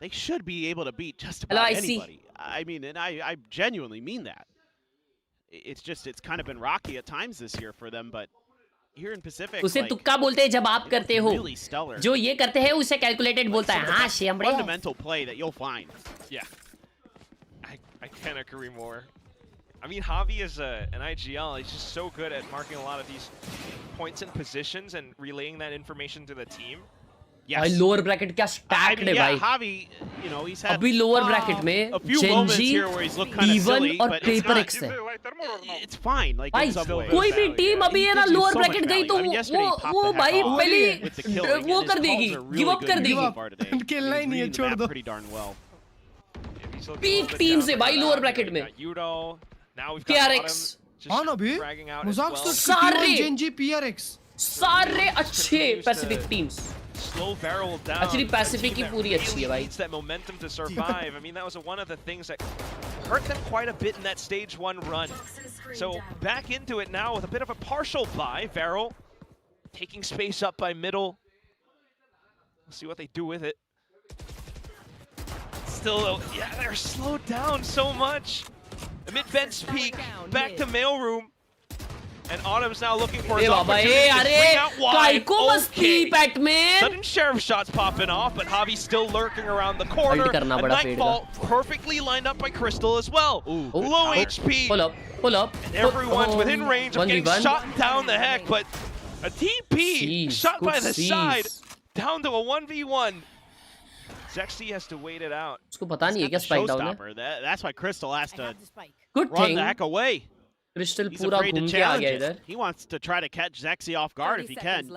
they should be able to beat just about anybody. I mean, and I genuinely mean that. It's just, it's kind of been rocky at times this year for them, but here in Pacific, उसे तुक्का बोलते हैं जब आप करते हो. really stellar. जो ये करते हैं उसे calculated बोलता है. हाँ, शेमड़े. Fundamental play that you'll find. Yeah. I can't agree more. I mean, Javi is an IGL. He's just so good at marking a lot of these points and positions and relaying that information to the team. Yes. भाई lower bracket क्या stacked है भाई. Javi, you know, he's had अभी lower bracket में a few moments here where he's looked kind of silly, और but PaperX है. It's fine. Like भाई in some ways. कोई भी टीम अभी है ना lower bracket गई तो वो भाई पहली वो कर देगी, give up कर देगी. खेलना ही नहीं है, छोड़ दो. Pretty darn well. Peak team से भाई lower bracket में. Yudo. Now we've got PRX. हाँ ना भी. मजाक तो सारे Genji PRX. सारे अच्छे Pacific teams. Slow Feral down. Actually, Pacific की पूरी अच्छी है भाई. Needs that momentum to survive. I mean, that was one of the things that hurt them quite a bit in that stage 1 run. So back into it now with a bit of a partial buy. Feral taking space up by middle. We'll see what they do with it. Still, yeah, they're slowed down so much. Amid bench peak, back to mailroom. And Autumn's now looking for his opportunity to swing out wide. Okay. Sudden sheriff shots popping off, but Javi's still lurking around the corner. A Nightfall perfectly lined up by Crystal as well. Low HP. Pull up. And everyone's within range of getting shot down the heck, but a TP shot by the side down to a 1v1. Zexy has to wait it out. उसको पता नहीं है क्या spike down है. That's why Crystal has to Good run thing. the heck away. Crystal He's पूरा afraid to घूम के आ challenge गया it. इधर. He wants to try to catch Zexy off guard if he can.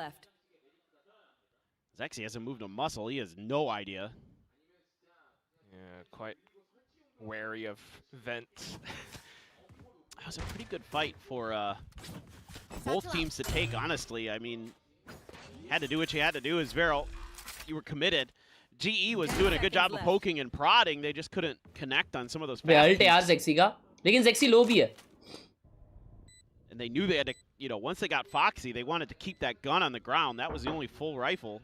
Zexy hasn't moved a muscle. He has no idea. Yeah, quite wary of Vent. That was a pretty good fight for both teams to take, honestly. I mean, had to do what you had to do as Feral. You were committed. GE was doing a good job of poking and prodding. They just couldn't connect on some of those fast यार Zexy का. लेकिन Zexy low भी है. And they knew they had to, you know, once they got Foxy, they wanted to keep that gun on the ground. That was the only full rifle.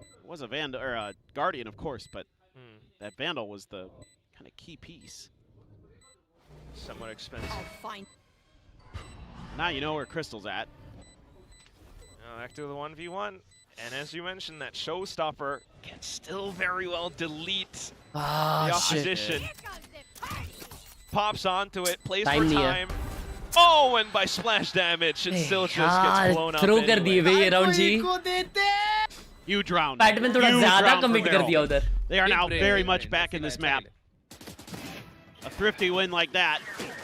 It was a Vandal or a Guardian, of course, but that Vandal was the kind of key piece. Somewhat expensive. Now you know where Crystal's at. Now back to the 1v1. And as you mentioned, that showstopper can still very well delete the opposition. Pops onto it, plays for time. Oh, and by splash damage, it still just gets blown up anyway. You drowned. Batman थोड़ा ज़्यादा commit कर दिया उधर. They are now very much back in this map. A thrifty win like that.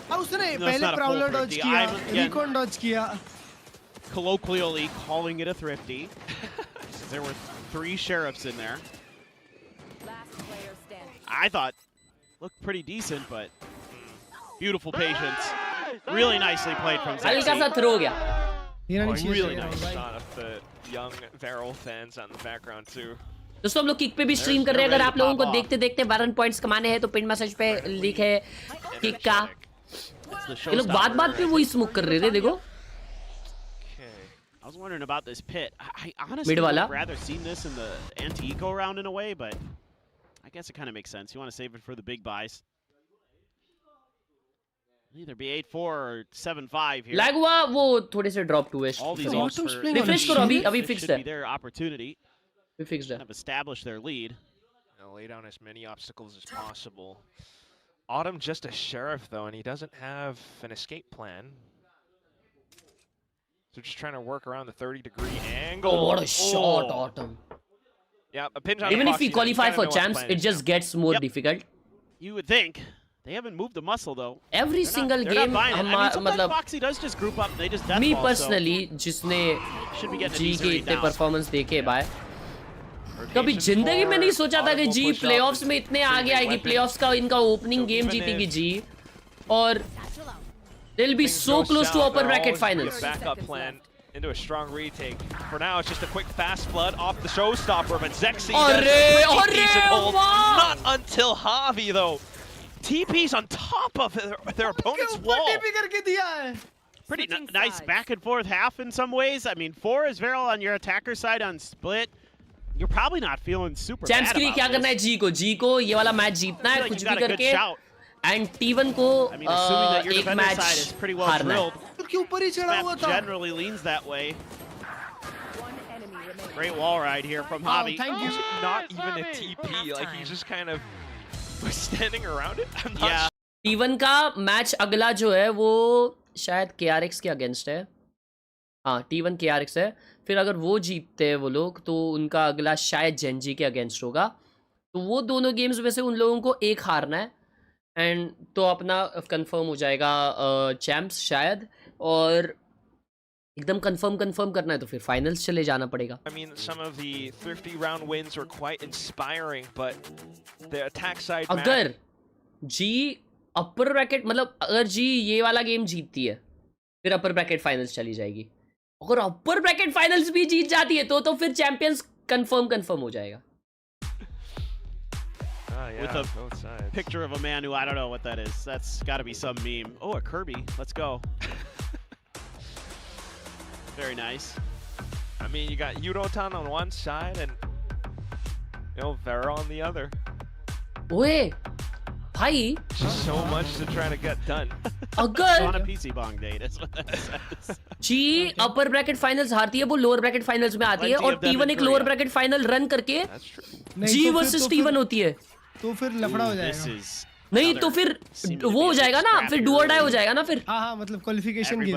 उसने पहले Prowler dodge किया, Recon dodge किया. Colloquially calling it a thrifty. There were 3 sheriffs in there. I thought looked pretty decent, but beautiful patience. Really nicely played from Zexy. हल्का सा throw गया. Really nice. Shot of the young Feral fans on the background too. दोस्तों हम लोग kick पे भी stream कर रहे हैं. अगर आप लोगों को देखते देखते 12 पॉइंट्स कमाने हैं तो पिन मैसेज पे लिंक है किक का. ये लोग बात पे वही स्मोक कर रहे थे देखो. I was wondering about this pit. I honestly would have rather seen this in the anti-eco round in a way, but I guess it kind of makes sense. You want to save it for the big buys. Either be 8-4 or 7-5 here. Lag हुआ वो थोड़े से drop to है. All these ults for refresh करो अभी it fixed should है. be their opportunity. अभी fixed है. Have established their lead. Now lay down as many obstacles as possible. Autumn just a sheriff though, and he doesn't have an escape plan. So just trying to work around the 30-degree angle. Oh, what a shot, Autumn. Yeah, a pinch on Even if Foxy, we qualify you for kinda know what the champs, plan it is just now. gets more difficult. You would think. They haven't moved the muscle though. Every single game, I mean, sometimes Foxy does just group up. They just me deathball, personally, जिसने should be getting जी an easy के read इतने now. Performance देखे बाय कभी जिंदगी में नहीं सोचा था कि जी प्लेऑफ्स में इतने आगे आएगी. प्लेऑफ्स का इनका ओपनिंग गेम जीतेगी जी और they'll be so close to upper bracket finals. Backup plan into a strong retake. For now, it's just a quick fast flood off the showstopper, but Zexy does a pretty decent hold. Not until Javi though. TP's on top of their opponent's wall. Pretty nice back and forth half in some ways. I mean, 4 is Veryl on your attacker side on split. You're probably not feeling super bad champs के लिए क्या करना है जी को ये वाला match जीतना है कुछ भी करके एंड T1 को एक मैच हारना है. ऊपर ही चढ़ा हुआ था. Generally leans that way. Great wall ride here from Javi. Thank you. Not even a TP, like he's just kind of standing around it. I'm not sure. T1 का match अगला जो है वो शायद KRX के अगेंस्ट है. हाँ T1 KRX है. फिर अगर वो जीतते हैं वो लोग तो उनका अगला शायद जेनजी के अगेंस्ट होगा. तो वो दोनों गेम्स में से उन लोगों को एक हारना है एंड तो अपना कंफर्म हो जाएगा चैम्प्स शायद. और एकदम कंफर्म करना है तो फिर फाइनल्स चले जाना पड़ेगा. I mean, some of the thrifty round wins were quite inspiring, but the attack side. अगर जी अपर ब्रैकेट मतलब अगर जी ये वाला गेम जीतती है फिर अपर ब्रैकेट फाइनल्स चली जाएगी. अगर अपर ब्रैकेट फाइनल्स भी जीत जाती है तो फिर चैंपियंस कंफर्म हो जाएगा. With a picture of a man who I don't know what that is. That's got to be some meme. Oh, a Kirby. Let's go. Very nice. I mean, you got Yudotan on one side and Vera on the other. ओए भाई. Just so much to try to get done. अगर on a PC bong date, that's what that says. जी upper bracket finals हारती है वो lower bracket finals में आती है और T1 एक लोअर ब्रैकेट फाइनल रन करके जी वर्सेस T1 होती है. तो फिर लफड़ा हो जाएगा. नहीं तो फिर वो हो जाएगा ना फिर डू और डाई हो जाएगा ना फिर. हाँ मतलब क्वालिफिकेशन गेम.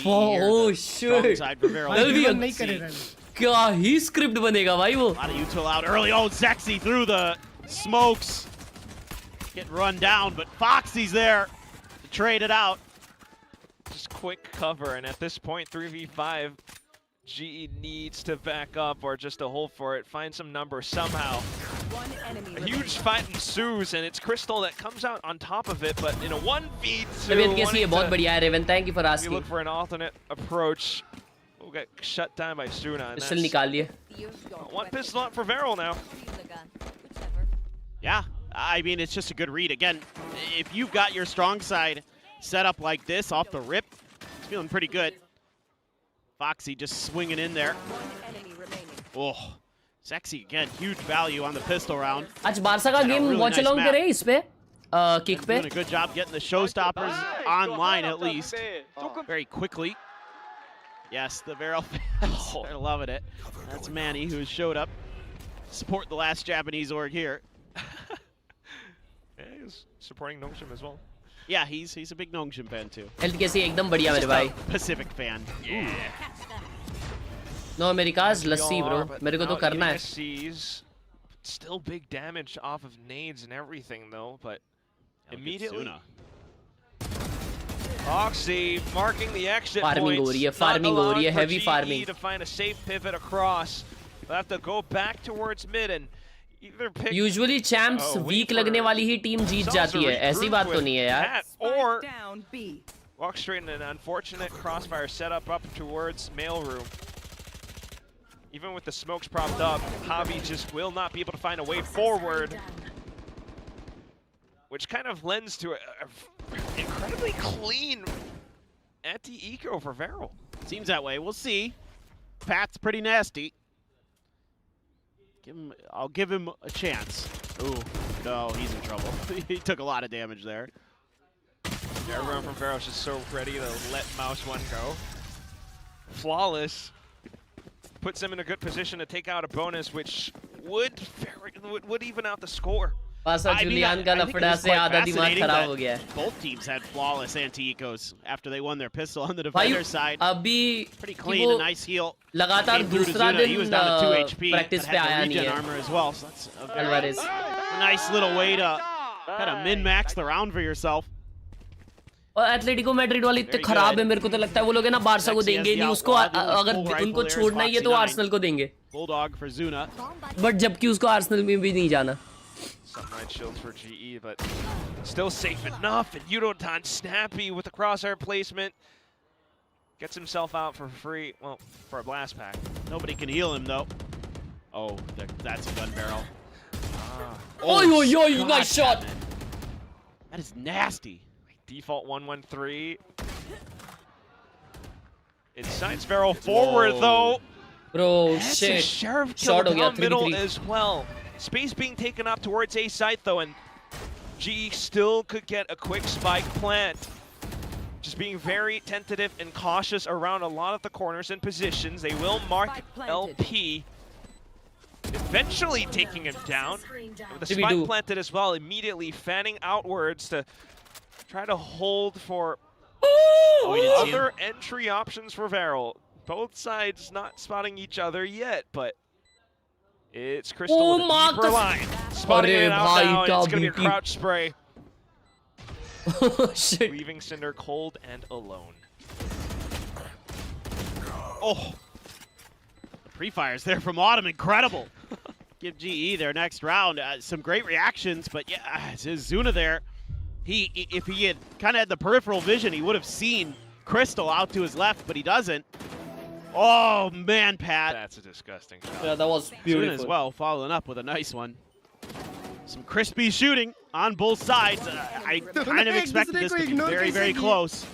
Oh shit. नहीं करेगा. क्या ही स्क्रिप्ट बनेगा भाई वो. A lot of util out early. Oh, Zexy through the smokes. Get run down, but Foxy's there to trade it out. Just quick cover, and at this point, 3v5, GE needs to back up or just to hold for it, find some numbers somehow. A huge fight ensues, and it's Crystal that comes out on top of it, but in a 1v2, तबीयत कैसी है? बहुत बढ़िया है Raven. Thank you for we asking. look for an alternate approach. We'll get shut down by Suna. And pistol निकाल लिए. One pistol up for Veryl now. Yeah, I mean, it's just a good read. Again, if you've got your strong side set up like this off the rip, it's feeling pretty good. Foxy just swinging in there. Oh, Zexy again, huge value on the pistol round. आज Barça का game watch along करे इस पे kick पे. Doing a good job getting the showstoppers online at least. Very quickly. Yes, the Veryl fans are loving it. That's Manny who showed up. Support the last Japanese org here. Yeah, he's supporting Nongshim as well. Yeah, he's a big Nongshim fan too. Health कैसी है? एकदम बढ़िया मेरे भाई. Pacific fan. Yeah. No Americas लस्सी bro. मेरे को तो करना है. Still big damage off of nades and everything though, but immediately Foxy marking the exit Farming हो रही है, farming हो रही है, heavy farming. To find a safe pivot across. They'll have to go back towards mid and either pick. Usually champs weak लगने वाली ही team जीत जाती है. ऐसी बात तो नहीं है यार. Or walk straight in an unfortunate crossfire setup up towards mailroom. Even with the smokes propped up, Javi just will not be able to find a way forward, which kind of lends to a incredibly clean anti-eco for Veryl. Seems that way. We'll see. Pat's pretty nasty. I'll give him a chance. Ooh, no, he's in trouble. He took a lot of damage there. Everyone from Vero's just so ready to let Mouse 1 go. Flawless. Puts them in a good position to take out a bonus, which would even out the score. I mean, I think it's quite fascinating that both teams had flawless anti-ecos after they won their pistol on the defender side. Pretty clean, a nice heal. लगातार दूसरा दिन He was down to 2 HP. practice पे आया नहीं है. Armor as well, so that's a very nice little way to kind of min-max the round for yourself. और Atletico Madrid वाले इतने खराब है, मेरे को तो लगता है वो लोग है ना बारसा को देंगे नहीं, उसको अगर उनको छोड़ना ही है तो आर्सेनल को देंगे. Bulldog for Zuna. बट जबकि उसको आर्सेनल में भी नहीं जाना. Sunlight shields for GE, but still safe enough. And Yudotan snappy with the crosshair placement. Gets himself out for free, well, for a blast pack. Nobody can heal him though. Oh, that's a gun barrel. Oh, nice shot. Man. That is nasty. Default 1-1-3. It signs Vero forward though. Bro, that's shit. A Sheriff kill down middle as well. Space being taken up towards A site though, and GE still could get a quick spike plant. Just being very tentative and cautious around a lot of the corners and positions. They will mark LP. Eventually taking him down. With the spike planted as well, immediately fanning outwards to try to hold for other entry options for Varel. Both sides not spotting each other yet, but it's Crystal with a deeper line. Spotting it out now, and it's going to be a crouch spray. Shit. Leaving Cinder cold and alone. Oh! Pre-fires there from Autumn, incredible. Give GE their next round. Some great reactions, but yeah, it's Zuna there. If he had kind of had the peripheral vision, he would have seen Crystal out to his left, but he doesn't. Oh, man, Pat. That's a disgusting shot. Yeah, that was beautiful. Zuna as well, following up with a nice one. Some crispy shooting on both sides. I kind of expected this to be very, very close.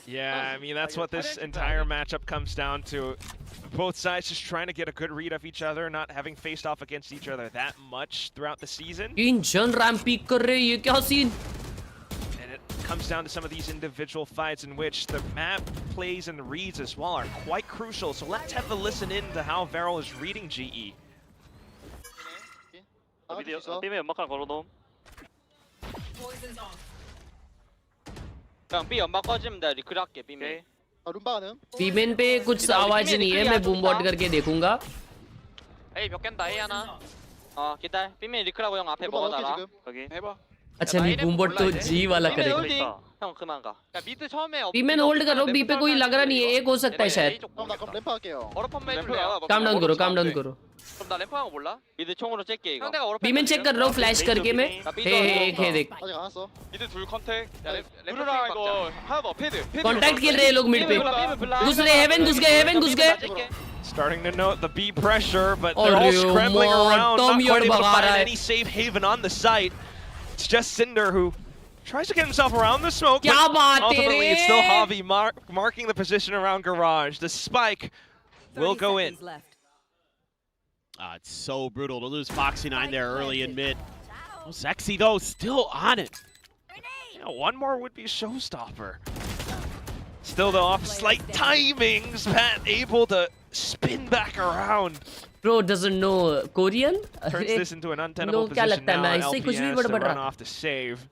Yeah, I mean, that's what this entire matchup comes down to. Both sides just trying to get a good read of each other, not having faced off against each other that much throughout the season. And it comes down to some of these individual fights in which the map plays and the reads as well are quite crucial. So let's have a listen in to how Varel is reading GE. B에 연막하나 걸어놓음. 그냥 B 연막 꺼지면 내가 리크를 할게, B맨. बीमेन पे कुछ आवाज नहीं है, मैं boom bot करके देखूंगा. A 몇 갠다, A 하나. 기다려. B맨 리크라고 형 앞에 먹어놔라. 여기. 해봐. अच्छा नहीं, बूम बॉट तो जी वाला करेगा. 형 그만 가. 야 미드 처음에 बीमेन होल्ड करो, बी पे कोई लग रहा नहीं है, एक हो सकता है शायद. काम डाउन करो, काम डाउन करो. 그럼 나 램프 한거 몰라? 미드 총으로 쬐게 이거. बीमेन चेक कर रहा हूँ फ्लैश करके मैं. हे देख. 미드 둘 컨택. 램프랑 이거 하나 더 패드. कांटेक्ट खेल रहे हैं लोग मिड पे. घुस रहे, हेवन घुस गए, हेवन घुस गए. Starting to note the B pressure, but they're all scrambling around, not quite able to find any safe haven on the site. It's just Cinder who tries to get himself around the smoke, but ultimately it's still Javi marking the position around Garage. The spike will go in. It's so brutal to lose Foxy9 there early in mid. Oh, Sexy, though, still on it. Yeah, one more would be a showstopper. Still, though, off slight timings, Pat able to spin back around. Bro doesn't know Korean? Turns this into an untenable position now. LP has to run off to save.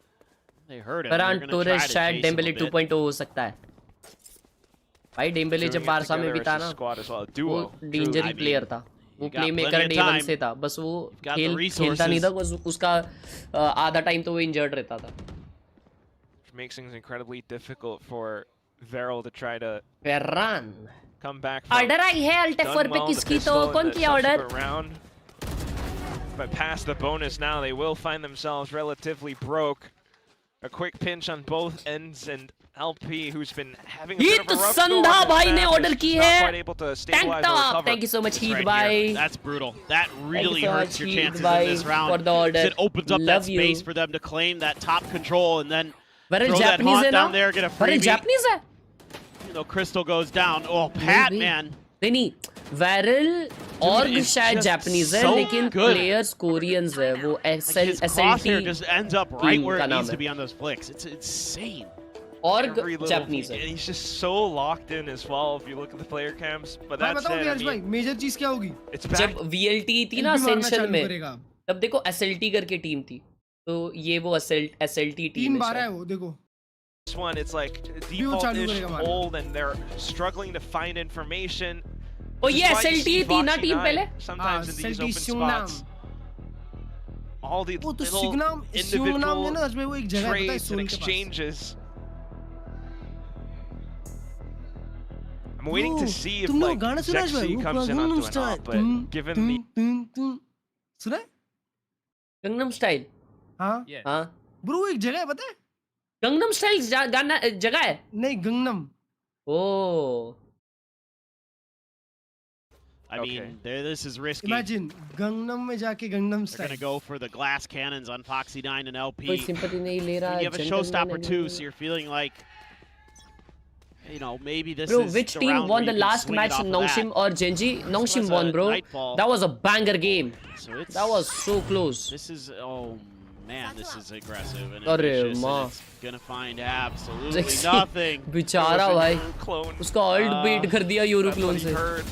They heard it. Ferran Torres शायद Dembélé 2.0 हो सकता है. भाई Dembélé जब Barça में भी था ना, वो डेंजरी प्लेयर था. वो प्ले मेकर डे 1 से था, बस वो खेलता नहीं था, बस उसका आधा टाइम तो वो इंजर्ड रहता था. Makes things incredibly difficult for Varel to try to Ferran come back. Order आई है अल्ट F4 पे किसकी, तो कौन किया order? But past the bonus now, they will find themselves relatively broke. A quick pinch on both ends, and LP, who's been having a bit of a rough go on भाई ने the order map, की is not है. quite able to stabilize or recover. Thank you so much, Heat Right bye. here. That's brutal. That really hurts your chances in this round. For the order. It opens up that space for them to claim that top control and then Varel throw that Japanese haunt है down ना? there, get a Varel freebie. Japanese है? You know, Crystal goes down. Oh, Pat, man. नहीं, viral org शायद Japanese है लेकिन players Koreans है वो SLT just ends up right where it needs to be on those flicks. It's insane. Org Japanese है. And he's just so locked in as well if you look at the player cams. But that's it. I mean, major चीज क्या होगी? जब VLT थी ना ascension में तब देखो SLT करके टीम थी तो ये वो SLT टीम 3 बार है वो देखो. This one, it's like default-ish hold, and they're struggling to find information. Oh yeah, SLT थी ना टीम पहले. Sometimes in these open spots, all the little individual trades and exchanges. I'm waiting to see if like Zexy comes in onto an op, but given the सुना? Gangnam Style. हाँ. हाँ. Bro एक जगह है पता है? Gangnam style गाना जगह है? नहीं Gangnam. Oh. I mean, this is risky. Imagine Gangnam में जाके Gangnam style. They're gonna go for the glass cannons on Foxy 9 and LP. कोई sympathy नहीं ले रहा. You have a showstopper too, so you're feeling like, you know, maybe this bro, is which the team round won where the you can last swing match? it off of Nongshim that. or Genji? Nongshim won, bro. Nightfall. That was a banger game. So it's, that was so close. This is, oh man, this is aggressive and अरे ambitious, माँ. and it's gonna find absolutely nothing. बेचारा भाई. उसका ult beat कर दिया euro clone से.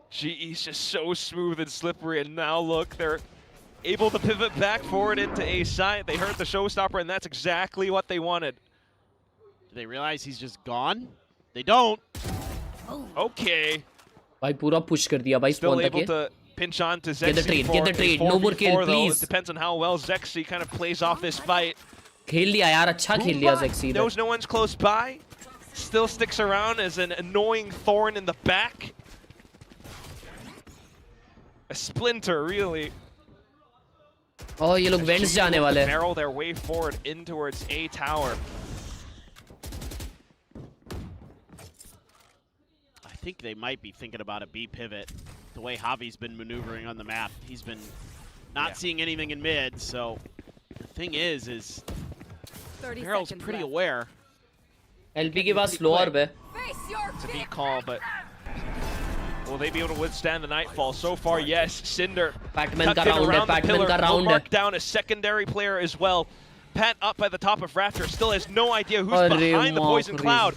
GE's just so smooth and slippery, and now look, they're able to pivot back forward into A side. They heard the showstopper, and that's exactly what they wanted. Do they realize he's just gone? They don't. Okay. भाई पूरा push कर दिया भाई Still spawn able तक to pinch on to Zexy. Get the trade, get the trade. No more kill, please. It depends on how well Zexy kind of plays off this fight. खेल लिया यार अच्छा खेल लिया Zexy. Knows no one's close by. Still sticks around as an annoying thorn in the back. A splinter, really. Oh, ये लोग vents जाने वाले हैं. Barrel their way forward in towards A tower. I think they might be thinking about a B pivot. The way Javi's been maneuvering on the map, he's been not seeing anything in mid. So the thing is Barrel's pretty aware. LP के पास slow orb है. It's a beat call, but will they be able to withstand the nightfall? So far, yes. Cinder Patman का round है. Patman का round है. Mark down a secondary player as well. Pat up by the top of Raptor still has no idea who's behind the poison cloud.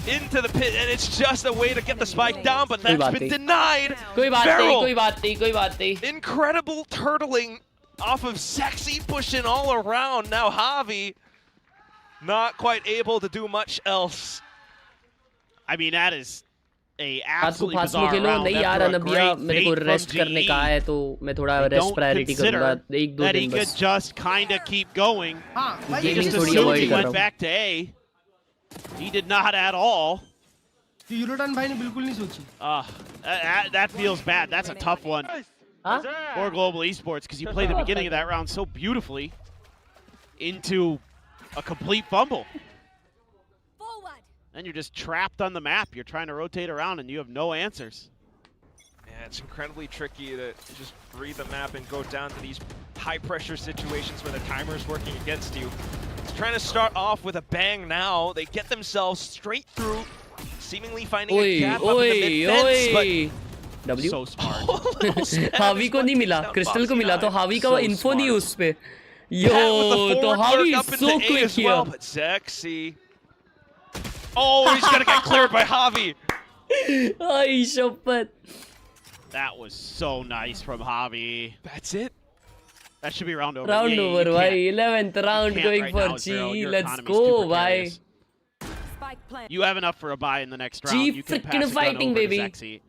Into the pit, and it's just a way to get the spike down, but that's been denied. कोई बात नहीं, कोई बात नहीं, कोई बात नहीं. Incredible turtling off of Zexy, pushing all around. Now Javi not quite able to do much else. I mean, that is a absolutely पास में bizarre खेलो round. नहीं यार अनबिया मेरे को रेस्ट करने का है तो मैं थोड़ा रेस्ट प्रायोरिटी करूंगा 1-2 दिन बस. He could just kind of keep going. हाँ, He just assumed he went back to A. He did not at all. यूरोटन भाई ने बिल्कुल नहीं सोची. That feels bad. That's a tough one. For Global Esports, because you played the beginning of that round so beautifully into a complete fumble. And you're just trapped on the map. You're trying to rotate around and you have no answers. Yeah, it's incredibly tricky to just read the map and go down to these high-pressure situations where the timer is working against you. It's trying to start off with a bang now. They get themselves straight through, seemingly finding a gap up in the mid-fence, but W? So smart. हावी को नहीं मिला, crystal को मिला तो हावी का info नहीं उस पे. Yo, तो हावी so quick here. But Zexy. Oh, he's gonna get cleared by Javi. Ay, शपथ. That was so nice from Javi. That's it. That should be round over. Round over, bhai. 11th round going right for now, G. Your Let's economy's go, too bhai. precarious. You have enough for a bye in the next round. G You can pass freaking the gun fighting, over to baby. Zexy.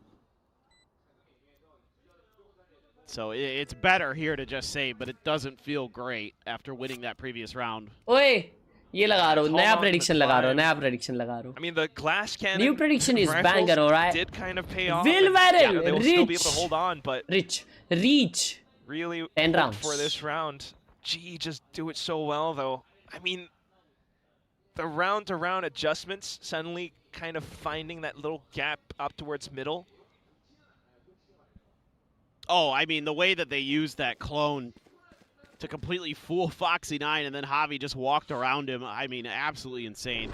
So it's better here to just save, but it doesn't feel great after winning that previous round. Oi, ये लगा रहा हूँ नया prediction लगा रहा हूँ नया prediction लगा रहा हूँ. I mean, the glass cannon. New prediction is rifles banger, alright. Did kind of pay off. Will Varel, yeah, they will still be able to Rich. hold on, but Reach. really 10 hope rounds for this round. G just do it so well, though. I mean, the round-to-round adjustments suddenly kind of finding that little gap up towards middle. Oh, I mean, the way that they used that clone to completely fool Foxy 9 and then Javi just walked around him, I mean, absolutely insane.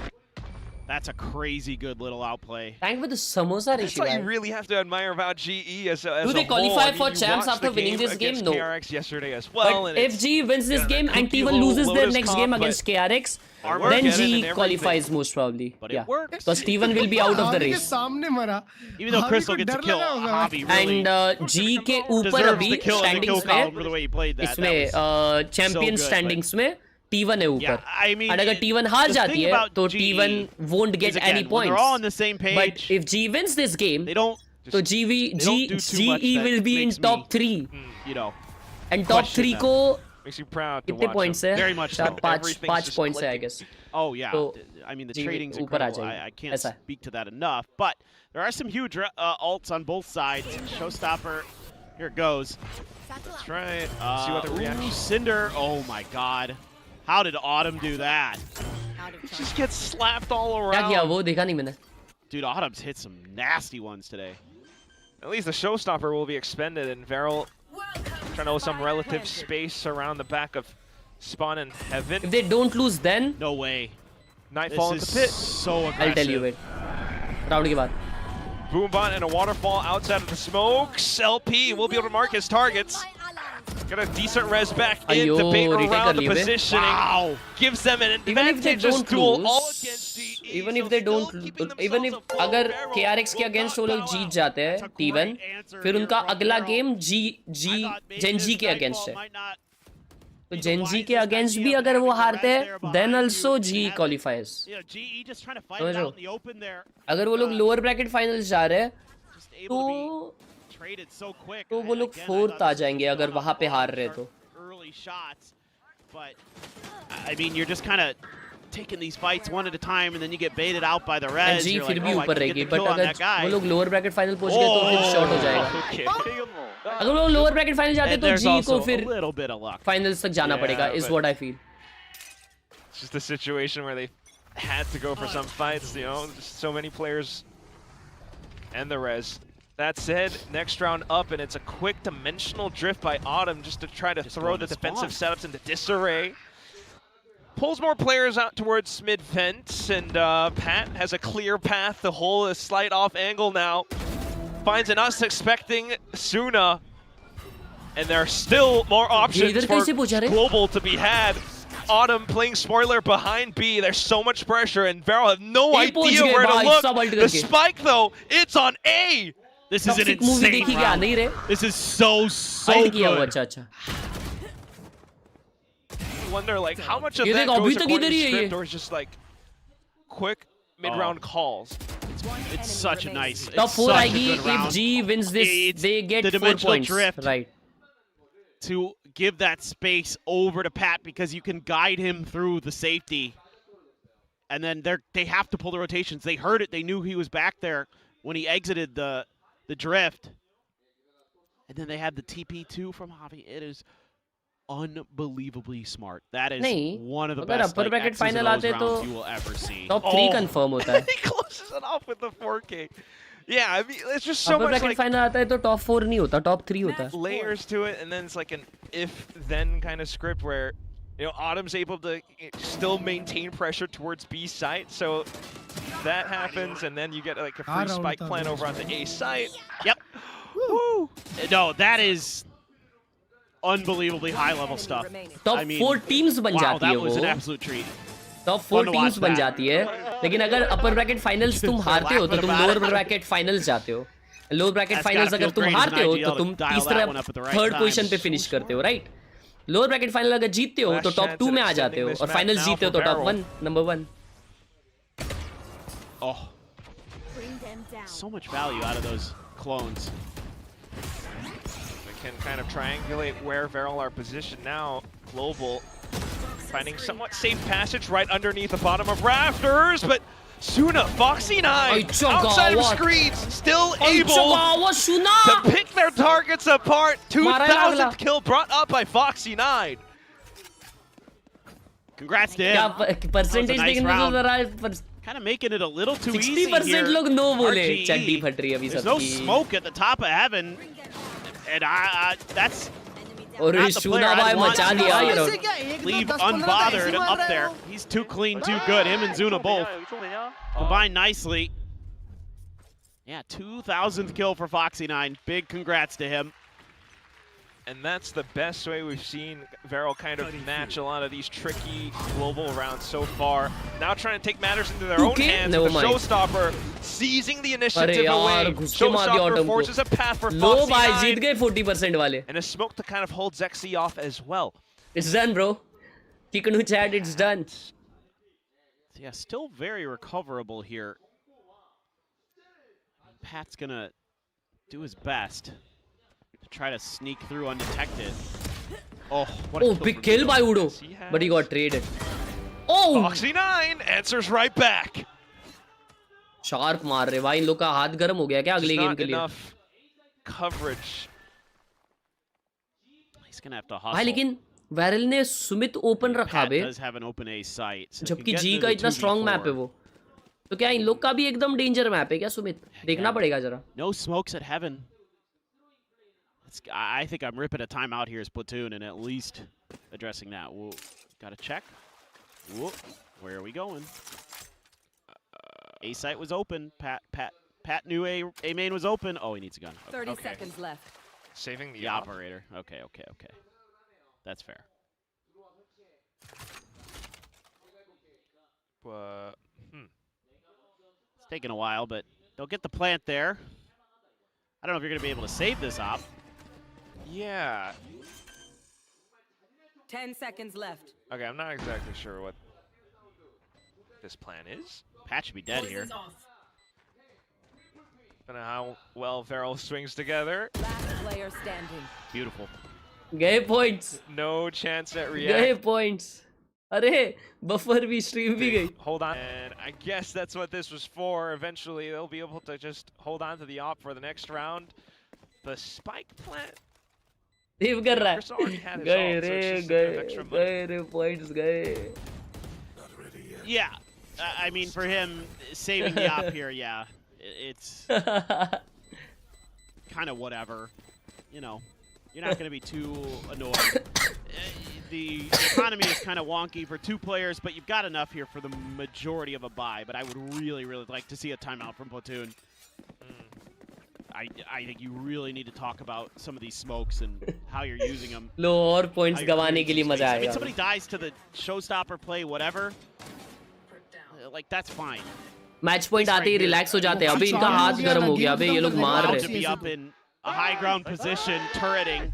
That's a crazy good little outplay. Tank with the samosa, That's what you really have to admire about GE as a Do they qualify for champs after winning this game? No. KRX yesterday as well. But if GE wins this game and T1 loses their next game against KRX, then GE qualifies most probably. Yeah, because T1 will be out of the race. Even though Crystal gets a kill, Javi really And GE के ऊपर अभी standings में इसमें champion standings में T1 है ऊपर. And अगर T1 हार जाती है तो T1 won't get any points. They're all on the same page. But if GE wins this game, they don't. So GE will be in top 3. You know. And top 3 को makes you proud to कितने watch points them. है? Very much so. 5 points है, I guess. Oh yeah. So, I mean the GE trading's ऊपर आ incredible. जाएगी. I can't speak to that enough. But there are some huge ults on both sides. Showstopper. Here it goes. That's right. See what the reaction. Cinder. Oh my God. How did Autumn do that? He just gets slapped all क्या around. किया वो देखा नहीं मैंने. Dude, Autumn's hit some nasty ones today. At least the showstopper will be expended, and Varel trying to hold some relative space around the back of Spawn and Heaven. If they don't lose, then no way. Nightfall This into pit. is so aggressive. I'll tell you it. Round के बाद. Boombot and a waterfall outside of the smokes. LP will be able to mark his targets. Got a decent res back in, debate around the positioning. Wow. Gives them an advantageous duel all against GE. Even if they don't, even if अगर KRX के against वो लोग जीत जाते हैं T1, फिर उनका अगला game Gen G के against है. तो Gen G के against भी अगर वो हारते हैं, then also GE qualifies. समझ लो? अगर वो लोग lower bracket finals जा रहे हैं, तो वो लोग 4th आ जाएंगे अगर वहाँ पे हार रहे तो. But I mean, you're just kind of taking these fights one at a time, and then you get baited out by the res. G You're फिर like, भी oh, I ऊपर can get रहेगी, the but kill on अगर that guy. वो लोग lower bracket final पहुंच गए तो फिर short हो जाएगा. अगर वो लोग lower bracket final जाते तो G को फिर finals तक जाना पड़ेगा. Is what I feel. It's just a situation where they had to go for some fights. You know, just so many players and the res. That said, next round up, and it's a quick dimensional drift by Autumn just to try to throw the defensive setups into disarray. Pulls more players out towards mid-fence, and Pat has a clear path to hold a slight off angle now. Finds an us expecting Suna, and there are still more options for Global to be had. Autumn playing spoiler behind B. There's so much pressure, and Varel have no idea where to look. The spike, though, it's on A. This is an insane round. This is so good. I wonder, like, how much of that goes according to script, or is just like quick mid-round calls. It's such a nice. Top 4 आएगी if G wins this, they get the 4 dimensional points. drift Right. To give that space over to Pat because you can guide him through the safety. And then they have to pull the rotations. They heard it. They knew he was back there when he exited the drift. And then they had the TP2 from Javi. It is unbelievably smart. That is one of the best like, X's and O's rounds you will ever see. Top 3 confirm होता है. He closes it off with the 4K. Yeah, I mean, it's just so upper much bracket like final आता है तो top 4 नहीं होता, top 3 होता है. layers to it, and then it's like an if-then kind of script where, you know, Autumn's able to still maintain pressure towards B site, so that happens, and then you get like a free spike plan over on the A site. Yep. Woo! No, that is unbelievably high-level stuff. Top 4 teams बन जाती है वो. That was an absolute treat. Top 4 teams बन जाती है, लेकिन अगर upper bracket finals तुम हारते हो तो तुम lower bracket finals जाते हो. Lower bracket finals अगर तुम हारते हो तो तुम third position पे finish करते हो, right? Lower bracket final अगर जीतते हो तो top 2 में आ जाते हो, और finals जीतते हो तो top 1, number 1. Oh, so much value out of those clones. They can kind of triangulate where Varel are positioned now. Global finding somewhat safe passage right underneath the bottom of rafters, but Suna, Foxy9, outside of screens, still able to pick their targets apart. 2,000th kill brought up by Foxy9. Congrats to him. Percentage देखने kind of making it a little too easy here. 60% लोग no बोले. चड्डी फट रही है अभी सबकी. There's no smoke at the top of heaven, and that's और Not the player शूना I'd भाई want मचा to, दिया leave unbothered up there. He's too clean, too good. Him and Zuna both combined nicely. Yeah, 2,000th kill for Foxy9. Big congrats to him. And that's the best way we've seen Varel kind of match a lot of these tricky global rounds so far. Now trying to take matters into their own hands with the Showstopper seizing the initiative away. Showstopper forces a path for Foxy9. जीत गए 40% वाले. And a smoke to kind of hold Zexy off as well. It's done, bro. Kikanu chat, it's done. Yeah, still very recoverable here. Pat's gonna do his best to try to sneak through undetected. Oh, what a big kill by Udo, but he got traded. Oh! Foxy9 answers right back. Sharp मार रहे भाई, इन लोग का हाथ गर्म हो गया क्या अगले गेम के लिए? Enough coverage. He's gonna have to hustle. भाई लेकिन वैरल ने सुमित ओपन रखा बे, जबकि जी का इतना स्ट्रॉन्ग मैप है वो. तो क्या इन लोग का भी एकदम डेंजर मैप है क्या सुमित? देखना पड़ेगा जरा. No smokes at heaven. I think I'm ripping a timeout here as Platoon and at least addressing that. Whoa, gotta check. Whoa, where are we going? A site was open. Pat knew A main was open. Oh, he needs a gun. Okay. 30 seconds left. Saving the operator. Okay. That's fair. It's taking a while, but they'll get the plant there. I don't know if you're going to be able to save this op. Yeah. 10 seconds left. Okay, I'm not exactly sure what this plan is. Pat should be dead here. Don't know how well Varel swings together. Last player standing. Beautiful. गए points. No chance at react. गए points. अरे buffer भी stream भी गई. Hold on. And I guess that's what this was for. Eventually they'll be able to just hold on to the op for the next round. The spike plant. Leave कर रहा है. गए रे points गए. Yeah, I mean for him saving the op here, yeah, it's kind of whatever. You know, you're not going to be too annoyed. The economy is kind of wonky for two players, but you've got enough here for the majority of a buy. But I would really like to see a timeout from Platoon. I think you really need to talk about some of these smokes and how you're using them. लो और points गवाने के लिए मजा आएगा. I mean, somebody dies to the showstopper play, whatever. Like that's fine. Match point आते ही relax हो जाते हैं. अभी इनका हाथ गर्म हो गया. अभी ये लोग मार रहे हैं. To be up in a high ground position, turreting.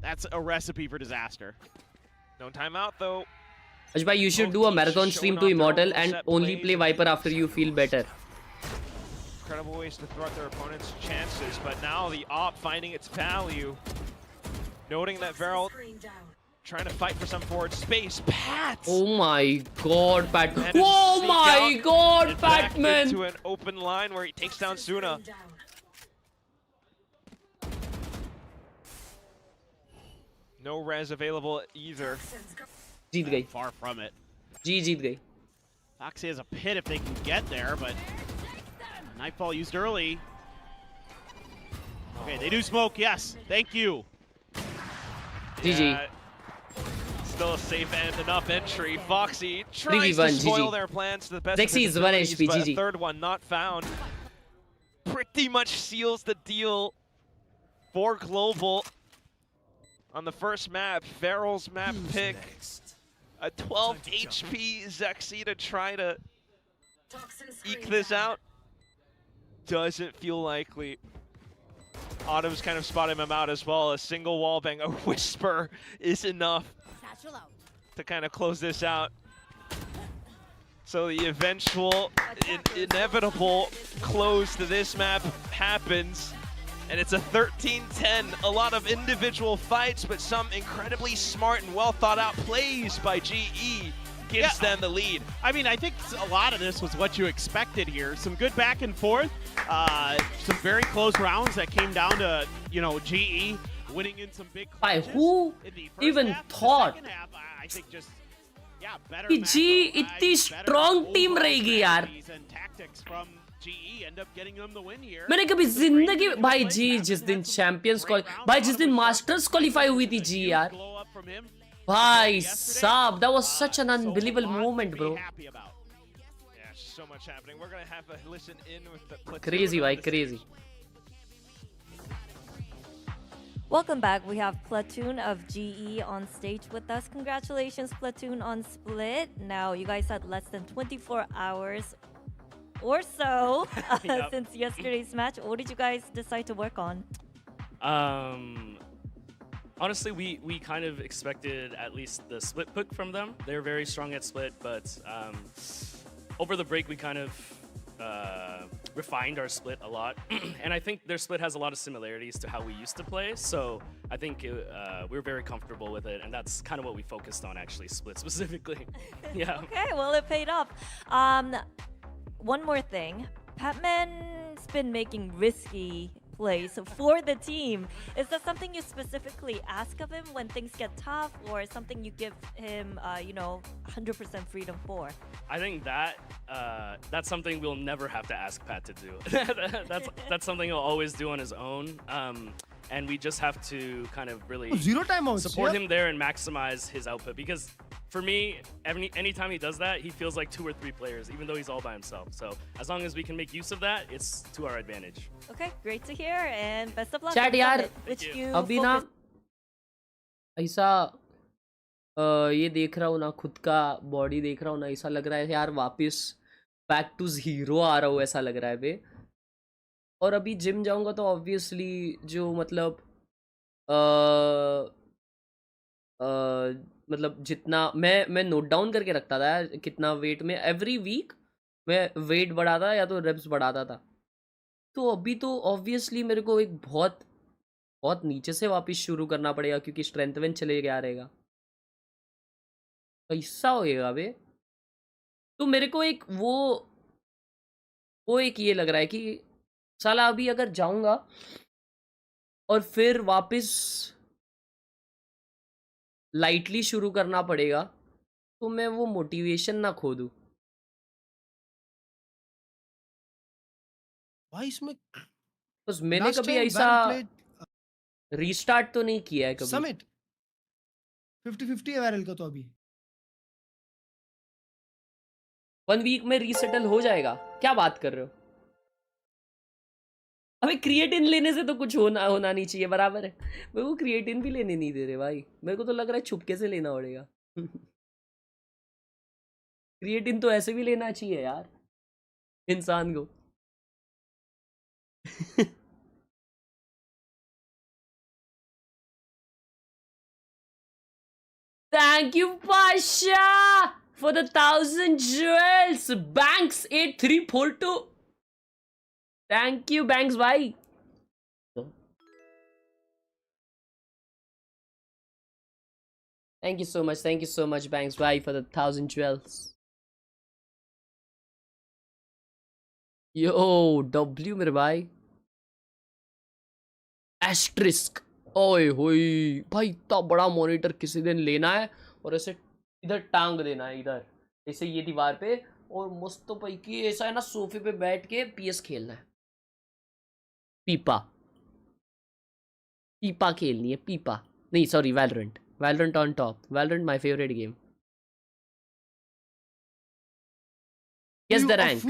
That's a recipe for disaster. No timeout though. Ajbhai, you should do a marathon stream to Immortal and only play Viper after you feel better. Incredible ways to thwart their opponent's chances, but now the op finding its value. Noting that Varel trying to fight for some forward space. Pat! Oh my god, Pat. Oh my god, Patman! Into an open line where he takes down Suna. No res available either. जीत गई. Far from it. जीत गई. Foxy has a pit if they can get there, but Nightfall used early. Okay, they do smoke, yes. Thank you. GG. Still a safe and enough entry. Foxy tries to spoil their plans to the best Zexy is 1 HP, but GG. a third one not found. Pretty much seals the deal for Global. On the first map, Varel's map pick. A 12 HP Zexy to try to eke this out. Doesn't feel likely. Autumn's kind of spotting him out as well. A single wallbang, a whisper is enough to kind of close this out. So the eventual, inevitable close to this map happens. And it's a 13-10. A lot of individual fights, but some incredibly smart and well thought out plays by GE gives them the lead. I mean, I think a lot of this was what you expected here. Some good back and forth, some very close rounds that came down to, you know, GE winning in some big clutches. Who even thought I think just, yeah, better कि G इतनी strong team रहेगी यार. and tactics from GE end up getting them the win here. मैंने कभी जिंदगी भाई जी जिस दिन चैंपियंस भाई जिस दिन मास्टर्स क्वालिफाई हुई थी जी यार भाई साहब that was such an unbelievable moment bro. So much happening. We're gonna have to listen in with the platoon Crazy on bhai, the crazy. Welcome back. We have Platoon of GE on stage with us. Congratulations, Platoon, on Split. Now, you guys had less than 24 hours or so since yesterday's match. What did you guys decide to work on? Honestly, we kind of expected at least the split pick from them. They're very strong at split, but over the break, we kind of refined our split a lot. And I think their split has a lot of similarities to how we used to play. So I think we're very comfortable with it. And that's kind of what we focused on, actually, split specifically. Yeah. Okay, well, it paid off. One more thing. Patman's been making risky plays for the team. Is that something you specifically ask of him when things get tough, or something you give him, 100% freedom for? I think that's something we'll never have to ask Pat to do. that's something he'll always do on his own. And we just have to kind of really zero timeouts, support him there and maximize his output. Because for me, anytime he does that, he feels like 2 or 3 players, even though he's all by himself. So as long as we can make use of that, it's to our advantage. Okay, great to hear, and best of luck. Chat यार अभी ना ऐसा ये देख रहा हूँ ना, खुद का बॉडी देख रहा हूँ ना, ऐसा लग रहा है यार वापस बैक टू जीरो आ रहा हूँ, ऐसा लग रहा है बे. और अभी जिम जाऊंगा तो ऑब्वियसली जो मतलब जितना मैं नोट डाउन करके रखता था यार कितना वेट में एवरी वीक मैं वेट बढ़ाता या तो रेप्स बढ़ाता था. तो अभी तो ऑब्वियसली मेरे को एक बहुत बहुत नीचे से वापस शुरू करना पड़ेगा क्योंकि स्ट्रेंथ वेन चले गया रहेगा. ऐसा होएगा बे. तो मेरे को एक वो एक ये लग रहा है कि साला अभी अगर जाऊंगा और फिर वापस लाइटली शुरू करना पड़ेगा तो मैं वो मोटिवेशन ना खो दूं. भाई इसमें बस मैंने कभी ऐसा रीस्टार्ट तो नहीं किया है कभी. समिट 50-50 है वायरल का तो अभी 1 वीक में रीसेटल हो जाएगा. क्या बात कर रहे हो? अबे क्रिएटिन लेने से तो कुछ होना नहीं चाहिए, बराबर है. मैं वो क्रिएटिन भी लेने नहीं दे रहे भाई. मेरे को तो लग रहा है छुपके से लेना पड़ेगा. क्रिएटिन तो ऐसे भी लेना चाहिए यार इंसान को. Thank you, Pasha, for the 1,000 jewels. Banks 8342. Thank you, Banks, bhai. Thank you so much, Banks, bhai, for the 1,000 jewels. Yo, W, मेरे भाई. Asterisk. ओए होए भाई, इतना बड़ा मॉनिटर किसी दिन लेना है और ऐसे इधर टांग देना है, इधर ऐसे ये दीवार पे, और मस्त तो भाई कि ऐसा है ना सोफे पे बैठ के PS खेलना है. पीपा खेलनी है. पीपा नहीं, sorry, Valorant on top. Valorant my favourite game. Guess the rank.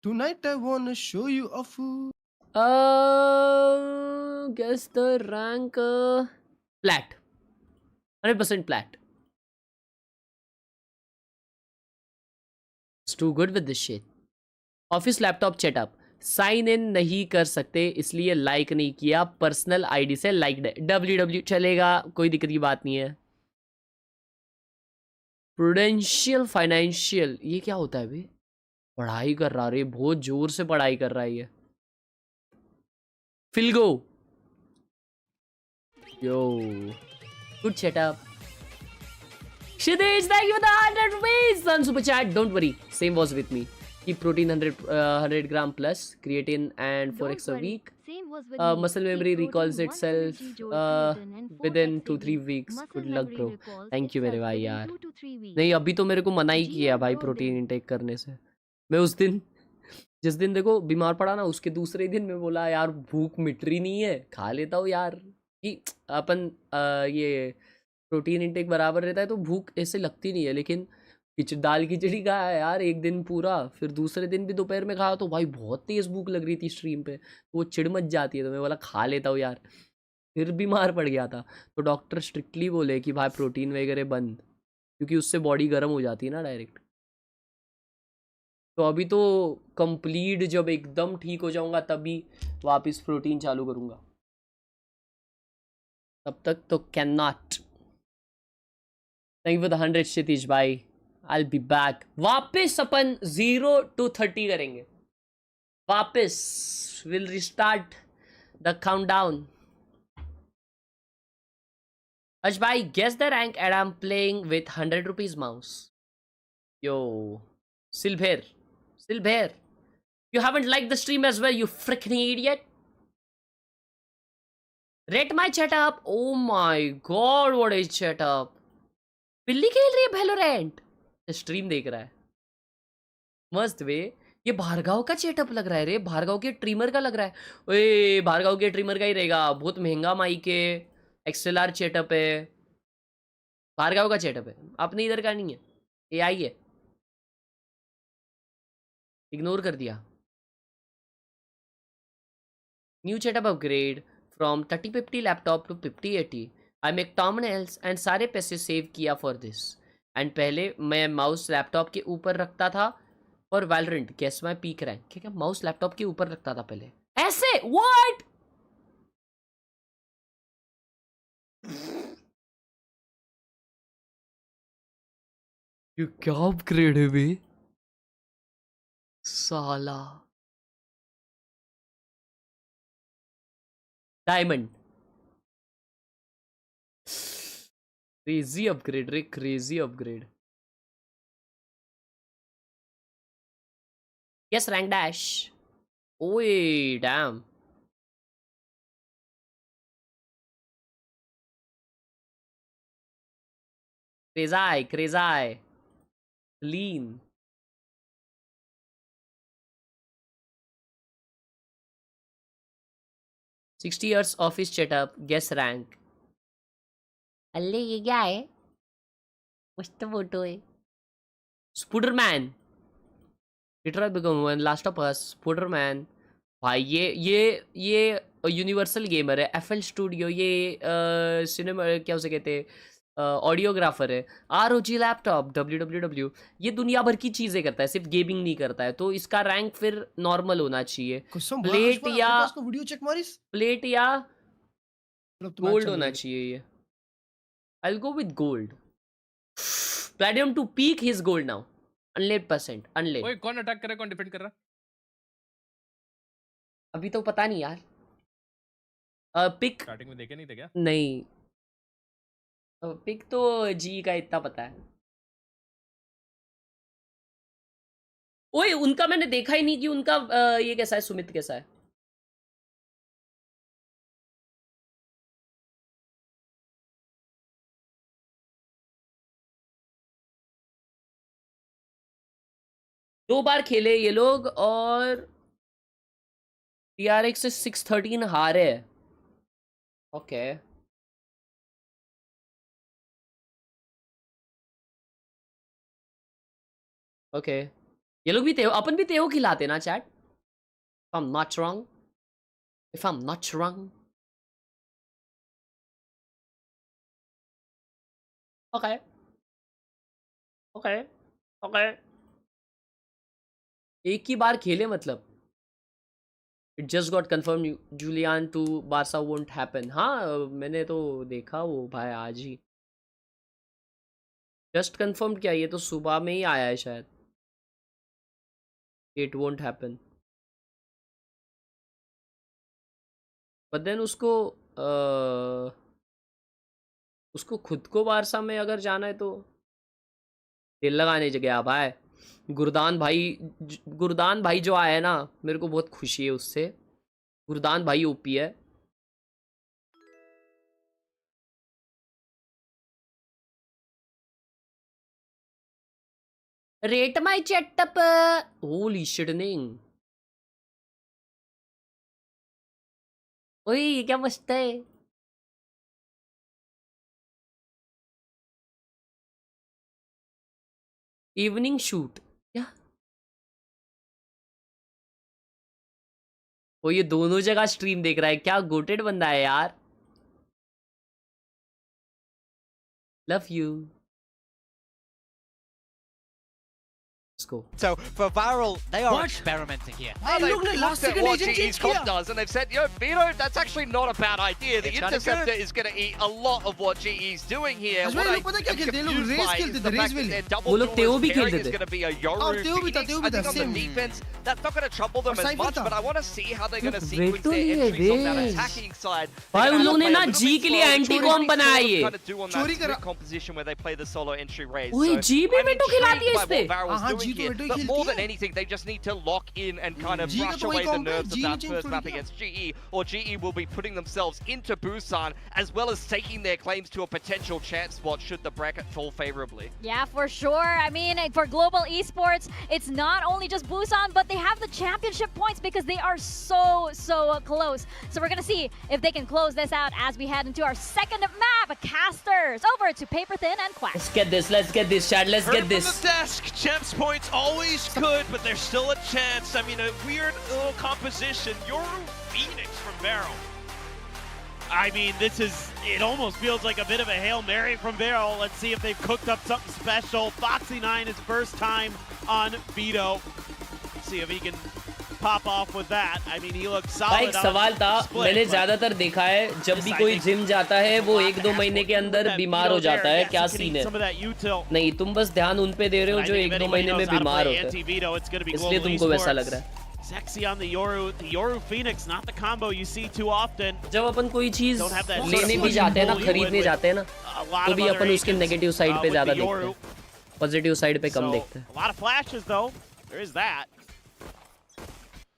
Tonight I wanna show you a fool. Guess the rank. Plat. 100% plat. It's too good with this shit. Office laptop setup. Sign in नहीं कर सकते इसलिए like नहीं किया. Personal ID से like WW चलेगा, कोई दिक्कत की बात नहीं है. प्रूडेंशियल फाइनेंशियल, ये क्या होता है भाई? पढ़ाई कर रहा रे, बहुत जोर से पढ़ाई कर रहा है ये. फिलगो, yo, good setup. Shidesh, thank you for the 100 rupees on super chat. Don't worry, same was with me. Keep protein 100 gram plus, creatine and 4x a week. Muscle memory recalls itself within 2-3 weeks. Good luck bro. Thank you मेरे भाई यार. नहीं, अभी तो मेरे को मना ही किया भाई प्रोटीन इंटेक करने से. मैं उस दिन जिस दिन देखो बीमार पड़ा ना, उसके दूसरे दिन में बोला यार भूख मिट रही नहीं है, खा लेता हूँ यार, कि अपन ये प्रोटीन इंटेक बराबर रहता है तो भूख ऐसे लगती नहीं है। लेकिन दाल खिचड़ी खाया है यार एक दिन पूरा, फिर दूसरे दिन भी दोपहर में खाया तो भाई बहुत तेज भूख लग रही थी स्ट्रीम पे, तो वो चिढ़ मच जाती है, तो मैं बोला खा लेता हूँ यार, फिर बीमार पड़ गया था। तो डॉक्टर स्ट्रिक्टली बोले कि भाई प्रोटीन वगैरह बंद, क्योंकि उससे बॉडी गर्म हो जाती है ना डायरेक्ट। तो अभी तो कंप्लीट जब एकदम ठीक हो जाऊंगा तभी वापस प्रोटीन चालू करूंगा, तब तक तो can not. Thank you for the 100 क्षितिज भाई, आई बी बैक। वापस अपन 0 to 30 करेंगे, वापस will restart the countdown. Ash bhai, guess the rank and I'm playing with 100 rupees mouse. Yo, Silver, you haven't liked the stream as well, you freaking idiot. Rate my chat up. Oh my god, what is chat up? बिल्ली खेल रही है Valorant, stream देख रहा है मस्त वे। ये भार्गव का चेटअप लग रहा है रे, भार्गव के ट्रिमर का लग रहा है। ओए भार्गव के ट्रिमर का ही रहेगा, बहुत महंगा माइक है, XLR चेटअप है, भार्गव का चेटअप है, अपने इधर का नहीं है, AI है। इग्नोर कर दिया। New setup upgrade from 3050 laptop to 5080। I make terminals and सारे पैसे सेव किया फॉर दिस। एंड पहले मैं माउस लैपटॉप के ऊपर रखता था और Valorant guess my peak rank, ठीक है, माउस लैपटॉप के ऊपर रखता था पहले ऐसे। व्हाट ये क्या अपग्रेड है बे साला। डायमंड क्रेजी अपग्रेड रे, crazy upgrade. Yes rank dash. ओए डैम, क्रेजाई लीन। $60 years office setup, guess rank। अल्ले ये क्या है, मस्त फोटो है। Spooderman, Detroit become one, last of us, spooderman. भाई ये यूनिवर्सल गेमर है, FL स्टूडियो, ये सिनेमा क्या उसे कहते हैं, ऑडियोग्राफर है। ROG लैपटॉप, WWW, ये दुनिया भर की चीजें करता है, सिर्फ गेमिंग नहीं करता है, तो इसका रैंक फिर नॉर्मल होना चाहिए। प्लेट या वीडियो चेक मारिस, प्लेट या गोल्ड होना चाहिए ये। I'll go with gold. Platinum to peak his gold now. 100% unless. ओए कौन अटैक कर रहा है, कौन डिफेंड कर रहा है? अभी तो पता नहीं यार। पिक स्टार्टिंग में देखे नहीं थे क्या? नहीं, पिक तो जी का इतना पता है। ओए उनका मैंने देखा ही नहीं कि उनका ये कैसा है, सुमित कैसा है। दो बार खेले ये लोग और TRX से 613 हारे है। ओके ओके, ये लोग भी तेहो, अपन भी तेहो खिलाते ना chat, if I'm not wrong, if I'm not wrong। Okay okay okay, एक ही बार खेले मतलब। It just got confirm Julian to Barca won't happen. हाँ मैंने तो देखा वो भाई आज ही जस्ट कन्फर्म किया, ये तो सुबह में ही आया है शायद। It won't happen, but then उसको खुद को बारसा में अगर जाना है तो दिल लगाने गया भाई। गुरदान भाई जो आया है ना, मेरे को बहुत खुशी है उससे। गुरदान भाई ओपी है। रेट माय चैटअप, होली शिटनिंग। ओए ये क्या मस्त है इवनिंग शूट क्या वो ये दोनों जगह स्ट्रीम देख रहा है क्या गोटेड बंदा है यार love you Let's go. So for Viral, they are experimenting here. They've looked at what GE's comp does and they've said, yo, Vito, that's actually not a bad idea. The Interceptor is going to eat a lot of what GE's doing here. What I am confused by is the fact that their double duelist pairing is going to be a Yoru Phoenix. I think on the defense, that's not going to trouble them as much, but I want to see how they're going to sequence their entries on that attacking side. भाई उन लोगों ने ना जी के लिए anti com बनाया ये चोरी करा composition where they play the solo entry raise. ओए जी पे मेटो खिला दिया इस पे But more than anything, they just need to lock in and kind of brush away the nerves of that first map against GE, or GE will be putting themselves into Busan, as well as staking their claims to a potential chance spot should the bracket fall favorably. Yeah, for sure. I mean, for global esports, it's not only just Busan, but they have the championship points because they are so close. So we're going to see if they can close this out as we head into our second map. Casters over to Paper Thin and Quack. Let's get this, Chad. Let's get this. From the desk, Champs points always good, but there's still a chance. I mean, a weird little composition. Yoru Phoenix from Barrel. I mean, it almost feels like a bit of a Hail Mary from Barrel. Let's see if they've cooked up something special. Foxy9 his first time on Vito. Let's see if he can pop off with that. I mean, he looks solid. एक सवाल था मैंने ज्यादातर देखा है जब भी कोई जिम जाता है वो 1-2 महीने के अंदर बीमार हो जाता है क्या सीन है नहीं तुम बस ध्यान उन पे दे रहे हो जो 1-2 महीने में बीमार होते हैं इसलिए तुमको वैसा लग रहा है Sexy on the Yoru Phoenix, not the combo you see too often. जब अपन कोई चीज लेने भी जाते हैं ना खरीदने जाते हैं ना तो भी अपन उसके नेगेटिव साइड पे ज्यादा देखते हैं पॉजिटिव साइड पे कम देखते हैं A lot of flashes though. There is that.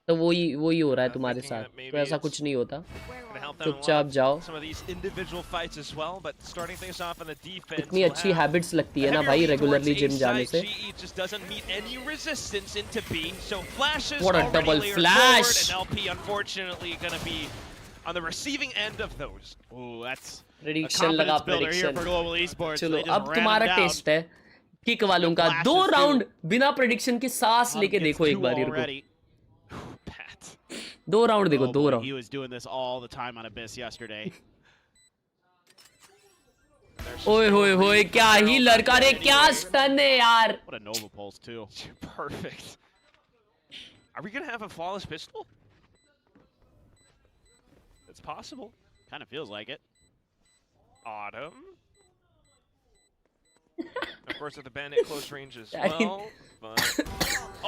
तो वही हो रहा है तुम्हारे साथ तो ऐसा कुछ नहीं होता चुपचाप जाओ इतनी अच्छी हैबिट्स लगती है ना भाई रेगुलरली जिम जाने से What a double flash on the receiving end of those. Oh, that's prediction लगा prediction चलो अब तुम्हारा टेस्ट है किक वालों का 2 राउंड बिना प्रेडिक्शन के सांस लेके देखो एक बार रुको 2 राउंड देखो 2 round He was doing this all the time on Abyss yesterday. ओए होए होए क्या ही लड़का रे क्या स्टन है यार What a Nova Pulse too. Perfect. Are we gonna have a flawless pistol? It's possible. Kind of feels like it. Autumn. Of course, at the bandit close range as well. But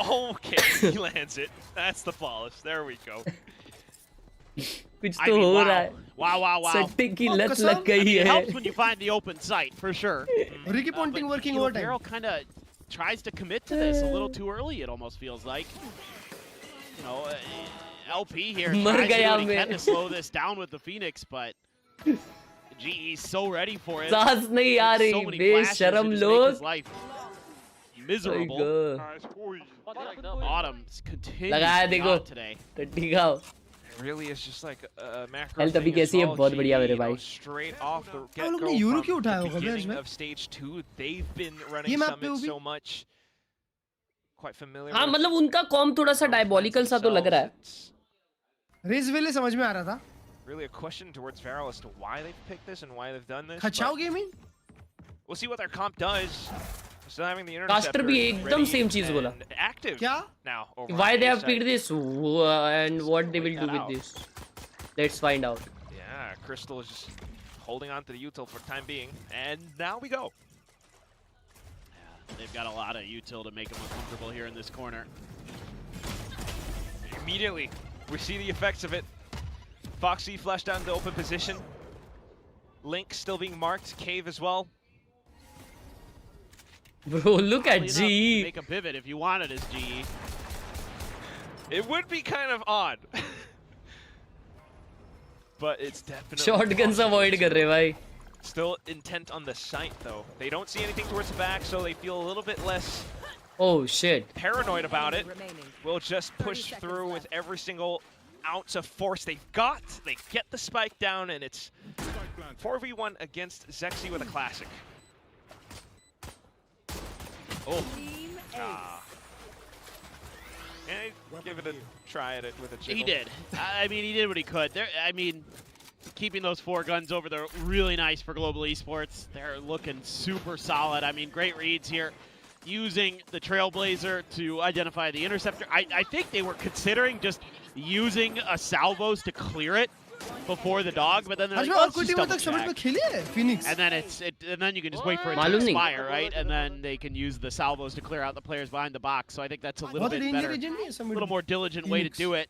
okay, he lands it. That's the flawless. There we go. कुछ तो हो रहा है Wow. सट्टे की लत लग गई है It helps when you find the open sight for sure. Ricky Ponting working overtime. Barrel kind of tries to commit to this a little too early. It almost feels like. You know, LP here tries to do what he can to slow this down with the Phoenix, but GE's so ready for it. सांस नहीं आ रही बेशरम लोग miserable. Autumn's continuing लगाया देखो today. टट्टी खाओ It really is just like a macro health अभी thing as कैसी है well. बहुत बढ़िया मेरे भाई Straight off the लोग ने get-go यूरो from क्यों उठाया the होगा beginning इसमें? of stage 2, they've been running map पे Summit होगी? so much. Quite familiar. हाँ मतलब उनका कॉम थोड़ा सा डायबॉलिकल सा तो लग रहा है रेस वेले समझ में आ रहा था Really a question towards Varel as to why they've picked this and why they've done this. खचाओ gaming We'll see what their comp does. Still having the caster interceptor भी एकदम सेम चीज बोला and active क्या now. over why on they the have side. picked this and what they will do with this let's find out Yeah, Crystal is just holding on to the util for the time being, and now we go. Yeah, they've got a lot of util to make them uncomfortable here in this corner. Immediately, we see the effects of it. Foxy flashed down to open position. Link still being marked. Cave as well. bro look at Enough, GE make a pivot if you want it as GE. It would be kind of odd. But it's definitely shotguns avoid कर रहे भाई still intent on the site though. They don't see anything towards the back, so they feel a little bit less oh shit paranoid about it. We'll just push through with every single ounce of force they've got. They get the spike down, and it's 4v1 against Zexy with a classic. Oh. And give it a try at it with a jiggle. He did. I mean, he did what he could. I mean, keeping those 4 guns over there, really nice for Global Esports. They're looking super solid. I mean, great reads here. Using the Trailblazer to identify the interceptor. I think they were considering just using a salvos to clear it before the dog, but then they're like, oh, let's just double check. Phoenix. And then and then you can just wait for it to expire, right? And then they can use the salvos to clear out the players behind the box. So I think that's a little bit better, a little more diligent way to do it.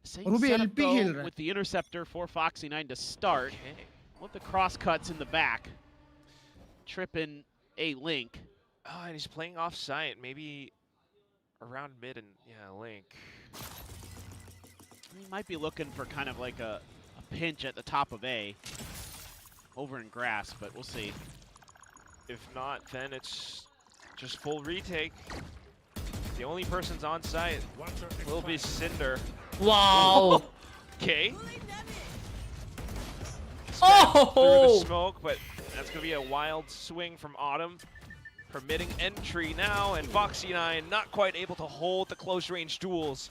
Same setup, though, with the interceptor for Foxy9 to start. With the cross cuts in the back, tripping a Link. Oh, and he's playing off site, maybe around mid and Link. He might be looking for kind of like a pinch at the top of A, over in grass, but we'll see. If not, then it's just full retake. The only person's on site will be Cinder. Wow. Okay. Oh! Through the smoke, but that's gonna be a wild swing from Autumn. Permitting entry now, and Foxy9 not quite able to hold the close range duels.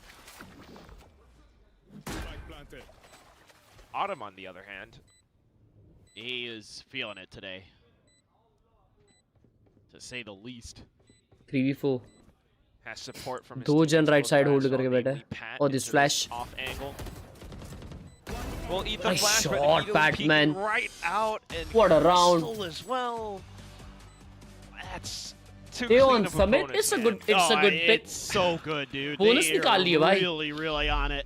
Autumn, on the other hand, he is feeling it today, to say the least. 3v4. Has support from his 2 जन right side hold guys, करके बैठा है. Oh, this flash. Off angle. Will eat the Nice flash, but shot, immediately peeking Batman. right out, and What a round. pistol as well. That's too They clean on of summit. opponents, It's a man. good. It's a good pick. It's so good, dude. Bonus They निकाल लिए भाई. really, really on it.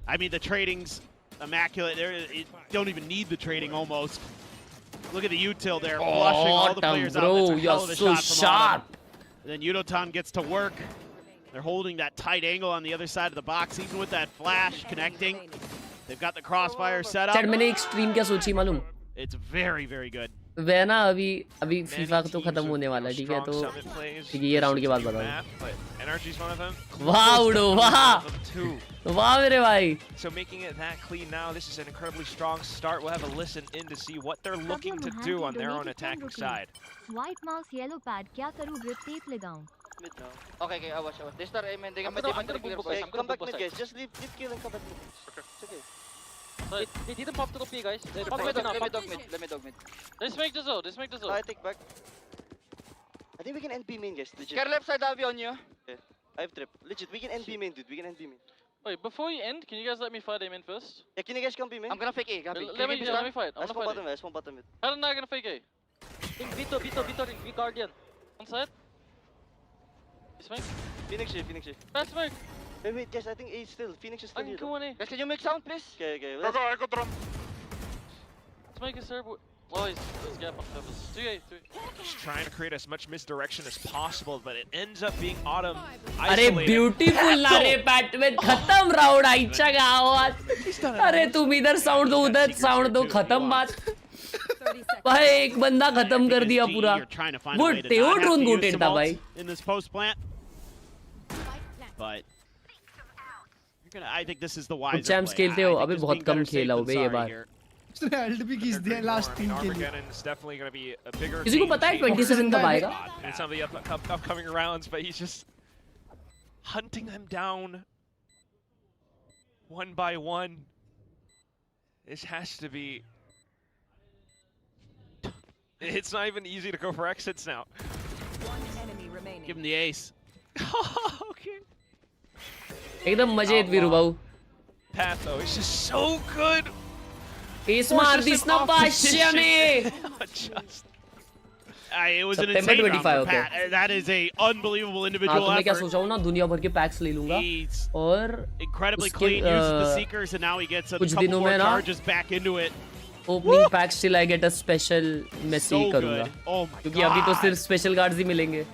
I mean, the trading's immaculate. You don't even need the trading almost. Look at the util there, flushing all the players out. That's a hell of a so shot from sharp. Autumn. Then Udotan gets to work. They're holding that tight angle on the other side of the box, even with that flash connecting. They've got the crossfire set up. Chat मैंने एक stream क्या सोची मालूम? It's very, very good. वह ना अभी FIFA तो खत्म होने वाला है, ठीक है, तो ठीक है, ये राउंड के बाद बताऊँ. वाह उड़ो, वाह मेरे भाई. So making it that clean now, this is an incredibly strong start. We'll have a listen in to see what they're looking to do on their own attacking side. White mouse, yellow pad. क्या करूँ? Grip tape लगाऊँ. Mid now. Okay, I watch. They start aim and they come back mid. Come back mid, guys. Just leave kill and come back mid. Okay. It's okay. They didn't pop through P, guys. Let me dog mid. Let's make the zone. I take back. I think we can end B main, guys. Legit. Care left side, Avi on you. Okay. I have trip. Legit, we can end B main, dude. We can end B main. Wait, before you end, can you guys let me fight aim in first? Yeah, can you guys come B main? I'm gonna fake A. Let me fight. I'm gonna fight. I spawn bottom mid. How am I gonna fake A? Vito, V Guardian. One side. Phoenix here. That's me. Wait, guys, I think A is still. Phoenix is still here. Go on A. Guys, can you make sound, please? Okay. I got drone. Let's make a serve. Oh, he's gap on purpose. 2A. Just trying to create as much misdirection as possible, but it ends up being Autumn अरे isolated. Beautiful ना रे Batman, खत्म round आइचा का आवाज. अरे तुम इधर sound दो, उधर साउंड दो, खत्म बात. भाई एक बंदा खत्म कर दिया पूरा. वो टेओड्रोन गोटेड था भाई. In this post plant. But I think this is the wiser play. Champs खेलते हो, अबे बहुत कम खेला हो बे ये बार. उसने एल्ड भी किस दिया लास्ट टीम के लिए. Armageddon's definitely going to be a bigger. किसी को पता है 27 कब आएगा? In some of the upcoming rounds, but he's just hunting them down one by one. This has to be. It's not even easy to go for exits now. Give him the ace. Okay. एकदम मजे वीरू भाऊ. Patho is just so good. S मार this ना पाश्य में. It was an insane round for Pat. That is a unbelievable individual effort. मैं क्या effort. सोचा हूँ ना, दुनिया भर के पैक्स ले लूँगा और Incredibly clean, uses the Seekers, and now he gets a कुछ couple दिनों more में ना charges back into it. Opening packs till I get a special Messi करूँगा. Oh my क्योंकि अभी तो सिर्फ स्पेशल कार्ड्स ही मिलेंगे.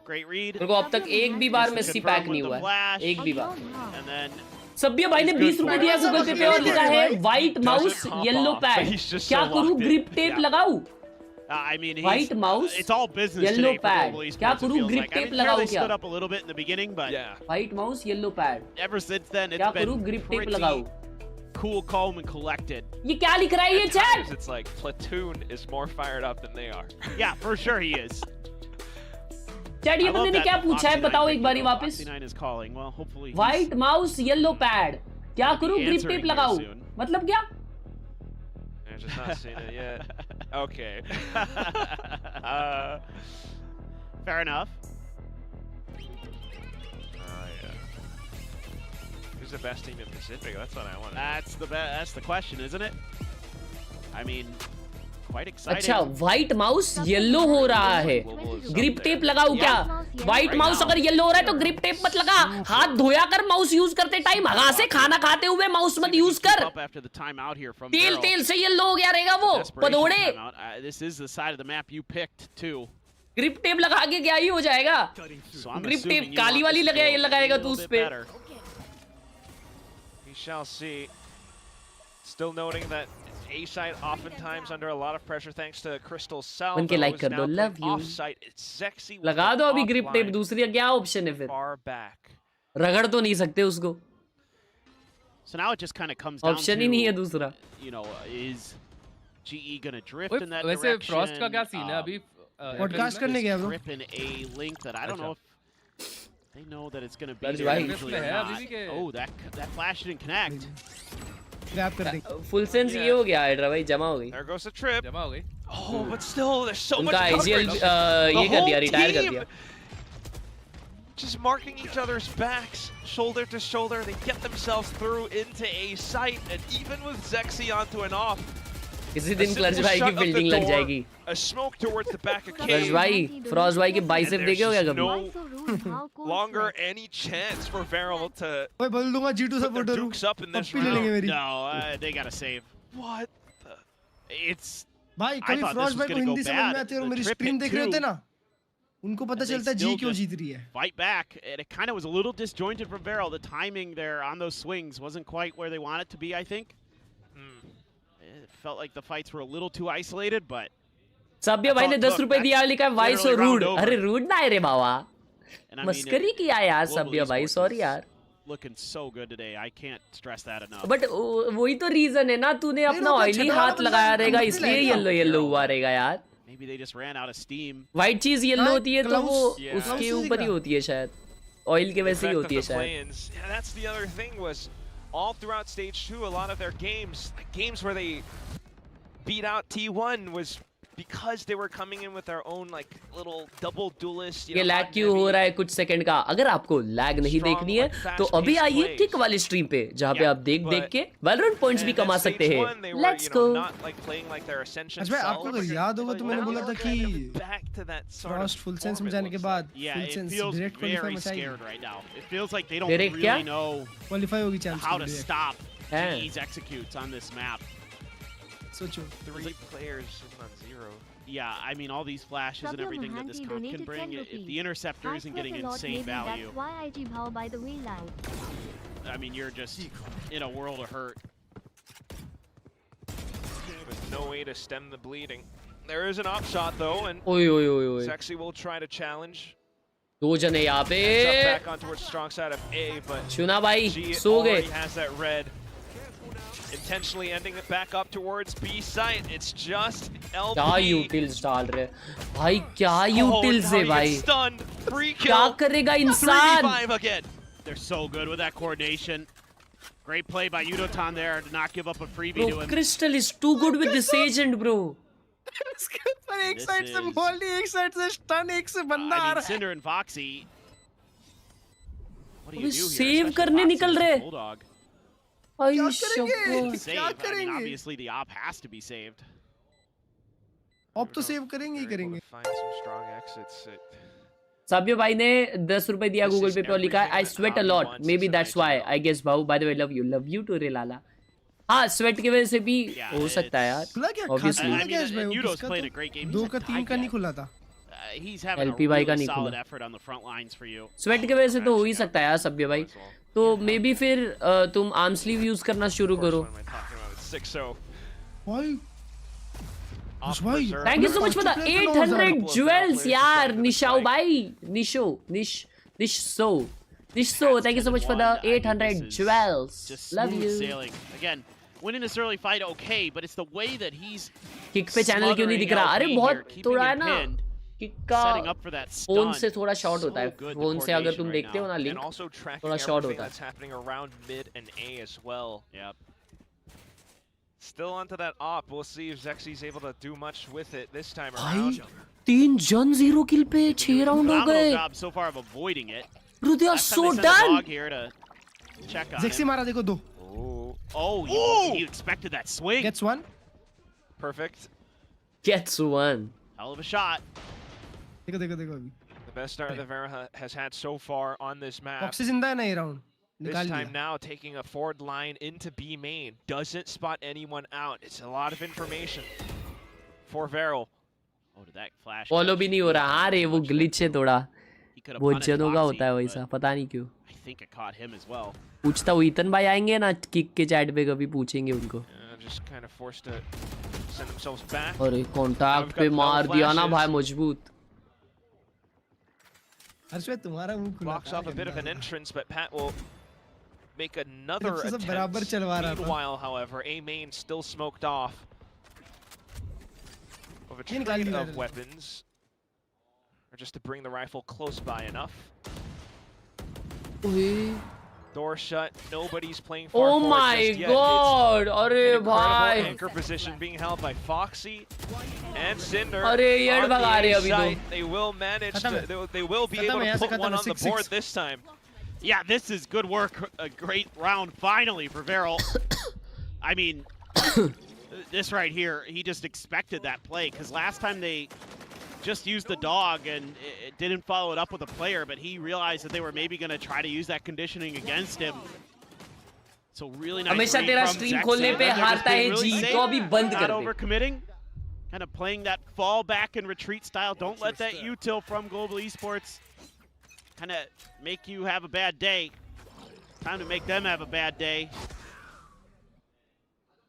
Great read. मेरे को अब तक एक भी बार मेसी पैक नहीं हुआ है. एक भी बार. And then सभ्य भाई ने 20 रुपए दिया गूगल पे और लिखा है व्हाइट माउस येलो पैड. क्या करूं, ग्रिप टेप लगाऊं? I mean, White mouse, it's all business yellow today for pad. global क्या esports, it करूँ? feels Grip like. I tape mean, sure, लगाऊँ they क्या? stood up a little bit in the beginning, but White mouse, yellow pad. ever since then, क्या it's करूँ? been Grip tape pretty लगाऊँ. cool, calm, and collected. ये क्या लिख रहा है ये chat? Sometimes it's like Platoon is more fired up than they are. Yeah, for sure he is. Chat ये बंदे ने क्या पूछा है बताओ एक बारी वापस. Foxy9 is calling. Well, hopefully. White mouse, yellow pad. क्या करूँ? Grip tape लगाऊँ. मतलब क्या? I've just not seen it yet. Okay. Fair enough. Yeah. Who's the best team in Pacific? That's what I want. That's the question, isn't it? I mean, quite exciting. अच्छा white mouse yellow हो रहा है. Grip tape लगाऊं क्या? White mouse अगर yellow हो रहा है तो ग्रिप टेप मत लगा. हाथ धोया कर माउस यूज करते टाइम. हगा से खाना खाते हुए माउस मत यूज कर. तेल से येलो हो गया रहेगा वो. पदोड़े. This is the side of the map you picked too. Grip tape लगा के क्या ही हो जाएगा. ग्रिप टेप काली वाली लगाएगा तू उस पे. We shall see. Still noting that A side oftentimes under a lot of pressure thanks to Crystal Salvo. उनके लाइक कर दो. Love you. लगा दो अभी ग्रिप टेप. दूसरी क्या ऑप्शन है फिर? रगड़ तो नहीं सकते उसको. So now it just kind of comes down option ही नहीं है दूसरा. You know, is GE gonna drift in that वैसे direction? Frost का क्या सीन है अभी? पॉडकास्ट करने गया bro. Grip in a link that I don't know if they know that it's gonna be That's there right. eventually or not. Oh, that flash didn't connect. Grab कर देंगे. Full sense ये हो गया hydra भाई. जमा हो गई. There goes the trip. जमा हो गई. Oh, but still, there's so much उनका IGL coverage. ये कर दिया, रिटायर कर दिया. Just marking each other's backs, shoulder to shoulder. They get themselves through into a site, and even with Zexy onto an off. किसी दिन clutch भाई की बिल्डिंग लग जाएगी. A smoke towards the back of clutch भाई, Frost भाई के bicep देखे हो क्या कभी? No longer any chance for Varel to ओए बोल दूंगा G2 सपोर्टर हूं. dukes up in this पप्पी ले लेंगे मेरी. No, they gotta save. What? It's भाई कभी फ्रॉस्ट भाई को हिंदी समझ में आती है और मेरी स्क्रीन देख रहे होते ना उनको पता चलता है जी क्यों जीत रही है. Fight back, and it kind of was a little disjointed from Varel. The timing there on those swings wasn't quite where they wanted to be, I think. It felt like the fights were a little too isolated, but सभ्य भाई ने 10 रुपए दिया, लिखा है Y so rude. अरे rude ना है रे बाबा. मस्करी किया यार सभ्य भाई. सॉरी यार. Looking so good today. I can't stress that enough. But वही तो रीजन है ना. तूने अपना ऑयली हाथ लगाया रहेगा इसलिए येलो हुआ रहेगा यार. Maybe they just ran out of steam. White चीज येलो होती है तो वो उसके ऊपर ही होती है शायद. ऑयल के वैसे ही होती है शायद. That's the other thing was all throughout stage 2, a lot of their games where they beat out T1 was because they were coming in with their own like little double duelist. ये lag क्यों हो रहा है कुछ second का? अगर आपको lag नहीं देखनी है तो अभी आइए किक वाली स्ट्रीम पे जहाँ पे आप देख के वैलोरेंट पॉइंट्स भी कमा सकते हैं. Let's go. अच्छा आपको तो याद होगा तो मैंने बोला था कि फ्रॉस्ट फुल सेंस में जाने के बाद फुल सेंस डायरेक्ट क्वालीफाई मचाएगी. It feels like they don't really know qualify होगी chance how to stop GE's executes on this map. सोचो 3 players on 0. Yeah, I mean all these flashes and everything that this comp can bring. If the interceptor isn't getting insane value, That's why IG bhao by the way loud. I mean you're just in a world of hurt. With no way to stem the bleeding. There is an up shot though, and ओए. Zexy will try to challenge. दो जने यहाँ पे. Back on towards strong side of A, but चुना भाई सो गए. has that red. Intentionally ending it back up towards B site. It's just LP. क्या utils डाल रहे भाई. क्या यूटिल्स है भाई. क्या करेगा इंसान. They're so good with that coordination. Great play by Yudotan there to not give up a freebie to him. Crystal is too good with this agent bro. इसके ऊपर एक साइड से मॉली, एक साइड से स्टन, एक से बंदा आ रहा है. Cinder and Foxy. What do you do here? Save करने निकल रहे. क्या करेंगे? क्या करेंगे? I mean, obviously the op has to be saved. op तो सेव करेंगे ही करेंगे. Find some strong exits. साबियो भाई ने 10 रुपए दिया गूगल पे और लिखा है I sweat a lot may be that's why I guess भाऊ. By the way love you too रिलाला. हाँ स्वेट की वजह से भी हो सकता है यार. ऑब्वियसली 2 का 3 का नहीं खुला था. एलपी भाई का नहीं खुला. स्वेट की वजह से तो हो ही सकता है यार सभ्य भाई. तो मे बी फिर तुम आर्म स्लीव यूज करना शुरू करो. off why? Berserk. Thank you so much for the 800 jewels, yaar. Nishao bhai. Nisho, thank you so much for the 800 jewels. Just Love smooth you. sailing. Again, winning this early fight, okay, but it's the way that he's kick पे channel क्यों नहीं दिख रहा? अरे बहुत थोड़ा है ना किक का setting up for that phone stun. से थोड़ा शॉर्ट होता है. good, the फोन से अगर तुम coordination देखते हो right ना now. Link And also tracking थोड़ा शॉर्ट everything होता है. that's happening around mid and A as well. Yep. Still onto that op. We'll see if Zexi's able to do much with it this time भाई around. 3 जन 0 किल पे 6 round हो Phenomenal गए. job so far of avoiding it. Bro, they are Last time so they sent a done. dog here to check on Zexy him. मारा देखो 2. Oh, you expected that swing. Gets 1. Perfect. Gets 1. Hell of a shot. देखो अभी. The best start that Vera has had so far on this map. Foxy जिंदा है ना ये round. This निकाल time दिया. now taking a forward line into B main. Doesn't spot anyone out. It's a lot of information for Veryl. Oh, did that flash? Follow भी नहीं हो रहा. हाँ रे वो ग्लिच है थोड़ा. could've वो punished जनों का Foxy, होता है वैसा. पता नहीं क्यों. I think it caught him as well. पूछता हूँ ईतन भाई आएंगे ना किक के चैट पे कभी पूछेंगे उनको. Just kind of forced to send themselves back. अरे कॉन्टैक्ट पे मार दिया ना भाई मजबूत. हर्षवेद तुम्हारा मुंह खुला. Blocks off a bit of an entrance, but Pat will make another सब attempt. बराबर चलवा रहा था. Meanwhile, however, A main still smoked off of a ये निकाल trade दिया of इधर. weapons, or just to bring the rifle close by enough. Door shut. Nobody's playing far Oh forward my just yet. god! It's अरे an incredible भाई. anchor position being held by Foxy and Cinder. अरे ये on भगा रहे the अभी side. तो. They will manage खत्म to. है. They will be खत्म able है, to यहाँ से put खत्म one है. on the 6-6. board this time. Yeah, this is good work. A great round finally for Veryl. I mean, this right here, he just expected that play because last time they just used the dog and it didn't follow it up with a player, but he realized that they were maybe going to try to use that conditioning against him. So really nice. हमेशा read तेरा from stream Zexy. खोलने पे They're just हारता being है really जी safe, तो अभी बंद not कर दे. overcommitting, kind of playing that fall back and retreat style. Don't let that util from Global Esports kind of make you have a bad day. Time to make them have a bad day.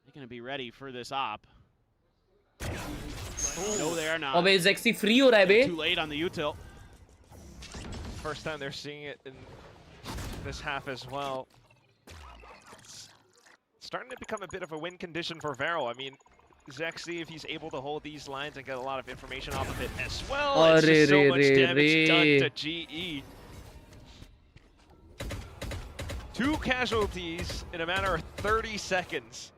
They're going to be ready for this op. No, they are not. अबे Zexy free हो रहा है बे. Too late on the util. First time they're seeing it in this half as well. It's starting to become a bit of a win condition for Veryl. I mean, Zexy, if he's able to hold these lines and get a lot of information off of it as well, it's just so much damage done to GE. 2 casualties in a matter of 30 seconds.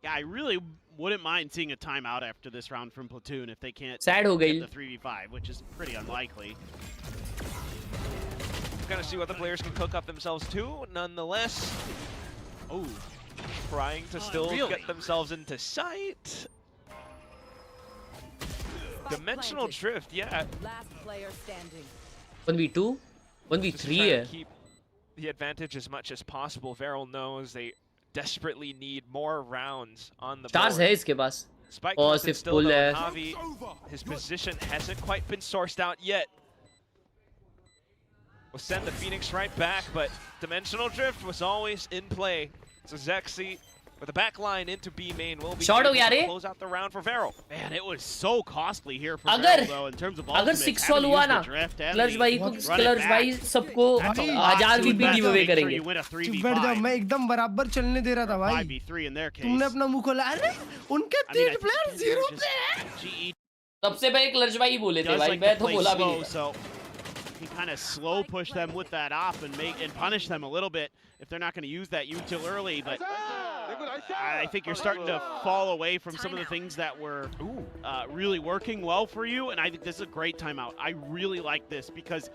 Yeah, I really wouldn't mind seeing a timeout after this round from Platoon if they can't Sad हो गई. get the 3v5, which is pretty unlikely. We're gonna see what the players can cook up themselves too. Nonetheless, oh, trying to still get themselves into sight. Dimensional drift, yeah. Last player standing. 1v2, 1v3 Just trying है. to keep the advantage as much as possible. Veryl knows they desperately need more rounds on the Stars board. है इसके पास. Spike और planted सिर्फ still पुल though, है. and Javi, his position hasn't quite been sourced out yet. We'll send the Phoenix right back, but Dimensional Drift was always in play. So Zexy with the back line into B main will be Short हो able गया to रे. close out the round for Veryl. Man, it was so costly here for अगर Veryl, though, in terms of अगर ultimates. 6 Having sol to हुआ use the ना drift and क्लर्च the भाई run it क्लर्च back. भाई सबको That's a lot 1000 to VP invest to give away make sure करेंगे. you win a चुप बैठ जाओ, 3v5. मैं एकदम बराबर चलने दे रहा था भाई. 5v3 in their case. तुमने अपना मुंह खोला. अरे उनके I mean, 3 प्लेयर 0 पे हैं. GE सबसे पहले क्लर्च भाई बोले थे does भाई like मैं to तो play बोला भी slow, नहीं. so he kind of slow push them with that op and punish them a little bit if they're not going to use that util early. But I think you're starting to fall away from some of the things that were really working well for you, and I think this is a great timeout. I really like this because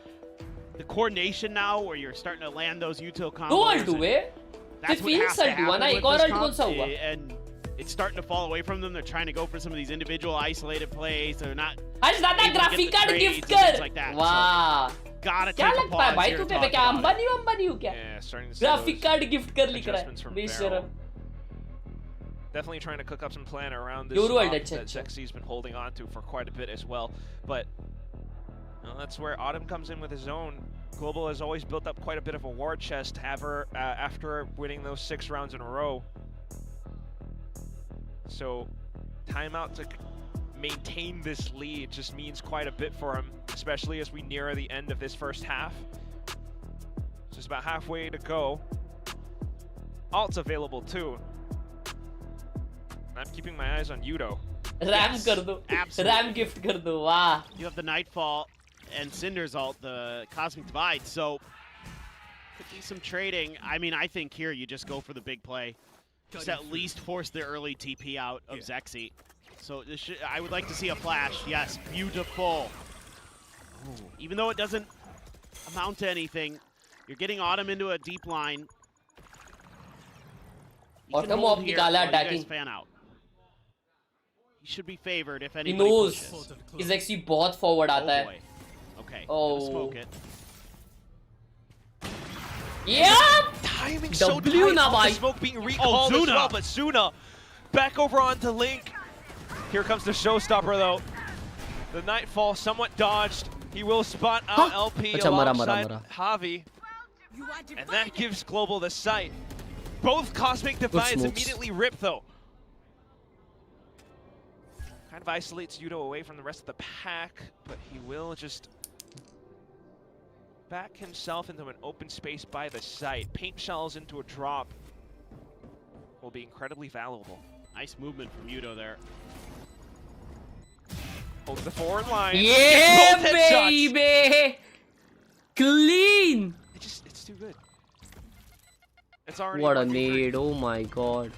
the coordination now, where you're starting to land those util combos. दो ult हुए. That's फिर what Phoenix has to ult हुआ happen ना. with एक और this alt कौन सा comp, हुआ? and it's starting to fall away from them. They're trying to go for some of these individual isolated plays. They're not आज दादा able to get graphic the card trades gift and things कर. like that. वाह. So, gotta क्या take a लगता है pause भाई here to तुम्हें talk क्या about it. अंबानी वंबानी हो क्या? Yeah, starting to see graphic those card gift कर लिख रहा adjustments है. from बेशरम. Veryl. Definitely trying to cook up some plan around this Euro op ult that अच्छा अच्छा. Zexy's been holding on to for quite a bit as well. But that's where Autumn comes in with his own. Global has always built up quite a bit of a war chest after winning those 6 rounds in a row. So Timeout to maintain this lead just means quite a bit for him, especially as we near the end of this first half. Just about halfway to go. Ult's available too. I'm keeping my eyes on Yudo. Ram kar do. Ram gift kar do. Wow. You have the Nightfall and Cinder's ult, the Cosmic Divide, so could be some trading. I mean, I think here you just go for the big play. Just at least force the early TP out of Zexy. So this I would like to see a flash. Yes, beautiful. Ooh. Even though it doesn't amount to anything, you're getting Autumn into a deep line. Autumn of Nikala attacking. Fan out. He should be favored if He anybody knows. pushes. He's actually बहुत forward आता है. Okay. Oh. Smoke it. Yeah. Timing so tight. The smoke being recalled as well, but Suna back over onto Link. Here comes the showstopper though. The Nightfall somewhat dodged. He will spot out LP alongside Javi. And that gives Global the sight. Both Cosmic Divides immediately rip though. Kind of isolates Yudo away from the rest of the pack, but he will just back himself into an open space by the site. Paint shells into a drop will be incredibly valuable. Nice movement from Yudo there. Holds the forward line. Yeah, baby! Clean! It's too good. It's already what a need, oh my god.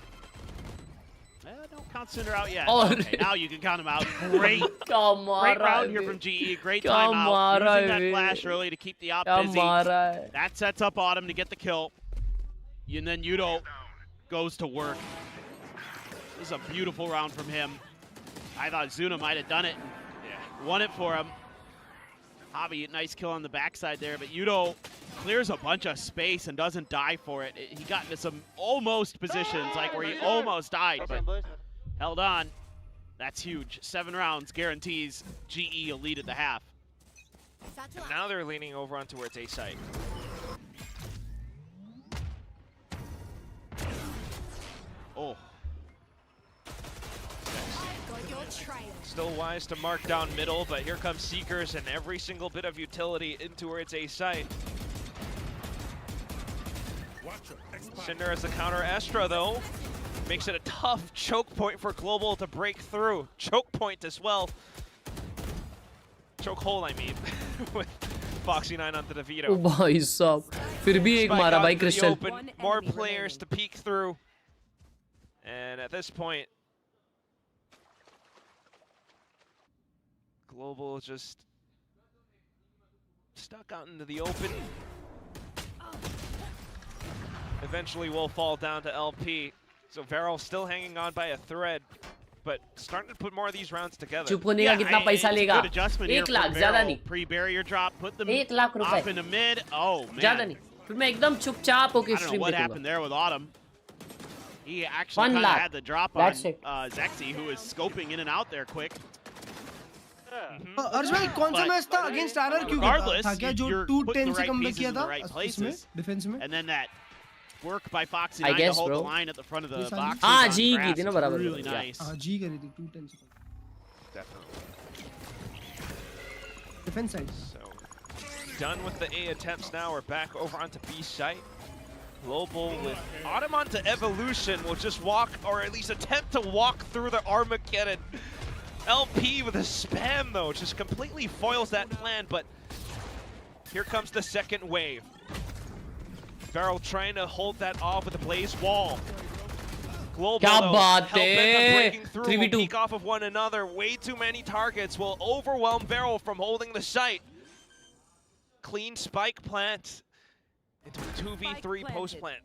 Don't count Cinder out yet. Oh. Okay, now you can count him out. Great. Kamara, Great round here from GE. Great timeout. Using that flash early to keep the op busy. That sets up Autumn to get the kill. And then Yudo goes to work. This is a beautiful round from him. I thought Zuna might have done it. Yeah. Won it for him. Javi, nice kill on the backside there, but Yudo clears a bunch of space and doesn't die for it. He got into some almost positions, like where he almost died, but held on. That's huge. 7 rounds guarantees GE a lead at the half. And now they're leaning over onto where it's A site. Oh. Still wise to mark down middle, but here comes Seekers and every single bit of utility into where it's A site. Cinder as the counter Estra though, makes it a tough choke point for Global to break through. Choke point as well. Choke hole I mean, with Foxy9 onto the Vito. Oh भाई साहब, फिर भी एक मारा भाई Crystal. More players to peek through. And at this point, Global just stuck out into the open. Eventually will fall down to LP. So Varel still hanging on by a thread, but starting to put more of these rounds together. चुप होने का कितना पैसा लेगा? 1 लाख, ज़्यादा नहीं. Pre-barrier drop, put them 1 lakh रुपए. off in the mid. Oh man. ज़्यादा नहीं. फिर मैं एकदम चुपचाप होके I don't know stream what देखूंगा. happened there with Autumn. He actually 1 kind of lakh. had the drop That's on Zexy, who was scoping in and out there quick. अर्ज भाई कौन सा मैच था अगेंस्ट आरआर क्यों था क्या जो 210 से कम किया था इसमें डिफेंस में and then that work by Foxy9 to hold the line at the front of the box. हाँ जी की थी ना बराबर. Really nice. हाँ जी करी थी 210 से Definitely. Defence side. So done with the A attempts now. We're back over onto B site. Global with Autumn onto Evolution will just walk, or at least attempt to walk through the Armageddon. LP with a spam though, just completely foils that plan, but here comes the second wave. Varel trying to hold that off with the Blaze Wall. Global though, hell-bent on breaking through, will peek off of one another. Way too many targets will overwhelm Varel from holding the site. Clean spike plant into a 2v3 post plant.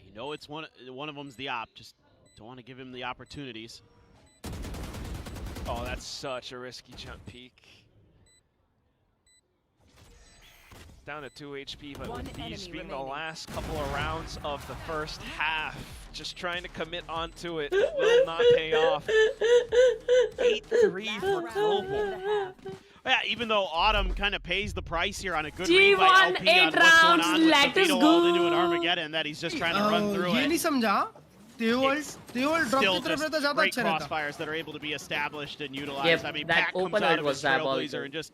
You know it's one of them's the op, just don't want to give him the opportunities. Oh, that's such a risky jump peek. Down to 2 HP, but with these being the last couple of rounds of the first half, just trying to commit onto it will not pay off. 8-3 for Global. Yeah, even though Autumn kind of pays the price here on a good G1 read by LP 8 on what's going rounds, on with let the us Vito go. walled into an Armageddon that he's just trying to run through ये it. नहीं समझा Teol drop Still की तरफ just रहता ज़्यादा great अच्छा रहता crossfires that are able to be established and utilized. Yep, I mean, that Pat comes opener out of was his Trailblazer diabolical. and just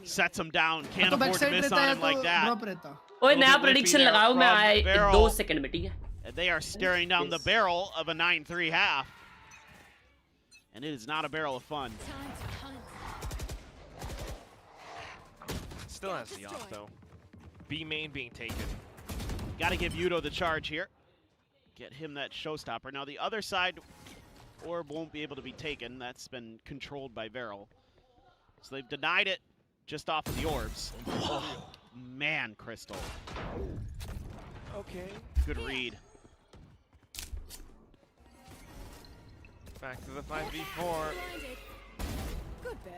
sets him down. Can't तो afford to backside miss रहता on है him like तो that. drop रहता ओए Little नया bit whiffy prediction there लगाओ मैं from आए Barrel. 2 सेकंड में, ठीक है? And they are staring down the barrel of a 9-3 half. And it is not a barrel of fun. Still has the off though. B main being taken. Got to give Yudo the charge here. Get him that showstopper. Now the other side orb won't be able to be taken. That's been controlled by Varel. So they've denied it just off of the orbs. Oh, man, Crystal. Okay. Good read. Back to the 5v4.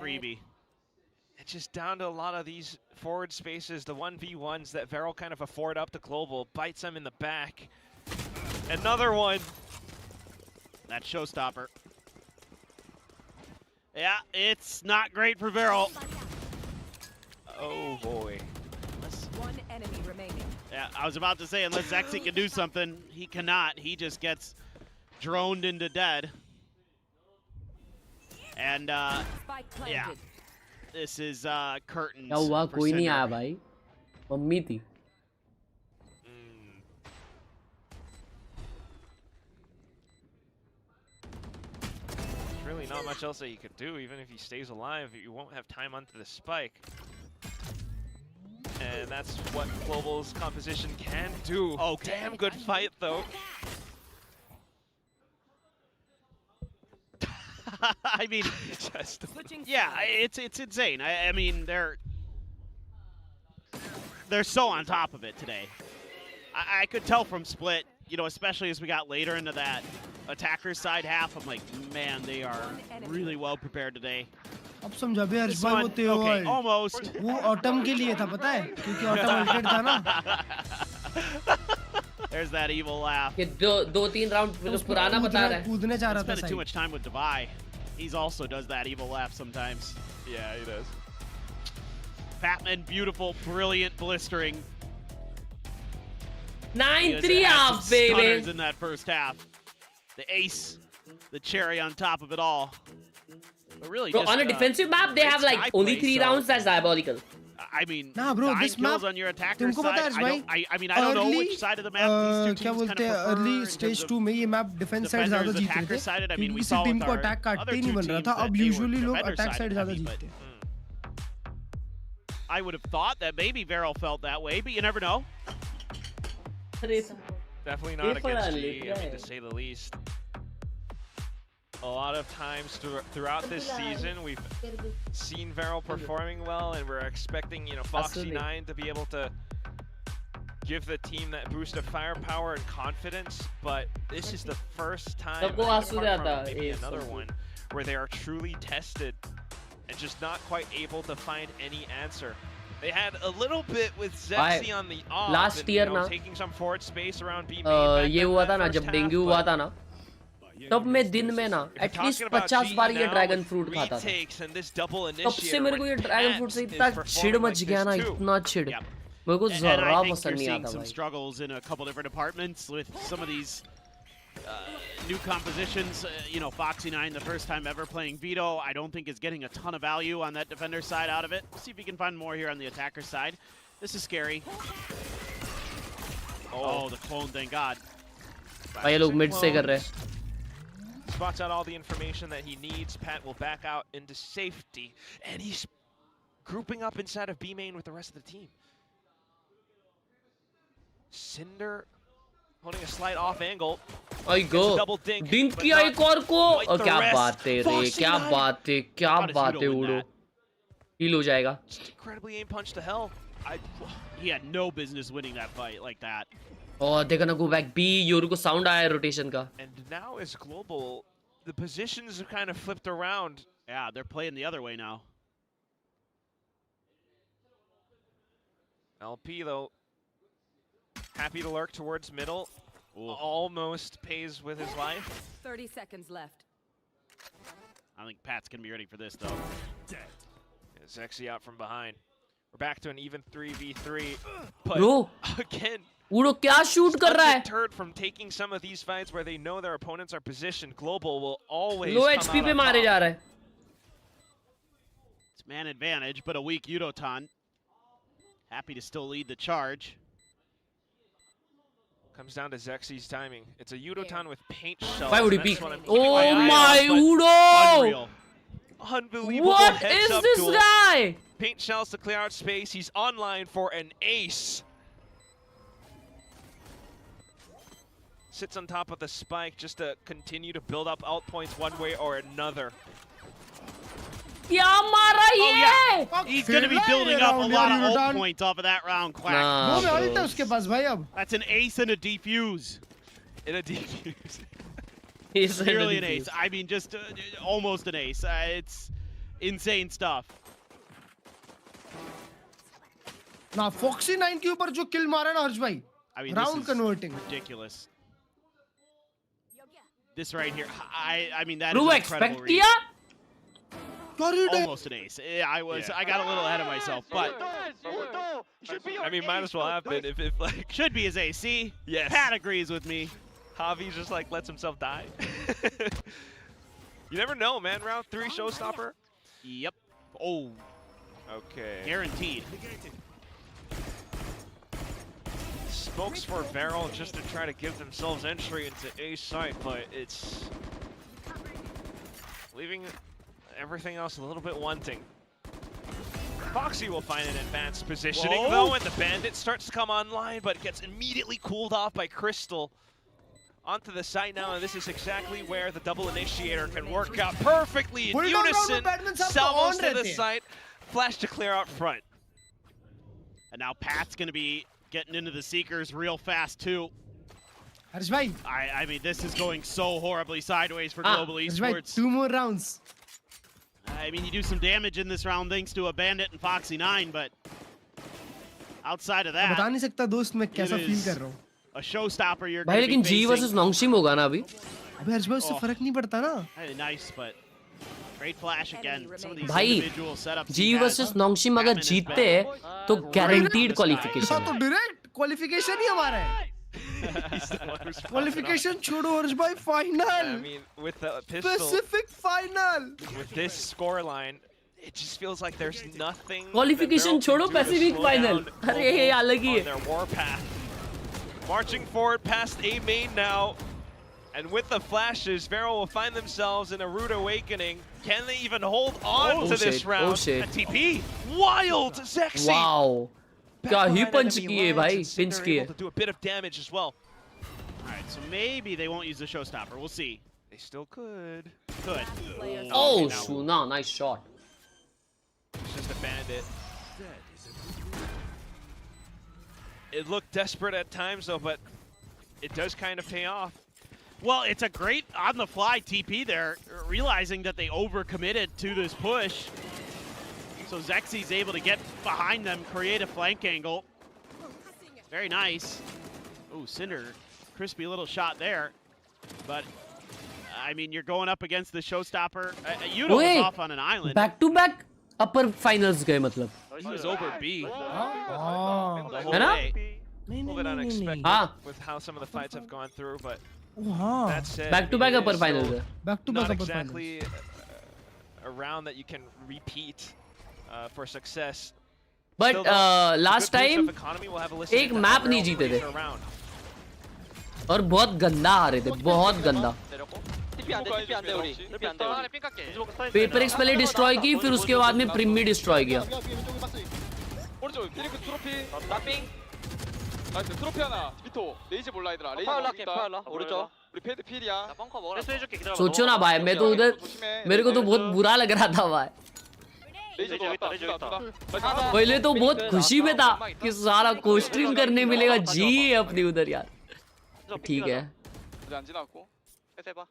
Freebie. It's just down to a lot of these forward spaces, the 1v1s that Varel kind of afford up to Global. Bites him in the back. Another one. That showstopper. Yeah, it's not great for Varel. Oh boy. One enemy remaining. Yeah, I was about to say, unless Zexy can do something, he cannot. He just gets droned into dead. And, yeah. This is curtains. क्या हुआ? for कोई नहीं Cinder. आया भाई, mummy थी. There's really not much else that you could do. Even if he stays alive, you won't have time onto the spike. And that's what Global's composition can do. Oh, damn good fight though. I mean, yeah, it's insane. I mean, they're so on top of it today. I could tell from Split, you know, especially as we got later into that attacker side half. I'm like, man, they are really well prepared today. अब समझा बे हर्ष This भाई वो one, तेओ okay, almost. वो autumn के लिए था पता है क्योंकि ऑटम अल्टेड था ना There's that evil laugh. ये दो तीन राउंड पुराना बता रहा है. कूदने चाह रहा था Spending too much time with Devi. He's also does that evil laugh sometimes. Yeah, he does. Fatman, beautiful, brilliant, blistering. 9-3 half, baby. Stunners in that first half. The ace, the cherry on top of it all. But really, Bro, just, on a defensive map, they have like only 3 rounds. That's diabolical. I mean, nah, bro, 9 this kills map, on your attacker तुमको side. पता है भाई, I mean, I don't know which side of the map these two क्या teams बोलते kind हैं of prefer early in stage terms 2 of में ये map defence side ज्यादा defenders, जीत रहे attacker थे side. I mean, we किसी saw टीम with को our अटैक काटते other ही two नहीं बन रहा teams था that अब they were यूजुअली लोग defender अटैक side साइड ज्यादा heavy, जीतते हैं I would have thought that maybe Varel felt that way, but you never know. Definitely not against G, I mean, to say the least. A lot of times throughout this season, we've seen Varel performing well, and we're expecting, you know, Foxy9 to be able to give the team that boost of firepower and confidence, but this is the first time, apart from maybe another one, where they are truly tested and just not quite able to find any answer. They had a little bit with Zexy on the off, last and, year you know, ना taking some forward space around B. ये हुआ था ना जब dengue हुआ था ना तब मैं दिन में ना एटलीस्ट 50 बार ये ड्रैगन फ्रूट खाता था तब से मेरे को ये ड्रैगन फ्रूट से इतना छिड़ मच गया ना इतना छिड़ मेरे को जरा पसंद नहीं आता some भाई struggles in a couple different departments with some of these new compositions. You know, Foxy9, the first time ever playing Vito, I don't think is getting a ton of value on that defender side out of it. We'll see if we can find more here on the attacker side. This is scary. Oh, the clone, thank God. भाई ये लोग mid से कर रहे हैं Spots out all the information that he needs. Pat will back out into safety, and he's grouping up inside of B main with the rest of the team. Cinder holding a slight off angle. I go drink किया एक और को और क्या बात है रे क्या बात है उड़ो हील हो जाएगा Incredibly aim punch to hell. He had no business winning that fight like that. Oh, they're gonna go back B. Yoru को sound आया rotation का. And now as Global, the positions are kind of flipped around. Yeah, they're playing the other way now. LP though, happy to lurk towards middle. Ooh. Almost pays with his life. 30 seconds left. I think Pat's gonna be ready for this though. Zexy out from behind. We're back to an even 3v3. But Bro, again, वो क्या shoot कर रहा है? undeterred from taking some of these fights where they know their opponents are positioned, Global will always Low come HP out पे on मारे top. जा रहा है. It's man advantage, but a weak Yudotan. Happy to still lead the charge. Comes down to Zexy's timing. It's a Yudotan with paint shells. Why would he and that's peek? what I'm Oh keeping eye my on, but Udo! Unreal. Unbelievable What heads is up this duel. guy? Paint shells to clear out space. He's online for an ace. Sits on top of the spike just to continue to build up out points one way or another. क्या मारा ये? He's going to be building up a lot of ult points off of that round, Quack. Nah, वो में उसके पास भाई अब. That's an ace and a defuse. In a defuse. He's Nearly an ace. I mean, just almost an ace. It's insane stuff. ना Foxy 9 के ऊपर जो kill मारा ना हर्ष भाई. I mean, Round this is converting. ridiculous. This right here, I mean, that is Bro, an expect incredible read. किया? Almost an ace. I got a little ahead of myself, but I mean, might as well have been if like should be his ace. See? Yes. Pat agrees with me. Javi just like lets himself die. You never know, man. Round 3 showstopper. Yep. Oh. Okay. Guaranteed. Smokes for Varel just to try to give themselves entry into A site, but it's leaving everything else a little bit wanting. Foxy will find an advanced positioning though, and the Bandit starts to come online, but gets immediately cooled off by Crystal. Onto the site now, and this is exactly where the double initiator can work out perfectly in unison. Salvos to the site, flash to clear out front. And now Pat's going to be getting into the Seekers real fast too. हर्ष भाई. I mean, this is going so horribly sideways for Global हर्ष भाई, Esports. 2 more rounds. I mean, you do some damage in this round thanks to a Bandit and Foxy 9, but outside of that, बता नहीं सकता दोस्त मैं कैसा it feel is कर रहा हूँ. a showstopper you're भाई going to लेकिन be G facing. versus Nongshim होगा ना अभी? अबे हर्ष भाई उससे फर्क नहीं पड़ता ना. Hey, nice, but great flash again. Some of these भाई individual setups. G versus Nongshim अगर जीतते हैं तो guaranteed qualification. तो direct qualification ही हमारा है. Qualification छोड़ो हर्ष भाई, I final. mean, with the pistol, Pacific final. with this scoreline, it just feels like there's nothing. Qualification that Varel छोड़ो can do to Pacific slow final. down अरे ये Global अलग ही on है. their warpath. Marching forward past A main now. And with the flashes, Varel will find themselves in a rude awakening. Can they even hold on to this round? Oh shit. A TP. Wild Zexy. Wow. क्या ही Behind punch enemy किए lines, भाई, and Cinder pinch able किए. to do a bit of damage as well. All right, so maybe they won't use the showstopper. We'll see. They still could. Could. Oh, Okay, now- Shuna, nice shot. It's just a Bandit. It looked desperate at times though, but it does kind of pay off. Well, it's a great on-the-fly TP there, realizing that they overcommitted to this push. So Zexy's able to get behind them, create a flank angle. Very nice. Ooh, Cinder, crispy little shot there. But, I mean, you're going up against the showstopper. Yudo was Wait, off on an island. back to back upper finals गए मतलब. He was over B. Oh. The whole है ना? way. A little bit unexpected हाँ. with how some of the fights have gone through, but हाँ. that said, Back to I mean, back it upper is finals still है. Back to not back upper exactly a round that you can repeat for success. But Still, though, the last good boost time of economy will have a listen एक to map Varel नहीं जीते plays थे. around. और बहुत गंदा आ रहे थे, बहुत गंदा. TP 안 돼, TP 안 돼, 우리. TP 안 돼, 우리. Paper x पहले डिस्ट्रॉय की, फिर उसके बाद में प्रिम भी डिस्ट्रॉय किया. 오른쪽 피리크 트로피 나핑 나이스 트로피 하나 비토 레이지 몰라 얘들아 레이지 파울라, 모르겠다 파울라, 오른쪽. 우리 패드 필이야 나 벙커 먹으라. 해줄게, 기다려봐. सोचो ना भाई, मैं तो उधर मेरे को तो बहुत बुरा लग रहा था भाई. 레이지 왔다 레이지 누나 있다. 누나 पहले तो बहुत खुशी में था कि सारा को स्ट्रीम करने मिलेगा. जी है अपनी उधर यार. ठीक है. 아직 안 지나갔고 패스 해봐.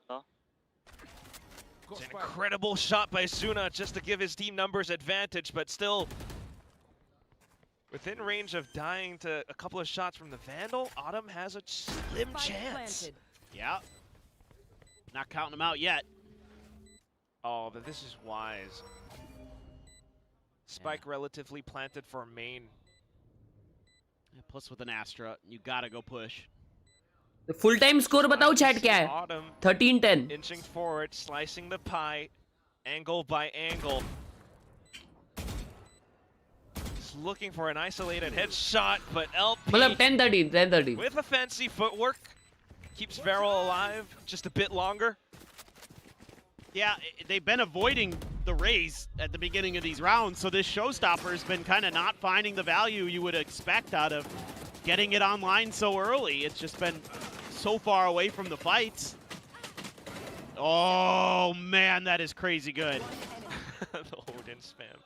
It's an incredible shot by Zuna just to give his team numbers advantage, but still within range of dying to a couple of shots from the Vandal. Autumn has a slim chance. Yeah. Not counting them out yet. Oh, but this is wise. Spike relatively planted for main. Plus with an Astra, you gotta go push. The full time score बताओ chat क्या है? Autumn 13-10. inching forward, slicing the pie, angle by angle. Just looking for an isolated headshot, but LP मतलब 10-13. with a fancy footwork keeps Varel alive just a bit longer. Yeah, they've been avoiding the raise at the beginning of these rounds, so this showstopper has been kind of not finding the value you would expect out of getting it online so early. It's just been so far away from the fights. Oh man, that is crazy good. The Odin spam.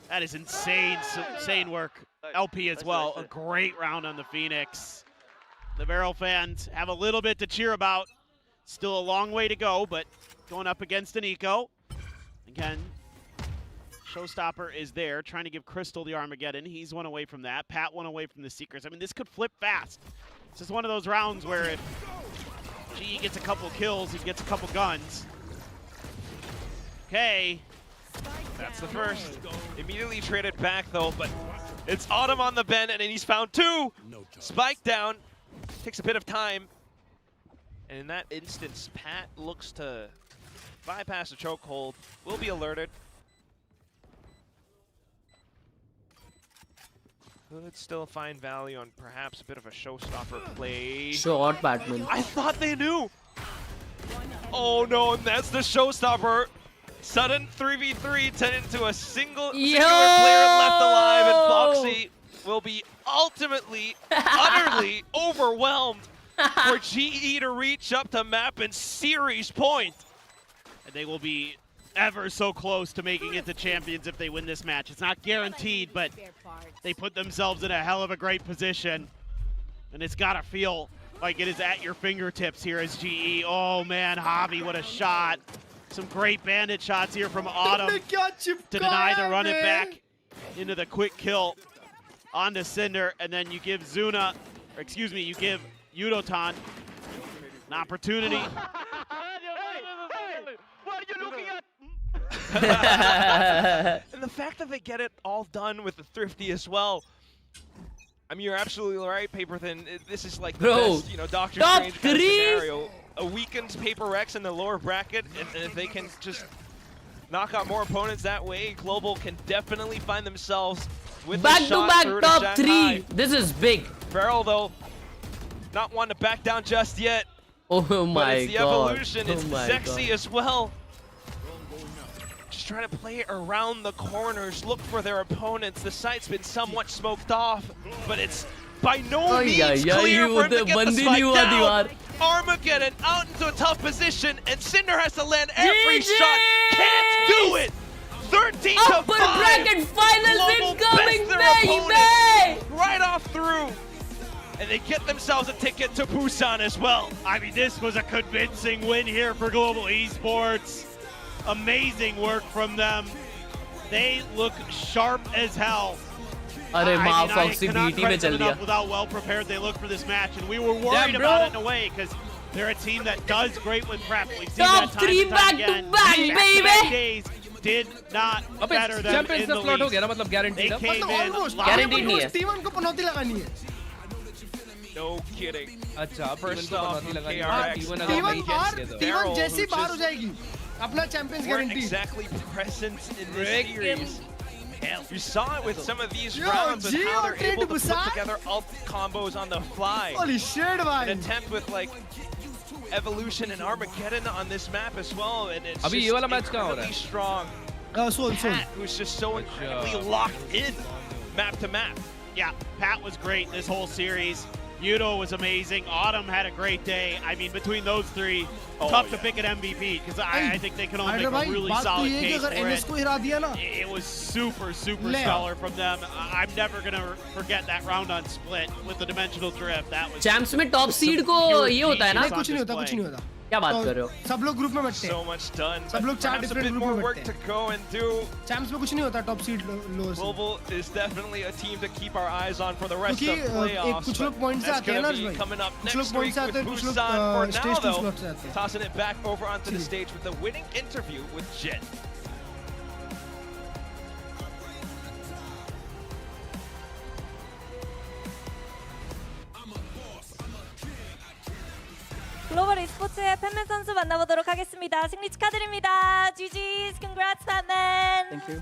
That is insane, insane work. LP as well, a great round on the Phoenix. The Varel fans have a little bit to cheer about. Still a long way to go, but going up against an Eco. Again, Showstopper is there, trying to give Crystal the Armageddon. He's one away from that. Pat one away from the Seekers. I mean, this could flip fast. This is one of those rounds where if GE gets a couple kills, he gets a couple guns. Okay. That's the first. Immediately traded back though, but it's Autumn on the bend and he's found two. Spike down. Takes a bit of time. And in that instance, Pat looks to bypass the chokehold. Will be alerted. Could still find value on perhaps a bit of a showstopper play. Short Batman. I thought they knew. Oh no, and that's the showstopper. Sudden 3v3 turned into a singular player left alive, and Foxy will be ultimately, utterly overwhelmed for GE to reach up to map and series point. And they will be ever so close to making it to champions if they win this match. It's not guaranteed, but they put themselves in a hell of a great position. And it's gotta feel like it is at your fingertips here as GE. Oh man, Javi, what a shot. Some great bandit shots here from Autumn to deny the run it back into the quick kill onto Cinder, and then you give Zuna, or excuse me, you give Yudotan an opportunity. What are you looking at? And the fact that they get it all done with the Thrifty as well. I mean, you're absolutely right, Paperthin. This is like the best, you know, Doctor Strange kind of scenario. A weakened Paper Rex in the lower bracket, and if they can just knock out more opponents that way, Global can definitely find themselves with back-to-back top 3. This is big. Varel, though, not one to back down just yet. Oh my but it's the god. evolution. It's sexy as well. Just trying to play around the corners, look for their opponents. The site's been somewhat smoked off, but it's by no means clear for him to get the spike down. Armageddon out into a tough position, and Cinder has to land every shot. Can't do it. 13 to 5. Upper bracket finals incoming, baby! Right off through. And they get themselves a ticket to Busan as well. I mean, this was a convincing win here for Global Esports. Amazing work from them. They look sharp as hell. अरे माँ Foxy BT में चल दिया. With how well prepared they look for this match, and we were worried about it in a way because they're a team that does great with prep. We've seen that time and time again. Back-to-back days did not better them in the league. They came in guaranteed नहीं है. T1 को पनौती लगानी है. No kidding. अच्छा, first off, T1 जैसी बाहर हो जाएगी. अपना champions guarantee. Exactly present in this series. You saw it with some of these rounds and how they're able to put together ult combos on the fly. Holy shit, man. An attempt with like Evolution and Armageddon on this map as well, and it's just incredibly strong. Pat, who's just so incredibly locked in map to map. Yeah, Pat was great this whole series. Yudo was amazing. Autumn had a great day. I mean, between those three, tough to pick an MVP because I think they can only make a really solid case for it. It was super stellar from them. I'm never going to forget that round on Split with the Dimensional Drift. That was Champs में top seed को ये होता है ना? कुछ नहीं होता. क्या बात कर रहे हो? सब लोग ग्रुप में बैठते हैं. So much done. सब लोग 4 different ग्रुप में बैठते हैं. to go and do. Champs में कुछ नहीं होता top seed lower seed. Global is definitely a team to keep our eyes on for the rest of playoffs. कुछ लोग points से आते हैं ना भाई. Coming up कुछ next लोग points week से आते with हैं, कुछ लोग Busan. For stage now 2 slots से आते though, हैं. tossing it back over onto the stage with the winning interview with Jet. 글로벌 e스포츠의 팬맨 선수 만나보도록 하겠습니다. 승리 축하드립니다. GG's, congrats, 팬맨. Thank you.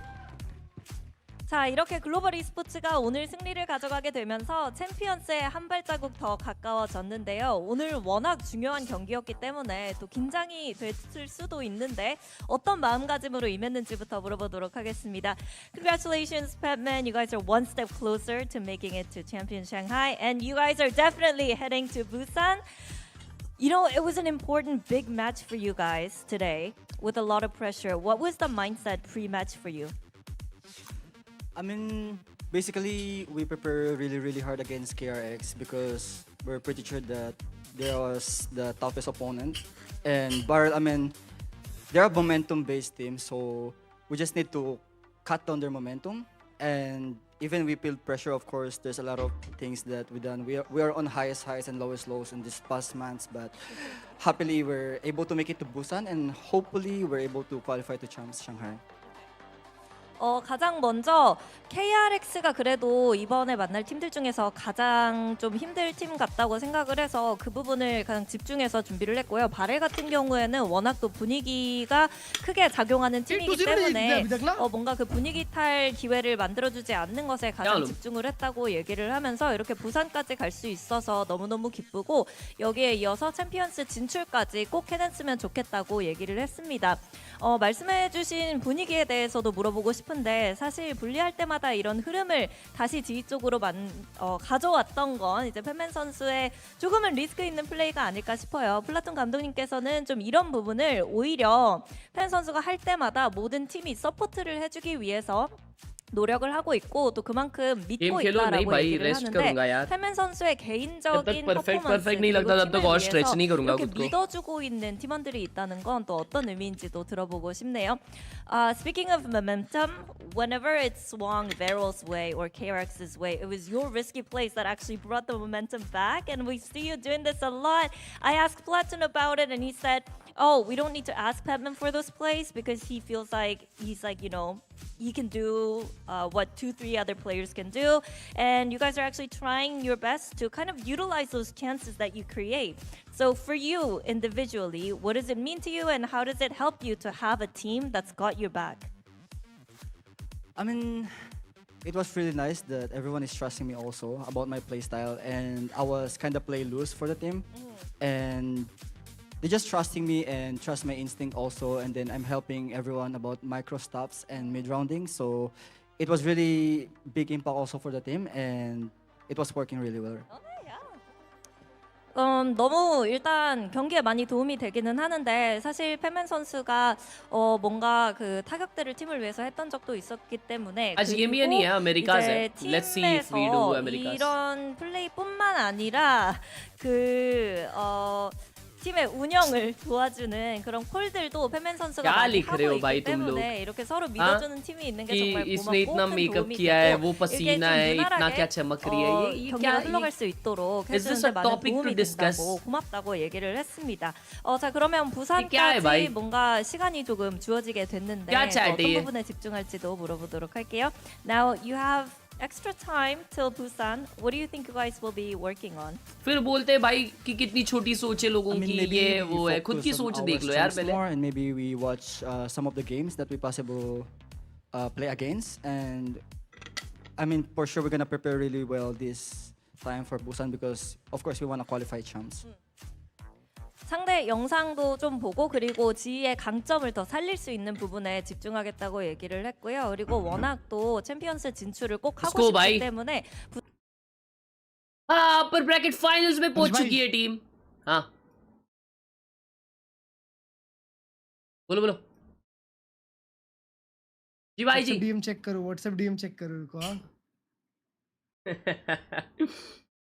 자, 이렇게 글로벌 e스포츠가 오늘 승리를 가져가게 되면서 챔피언스에 한 발자국 더 가까워졌는데요. 오늘 워낙 중요한 경기였기 때문에 또 긴장이 됐을 수도 있는데 어떤 마음가짐으로 임했는지부터 물어보도록 하겠습니다. Congratulations, Patman. You guys are one step closer to making it to Champion Shanghai, and you guys are definitely heading to Busan. You know, it was an important big match for you guys today with a lot of pressure. What was the mindset pre-match for you? I mean, basically, we prepare really hard against KRX because we're pretty sure that they was the toughest opponent. And Barrel, I mean, they're a momentum-based team, so we just need to cut down their momentum. And even we feel pressure, of course, there's a lot of things that we done. We are on highest highs and lowest lows in this past months, but happily we're able to make it to Busan, and hopefully we're able to qualify to Champs Shanghai. 가장 먼저 KRX가 그래도 이번에 만날 팀들 중에서 가장 좀 힘들 팀 같다고 생각을 해서 그 부분을 가장 집중해서 준비를 했고요. 바렐 같은 경우에는 워낙 또 분위기가 크게 작용하는 팀이기 때문에 뭔가 그 분위기 탈 기회를 만들어주지 않는 것에 가장 집중을 했다고 얘기를 하면서 이렇게 부산까지 갈 수 있어서 너무너무 기쁘고 여기에 이어서 챔피언스 진출까지 꼭 해냈으면 좋겠다고 얘기를 했습니다. 말씀해주신 분위기에 대해서도 물어보고 싶은데 사실 분리할 때마다 이런 흐름을 다시 지휘 쪽으로 가져왔던 건 이제 팬맨 선수의 조금은 리스크 있는 플레이가 아닐까 싶어요. 플라톤 감독님께서는 좀 이런 부분을 오히려 팬 선수가 할 때마다 모든 팀이 서포트를 해주기 위해서 노력을 하고 있고 또 그만큼 믿고 있다라고 얘기를 하는데 팬맨 선수의 개인적인 퍼포먼스 그리고 팀을 위해서 이렇게 믿어주고 있는 팀원들이 있다는 건 또 어떤 의미인지도 들어보고 싶네요. Speaking of momentum, whenever it swung Veral's way or KRX's way, it was your risky plays that actually brought the momentum back, and we see you doing this a lot. I asked Platon about it and he said, oh, we don't need to ask Patman for those plays because he feels like you know, he can do what 2-3 other players can do, and you guys are actually trying your best to kind of utilize those chances that you create. So for you individually, what does it mean to you, and how does it help you to have a team that's got your back? I mean, it was really nice that everyone is trusting me also about my play style, and I was kind of play loose for the team, and they're just trusting me and trust my instinct also, and then I'm helping everyone about micro stops and mid-rounding, so it was really big impact also for the team, and it was working really well. 너무 일단 경기에 많이 도움이 되기는 하는데 사실 팬맨 선수가 뭔가 그 타격들을 팀을 위해서 했던 적도 있었기 때문에 그리고 이제 팀에서 이런 플레이뿐만 아니라 팀의 운영을 도와주는 그런 콜들도 팬맨 선수가 많이 하고 있기 때문에 이렇게 서로 믿어주는 팀이 있는 게 정말 고맙고 큰 도움이 되고 이게 좀 무난하게 경기가 흘러갈 수 있도록 해주는데 많은 도움이 된다고 고맙다고 얘기를 했습니다. 자 그러면 부산까지 뭔가 시간이 조금 주어지게 됐는데 어떤 부분에 집중할지도 물어보도록 할게요. Now you have extra time till Busan. What do you think you guys will be working on? फिर बोलते हैं भाई कि कितनी छोटी सोच है लोगों की ये वो है खुद की सोच देख लो यार पहले. And maybe we watch some of the games that we possible play against, and I mean for sure we're gonna prepare really well this time for Busan because of course we wanna qualify champs. 상대 영상도 좀 보고 그리고 지희의 강점을 더 살릴 수 있는 부분에 집중하겠다고 얘기를 했고요. 그리고 워낙 또 챔피언스 진출을 꼭 하고 싶기 때문에 upper bracket finals में पहुंच चुकी है team. हाँ बोलो जी भाई जी. DM check करो, WhatsApp DM check करो रुको.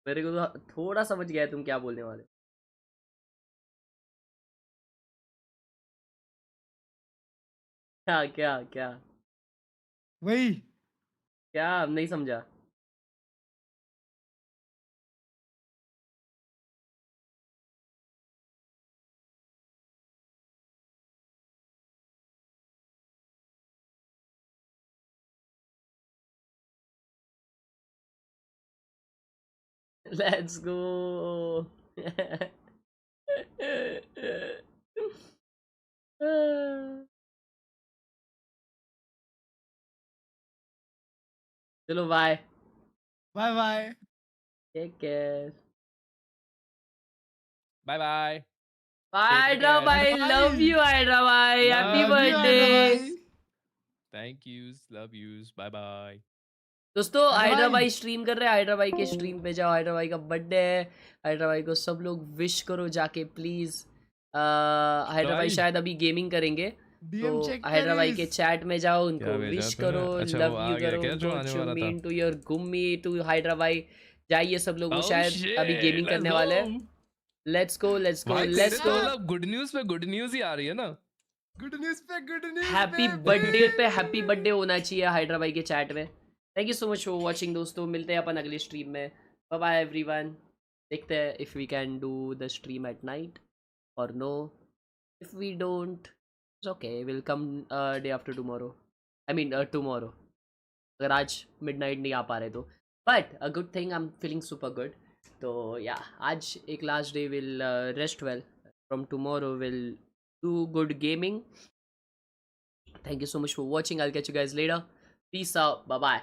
मेरे को तो थोड़ा समझ गया तुम क्या बोलने वाले. क्या वही क्या नहीं समझा. Let's go. चलो bye bye bye take care bye bye Hydra भाई लव यू हाइड्रा भाई हैप्पी लव यू बर्थडे भाई thank yous love yous bye bye दोस्तों हाइड्रा भाई। भाई स्ट्रीम कर रहे हैं हाइड्रा भाई के स्ट्रीम पे जाओ हाइड्रा भाई का बर्थडे है हाइड्रा भाई को सब लोग विश करो जाके प्लीज हाइड्रा भाई भाई। शायद अभी गेमिंग करेंगे DM तो check हाइड्रा भाई करिस। के चैट में जाओ उनको क्या भेजा विश तूने? करो अच्छा, लव वो आ यू गया करो क्या जो आने वाला था? Mean to your gummy to hydra भाई जाइए सब लोग वो Oh शायद shit, अभी गेमिंग let's करने वाले हैं go. Let's go let's go भाई लेट्स तेरे तो गो मतलब गुड न्यूज पे गुड न्यूज ही आ रही है ना गुड न्यूज पे गुड न्यूज हैप्पी बर्थडे पे हैप्पी बर्थडे होना चाहिए हाइड्रा भाई के चैट में thank you so much for watching दोस्तों मिलते हैं अपन अगली स्ट्रीम में बाय बाय एवरीवन देखते हैं if we can do the stream at night और no if we don't it's okay will come day after tomorrow I mean tomorrow अगर आज मिडनाइट नहीं आ पा रहे तो but a good thing I am feeling super good तो या आज एक last day will rest well from tomorrow will do good gaming. Thank you so much for watching. I'll catch you guys later. Peace out. Bye bye.